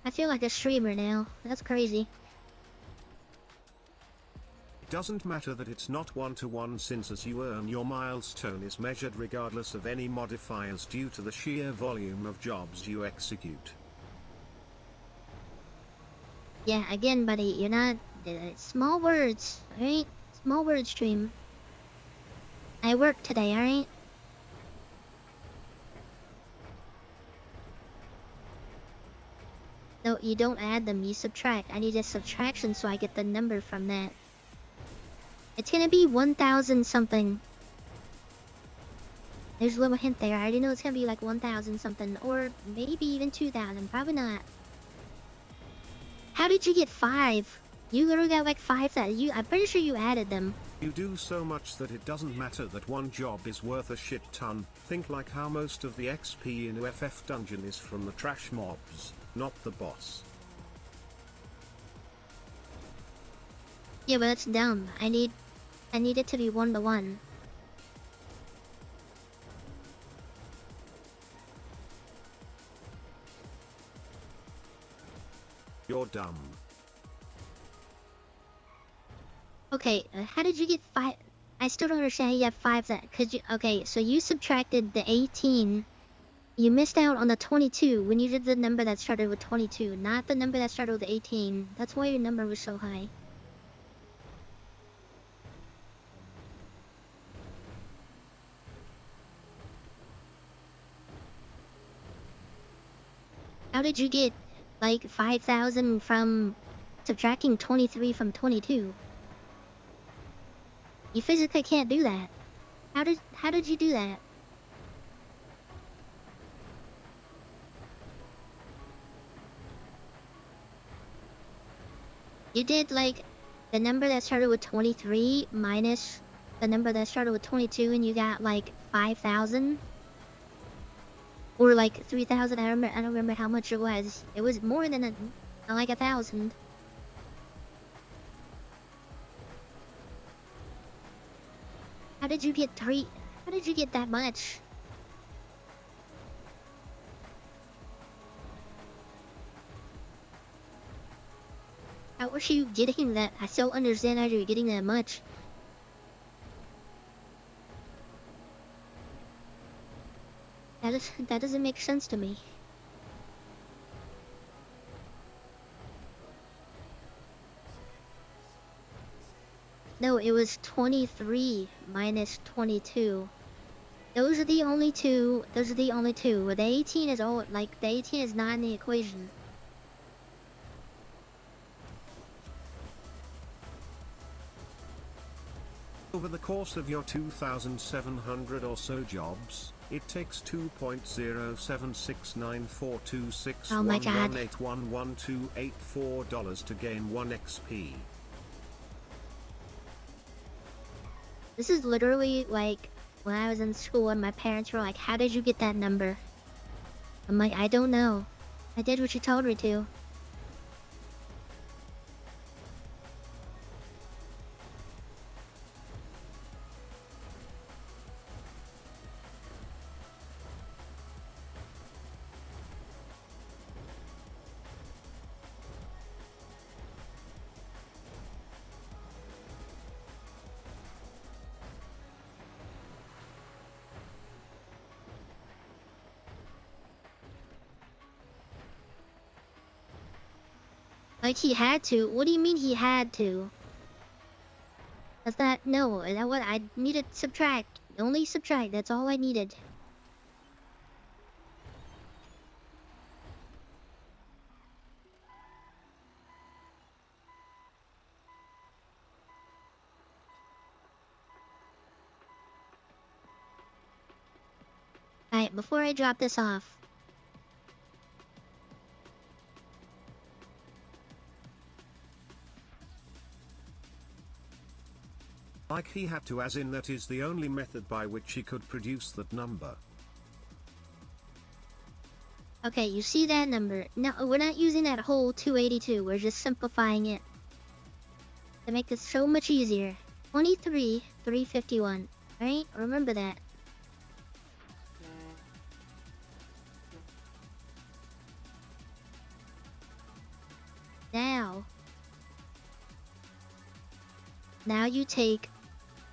I feel like a streamer now. That's crazy. It doesn't matter that it's not one-to-one, since as you earn, your milestone is measured regardless of any modifiers due to the sheer volume of jobs you execute. Yeah, again, buddy, you're not... small words, alright? Small word stream. I work today, alright? No, you don't add them, you subtract. I need a subtraction so I get the number from that. It's gonna be 1,000 something. There's a little hint there. I already know it's gonna be like 1,000 something, or maybe even 2,000. Probably not. How did you get 5? You literally got like 5,000. I'm pretty sure you added them. You do so much that it doesn't matter that one job is worth a shit ton. Think like how most of the XP in UFF dungeon is from the trash mobs, not the boss. Yeah, but that's dumb. I need it to be one-to-one. You're dumb. Okay, how did you get 5? I still don't understand how you have 5 that, okay, so you subtracted the 18. You missed out on the 22 when you did the number that started with 22, not the number that started with 18. That's why your number was so high. How did you get like 5,000 from subtracting 23 from 22? You physically can't do that. How did you do that? You did like the number that started with 23 minus the number that started with 22 and you got like 5,000? Or like 3,000, I don't remember how much it was. It was more than like 1,000. How did you get 3? How did you get that much? How was you getting that? I still understand how you're getting that much. That doesn't make sense to me. No, it was 23 minus 22. Those are the only two. Those are the only two. The 18 is all like the 18 is not in the equation. Over the course of your 2,700 or so jobs, it takes 2.076942611811284 dollars to gain 1 XP. This is literally like when I was in school and my parents were like, "How did you get that number?" I'm like, "I don't know. I did what you told me to." Like he had to. What do you mean he had to? That's not, no, that what I needed subtract. Only subtract, that's all I needed. Alright, before I drop this off. Like he had to, as in that is the only method by which he could produce that number. Okay, you see that number. No, we're not using that whole 282. We're just simplifying it to make this so much easier. 23,351. Right? Remember that. Now you take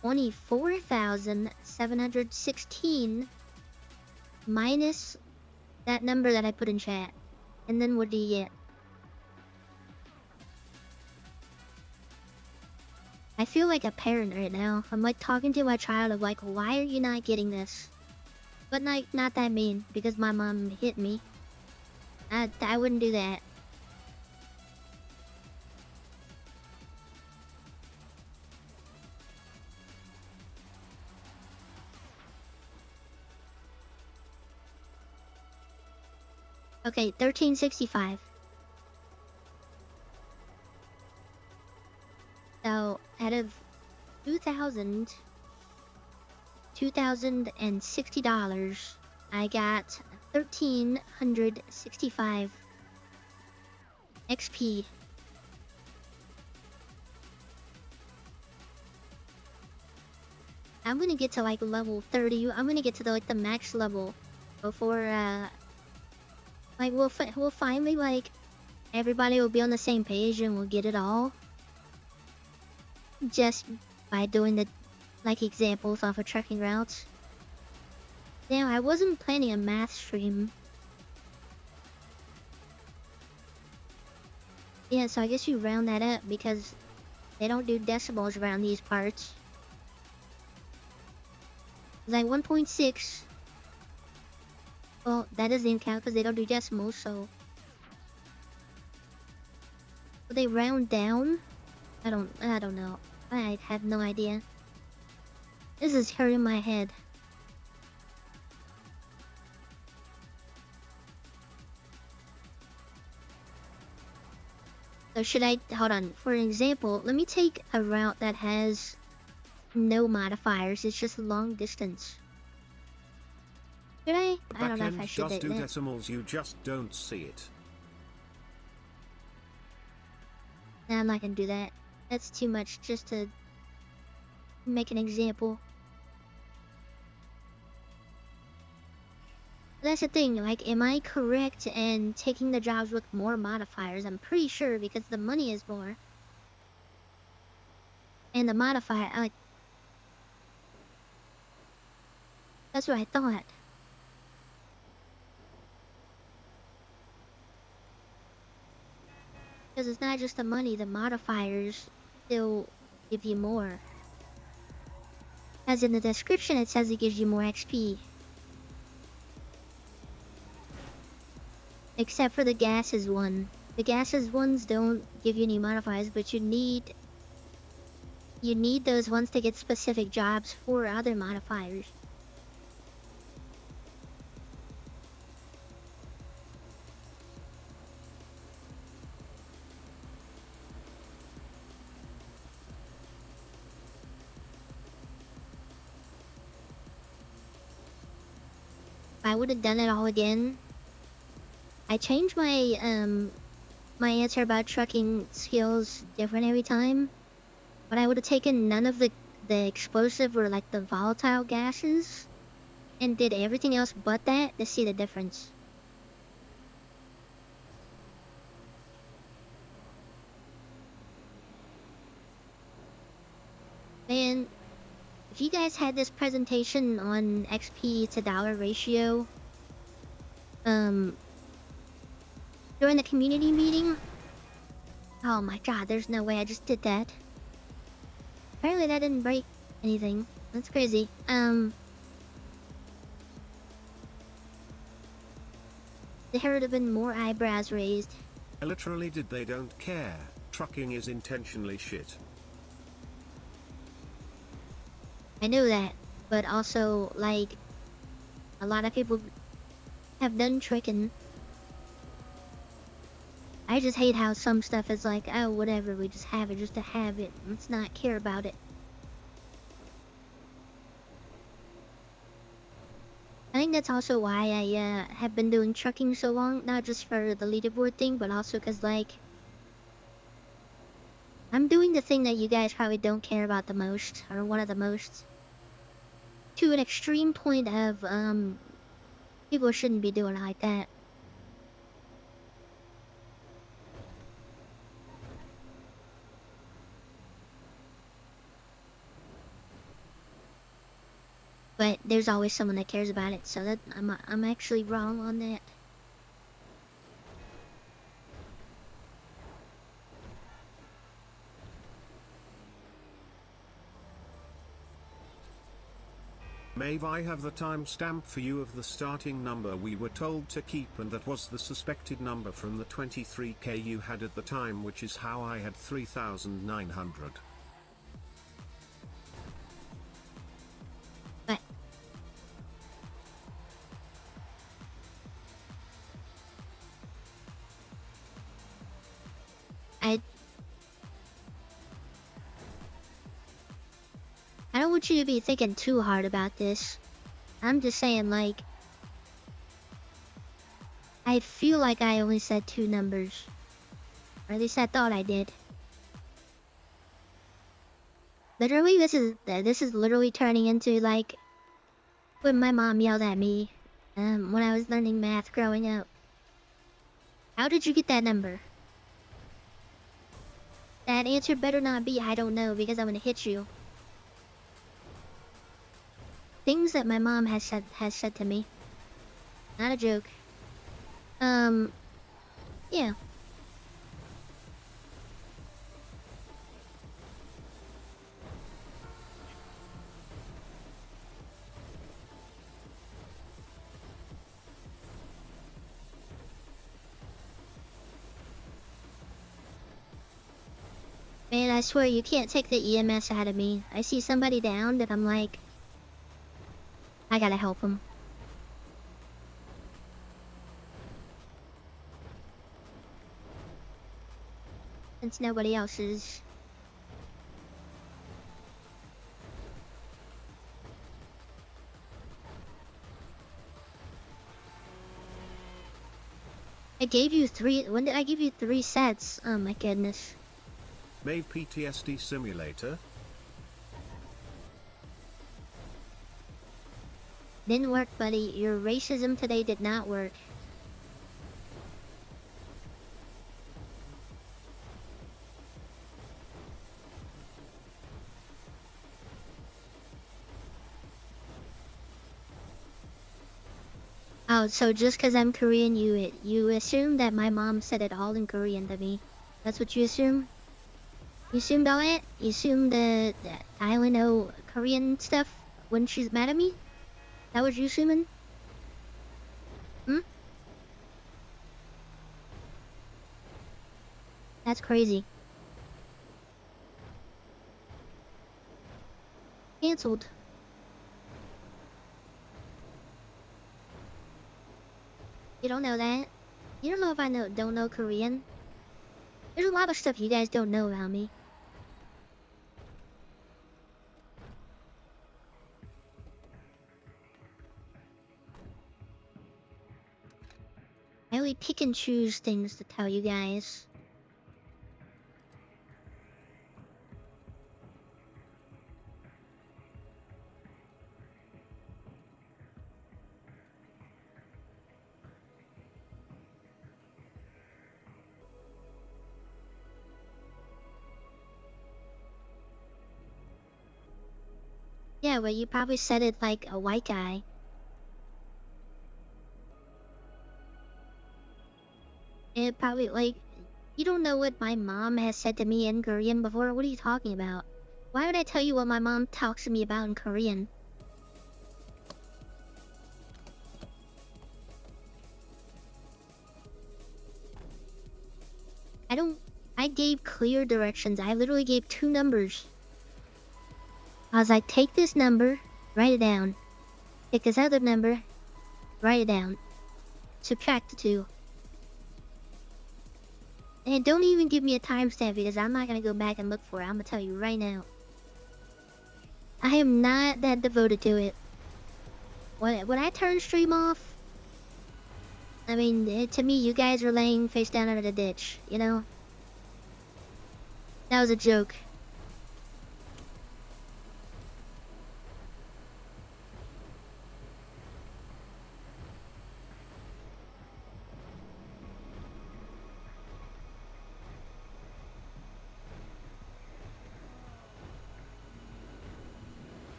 24,716 minus that number that I put in chat. And then what do you get? I feel like a parent right now. I'm like talking to my child of like, why are you not getting this? But like, not that mean, because my mom hit me. I wouldn't do that. Okay, 1365. So, out of $2,060, I got 1,365 XP. I'm gonna get to like level 30. I'm gonna get to the max level before like we'll finally like everybody will be on the same page and we'll get it all. Just by doing the like examples off of trucking routes. Now I wasn't planning a math stream. Yeah, so I guess you round that up because they don't do decimals around these parts. Like 1.6. Well, that doesn't even count because they don't do decimals, so. Will they round down? I don't know. I have no idea. This is hurting my head. So should I, hold on, for an example, let me take a route that has no modifiers, it's just long distance. Should I? I don't know if I should does do do that. decimals, you just don't see it. Nah, I'm not gonna do that. That's too much just to make an example. That's the thing, like, am I correct in taking the jobs with more modifiers? I'm pretty sure because the money is more. And the modifier, like, that's what I thought. Because it's not just the money, the modifiers still give you more. As in the description, it says it gives you more XP. Except for the gases one. The gases ones don't give you any modifiers, but you need those ones to get specific jobs for other modifiers. If I would have done it all again, I changed my my answer about trucking skills different every time, but I would have taken none of the explosive or like the volatile gases and did everything else but that to see the difference. Man, if you guys had this presentation on XP to dollar ratio, during the community meeting, oh my god, there's no way I just did that. Apparently that didn't break anything. That's crazy. There would have been more eyebrows raised. Literally did they don't care. Trucking is intentionally shit. I know that, but also, like, a lot of people have done tricking. I just hate how some stuff is like, oh, whatever, we just have it just to have it. Let's not care about it. I think that's also why I have been doing trucking so long, not just for the leaderboard thing, but also because, like, I'm doing the thing that you guys probably don't care about the most, or one of the most. To an extreme point of, people shouldn't be doing it like that. But there's always someone that cares about it, so that I'm actually wrong on that. Maeve, I have the timestamp for you of the starting number we were told to keep, and that was the suspected number from the 23k you had at the time, which is how I had 3,900. But I don't want you to be thinking too hard about this. I'm just saying, like, I feel like I only said 2 numbers. Or at least I thought I did. Literally, this is literally turning into, like, when my mom yelled at me, when I was learning math growing up. How did you get that number? That answer better not be, I don't know, because I'm gonna hit you. Things that my mom has said to me. Not a joke. Yeah. Man, I swear you can't take the EMS out of me. I see somebody down that I'm like, I gotta help him. Since nobody else is. I gave you 3. When did I give you 3 sets? Oh my goodness. Maeve PTSD simulator. Didn't work, buddy. Your racism today did not work. Oh, so just because I'm Korean, you assume that my mom said it all in Korean to me. That's what you assume? You assumed all that? You assumed that I only know Korean stuff when she's mad at me? That what you assuming? Hmm? That's crazy. Cancelled. You don't know that? You don't know if I don't know Korean? There's a lot of stuff you guys don't know about me. I only pick and choose things to tell you guys. Yeah, well, you probably said it like a white guy. It probably, like, you don't know what my mom has said to me in Korean before? What are you talking about? Why would I tell you what my mom talks to me about in Korean? I gave clear directions. I literally gave 2 numbers. I was like, take this number, write it down. Take this other number, write it down. Subtract the 2. And don't even give me a timestamp because I'm not gonna go back and look for it. I'm gonna tell you right now. I am not that devoted to it. When I turn stream off, I mean, to me, you guys are laying face down under the ditch, you know? That was a joke.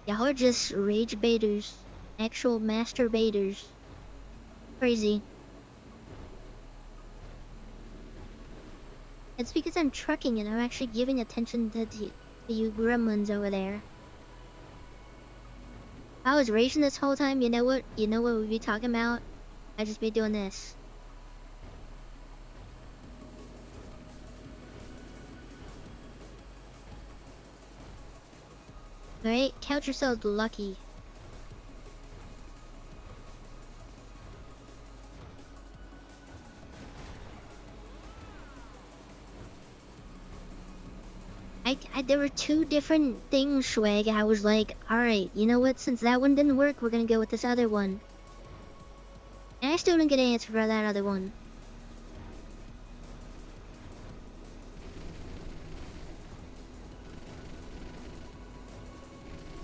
Y'all are just rage baiters. Actual master baiters. Crazy. It's because I'm trucking and I'm actually giving attention to you gremlins over there. If I was raging this whole time, you know what we'd be talking about? I'd just be doing this. Alright, count yourselves lucky. There were 2 different things, Swag. I was like, alright, you know what? Since that one didn't work, we're gonna go with this other one. And I still didn't get an answer for that other one.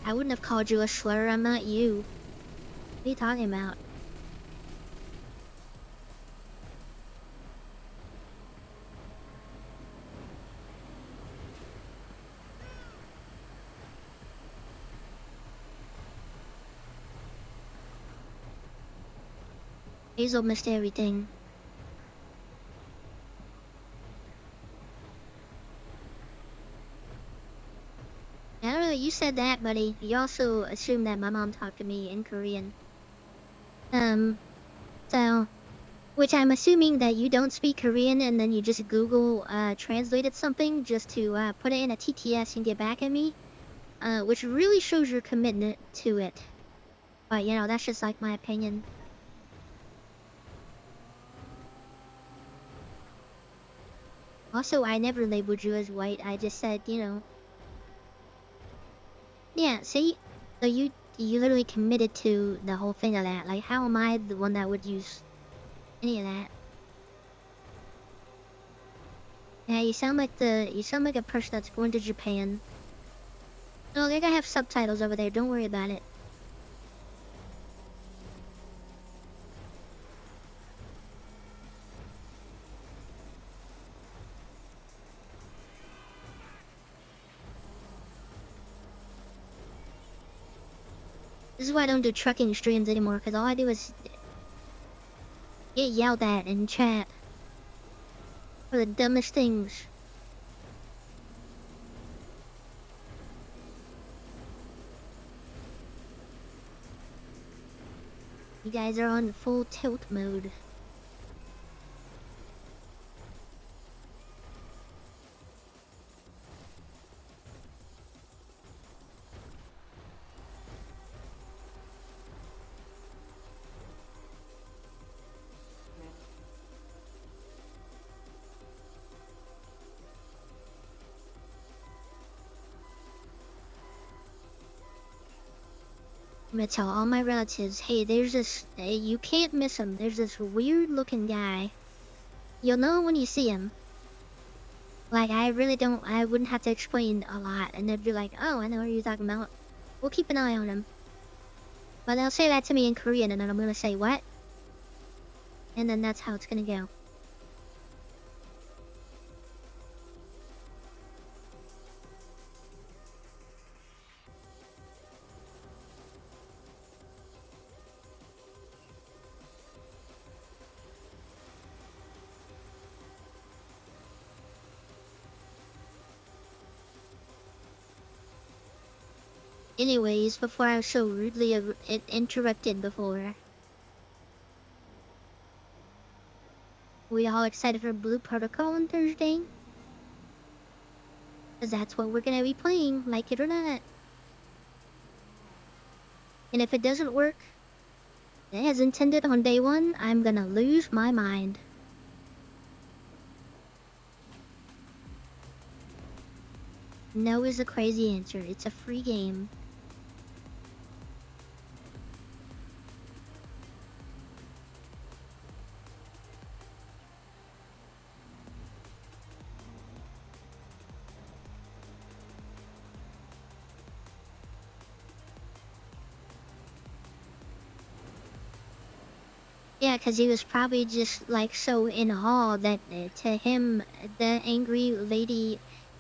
I wouldn't have called you a slur. I'm not you. What are you talking about? Hazel missed everything. I don't know, you said that, buddy. You also assumed that my mom talked to me in Korean. So... Which I'm assuming that you don't speak Korean and then you just Google translated something just to put it in a TTS and get back at me. Which really shows your commitment to it. But, you know, that's just like my opinion. Also, I never labeled you as white. I just said, you know. Yeah, see? So you literally committed to the whole thing of that. Like, how am I the one that would use any of that? Yeah, you sound like a person that's going to Japan. No, they're gonna have subtitles over there. Don't worry about it. This is why I don't do trucking streams anymore, because all I do is get yelled at in chat for the dumbest things. You guys are on full tilt mode. I'm gonna tell all my relatives, hey, you can't miss him. There's this weird looking guy. You'll know when you see him. Like, I wouldn't have to explain a lot, and they'd be like, oh, I know what you're talking about. We'll keep an eye on him. But they'll say that to me in Korean, and then I'm gonna say, what? And then that's how it's gonna go. Anyways, before I was so rudely interrupted before. We all excited for Blue Protocol on Thursday? Because that's what we're gonna be playing, like it or not. And if it doesn't work, as intended on day one, I'm gonna lose my mind. No is a crazy answer. It's a free game. Yeah, because he was probably just like so in awe that to him, the angry lady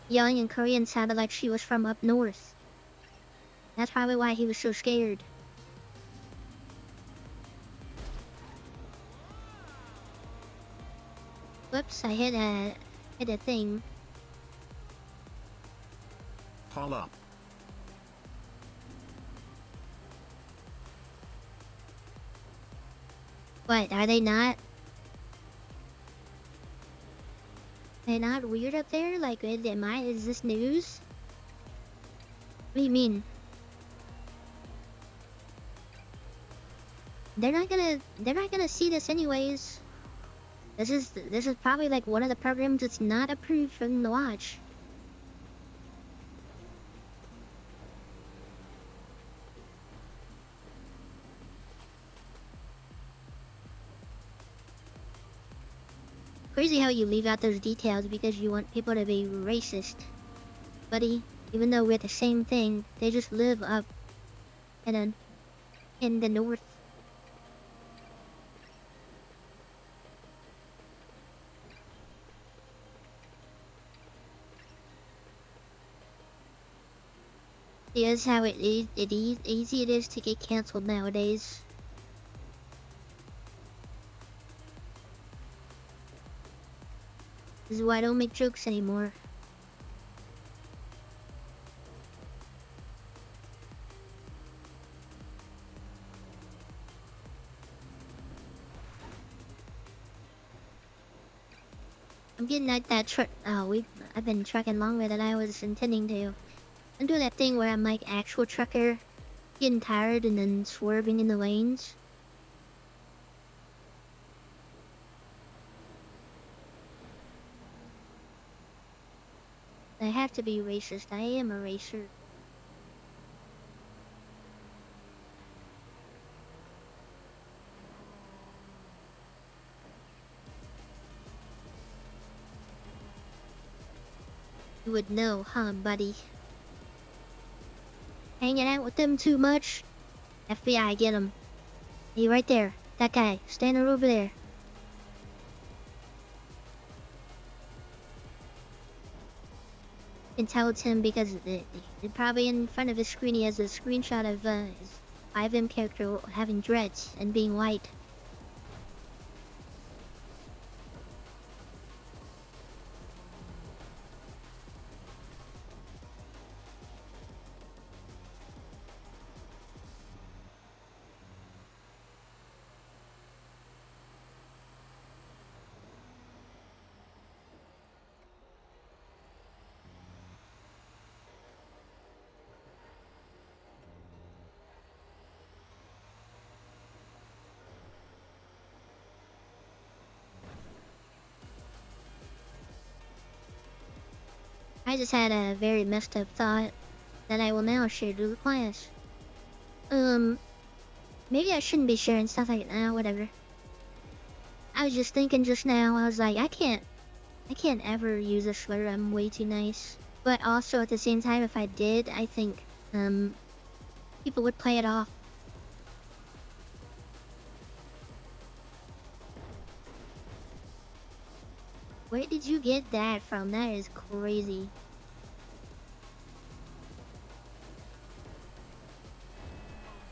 yelling in Korean sounded like she was from up north. That's probably why he was so scared. Whoops, I hit a thing. Pull up. What, are they not? They're not weird up there? Like, is this news? What do you mean? They're not gonna see this anyways. This is probably like one of the programs that's not approved for them to watch. Crazy how you leave out those details because you want people to be racist. Buddy, even though we're the same thing, they just live up in the north. See, that's how easy it is to get canceled nowadays. This is why I don't make jokes anymore. I'm getting at that truck. Oh, I've been trucking longer than I was intending to. I'm doing that thing where I'm like actual trucker, getting tired and then swerving in the lanes. I have to be racist. I am a racer. You would know, huh, buddy? Hanging out with them too much? FBI, get him. Hey, right there. That guy, standing over there. You can tell it's him because probably in front of his screen he has a screenshot of his 5M character having dreads and being white. I just had a very messed up thought that I will now share to the class. Maybe I shouldn't be sharing stuff like that, whatever. I was just thinking just now, I was like, I can't ever use a slur, I'm way too nice. But also at the same time, if I did, I think, people would play it off. Where did you get that from? That is crazy.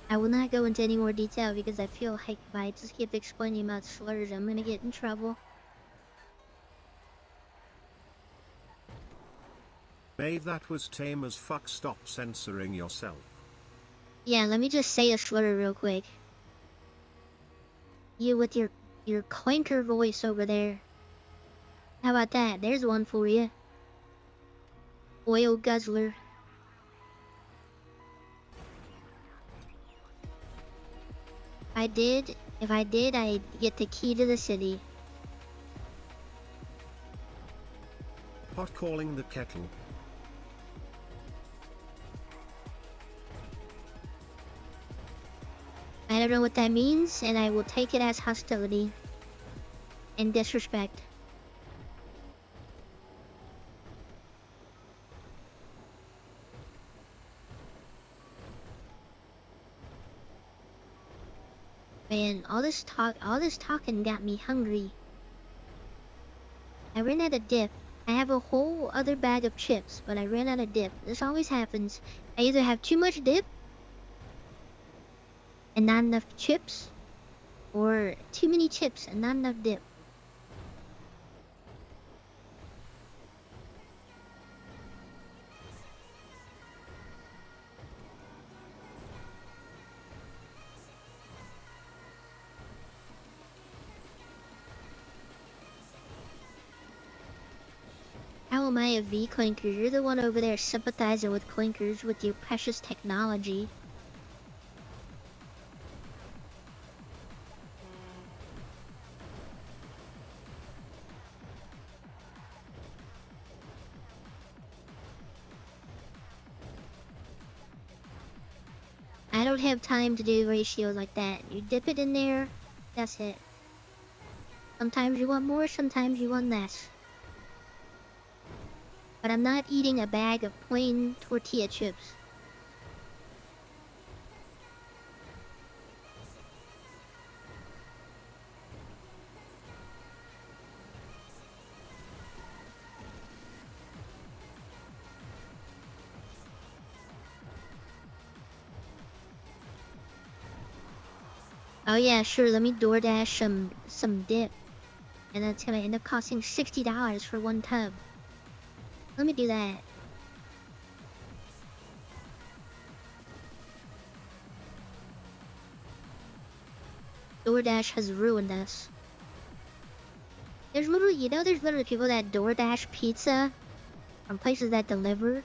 I will not go into any more detail because I feel like if I just keep explaining about slurs, I'm gonna get in trouble. Maeve, that was tame as fuck. Stop censoring yourself. Yeah, let me just say a slur real quick. You with your clanker voice over there. How about that? There's one for you. Oil guzzler. If I did, I'd get the key to the city. Pot calling the kettle. I don't know what that means, and I will take it as hostility and disrespect. Man, all this talking got me hungry. I ran out of dip. I have a whole other bag of chips, but I ran out of dip. This always happens. I either have too much dip and not enough chips, or too many chips and not enough dip. How am I a V-Clinker? You're the one over there sympathizing with Clinkers with your precious technology. I don't have time to do ratios like that. You dip it in there, that's it. Sometimes you want more, sometimes you want less. But I'm not eating a bag of plain tortilla chips. Oh yeah, sure, let me DoorDash some dip. And that's gonna end up costing $60 for one tub. Let me do that. DoorDash has ruined us. There's literally people that DoorDash pizza from places that deliver.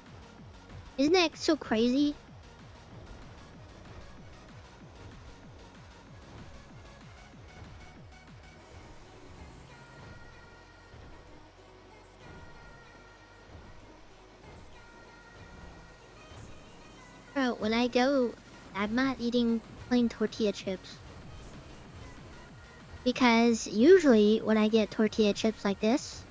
Isn't that so crazy? Bro, when I go, I'm not eating plain tortilla chips. Because usually when I get tortilla chips like this,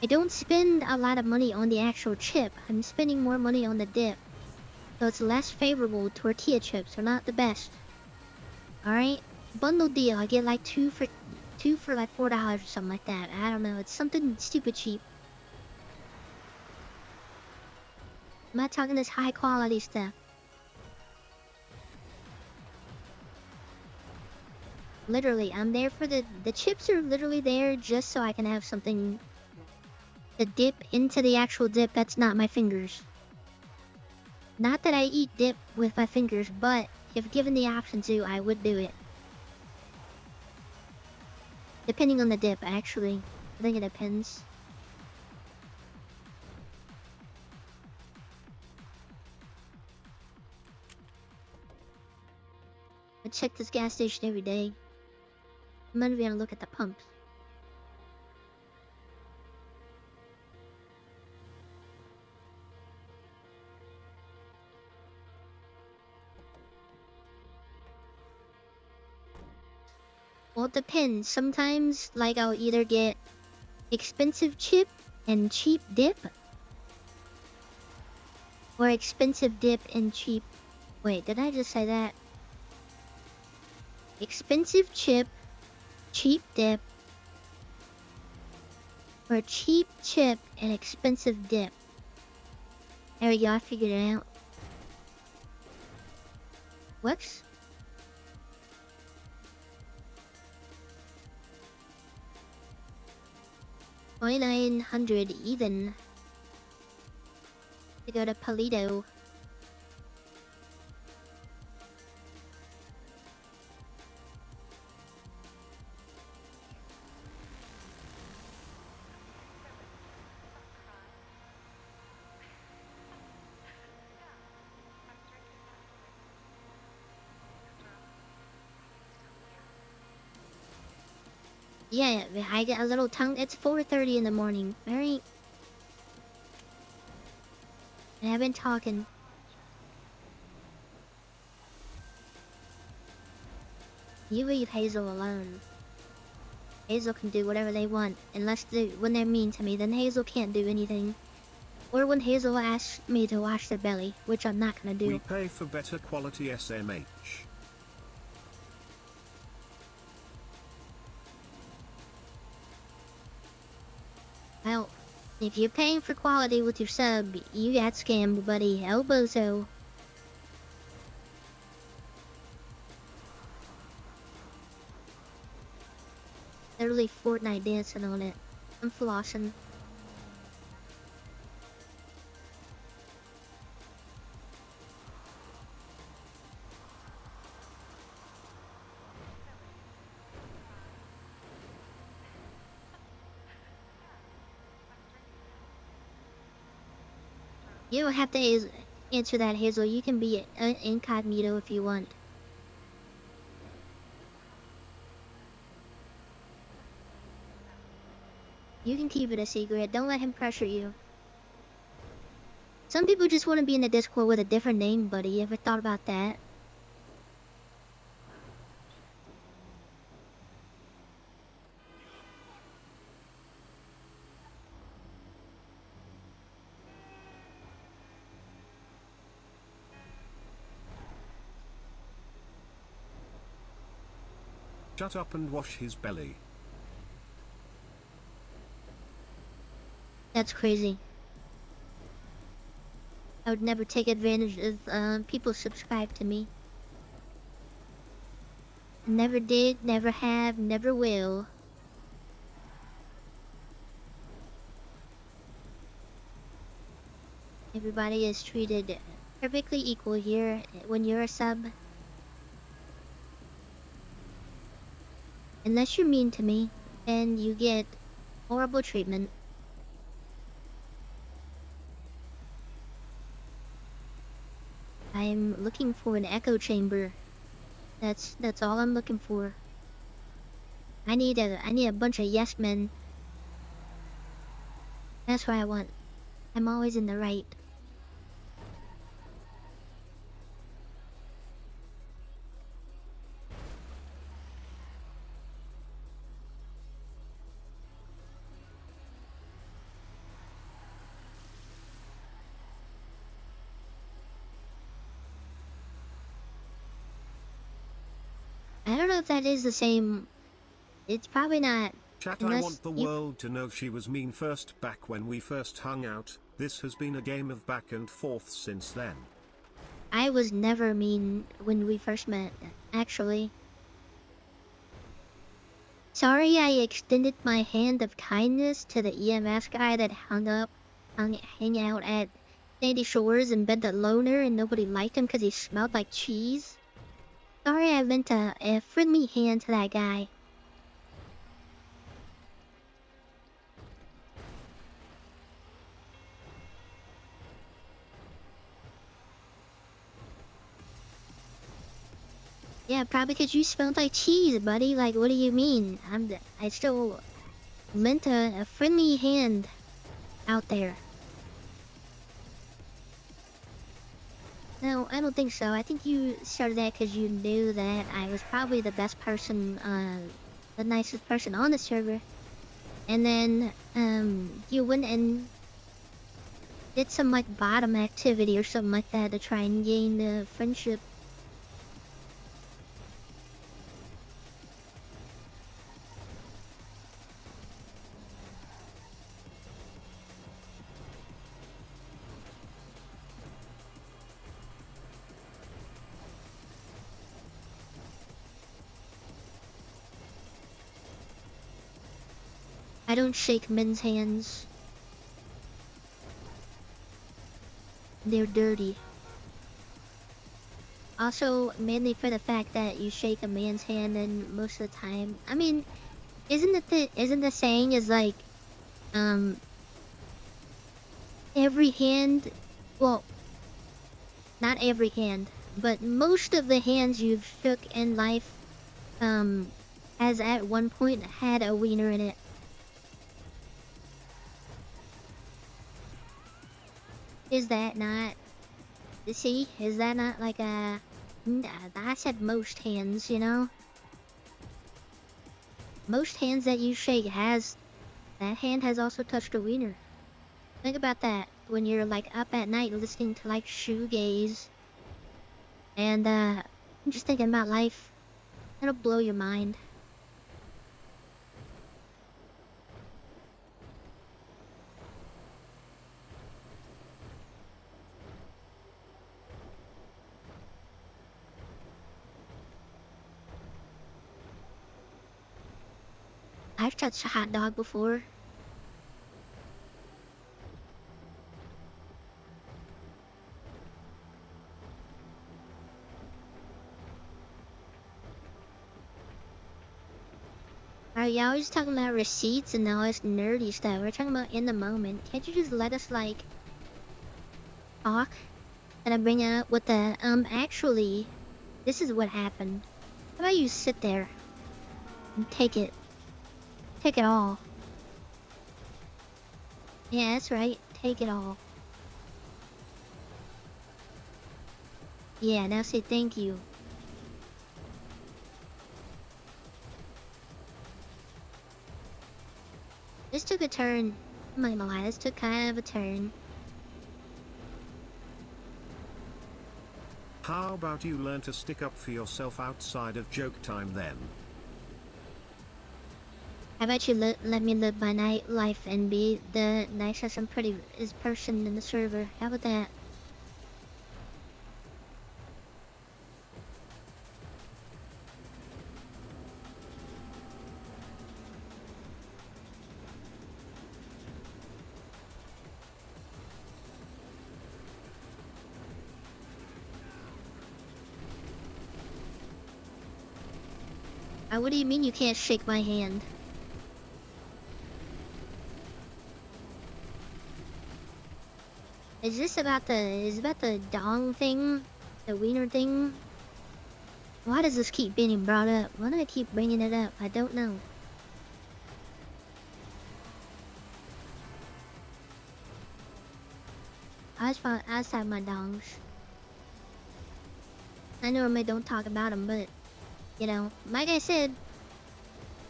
I don't spend a lot of money on the actual chip. I'm spending more money on the dip. So it's less favorable. Tortilla chips are not the best. Alright? Bundle deal. I get like two for like $4 or something like that. I don't know. It's something stupid cheap. I'm not talking this high quality stuff. Literally, I'm there for the chips are literally there just so I can have something to dip into the actual dip that's not my fingers. Not that I eat dip with my fingers, but if given the option to, I would do it. Depending on the dip, actually. I think it depends. I check this gas station every day. I'm not even gonna look at the pumps. Well, it depends. Sometimes, like, I'll either get expensive chip and cheap dip, or expensive dip and cheap... Wait, did I just say that? Expensive chip, cheap dip, or cheap chip and expensive dip. There we go, I figured it out. Whoops. $2,900 even to go to Palito. Yeah, I get a little tongue. It's 4:30 in the morning. Very. And I've been talking. You leave Hazel alone. Hazel can do whatever they want, unless when they're mean to me, then Hazel can't do anything. Or when Hazel asks me to wash their belly, which I'm not gonna do. We pay for better quality SMH. Well, if you're paying for quality with your sub, you got scammed, buddy. El bozo. Literally Fortnite dancing on it. I'm flossing. You don't have to answer that, Hazel. You can be incognito if you want. You can keep it a secret. Don't let him pressure you. Some people just want to be in the Discord with a different name, buddy. You ever thought about that? Shut up and wash his belly. That's crazy. I would never take advantage of people subscribe to me. Never did, never have, never will. Everybody is treated perfectly equal here when you're a sub. Unless you're mean to me, then you get horrible treatment. I'm looking for an echo chamber. That's all I'm looking for. I need a bunch of yes men. That's what I want. I'm always in the right. I don't know if that is the same. It's probably not. Chat, I Unless want the you... world to know she was mean first back when we first hung out. This has been a game of back and forth since then. I was never mean when we first met, actually. Sorry I extended my hand of kindness to the EMS guy that hung out at Sandy Shores and been the loner and nobody liked him because he smelled like cheese. Sorry I lent a friendly hand to that guy. Yeah, probably because you smelled like cheese, buddy. Like, what do you mean? I still lent a friendly hand out there. No, I don't think so. I think you started that because you knew that I was probably the best person, the nicest person on the server. And then, you went and did some, like, bottom activity or something like that to try and gain the friendship. I don't shake men's hands. They're dirty. Also, mainly for the fact that you shake a man's hand and most of the time... I mean, isn't the saying is like, every hand... Well, not every hand, but most of the hands you've shook in life, has at one point had a wiener in it. Is that not... See? Is that not like a... I said most hands, you know? Most hands that you shake has... That hand has also touched a wiener. Think about that when you're like up at night listening to like shoegaze. And just thinking about life. It'll blow your mind. I've touched a hot dog before. Alright, y'all always talking about receipts and all this nerdy stuff. We're talking about in the moment. Can't you just let us, like, talk? And I bring up what the, actually, this is what happened. How about you sit there and take it? Take it all. Yeah, that's right. Take it all. Yeah, now say thank you. This took a turn. I'm not gonna lie, this took kind of a turn. How about you learn to stick up for yourself outside of joke time then? How about you let me live my night life and be the nicest and prettiest person in the server? How about that? What do you mean you can't shake my hand? Is this about the dong thing? The wiener thing? Why does this keep being brought up? Why do I keep bringing it up? I don't know. I just have my dongs. I normally don't talk about them, but, you know, like I said,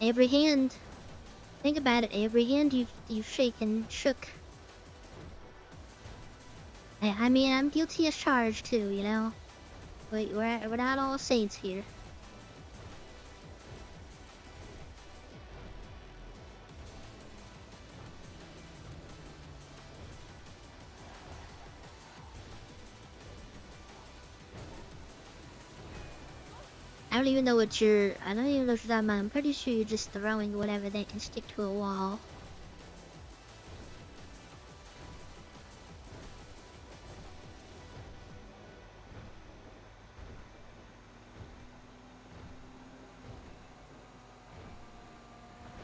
every hand, think about it, every hand you've shaken, shook. I mean, I'm guilty as charged too, you know? We're not all saints here. I don't even know what you're talking about. I'm pretty sure you're just throwing whatever that can stick to a wall.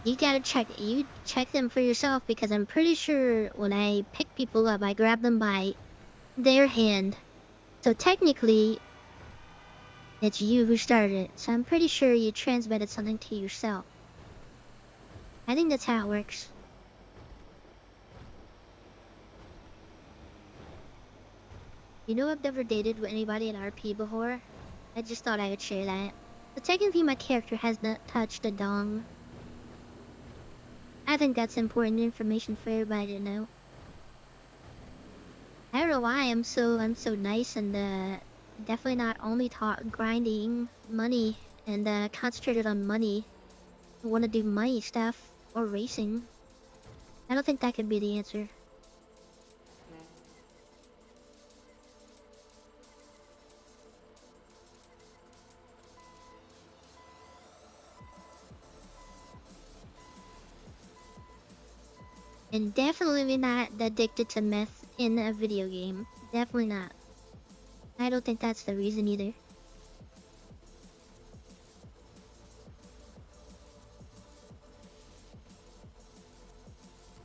You gotta check them for yourself, because I'm pretty sure when I pick people up, I grab them by their hand. So technically, it's you who started it. So I'm pretty sure you transmitted something to yourself. I think that's how it works. You know, I've never dated with anybody in RP before. I just thought I would share that. But technically, my character has not touched a dong. I think that's important information for everybody to know. I don't know why I'm so nice and definitely not only taught grinding money and concentrated on money. I want to do money stuff or racing. I don't think that could be the answer. And definitely not addicted to meth in a video game. Definitely not. I don't think that's the reason either.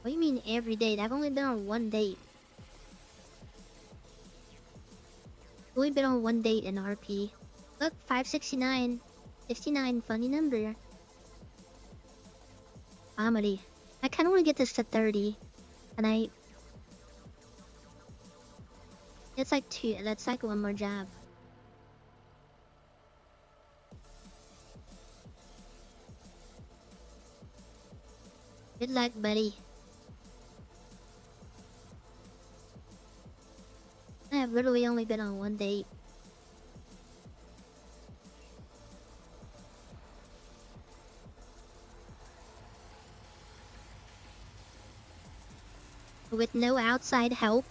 What do you mean every date? I've only been on one date. I've only been on one date in RP. Look, 569. 59, funny number. Comedy. I kind of want to get this to 30. And it's like 2. That's like one more job. Good luck, buddy. I have literally only been on one date. With no outside help,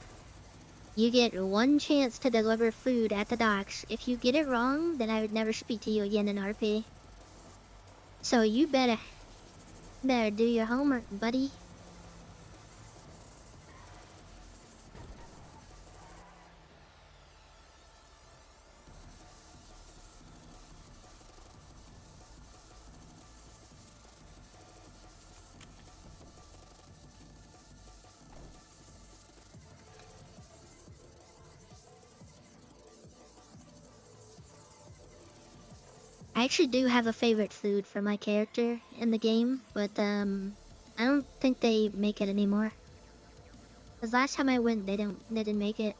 you get one chance to deliver food at the docks. If you get it wrong, then I would never speak to you again in RP. So you better do your homework, buddy. I actually do have a favorite food for my character in the game, but I don't think they make it anymore. Cause last time I went, they didn't make it.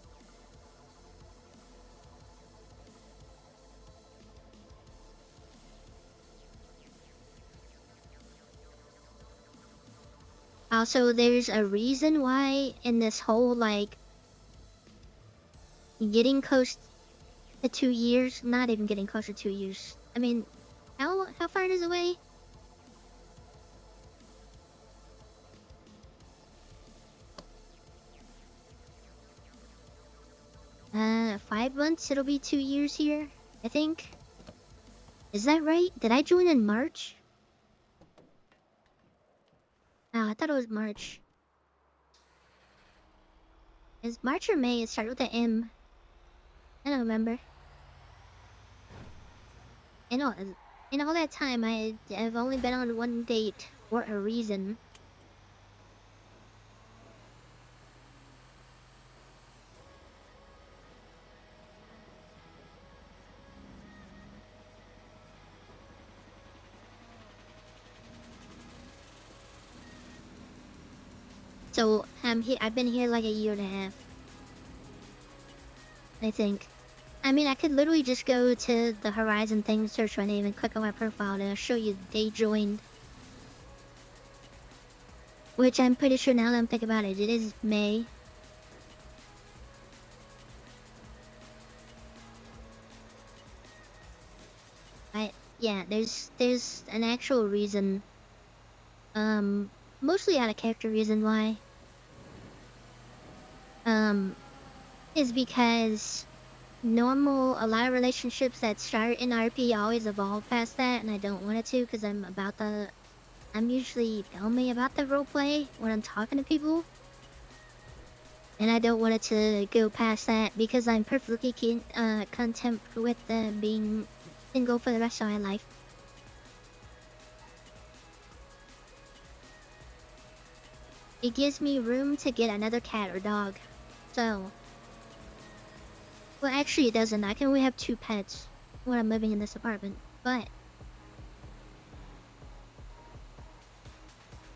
Also, there's a reason why in this whole like getting close to 2 years, not even getting close to 2 years. I mean, how far is it away? 5 months. It'll be 2 years here, I think. Is that right? Did I join in March? Oh, I thought it was March. Is March or May? It started with an M. I don't remember. In all that time, I've only been on one date for a reason. So I've been here like a year and a half, I think. I mean, I could literally just go to the Horizon thing, search my name, and click on my profile, and it'll show you they joined. Which I'm pretty sure now that I'm thinking about it, it is May. Yeah, there's an actual reason. Mostly out of character reason why. Is because normal, a lot of relationships that start in RP always evolve past that, and I don't want it to because I'm usually filming about the roleplay when I'm talking to people. And I don't want it to go past that because I'm perfectly content with being single for the rest of my life. It gives me room to get another cat or dog. So, well, actually it doesn't. I can only have 2 pets when I'm living in this apartment. But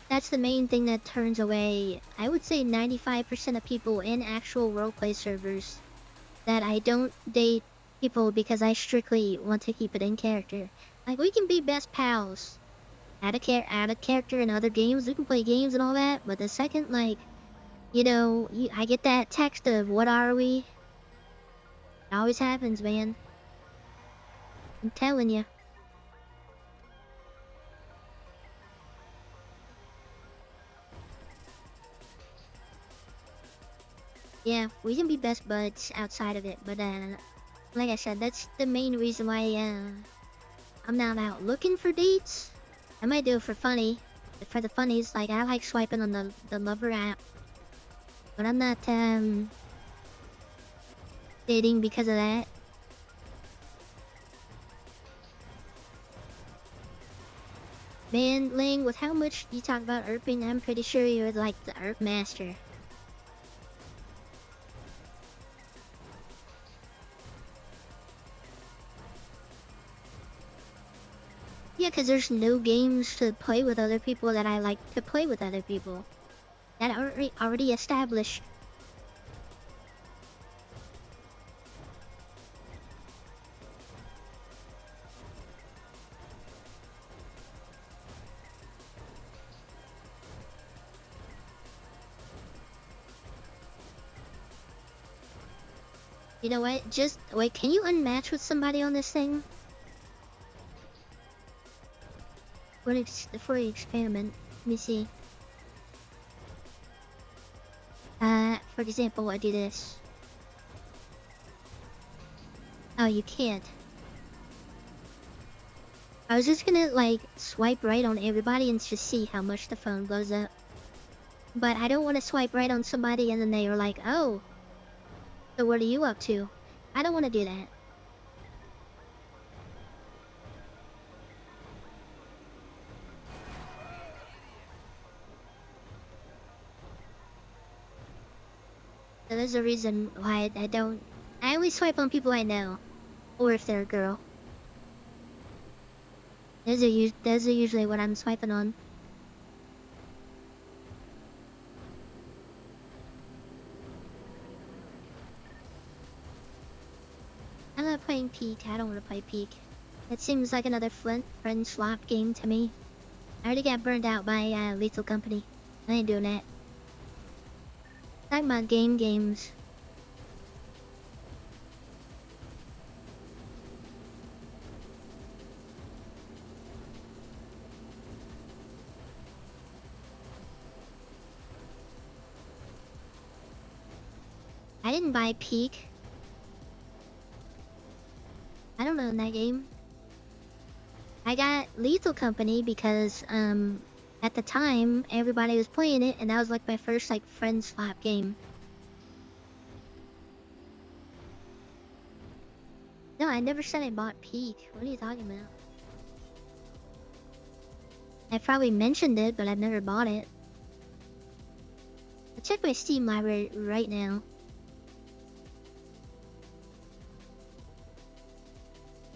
that's the main thing that turns away, I would say 95% of people in actual roleplay servers, that I don't date people because I strictly want to keep it in character. Like, we can be best pals. Add a character in other games, we can play games and all that, but the second, like, you know, I get that text of, what are we? It always happens, man. I'm telling you. Yeah, we can be best buds outside of it, but like I said, that's the main reason why I'm not out looking for dates. I might do it for the funnies. Like, I like swiping on the lover app, but I'm not dating because of that. Man, Ling, with how much you talk about ERPing, I'm pretty sure you're like the ERP master. Yeah, because there's no games to play with other people that I like to play with other people. That are already established. You know what? Just wait, can you unmatch with somebody on this thing? For the experiment. Let me see. For example, I do this. Oh, you can't. I was just gonna, like, swipe right on everybody and just see how much the phone blows up. But I don't want to swipe right on somebody and then they are like, oh, so what are you up to? I don't want to do that. So there's a reason why I don't... I only swipe on people I know. Or if they're a girl. Those are usually what I'm swiping on. I'm not playing Peak. I don't want to play Peak. It seems like another friend swap game to me. I already got burned out by Lethal Company. I ain't doing that. Talking about games. I didn't buy Peak. I don't know in that game. I got Lethal Company because, at the time, everybody was playing it, and that was like my first, like, friend swap game. No, I never said I bought Peak. What are you talking about? I probably mentioned it, but I've never bought it. I'll check my Steam library right now.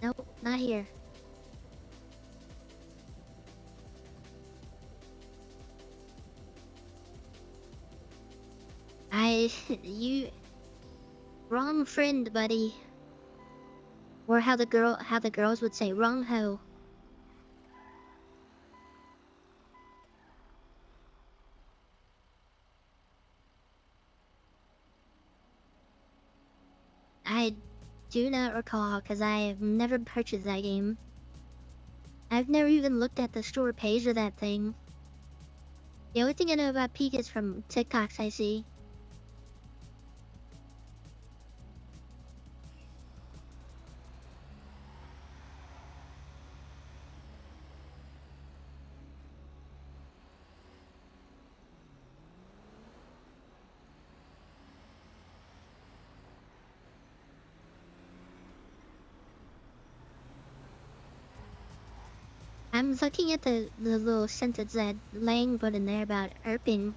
Nope, not here. You... Wrong friend, buddy. Or how the girls would say, wrong hoe. I do not recall, because I have never purchased that game. I've never even looked at the store page of that thing. The only thing I know about Peak is from TikToks I see. I'm looking at the little sentence that Lang put in there about erping.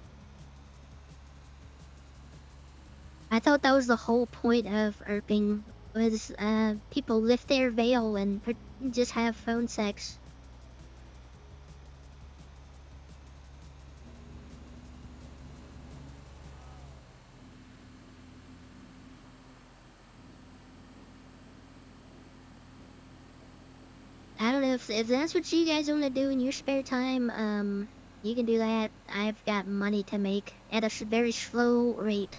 I thought that was the whole point of erping, was people lift their veil and just have phone sex. I don't know if that's what you guys want to do in your spare time. You can do that. I've got money to make at a very slow rate.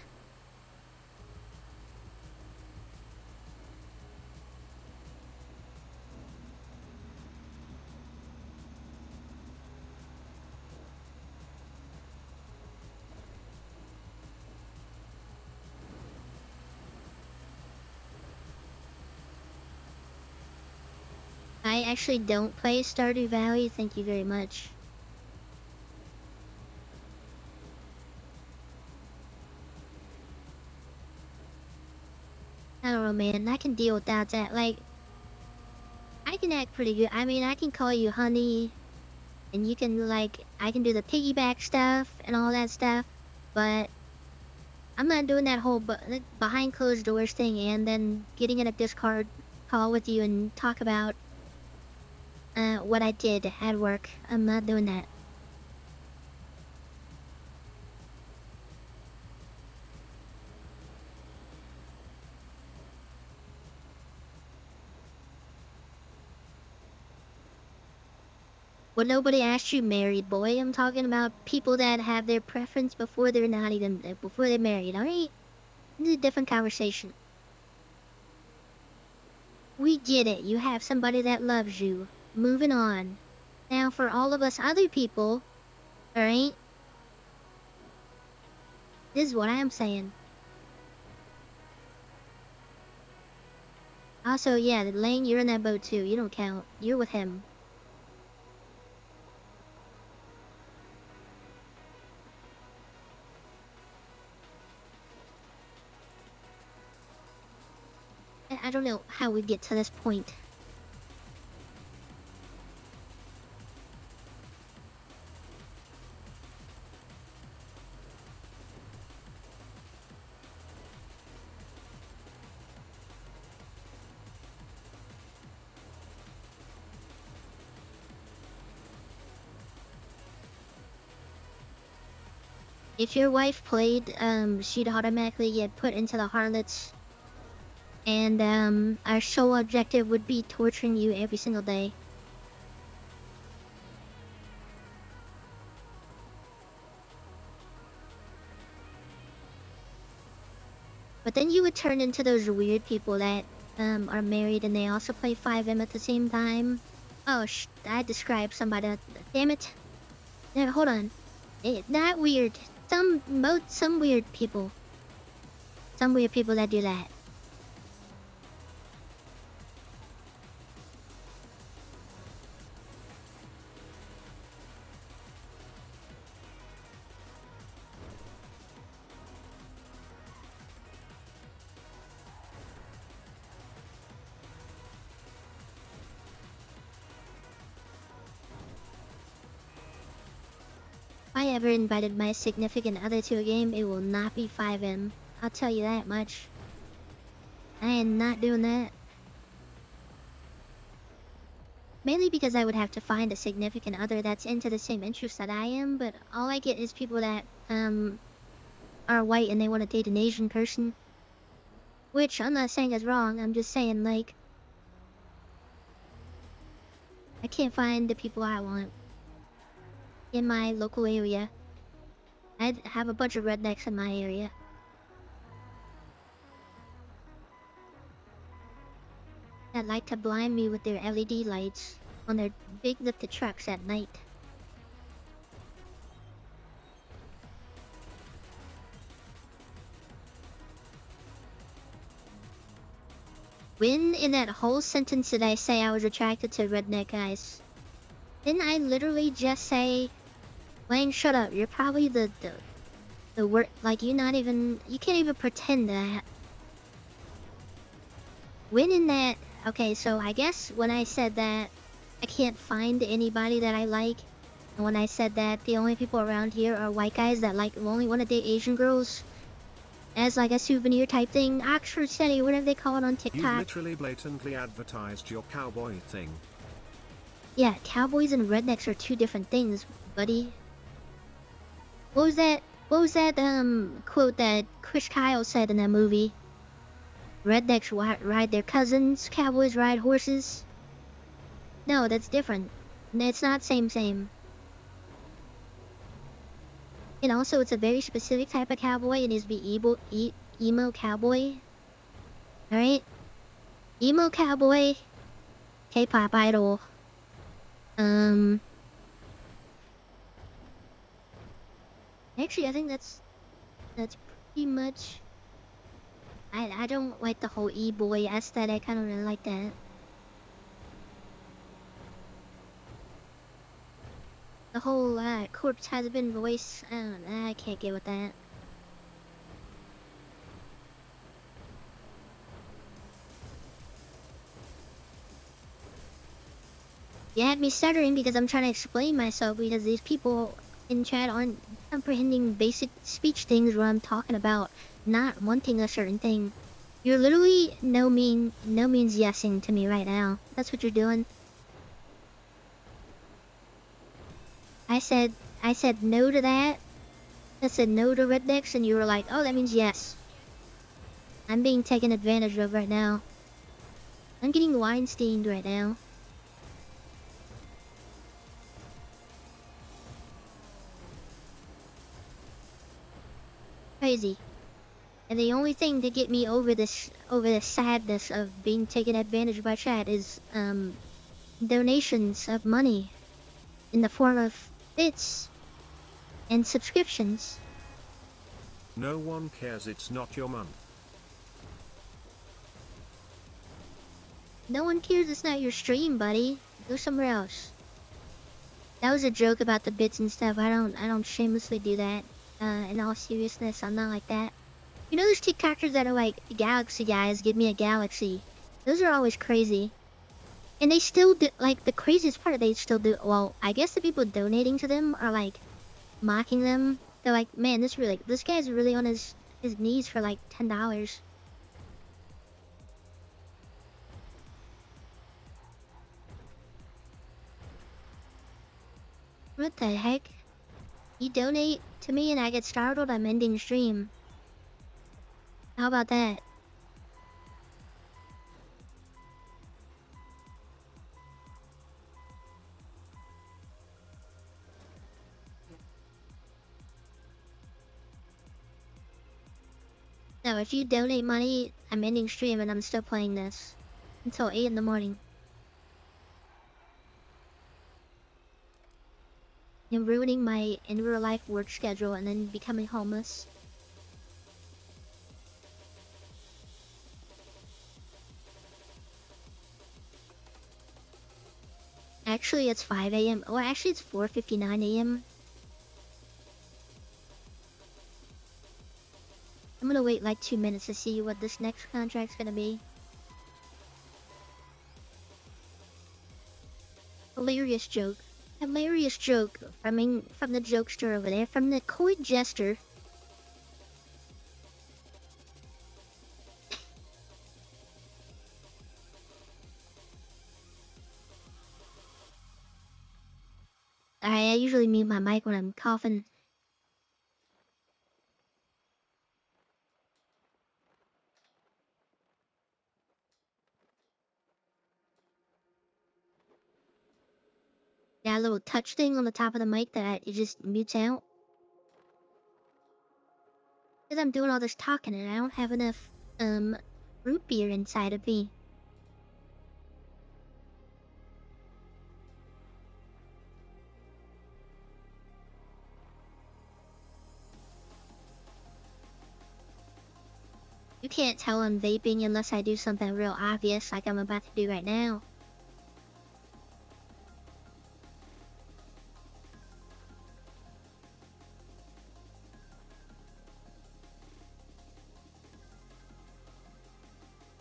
I actually don't play Stardew Valley, thank you very much. I don't know, man. I can deal without that. Like, I can act pretty good. I mean, I can call you honey, and you can, like, I can do the piggyback stuff and all that stuff, but I'm not doing that whole behind closed doors thing and then getting in a Discord call with you and talk about what I did at work. I'm not doing that. Well, nobody asked you, married boy. I'm talking about people that have their preference before they're not even before they're married. All right, this is a different conversation. We get it. You have somebody that loves you. Moving on. Now, for all of us other people, all right. This is what I'm saying. Also, yeah, Lane, you're in that boat too. You don't count. You're with him. I don't know how we get to this point. If your wife played, she'd automatically get put into the harlots. And, our sole objective would be torturing you every single day. But then you would turn into those weird people that, are married and they also play 5M at the same time. Oh, I described somebody. Damn it. No, hold on. Not weird. Some weird people. Some weird people that do that. If I ever invited my significant other to a game, it will not be 5M. I'll tell you that much. I am not doing that. Mainly because I would have to find a significant other that's into the same interests that I am, but all I get is people that, are white and they want to date an Asian person. Which, I'm not saying is wrong, I'm just saying, like, I can't find the people I want in my local area. I have a bunch of rednecks in my area. That like to blind me with their LED lights on their big lifted trucks at night. When in that whole sentence did I say I was attracted to redneck guys? Didn't I literally just say, Wayne, shut up, you're probably the word, like, you can't even pretend that. When in that, okay, so I guess when I said that, I can't find anybody that I like. And when I said that, the only people around here are white guys that like only want to date Asian girls as like a souvenir type thing. Oxford City, whatever they call it on You've TikTok. literally blatantly advertised your cowboy thing. Yeah, cowboys and rednecks are two different things, buddy. What was that? What was that quote that Chris Kyle said in that movie? Rednecks ride their cousins, cowboys ride horses. No, that's different. It's not same. And also, it's a very specific type of cowboy. It is the emo cowboy. Alright? Emo cowboy, K-pop idol. Actually, I think that's pretty much. I don't like the whole e-boy aesthetic. I don't really like that. The whole corpse has been voice. I can't get with that. You had me stuttering because I'm trying to explain myself because these people in chat aren't comprehending basic speech things where I'm talking about not wanting a certain thing. You're literally no means yesing to me right now. That's what you're doing. I said no to that. I said no to rednecks and you were like, oh, that means yes. I'm being taken advantage of right now. I'm getting Weinsteined right now. Crazy. And the only thing to get me over the sadness of being taken advantage by chat is donations of money in the form of bits and subscriptions. No one cares, it's not your month. No one cares it's not your stream, buddy. Go somewhere else. That was a joke about the bits and stuff. I don't shamelessly do that. In all seriousness, I'm not like that. You know those TikTokers that are like, Galaxy guys, give me a galaxy. Those are always crazy. And they still do, like, the craziest part, they still do, well, I guess the people donating to them are like, mocking them. They're like, man, this guy's really on his knees for like $10. What the heck? You donate to me and I get startled, I'm ending stream. How about that? No, if you donate money, I'm ending stream and I'm still playing this. Until 8 in the morning. You're ruining my in real life work schedule and then becoming homeless. Actually, it's 5 a.m. Oh, actually, it's 4:59 a.m. I'm gonna wait like 2 minutes to see what this next contract's gonna be. Hilarious joke. Hilarious joke from the jokester over there, from the coy jester. I usually mute my mic when I'm coughing. That little touch thing on the top of the mic that it just mutes out. Because I'm doing all this talking and I don't have enough, root beer inside of me. You can't tell I'm vaping unless I do something real obvious like I'm about to do right now.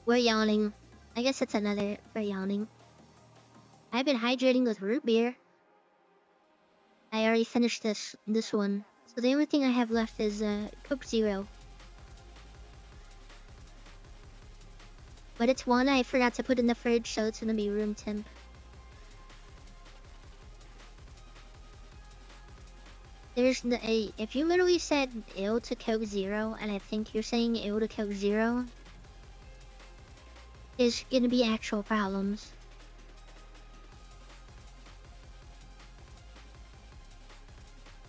We're yawning. I guess it's another for yawning. I've been hydrating with root beer. I already finished this one. So the only thing I have left is Coke Zero. But it's one I forgot to put in the fridge, so it's gonna be room temp. There's no if you literally said ew to Coke Zero, and I think you're saying ew to Coke Zero, there's gonna be actual problems.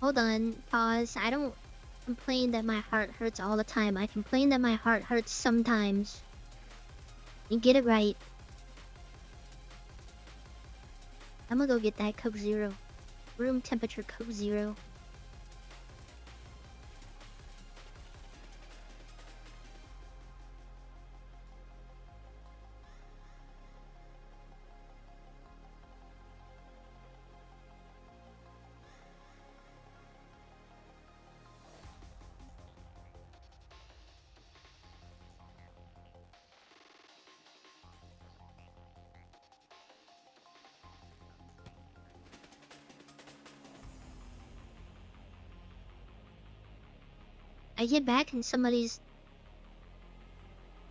Hold on, pause. I don't complain that my heart hurts all the time. I complain that my heart hurts sometimes. You get it right. I'm gonna go get that Coke Zero. Room temperature Coke Zero. I get back and somebody's...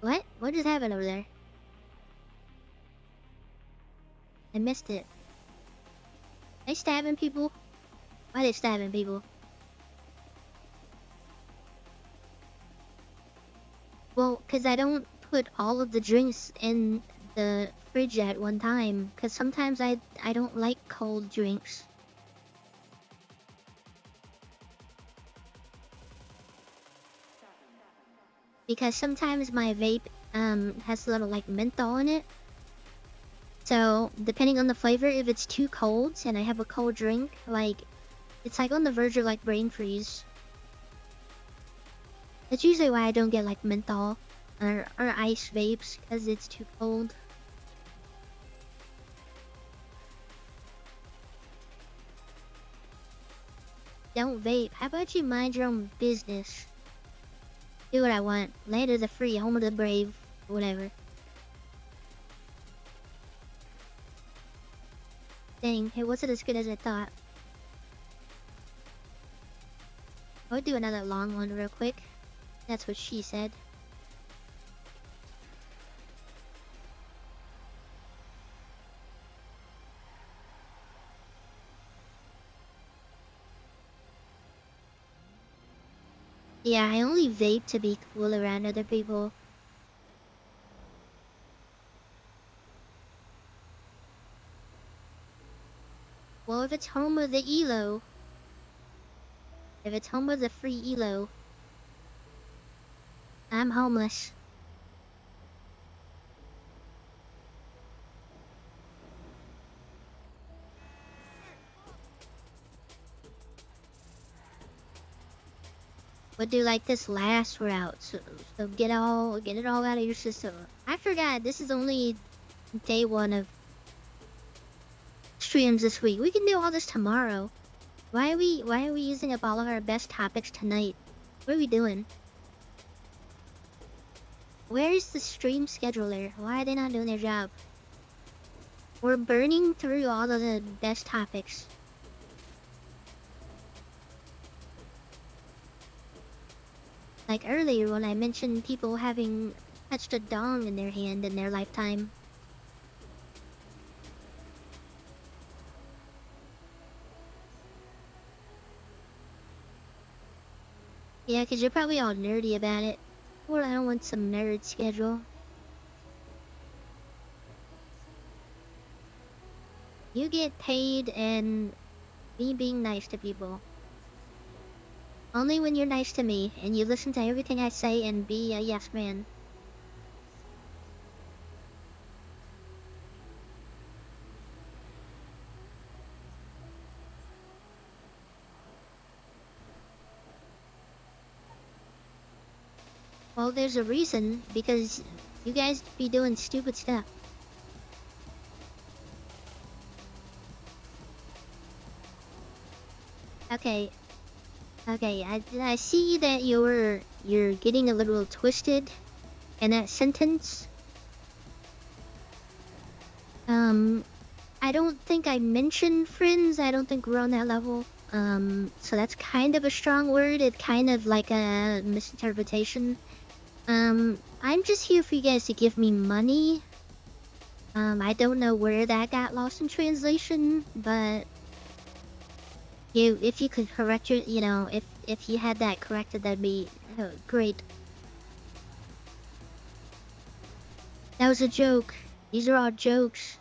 What? What just happened over there? I missed it. They stabbing people? Why are they stabbing people? Well, cause I don't put all of the drinks in the fridge at one time. Cause sometimes I don't like cold drinks. Because sometimes my vape has a little like menthol in it. So depending on the flavor, if it's too cold and I have a cold drink, like it's like on the verge of like brain freeze. That's usually why I don't get like menthol or ice vapes, because it's too cold. Don't vape. How about you mind your own business? Do what I want. Land of the free, home of the brave, whatever. Dang, it wasn't as good as I thought. I'll do another long one real quick. That's what she said. Yeah, I only vape to be cool around other people. Well, if it's home of the ELO. If it's home of the free ELO. I'm homeless. We'll do like this last route, so get it all out of your system. I forgot this is only day one of streams this week. We can do all this tomorrow. Why are we using up all of our best topics tonight? What are we doing? Where's the stream scheduler? Why are they not doing their job? We're burning through all of the best topics. Like earlier when I mentioned people having touched a dong in their hand in their lifetime. Yeah, cause you're probably all nerdy about it. Well, I want some nerd schedule. You get paid and me being nice to people. Only when you're nice to me and you listen to everything I say and be a yes man. Well, there's a reason, because you guys be doing stupid stuff. Okay. Okay, I see that you're getting a little twisted in that sentence. I don't think I mentioned friends. I don't think we're on that level. So that's kind of a strong word. It's kind of like a misinterpretation. I'm just here for you guys to give me money. I don't know where that got lost in translation, but if you could correct your, if you had that corrected, that'd be great. That was a joke. These are all jokes.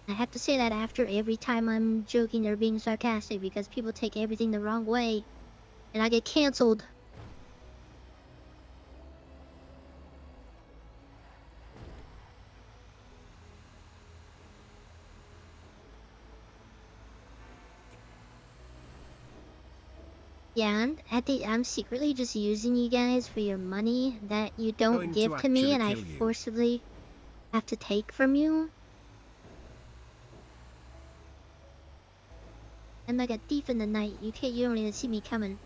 I have to say that after every time I'm joking or being sarcastic because people take everything the wrong way, and I get canceled. Yeah, I'm secretly just using you guys for your money that you don't Going give to to me, actually and I kill you. forcibly have to take from you. I'm like a thief in the night. You don't even see me coming.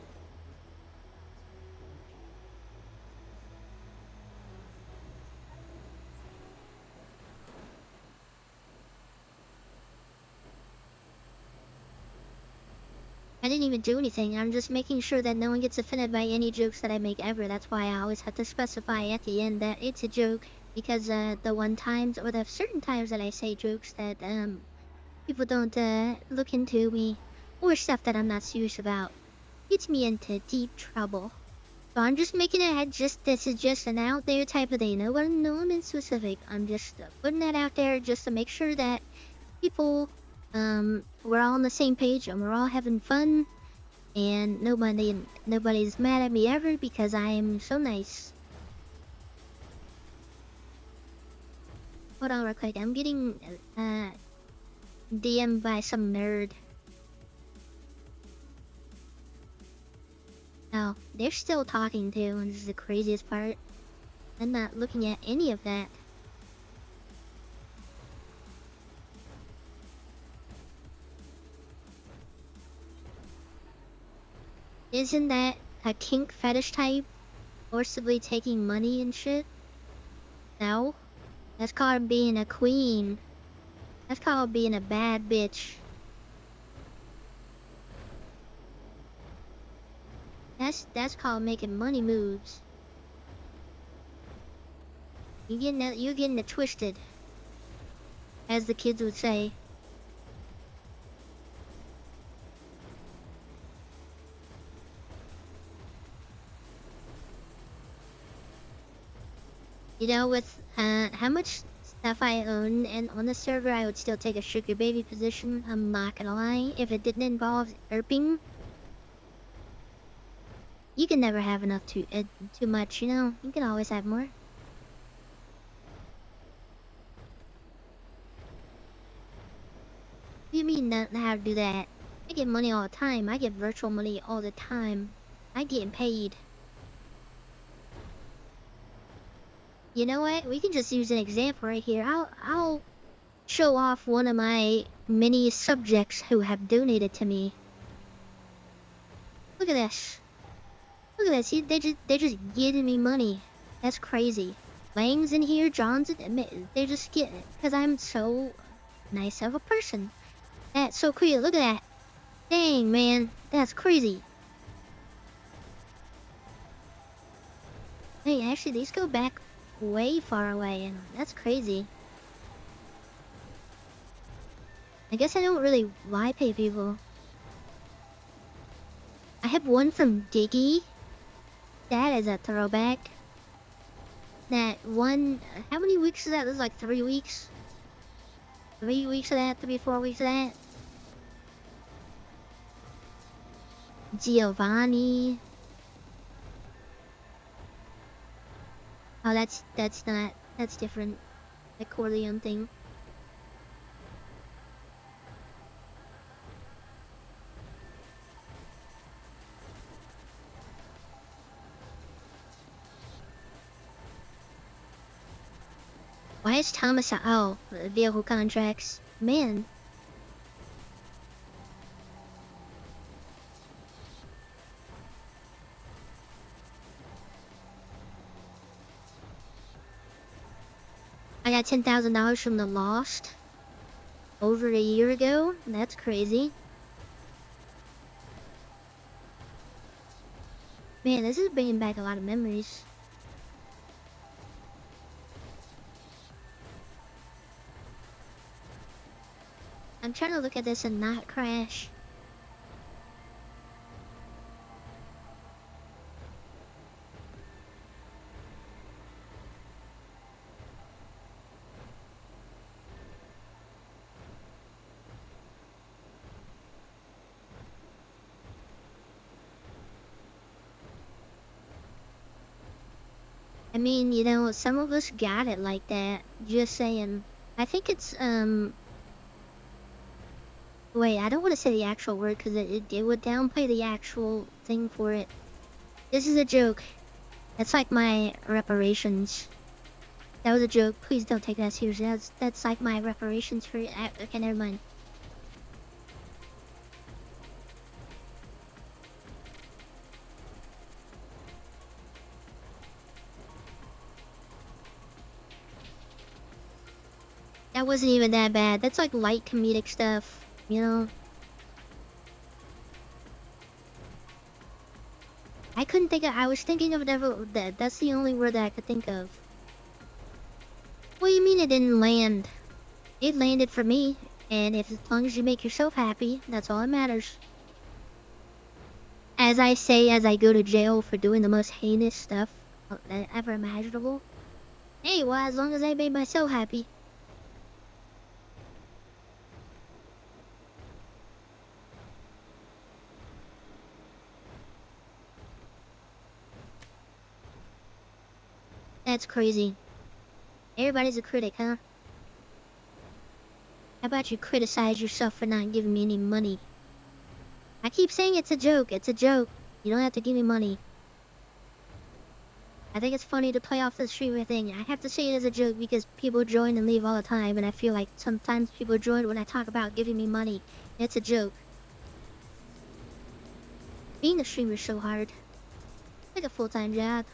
I didn't even do anything. I'm just making sure that no one gets offended by any jokes that I make ever. That's why I always have to specify at the end that it's a joke, because the one times or the certain times that I say jokes that people don't look into me or stuff that I'm not serious about gets me into deep trouble. So I'm just making it this is just an out there type of thing. No one in specific. I'm just putting that out there just to make sure that people we're all on the same page and we're all having fun, and nobody's mad at me ever because I am so nice. Hold on real quick. I'm getting DM'd by some nerd. Oh, they're still talking too, and this is the craziest part. I'm not looking at any of that. Isn't that a kink fetish type? Forcibly taking money and shit? No. That's called being a queen. That's called being a bad bitch. That's called making money moves. You're getting it twisted, as the kids would say. You know, with how much stuff I own and on the server, I would still take a sugar baby position. I'm not gonna lie. If it didn't involve erping, you can never have enough too much. You know, you can always have more. What do you mean not how to do that? I get money all the time. I get virtual money all the time. I getting paid. You know what? We can just use an example right here. I'll show off one of my many subjects who have donated to me. Look at this. Look at this. They're just giving me money. That's crazy. Lang's in here. John's in. They just get it because I'm so nice of a person. That's so crazy. Look at that. Dang, man. That's crazy. Hey, actually, these go back way far away, and that's crazy. I guess I don't really lie pay people. I have one from Diggy. That is a throwback. That one, how many weeks is that? This is like 3 weeks. 3 weeks of that, 4 weeks of that. Giovanni. Oh, that's different. The Corleone thing. Why is Thomas vehicle contracts? Man. I got $10,000 from the Lost. over a year ago. That's crazy. Man, this is bringing back a lot of memories. I'm trying to look at this and not crash. I mean, you know, some of us got it like that. Just saying. I think it's, wait, I don't want to say the actual word because it would downplay the actual thing for it. This is a joke. That's like my reparations. That was a joke. Please don't take that seriously. That's like my reparations for it. Okay, never mind. That wasn't even that bad. That's like light comedic stuff, you know? I couldn't think of. I was thinking of that. That's the only word that I could think of. What do you mean it didn't land? It landed for me, and if as long as you make yourself happy, that's all that matters. As I say, as I go to jail for doing the most heinous stuff ever imaginable. Hey, well, as long as I made myself happy. That's crazy. Everybody's a critic, huh? How about you criticize yourself for not giving me any money? I keep saying it's a joke. It's a joke. You don't have to give me money. I think it's funny to play off the streamer thing. I have to say it as a joke because people join and leave all the time, and I feel like sometimes people join when I talk about giving me money. It's a joke. Being a streamer is so hard. It's like a full-time job.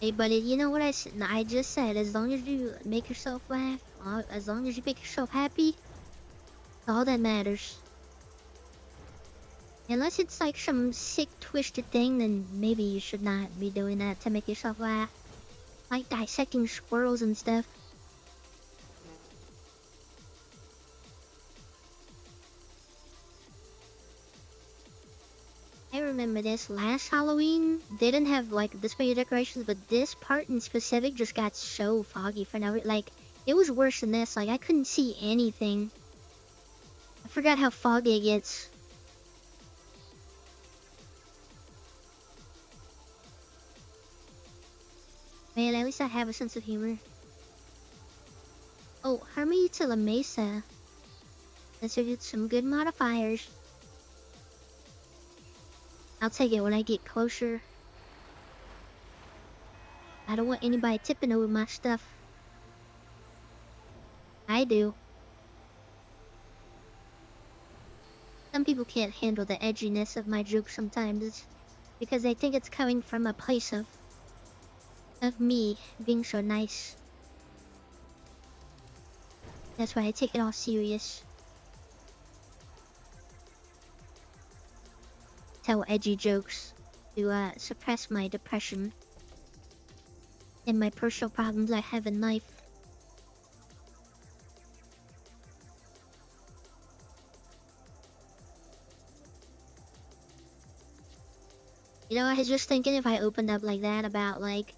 Hey, buddy, you know what I just said? As long as you make yourself laugh, as long as you make yourself happy, all that matters. Unless it's like some sick, twisted thing, then maybe you should not be doing that to make yourself laugh. Like dissecting squirrels and stuff. I remember this last Halloween. They didn't have like display decorations, but this part in specific just got so foggy for no reason. Like, it was worse than this. Like, I couldn't see anything. I forgot how foggy it gets. Man, at least I have a sense of humor. Oh, Hermie to La Mesa. Let's get some good modifiers. I'll take it when I get closer. I don't want anybody tipping over my stuff. I do. Some people can't handle the edginess of my jokes sometimes because they think it's coming from a place of me being so nice. That's why I take it all serious. Tell edgy jokes to suppress my depression and my personal problems I have in life. You know, I was just thinking if I opened up like that about like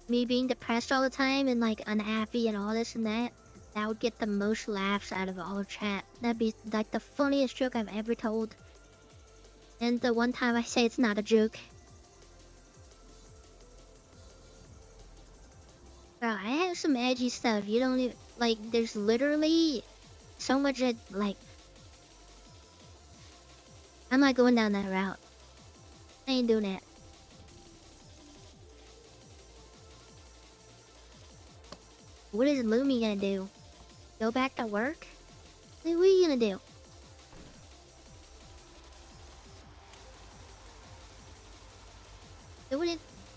me being depressed all the time and like unhappy and all this and that, that would get the most laughs out of all chat. That'd be like the funniest joke I've ever told. And the one time I say it's not a joke. Bro, I have some edgy stuff. You don't even, like, there's literally so much like, I'm not going down that route. I ain't doing that. What is Lumi gonna do? Go back to work? Like, what are you gonna do?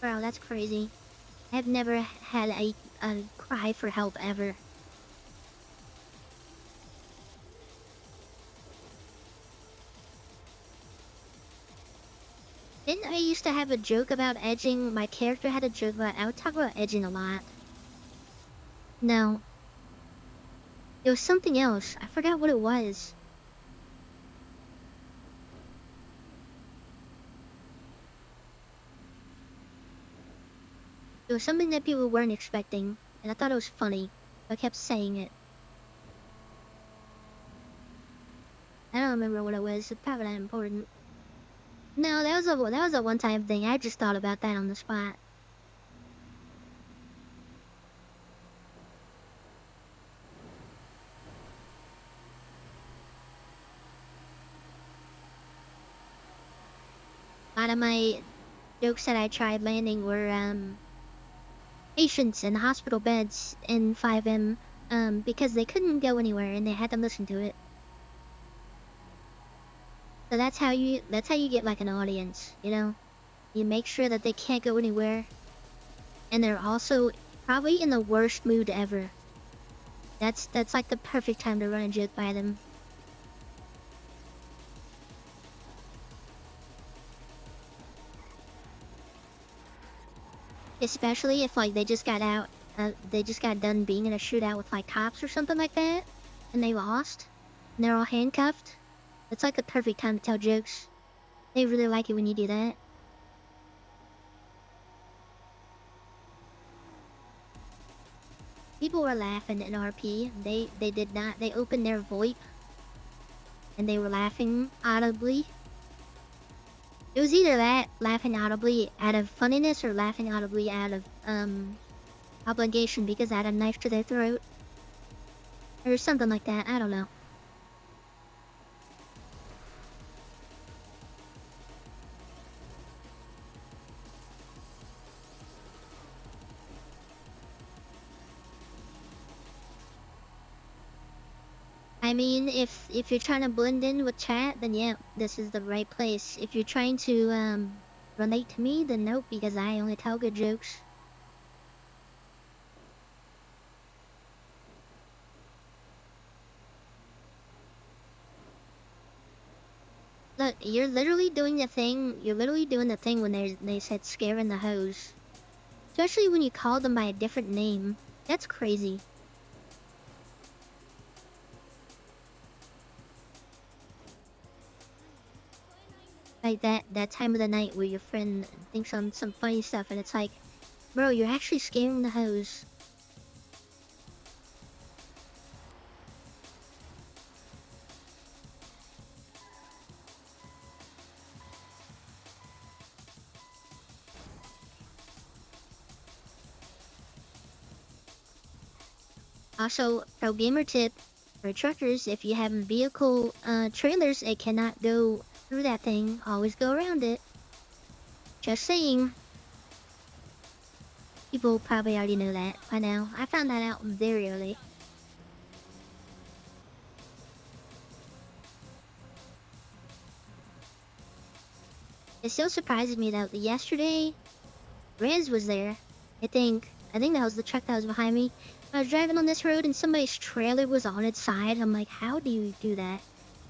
Bro, that's crazy. I've never had a cry for help ever. Didn't I used to have a joke about edging? My character had a joke about I would talk about edging a lot. No. It was something else. I forgot what it was. It was something that people weren't expecting, and I thought it was funny. I kept saying it. I don't remember what it was. It's probably not important. No, that was a one-time thing. I just thought about that on the spot. A lot of my jokes that I tried landing were patients in hospital beds in 5M because they couldn't go anywhere and they had to listen to it. So that's how you get like an audience, you know? You make sure that they can't go anywhere and they're also probably in the worst mood ever. That's like the perfect time to run a joke by them. Especially if like they just got done being in a shootout with like cops or something like that, and they lost, and they're all handcuffed. It's like the perfect time to tell jokes. They really like it when you do that. People were laughing in RP. They did not. They opened their VoIP, and they were laughing audibly. It was either that, laughing audibly out of funniness, or laughing audibly out of obligation because I had a knife to their throat, or something like that. I don't know. I mean, if you're trying to blend in with chat, then yeah, this is the right place. If you're trying to relate to me, then nope, because I only tell good jokes. Look, you're literally doing the thing. You're literally doing the thing when they said scaring the hose, especially when you call them by a different name. That's crazy. Like that time of the night where your friend thinks on some funny stuff, and it's like, bro, you're actually scaring the hose. Also, pro gamer tip for truckers: if you have vehicle trailers, it cannot go through that thing. Always go around it. Just saying. People probably already know that by now. I found that out very early. It still surprises me though that yesterday, Riz was there. I think that was the truck that was behind me. I was driving on this road and somebody's trailer was on its side. I'm like, how do you do that?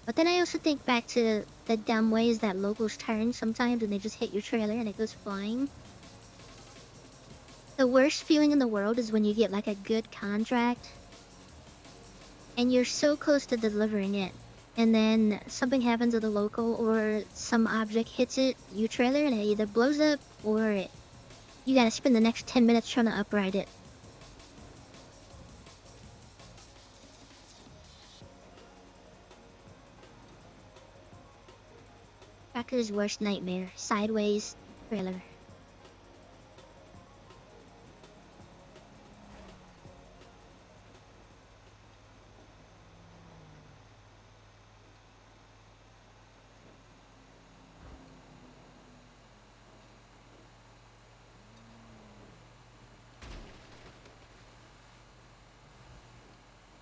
But then I also think back to the dumb ways that locals turn sometimes and they just hit your trailer and it goes flying. The worst feeling in the world is when you get like a good contract and you're so close to delivering it, and then something happens to the local or some object hits your trailer, and it either blows up or you gotta spend the next 10 minutes trying to upright it. Tracker's worst nightmare: sideways trailer.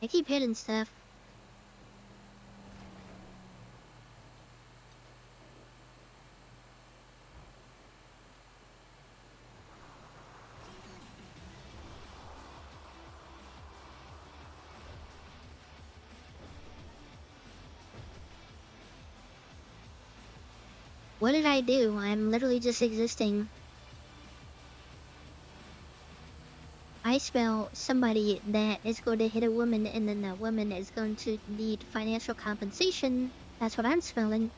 I keep hitting stuff. What did I do? I'm literally just existing. I spell somebody that is going to hit a woman and then that woman is going to need financial compensation. That's what I'm spelling.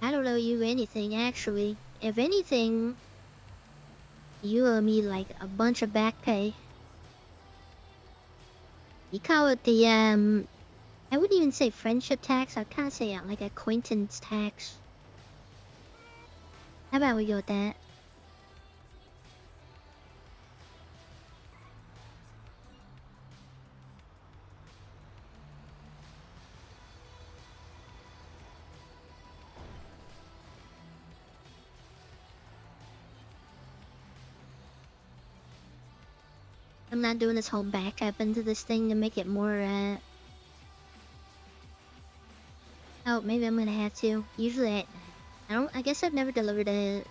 I don't owe you anything, actually. If anything, you owe me like a bunch of back pay. You call it the, I wouldn't even say friendship tax, I'd kind of say like acquaintance tax. How about we go with that? I'm not doing this whole backup into this thing to make it more, Oh, maybe I'm gonna have to. Usually I guess I've never delivered a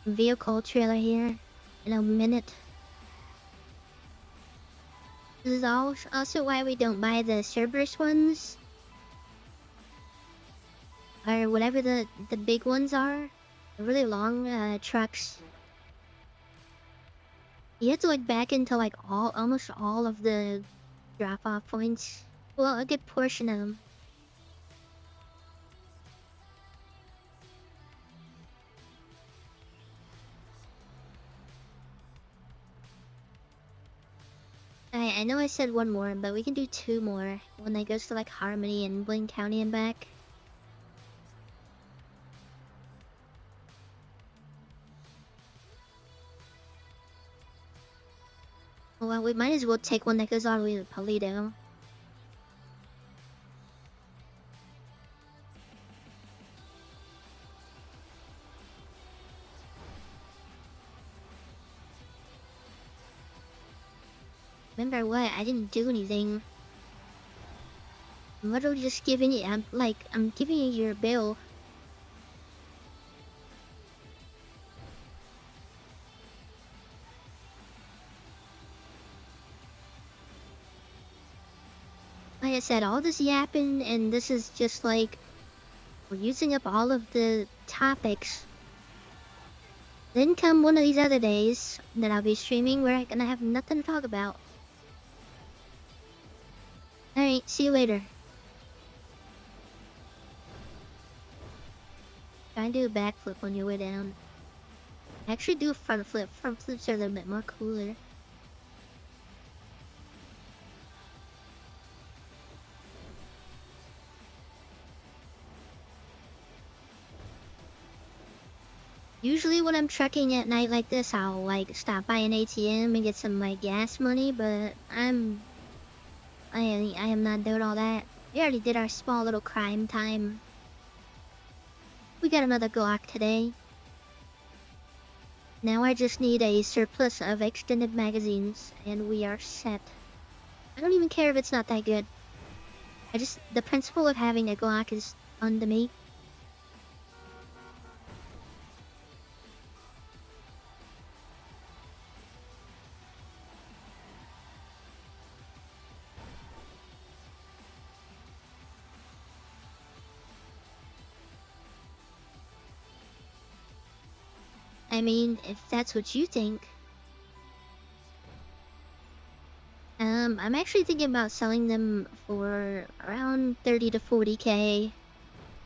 vehicle trailer here in a minute. This is also why we don't buy the Cerberus ones. Or whatever the big ones are. The really long, trucks. You have to like back into like almost all of the drop-off points. Well, a good portion of them. I know I said one more, but we can do two more. One that goes to like Harmony and Blaine County and back. Well, we might as well take one that goes all the way to Paleto. Remember what? I didn't do anything. I'm literally just giving you, I'm giving you your bill. Like I said, all this yapping, and this is just like, we're using up all of the topics. Then come one of these other days that I'll be streaming where I'm gonna have nothing to talk about. Alright, see you later. Try and do a backflip on your way down. Actually do a front flip. Front flips are a little bit more cooler. Usually when I'm trucking at night like this, I'll like stop by an ATM and get some like gas money, but I am not doing all that. We already did our small little crime time. We got another Glock today. Now I just need a surplus of extended magazines and we are set. I don't even care if it's not that good. The principle of having a Glock is fun to me. I mean, if that's what you think. I'm actually thinking about selling them for around 30 to 40k.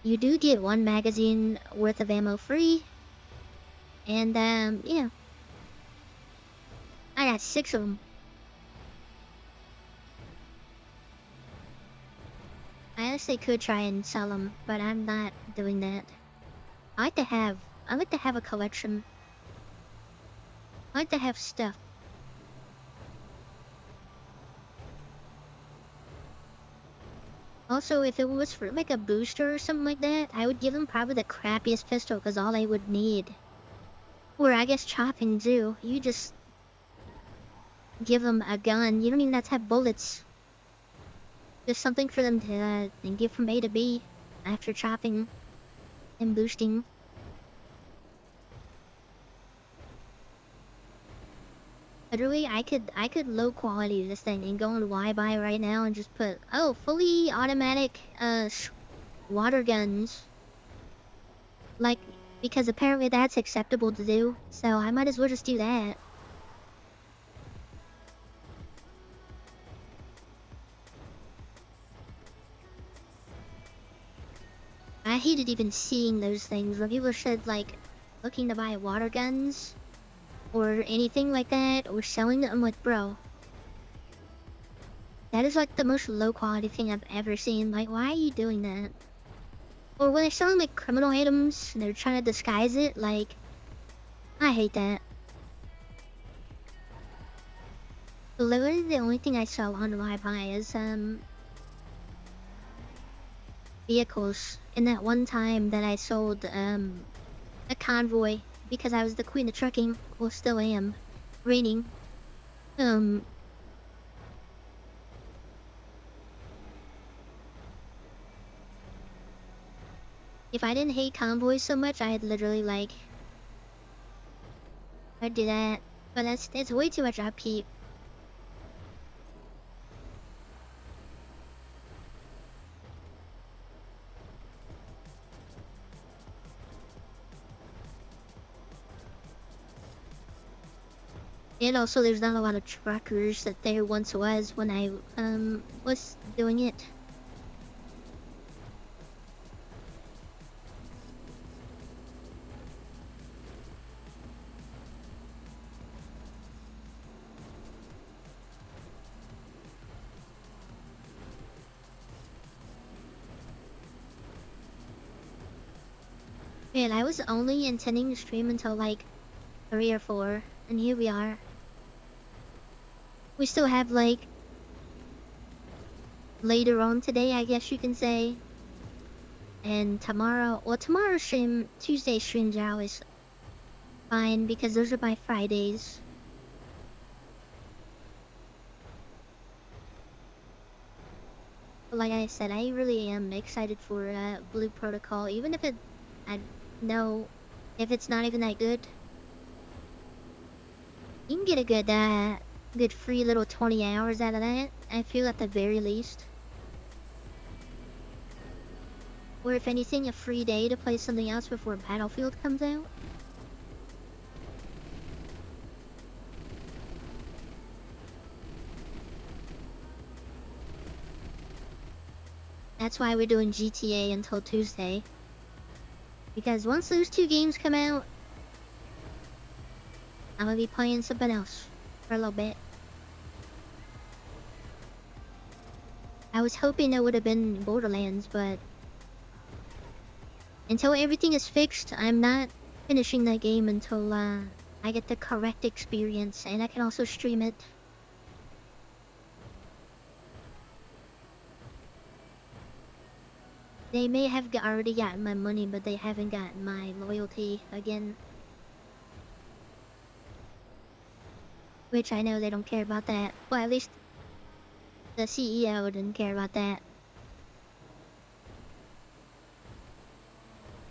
You do get one magazine worth of ammo free. And, yeah. I got 6 of them. I honestly could try and sell them, but I'm not doing that. I like to have a collection. I like to have stuff. Also, if it was for like a booster or something like that, I would give them probably the crappiest pistol because all I would need. Or I guess chopping too. You just give them a gun. You don't even have to have bullets. Just something for them to get from A to B after chopping and boosting. Literally, I could low quality this thing and go on Y-Buy right now and just put fully automatic water guns. Like, because apparently that's acceptable to do, so I might as well just do that. I hated even seeing those things when people said like looking to buy water guns or anything like that or selling them. I'm like, bro, that is like the most low quality thing I've ever seen. Like, why are you doing that? Or when they're selling like criminal items and they're trying to disguise it, like, I hate that. Literally the only thing I saw on Y-Buy is vehicles. And that one time that I sold a convoy because I was the queen of trucking, well still am, reigning. If I didn't hate convoys so much, I'd literally like I'd do that. But it's way too much upkeep. And also there's not a lot of truckers that there once was when I was doing it. Man, I was only intending to stream until like 3 or 4, and here we are. We still have like later on today, I guess you can say. And tomorrow, well, tomorrow's stream, Tuesday streams are always fine because those are my Fridays. But like I said, I really am excited for Blue Protocol, even if I know if it's not even that good. You can get a good free little 20 hours out of that, I feel at the very least. Or if anything, a free day to play something else before Battlefield comes out. That's why we're doing GTA until Tuesday. Because once those 2 games come out, I'm gonna be playing something else for a little bit. I was hoping it would have been Borderlands, but until everything is fixed, I'm not finishing that game until I get the correct experience, and I can also stream it. They may have already gotten my money, but they haven't gotten my loyalty again. Which I know they don't care about that. Well, at least the CEO didn't care about that.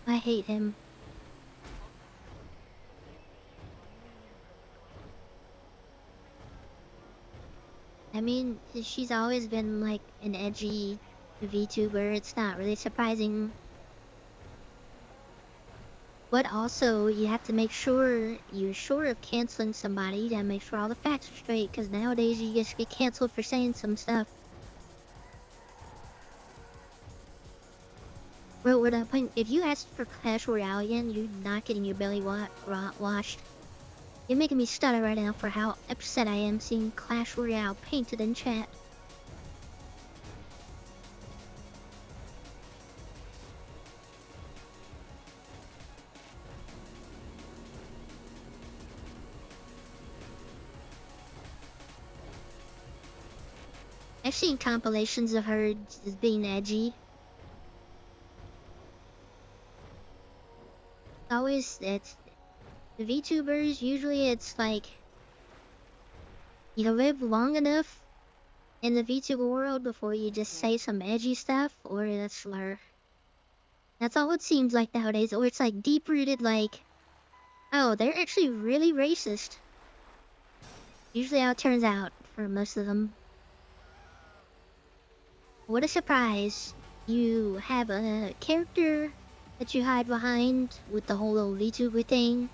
I hate him. I mean, she's always been like an edgy VTuber. It's not really surprising. But also, you have to make sure you're sure of canceling somebody. You gotta make sure all the facts are straight, because nowadays you just get canceled for saying some stuff. Bro, what up? If you asked for Clash Royale again, you're not getting your belly washed. You're making me stutter right now for how upset I am seeing Clash Royale painted in chat. I've seen compilations of her just being edgy. Always, it's the VTubers. Usually, it's like you live long enough in the VTuber world before you just say some edgy stuff or a slur. That's all it seems like nowadays. Or it's like deep rooted, like, oh, they're actually really racist. Usually, how it turns out for most of them. What a surprise! You have a character that you hide behind with the whole little VTuber thing,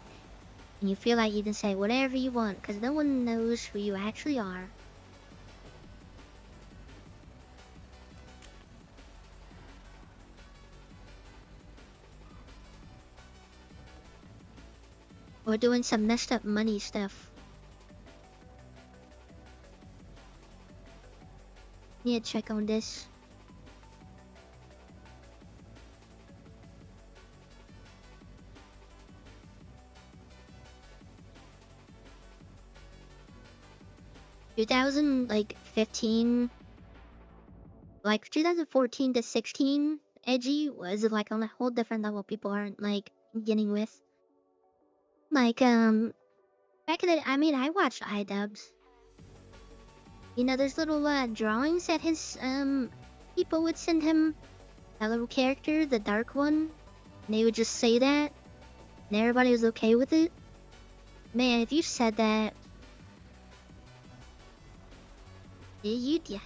and you feel like you can say whatever you want because no one knows who you actually are. Or doing some messed up money stuff. Need to check on this. Like 15, like 2014 to 16, edgy was like on a whole different level. People aren't like getting with. Like back in the, I mean, I watched iDubbbz. You know, there's little drawings that his people would send him. That little character, the dark one, and they would just say that, and everybody was okay with it. Man, if you said that, yeah,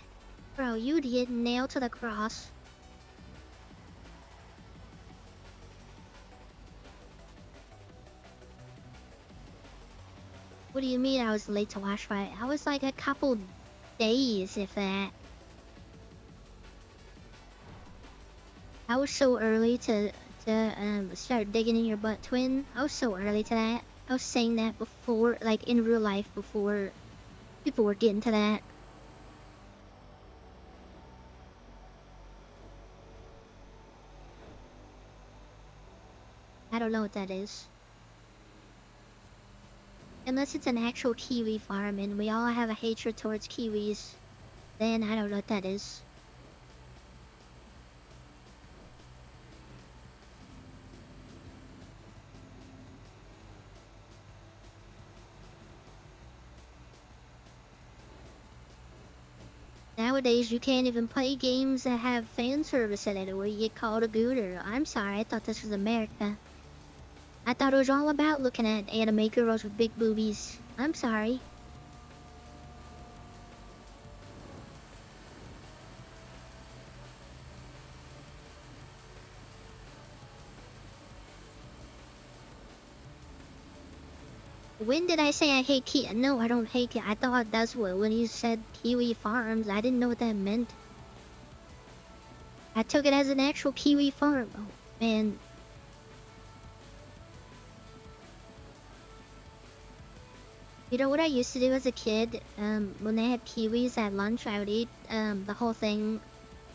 bro, you'd get nailed to the cross. What do you mean I was late to watch fight? I was like a couple days, if that. I was so early to start digging in your butt, twin. I was so early to that. I was saying that before, like in real life, before people were getting to that. I don't know what that is. Unless it's an actual kiwi farm and we all have a hatred towards kiwis, then I don't know what that is. Nowadays, you can't even play games that have fan service in it where you get called a gooter. I'm sorry, I thought this was America. I thought it was all about looking at anime girls with big boobies. I'm sorry. When did I say I hate Kiwi? No, I don't hate Kiwi. I thought that's what, when you said Kiwi Farms, I didn't know what that meant. I took it as an actual Kiwi farm. Oh, man. You know what I used to do as a kid? When they had kiwis at lunch, I would eat the whole thing,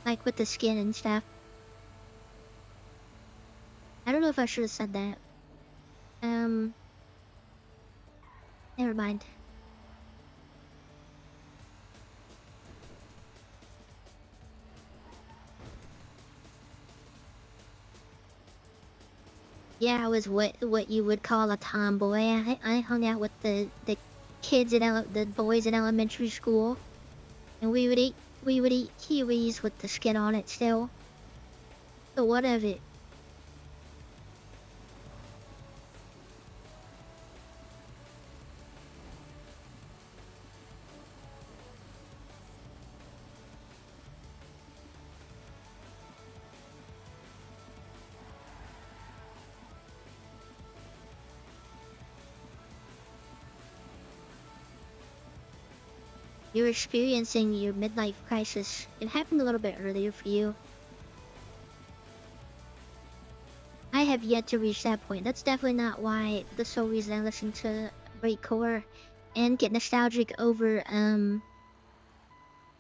like with the skin and stuff. I don't know if I should have said that. Never mind. Yeah, I was what you would call a tomboy. I hung out with the kids in the boys in elementary school, and we would eat kiwis with the skin on it still. So what of it? You're experiencing your midlife crisis. It happened a little bit earlier for you. I have yet to reach that point. That's definitely not why the sole reason I listen to breakcore and get nostalgic over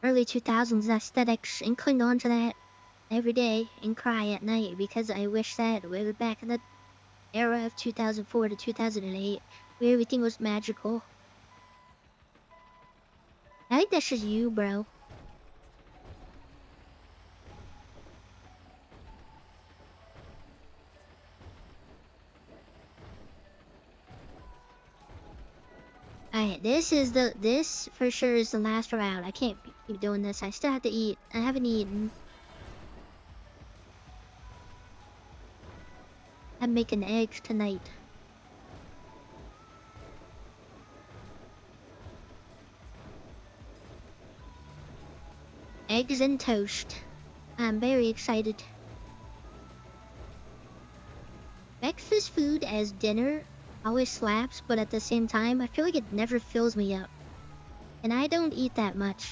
early 2000s aesthetics and cling on to that every day and cry at night because I wish that we were back in the era of 2004 to 2008 where everything was magical. I think that's just you, bro. Alright, this for sure is the last round. I can't keep doing this. I still have to eat. I haven't eaten. I'm making eggs tonight. Eggs and toast. I'm very excited. Breakfast food as dinner always slaps, but at the same time, I feel like it never fills me up. And I don't eat that much.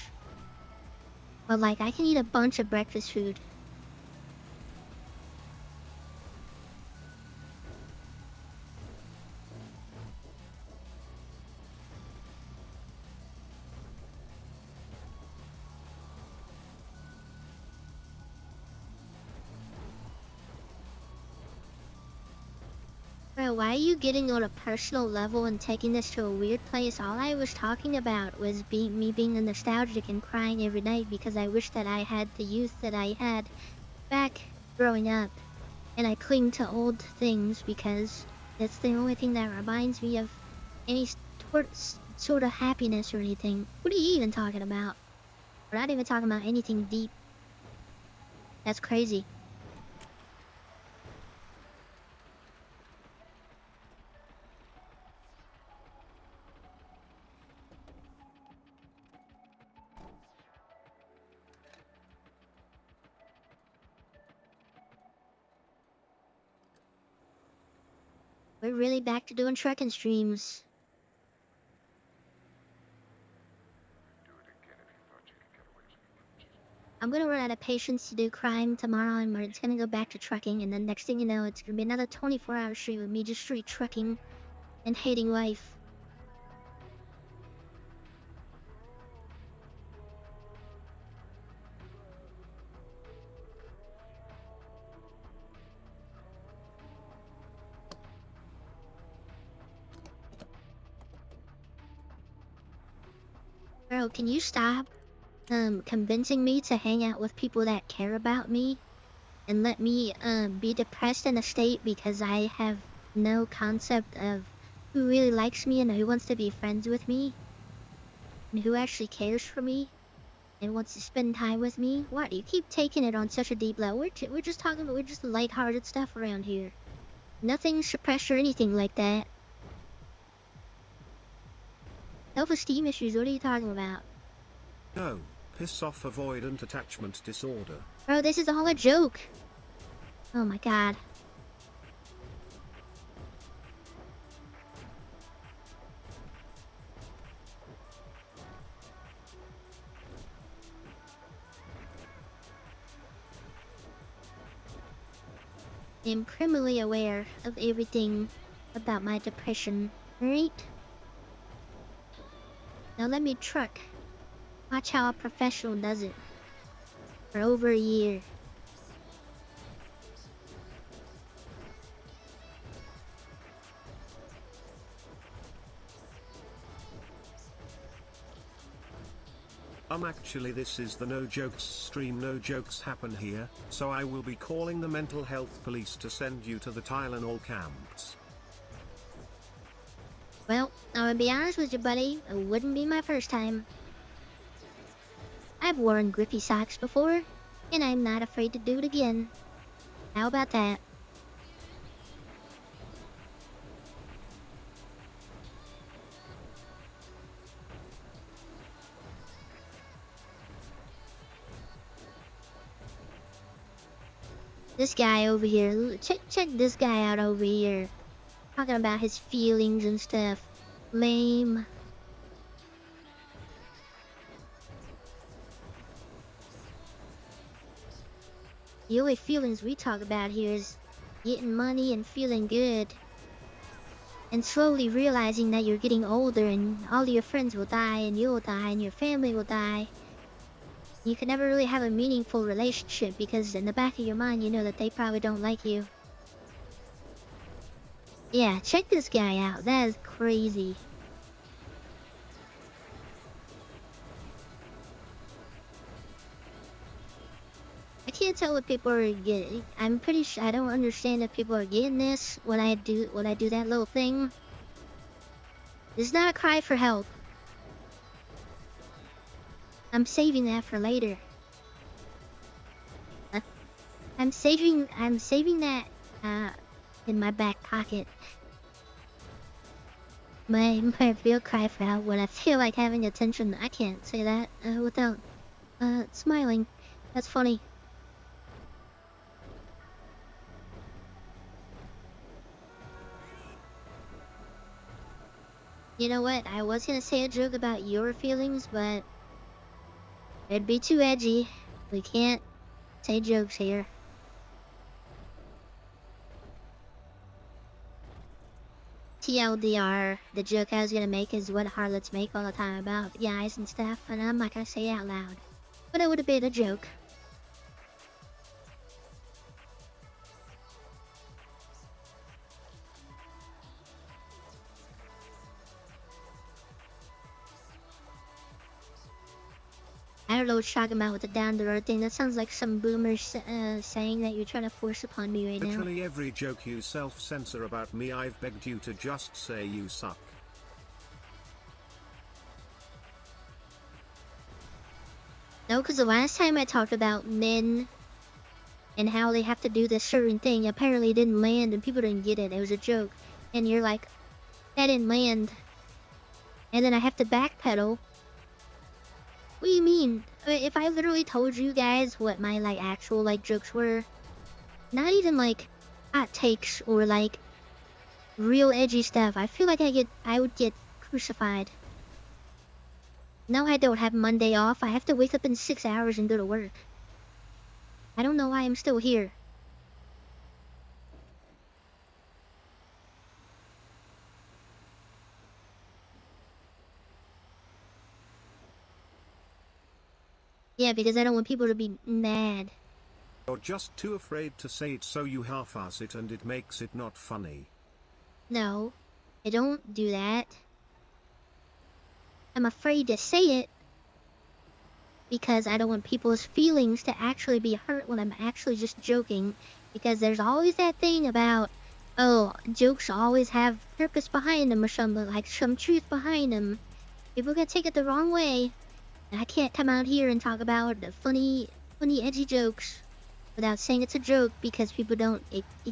But like, I can eat a bunch of breakfast food. Bro, why are you getting on a personal level and taking this to a weird place? All I was talking about was me being nostalgic and crying every night because I wish that I had the youth that I had back growing up. And I cling to old things because that's the only thing that reminds me of any sort of happiness or anything. What are you even talking about? We're not even talking about anything deep. That's crazy. We're really back to doing trekking streams. I'm gonna run out of patience to do crime tomorrow, and it's gonna go back to trucking, and then next thing you know, it's gonna be another 24-hour stream of me just straight trucking and hating life. Bro, can you stop convincing me to hang out with people that care about me and let me be depressed in a state because I have no concept of who really likes me and who wants to be friends with me and who actually cares for me and wants to spend time with me? Why do you keep taking it on such a deep level? We're just talking about, we're just lighthearted stuff around here. Nothing suppressed or anything like that. Self-esteem issues, what are you talking about? No, piss off avoidant attachment disorder. Bro, this is all a joke. Oh my god. I am criminally aware of everything about my depression, right? Now let me truck. Watch how a professional does it. For over a year. Actually this is the no jokes stream, no jokes happen here, so I will be calling the mental health police to send you to the Tylenol camps. Well, I'm gonna be honest with you, buddy. It wouldn't be my first time. I've worn grippy socks before, and I'm not afraid to do it again. How about that? This guy over here, check this guy out over here. Talking about his feelings and stuff. Lame. The only feelings we talk about here is getting money and feeling good. And slowly realizing that you're getting older and all your friends will die and you'll die and your family will die. You can never really have a meaningful relationship because in the back of your mind you know that they probably don't like you. Yeah, check this guy out. That is crazy. I can't tell what people are getting. I'm pretty sure I don't understand if people are getting this when I do that little thing. This is not a cry for help. I'm saving that for later. I'm saving that in my back pocket. My real cry for help when I feel like having attention. I can't say that without smiling. That's funny. You know what? I was gonna say a joke about your feelings, but it'd be too edgy. We can't say jokes here. TLDR, the joke I was gonna make is what harlots make all the time about guys and stuff, and I'm not gonna say it out loud. But it would have been a joke. I don't know what you're talking about with the down to earth thing. That sounds like some boomer saying that you're trying to force upon me right now. Literally every joke you self-censor about me, I've begged you to just say you suck. No, because the last time I talked about men and how they have to do this certain thing, apparently it didn't land and people didn't get it. It was a joke. And you're like, that didn't land. And then I have to backpedal. What do you mean? If I literally told you guys what my like actual like jokes were, not even like hot takes or like real edgy stuff, I feel like I would get crucified. Now I don't have Monday off. I have to wake up in 6 hours and go to work. I don't know why I'm still here. Yeah, because I don't want people to be mad. You're just too afraid to say it, so you half-ass it and it makes it not funny. No, I don't do that. I'm afraid to say it because I don't want people's feelings to actually be hurt when I'm actually just joking. Because there's always that thing about, oh, jokes always have purpose behind them or something, like some truth behind them. People can take it the wrong way. And I can't come out here and talk about the funny, edgy jokes without saying it's a joke because people don't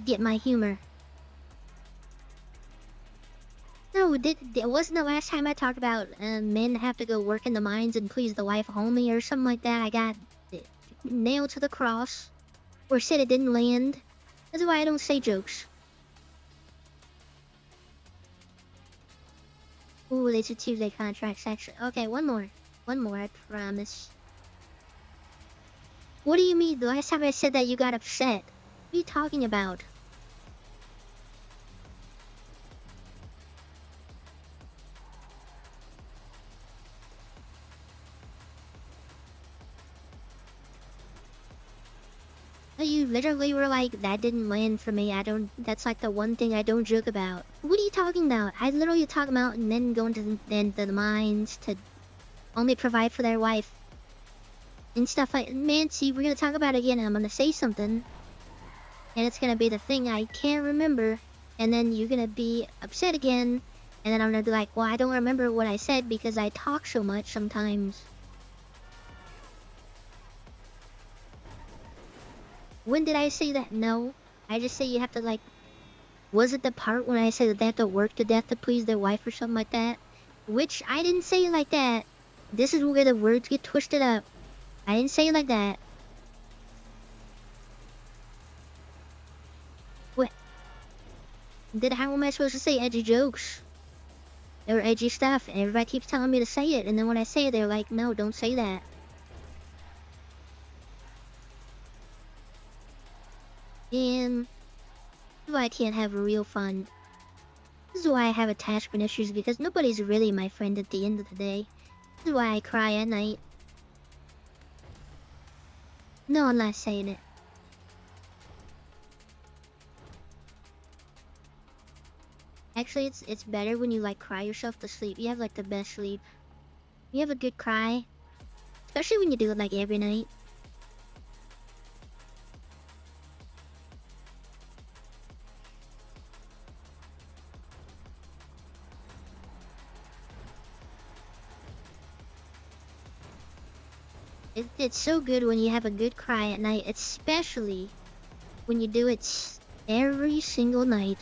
get my humor. No, it wasn't the last time I talked about men have to go work in the mines and please the wife only or something like that. I got nailed to the cross or said it didn't land. That's why I don't say jokes. Ooh, it's a Tuesday contract section. Okay, one more, I promise. What do you mean? The last time I said that you got upset. What are you talking about? You literally were like, that didn't land for me. That's like the one thing I don't joke about. What are you talking about? I literally talk about men going to the mines to only provide for their wife. And stuff like, man, see, we're gonna talk about it again. I'm gonna say something. And it's gonna be the thing I can't remember. And then you're gonna be upset again. And then I'm gonna be like, well, I don't remember what I said because I talk so much sometimes. When did I say that? No. I just say you have to like... Was it the part when I said that they have to work to death to please their wife or something like that? Which I didn't say it like that. This is where the words get twisted up. I didn't say it like that. What? Then how am I supposed to say edgy jokes? Or edgy stuff, and everybody keeps telling me to say it, and then when I say it, they're like, no, don't say that. And this is why I can't have real fun. This is why I have attachment issues, because nobody's really my friend at the end of the day. This is why I cry at night. No, I'm not saying it. Actually, it's better when you like cry yourself to sleep. You have like the best sleep. You have a good cry. Especially when you do it like every night. It's so good when you have a good cry at night, especially when you do it every single night.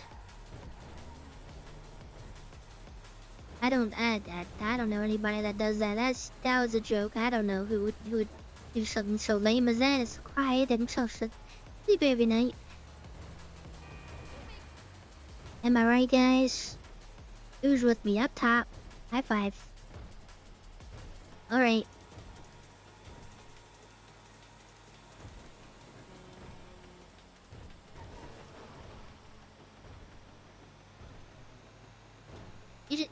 I don't know anybody that does that. That was a joke. I don't know who would do something so lame as that as cry themselves to sleep every night. Am I right, guys? Who's with me up top? High five. Alright. You did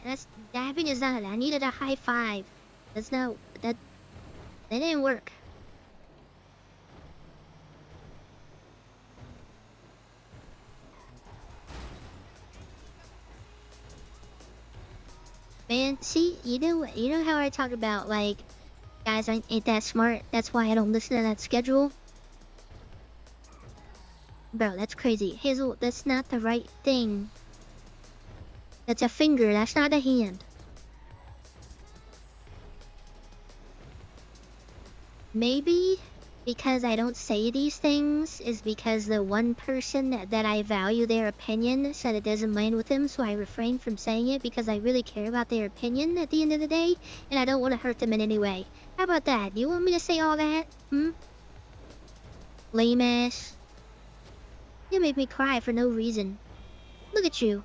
that's dabbing is not. I needed a high five. That's not that didn't work. Man, see, you know how I talk about like guys ain't that smart. That's why I don't listen to that schedule. Bro, that's crazy. Hazel, that's not the right thing. That's a finger. That's not a hand. Maybe because I don't say these things is because the one person that I value their opinion said it doesn't mind with him, so I refrain from saying it because I really care about their opinion at the end of the day, and I don't want to hurt them in any way. How about that? Do you want me to say all that? Lame ass. You made me cry for no reason. Look at you.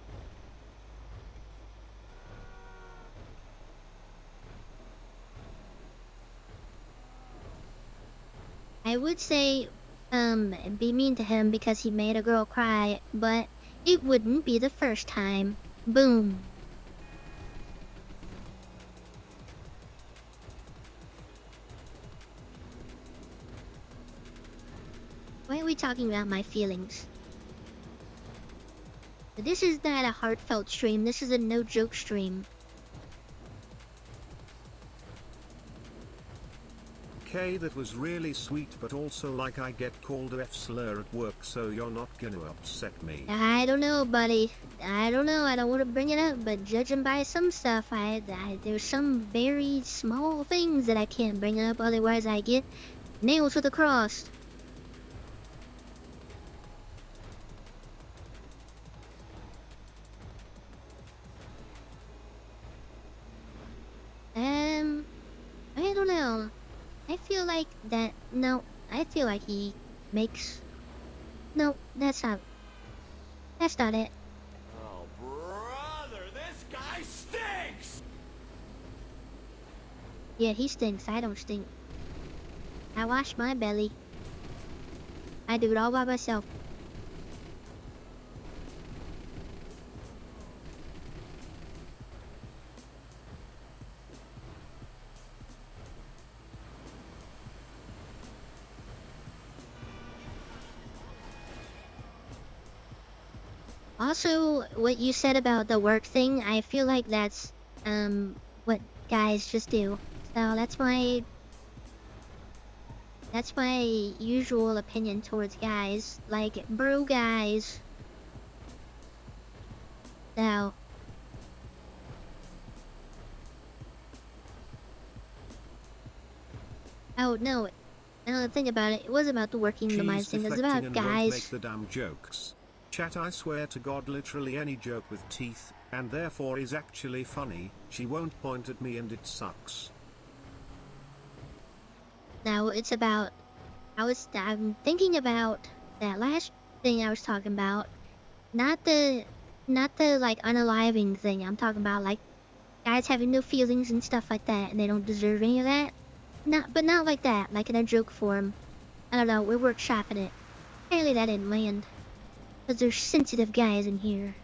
I would say, be mean to him because he made a girl cry, but it wouldn't be the first time. Boom. Why are we talking about my feelings? This is not a heartfelt stream, this is a no-joke stream. Okay, that was really sweet, but also like I get called a F-slur at work, so you're not gonna upset me. I don't know, buddy. I don't know, I don't want to bring it up, but judging by some stuff, there's some very small things that I can't bring up, otherwise I get nailed to the cross. I don't know. I feel like that. No, I feel like he makes. No, that's not. That's not it. Oh, brother, this guy stinks! Yeah, he stinks. I don't stink. I wash my belly. I do it all by myself. Also, what you said about the work thing, I feel like that's what guys just do. So that's my usual opinion towards guys, like bro guys. So oh no, now that I think about it, it was about the working the minds She's thing. It was deflecting about and won't make guys. the damn jokes. Chat, I swear to God, literally any joke with teeth, and therefore is actually funny, she won't point at me and it sucks. Now it's about. I'm thinking about that last thing I was talking about. Not the like unaliving thing. I'm talking about like guys having no feelings and stuff like that, and they don't deserve any of that. Not like that. Like in a joke form. I don't know. We're workshopping it. Apparently that didn't land. Because there's sensitive guys in here.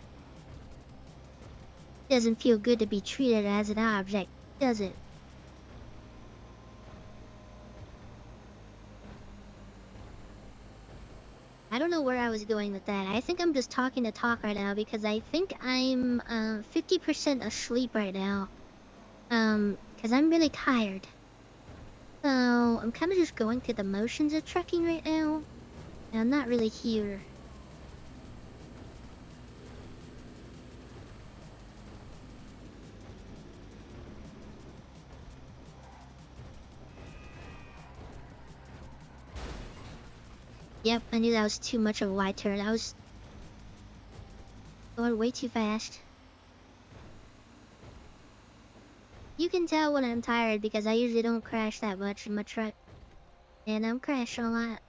Doesn't feel good to be treated as an object, does it? I don't know where I was going with that. I think I'm just talking to talk right now because I think I'm 50% asleep right now. Because I'm really tired. So I'm kind of just going through the motions of trucking right now. And I'm not really here. Yep, I knew that was too much of a wide turn. I was going way too fast. You can tell when I'm tired because I usually don't crash that much in my truck. And I'm crashing a lot.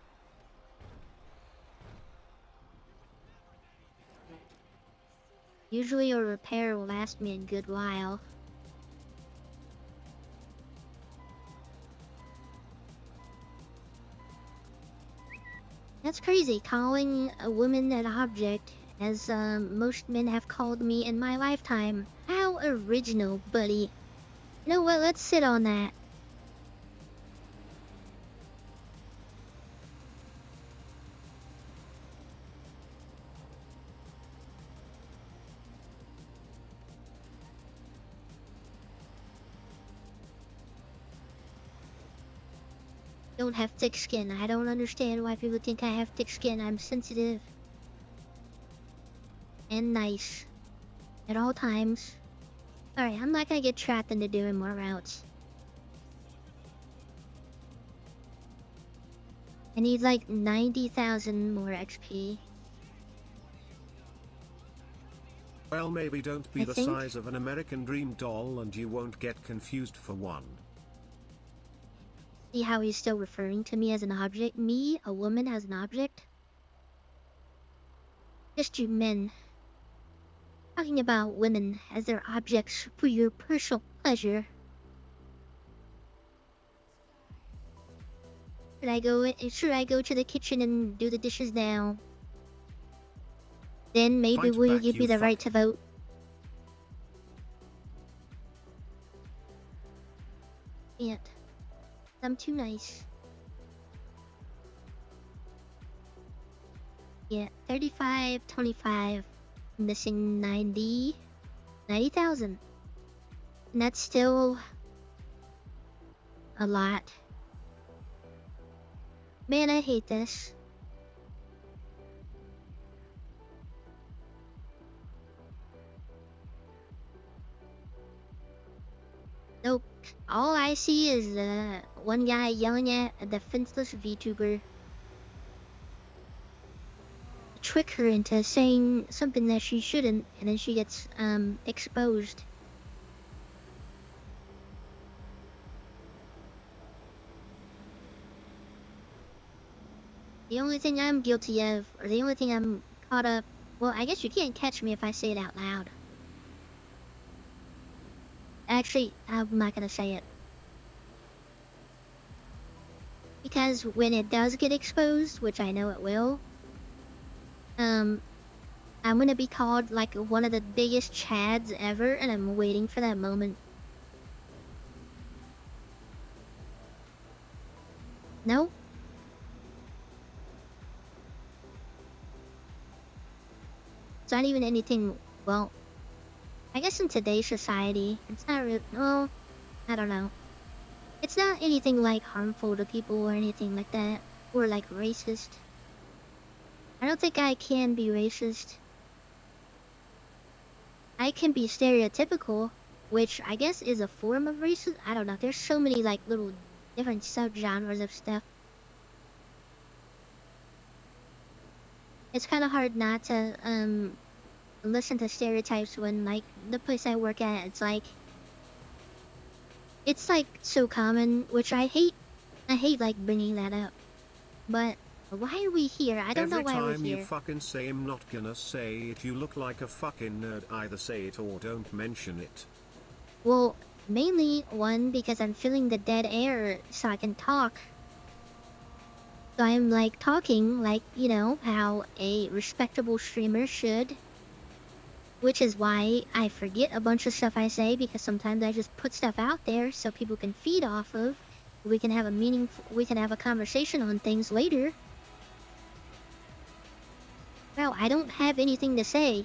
Usually a repair will last me a good while. That's crazy, calling a woman an object, as most men have called me in my lifetime. How original, buddy. You know what, let's sit on that. Don't have thick skin. I don't understand why people think I have thick skin. I'm sensitive. And nice. At all times. Alright, I'm not gonna get trapped into doing more routes. I need like 90,000 more XP. Well, maybe don't be I the think- size of an American Dream doll and you won't get confused for one. See how he's still referring to me as an object? Me, a woman, as an object? Just you men. Talking about women as their objects for your personal pleasure. Should I go to the kitchen and do the dishes now? Then maybe Fight will you back, give you me the fuck. right to vote? Can't. I'm too nice. Yeah, 35, 25. Missing 90,000. And that's still a lot. Man, I hate this. Nope. All I see is one guy yelling at a defenseless VTuber. Trick her into saying something that she shouldn't, and then she gets exposed. The only thing I'm guilty of, or the only thing I'm caught up, well, I guess you can't catch me if I say it out loud. Actually, I'm not gonna say it. Because when it does get exposed, which I know it will, I'm gonna be called like one of the biggest chads ever, and I'm waiting for that moment. No? It's not even anything, well, I guess in today's society, it's not real, well, I don't know. It's not anything like harmful to people or anything like that, or like racist. I don't think I can be racist. I can be stereotypical, which I guess is a form of racism. I don't know, there's so many like little different subgenres of stuff. It's kind of hard not to listen to stereotypes when like the place I work at, it's like so common, which I hate like bringing that up. But why are we here? I don't know why we're Every time you here. fucking say I'm not gonna say it, you look like a fucking nerd. Either say it or don't mention it. Well, mainly one because I'm feeling the dead air so I can talk. So I'm like talking like, you know, how a respectable streamer should. Which is why I forget a bunch of stuff I say, because sometimes I just put stuff out there so people can feed off of. We can have a conversation on things later. Well, I don't have anything to say.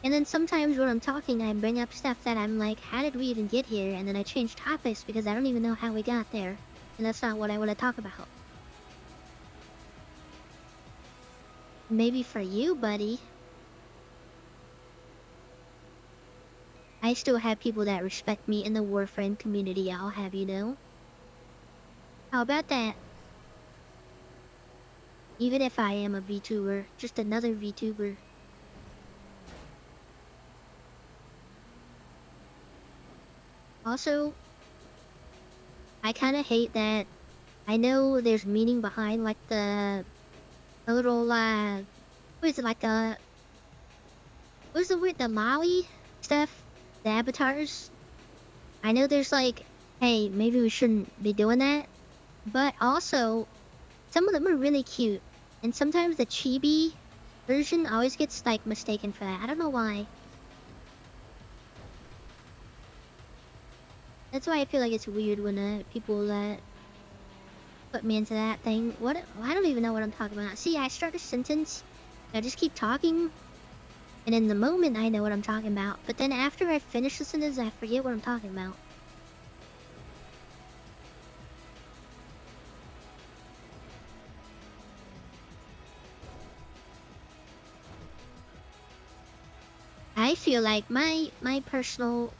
And then sometimes when I'm talking, I bring up stuff that I'm like, how did we even get here? And then I change topics because I don't even know how we got there. And that's not what I want to talk about. Maybe for you, buddy. I still have people that respect me in the Warframe community, I'll have you know. How about that? Even if I am a VTuber, just another VTuber. Also, I kind of hate that. I know there's meaning behind like the little what is it like what is it with the Molly stuff, the avatars? I know there's like, hey, maybe we shouldn't be doing that, but also some of them are really cute, and sometimes the chibi version always gets like mistaken for that. I don't know why. That's why I feel like it's weird when people put me into that thing. What? I don't even know what I'm talking about. See, I start a sentence, I just keep talking, and in the moment I know what I'm talking about. But then after I finish the sentence, I forget what I'm talking about. I feel like my personal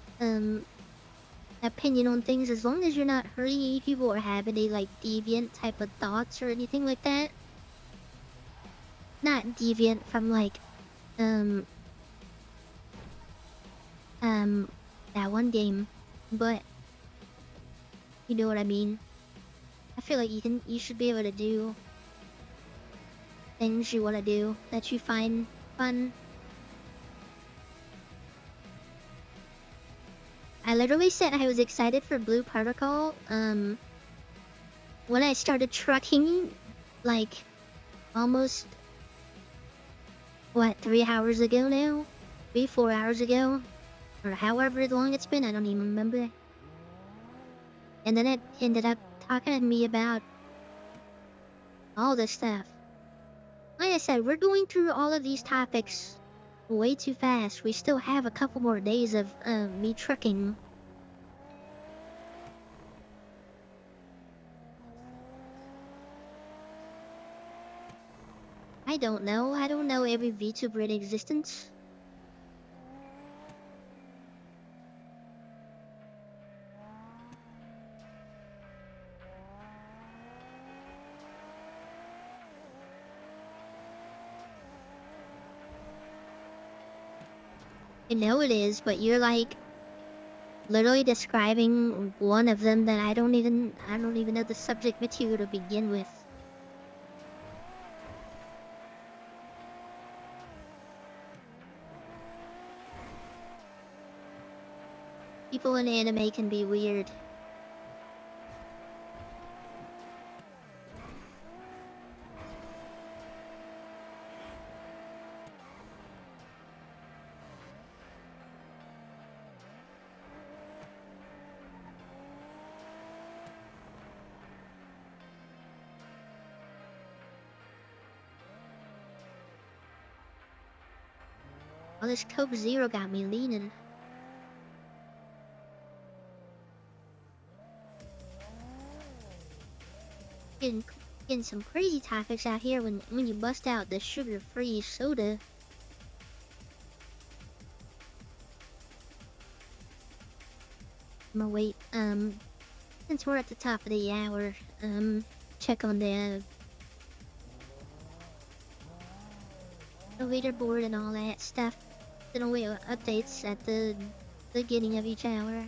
opinion on things, as long as you're not hurting any people or have any like deviant type of thoughts or anything like that. Not deviant from like that one game, but you know what I mean. I feel like you should be able to do things you want to do that you find fun. I literally said I was excited for Blue Protocol when I started trucking like almost 3 hours ago now? 4 hours ago? Or however long it's been, I don't even remember. And then it ended up talking to me about all this stuff. Like I said, we're going through all of these topics way too fast. We still have a couple more days of me trucking. I don't know. I don't know every VTuber in existence. I know it is, but you're like literally describing one of them that I don't even know the subject material to begin with. People in anime can be weird. Oh, this Coke Zero got me leaning. Getting some crazy topics out here when you bust out the sugar-free soda. I'm gonna wait, since we're at the top of the hour, check on the leaderboard and all that stuff. Then I'll wait updates at the beginning of each hour.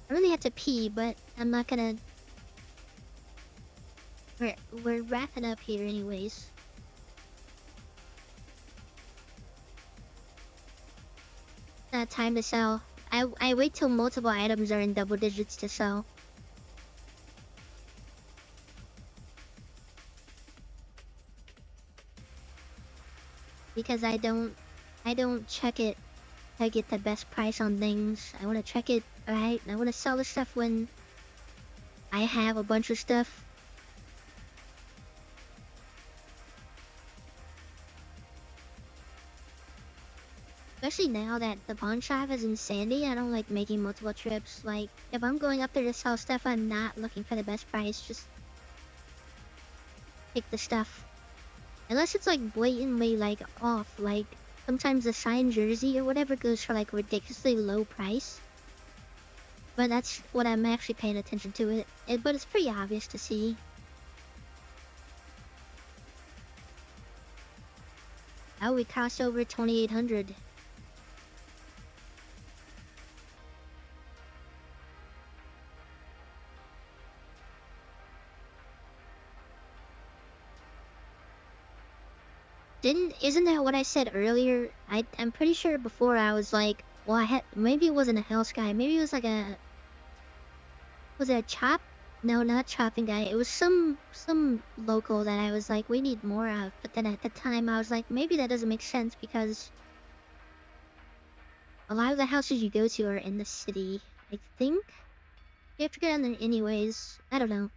I really have to pee, but I'm not gonna... We're wrapping up here anyways. Not time to sell. I wait till multiple items are in double digits to sell. Because I don't check it to get the best price on things. I want to check it, right? I want to sell the stuff when I have a bunch of stuff. Especially now that the pawn shop is in Sandy, I don't like making multiple trips. Like, if I'm going up there to sell stuff, I'm not looking for the best price. Just pick the stuff. Unless it's like blatantly like off. Like, sometimes the signed jersey or whatever goes for like ridiculously low price. But that's what I'm actually paying attention to it. But it's pretty obvious to see. Oh, we crossed over 2,800. Isn't that what I said earlier? I'm pretty sure before I was like, well, maybe it wasn't a Hell's Guy, maybe it was like was it a chop? No, not chopping guy. It was some local that I was like, we need more of. But then at the time, I was like, maybe that doesn't make sense because a lot of the houses you go to are in the city. I think you have to get on there anyways. I don't know.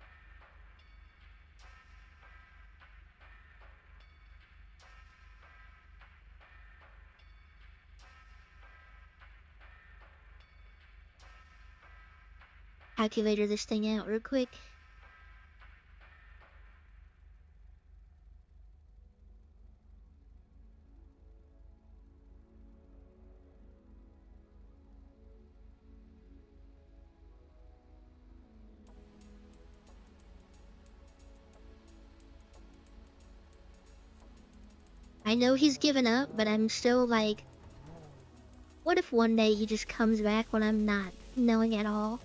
Calculator this thing out real quick. I know he's given up, but I'm still like, what if one day he just comes back when I'm not knowing at all?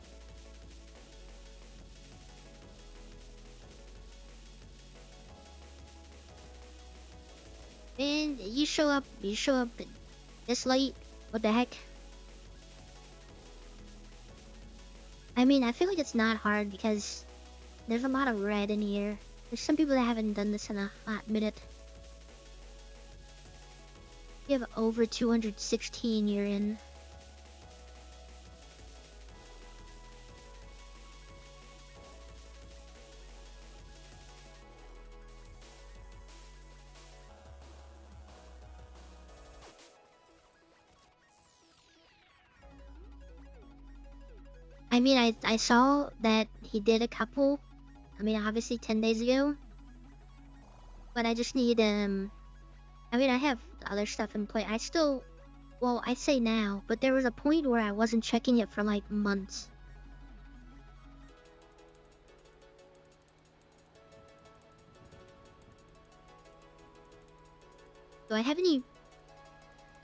Man, you show up this late? What the heck? I mean, I feel like it's not hard because there's a lot of red in here. There's some people that haven't done this in a hot minute. You have over 216 you're in. I mean, I saw that he did a couple. I mean, obviously 10 days ago. But I just need, I mean, I have other stuff in play. Well, I say now, but there was a point where I wasn't checking it for like months. Do I have any...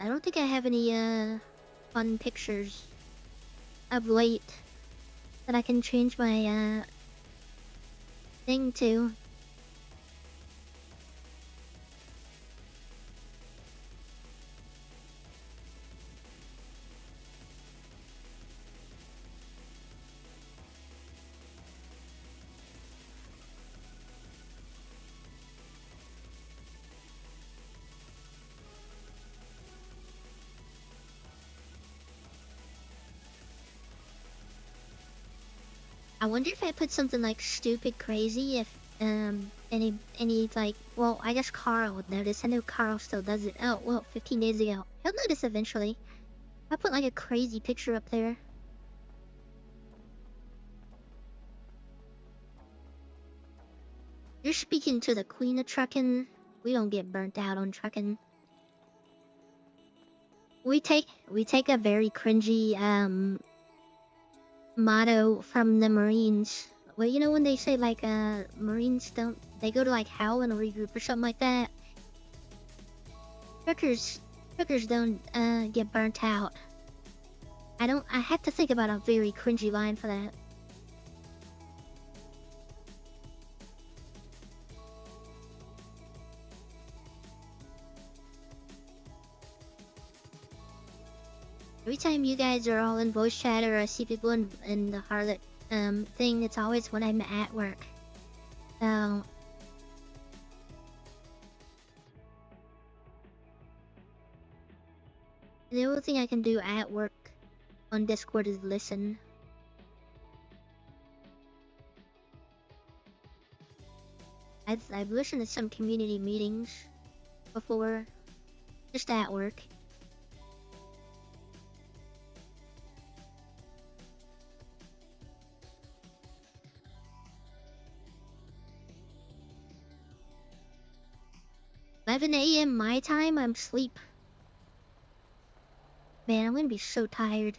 I don't think I have any, fun pictures of late that I can change my, thing to. I wonder if I put something like stupid crazy if any like, well, I guess Carl would notice. I know Carl still does it. Oh, well, 15 days ago. He'll notice eventually. I put like a crazy picture up there. You're speaking to the queen of trucking. We don't get burnt out on trucking. We take a very cringy motto from the Marines. Well, you know when they say like Marines they go to like hell and regroup or something like that. Truckers don't get burnt out. I have to think about a very cringy line for that. Every time you guys are all in voice chat or I see people in the Harlot thing, it's always when I'm at work. So the only thing I can do at work on Discord is listen. I've listened to some community meetings before, just at work. $11 a.m. my time, I'm asleep. Man, I'm gonna be so tired.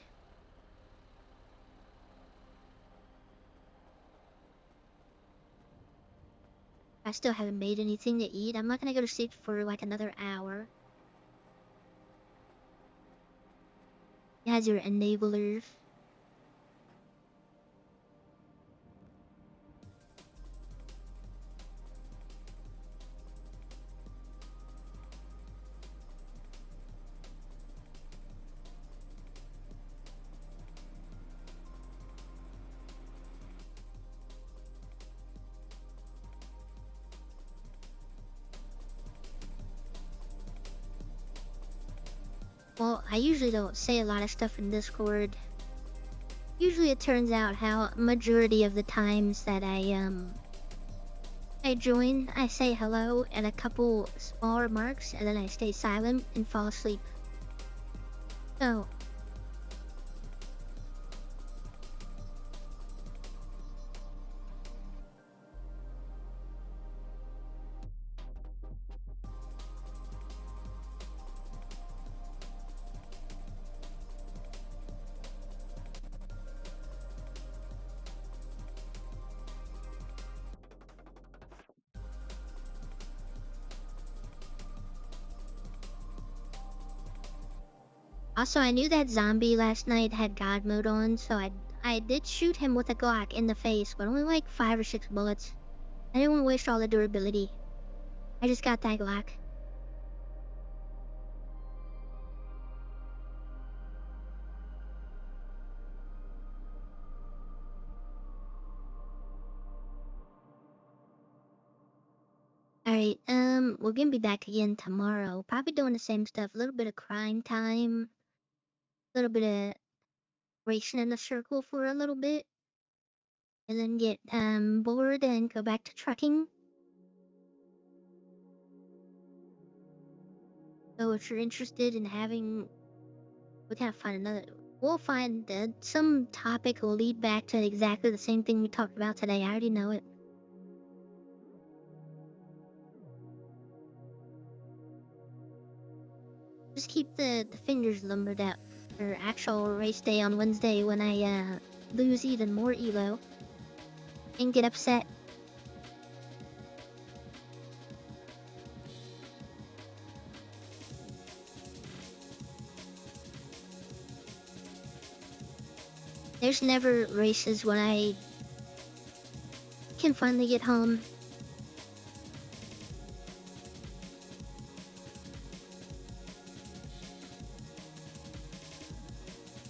I still haven't made anything to eat. I'm not gonna go to sleep for like another hour. You guys are enablers. Well, I usually don't say a lot of stuff in Discord. Usually it turns out how majority of the times that I join, I say hello and a couple small remarks, and then I stay silent and fall asleep. So, also, I knew that zombie last night had God mode on, so I did shoot him with a Glock in the face, but only like 5 or 6 bullets. I didn't want to waste all the durability. I just got that Glock. Alright, we're gonna be back again tomorrow. Probably doing the same stuff. A little bit of crime time. A little bit of racing in a circle for a little bit. And then get bored and go back to trucking. So if you're interested in having, we can't find another. We'll find some topic will lead back to exactly the same thing we talked about today. I already know it. Just keep the fingers numbered out for actual race day on Wednesday when I lose even more elo and get upset. There's never races when I can finally get home.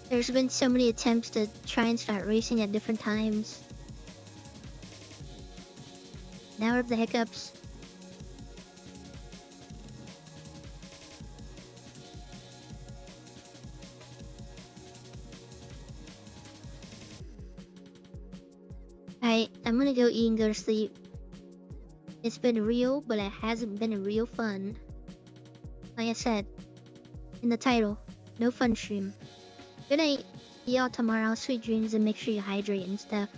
There's been so many attempts to try and start racing at different times. Now of the hiccups. Alright, I'm gonna go eat and go to sleep. It's been real, but it hasn't been real fun. Like I said, in the title, no fun stream. Good night. See y'all tomorrow. Sweet dreams, and make sure you hydrate and stuff.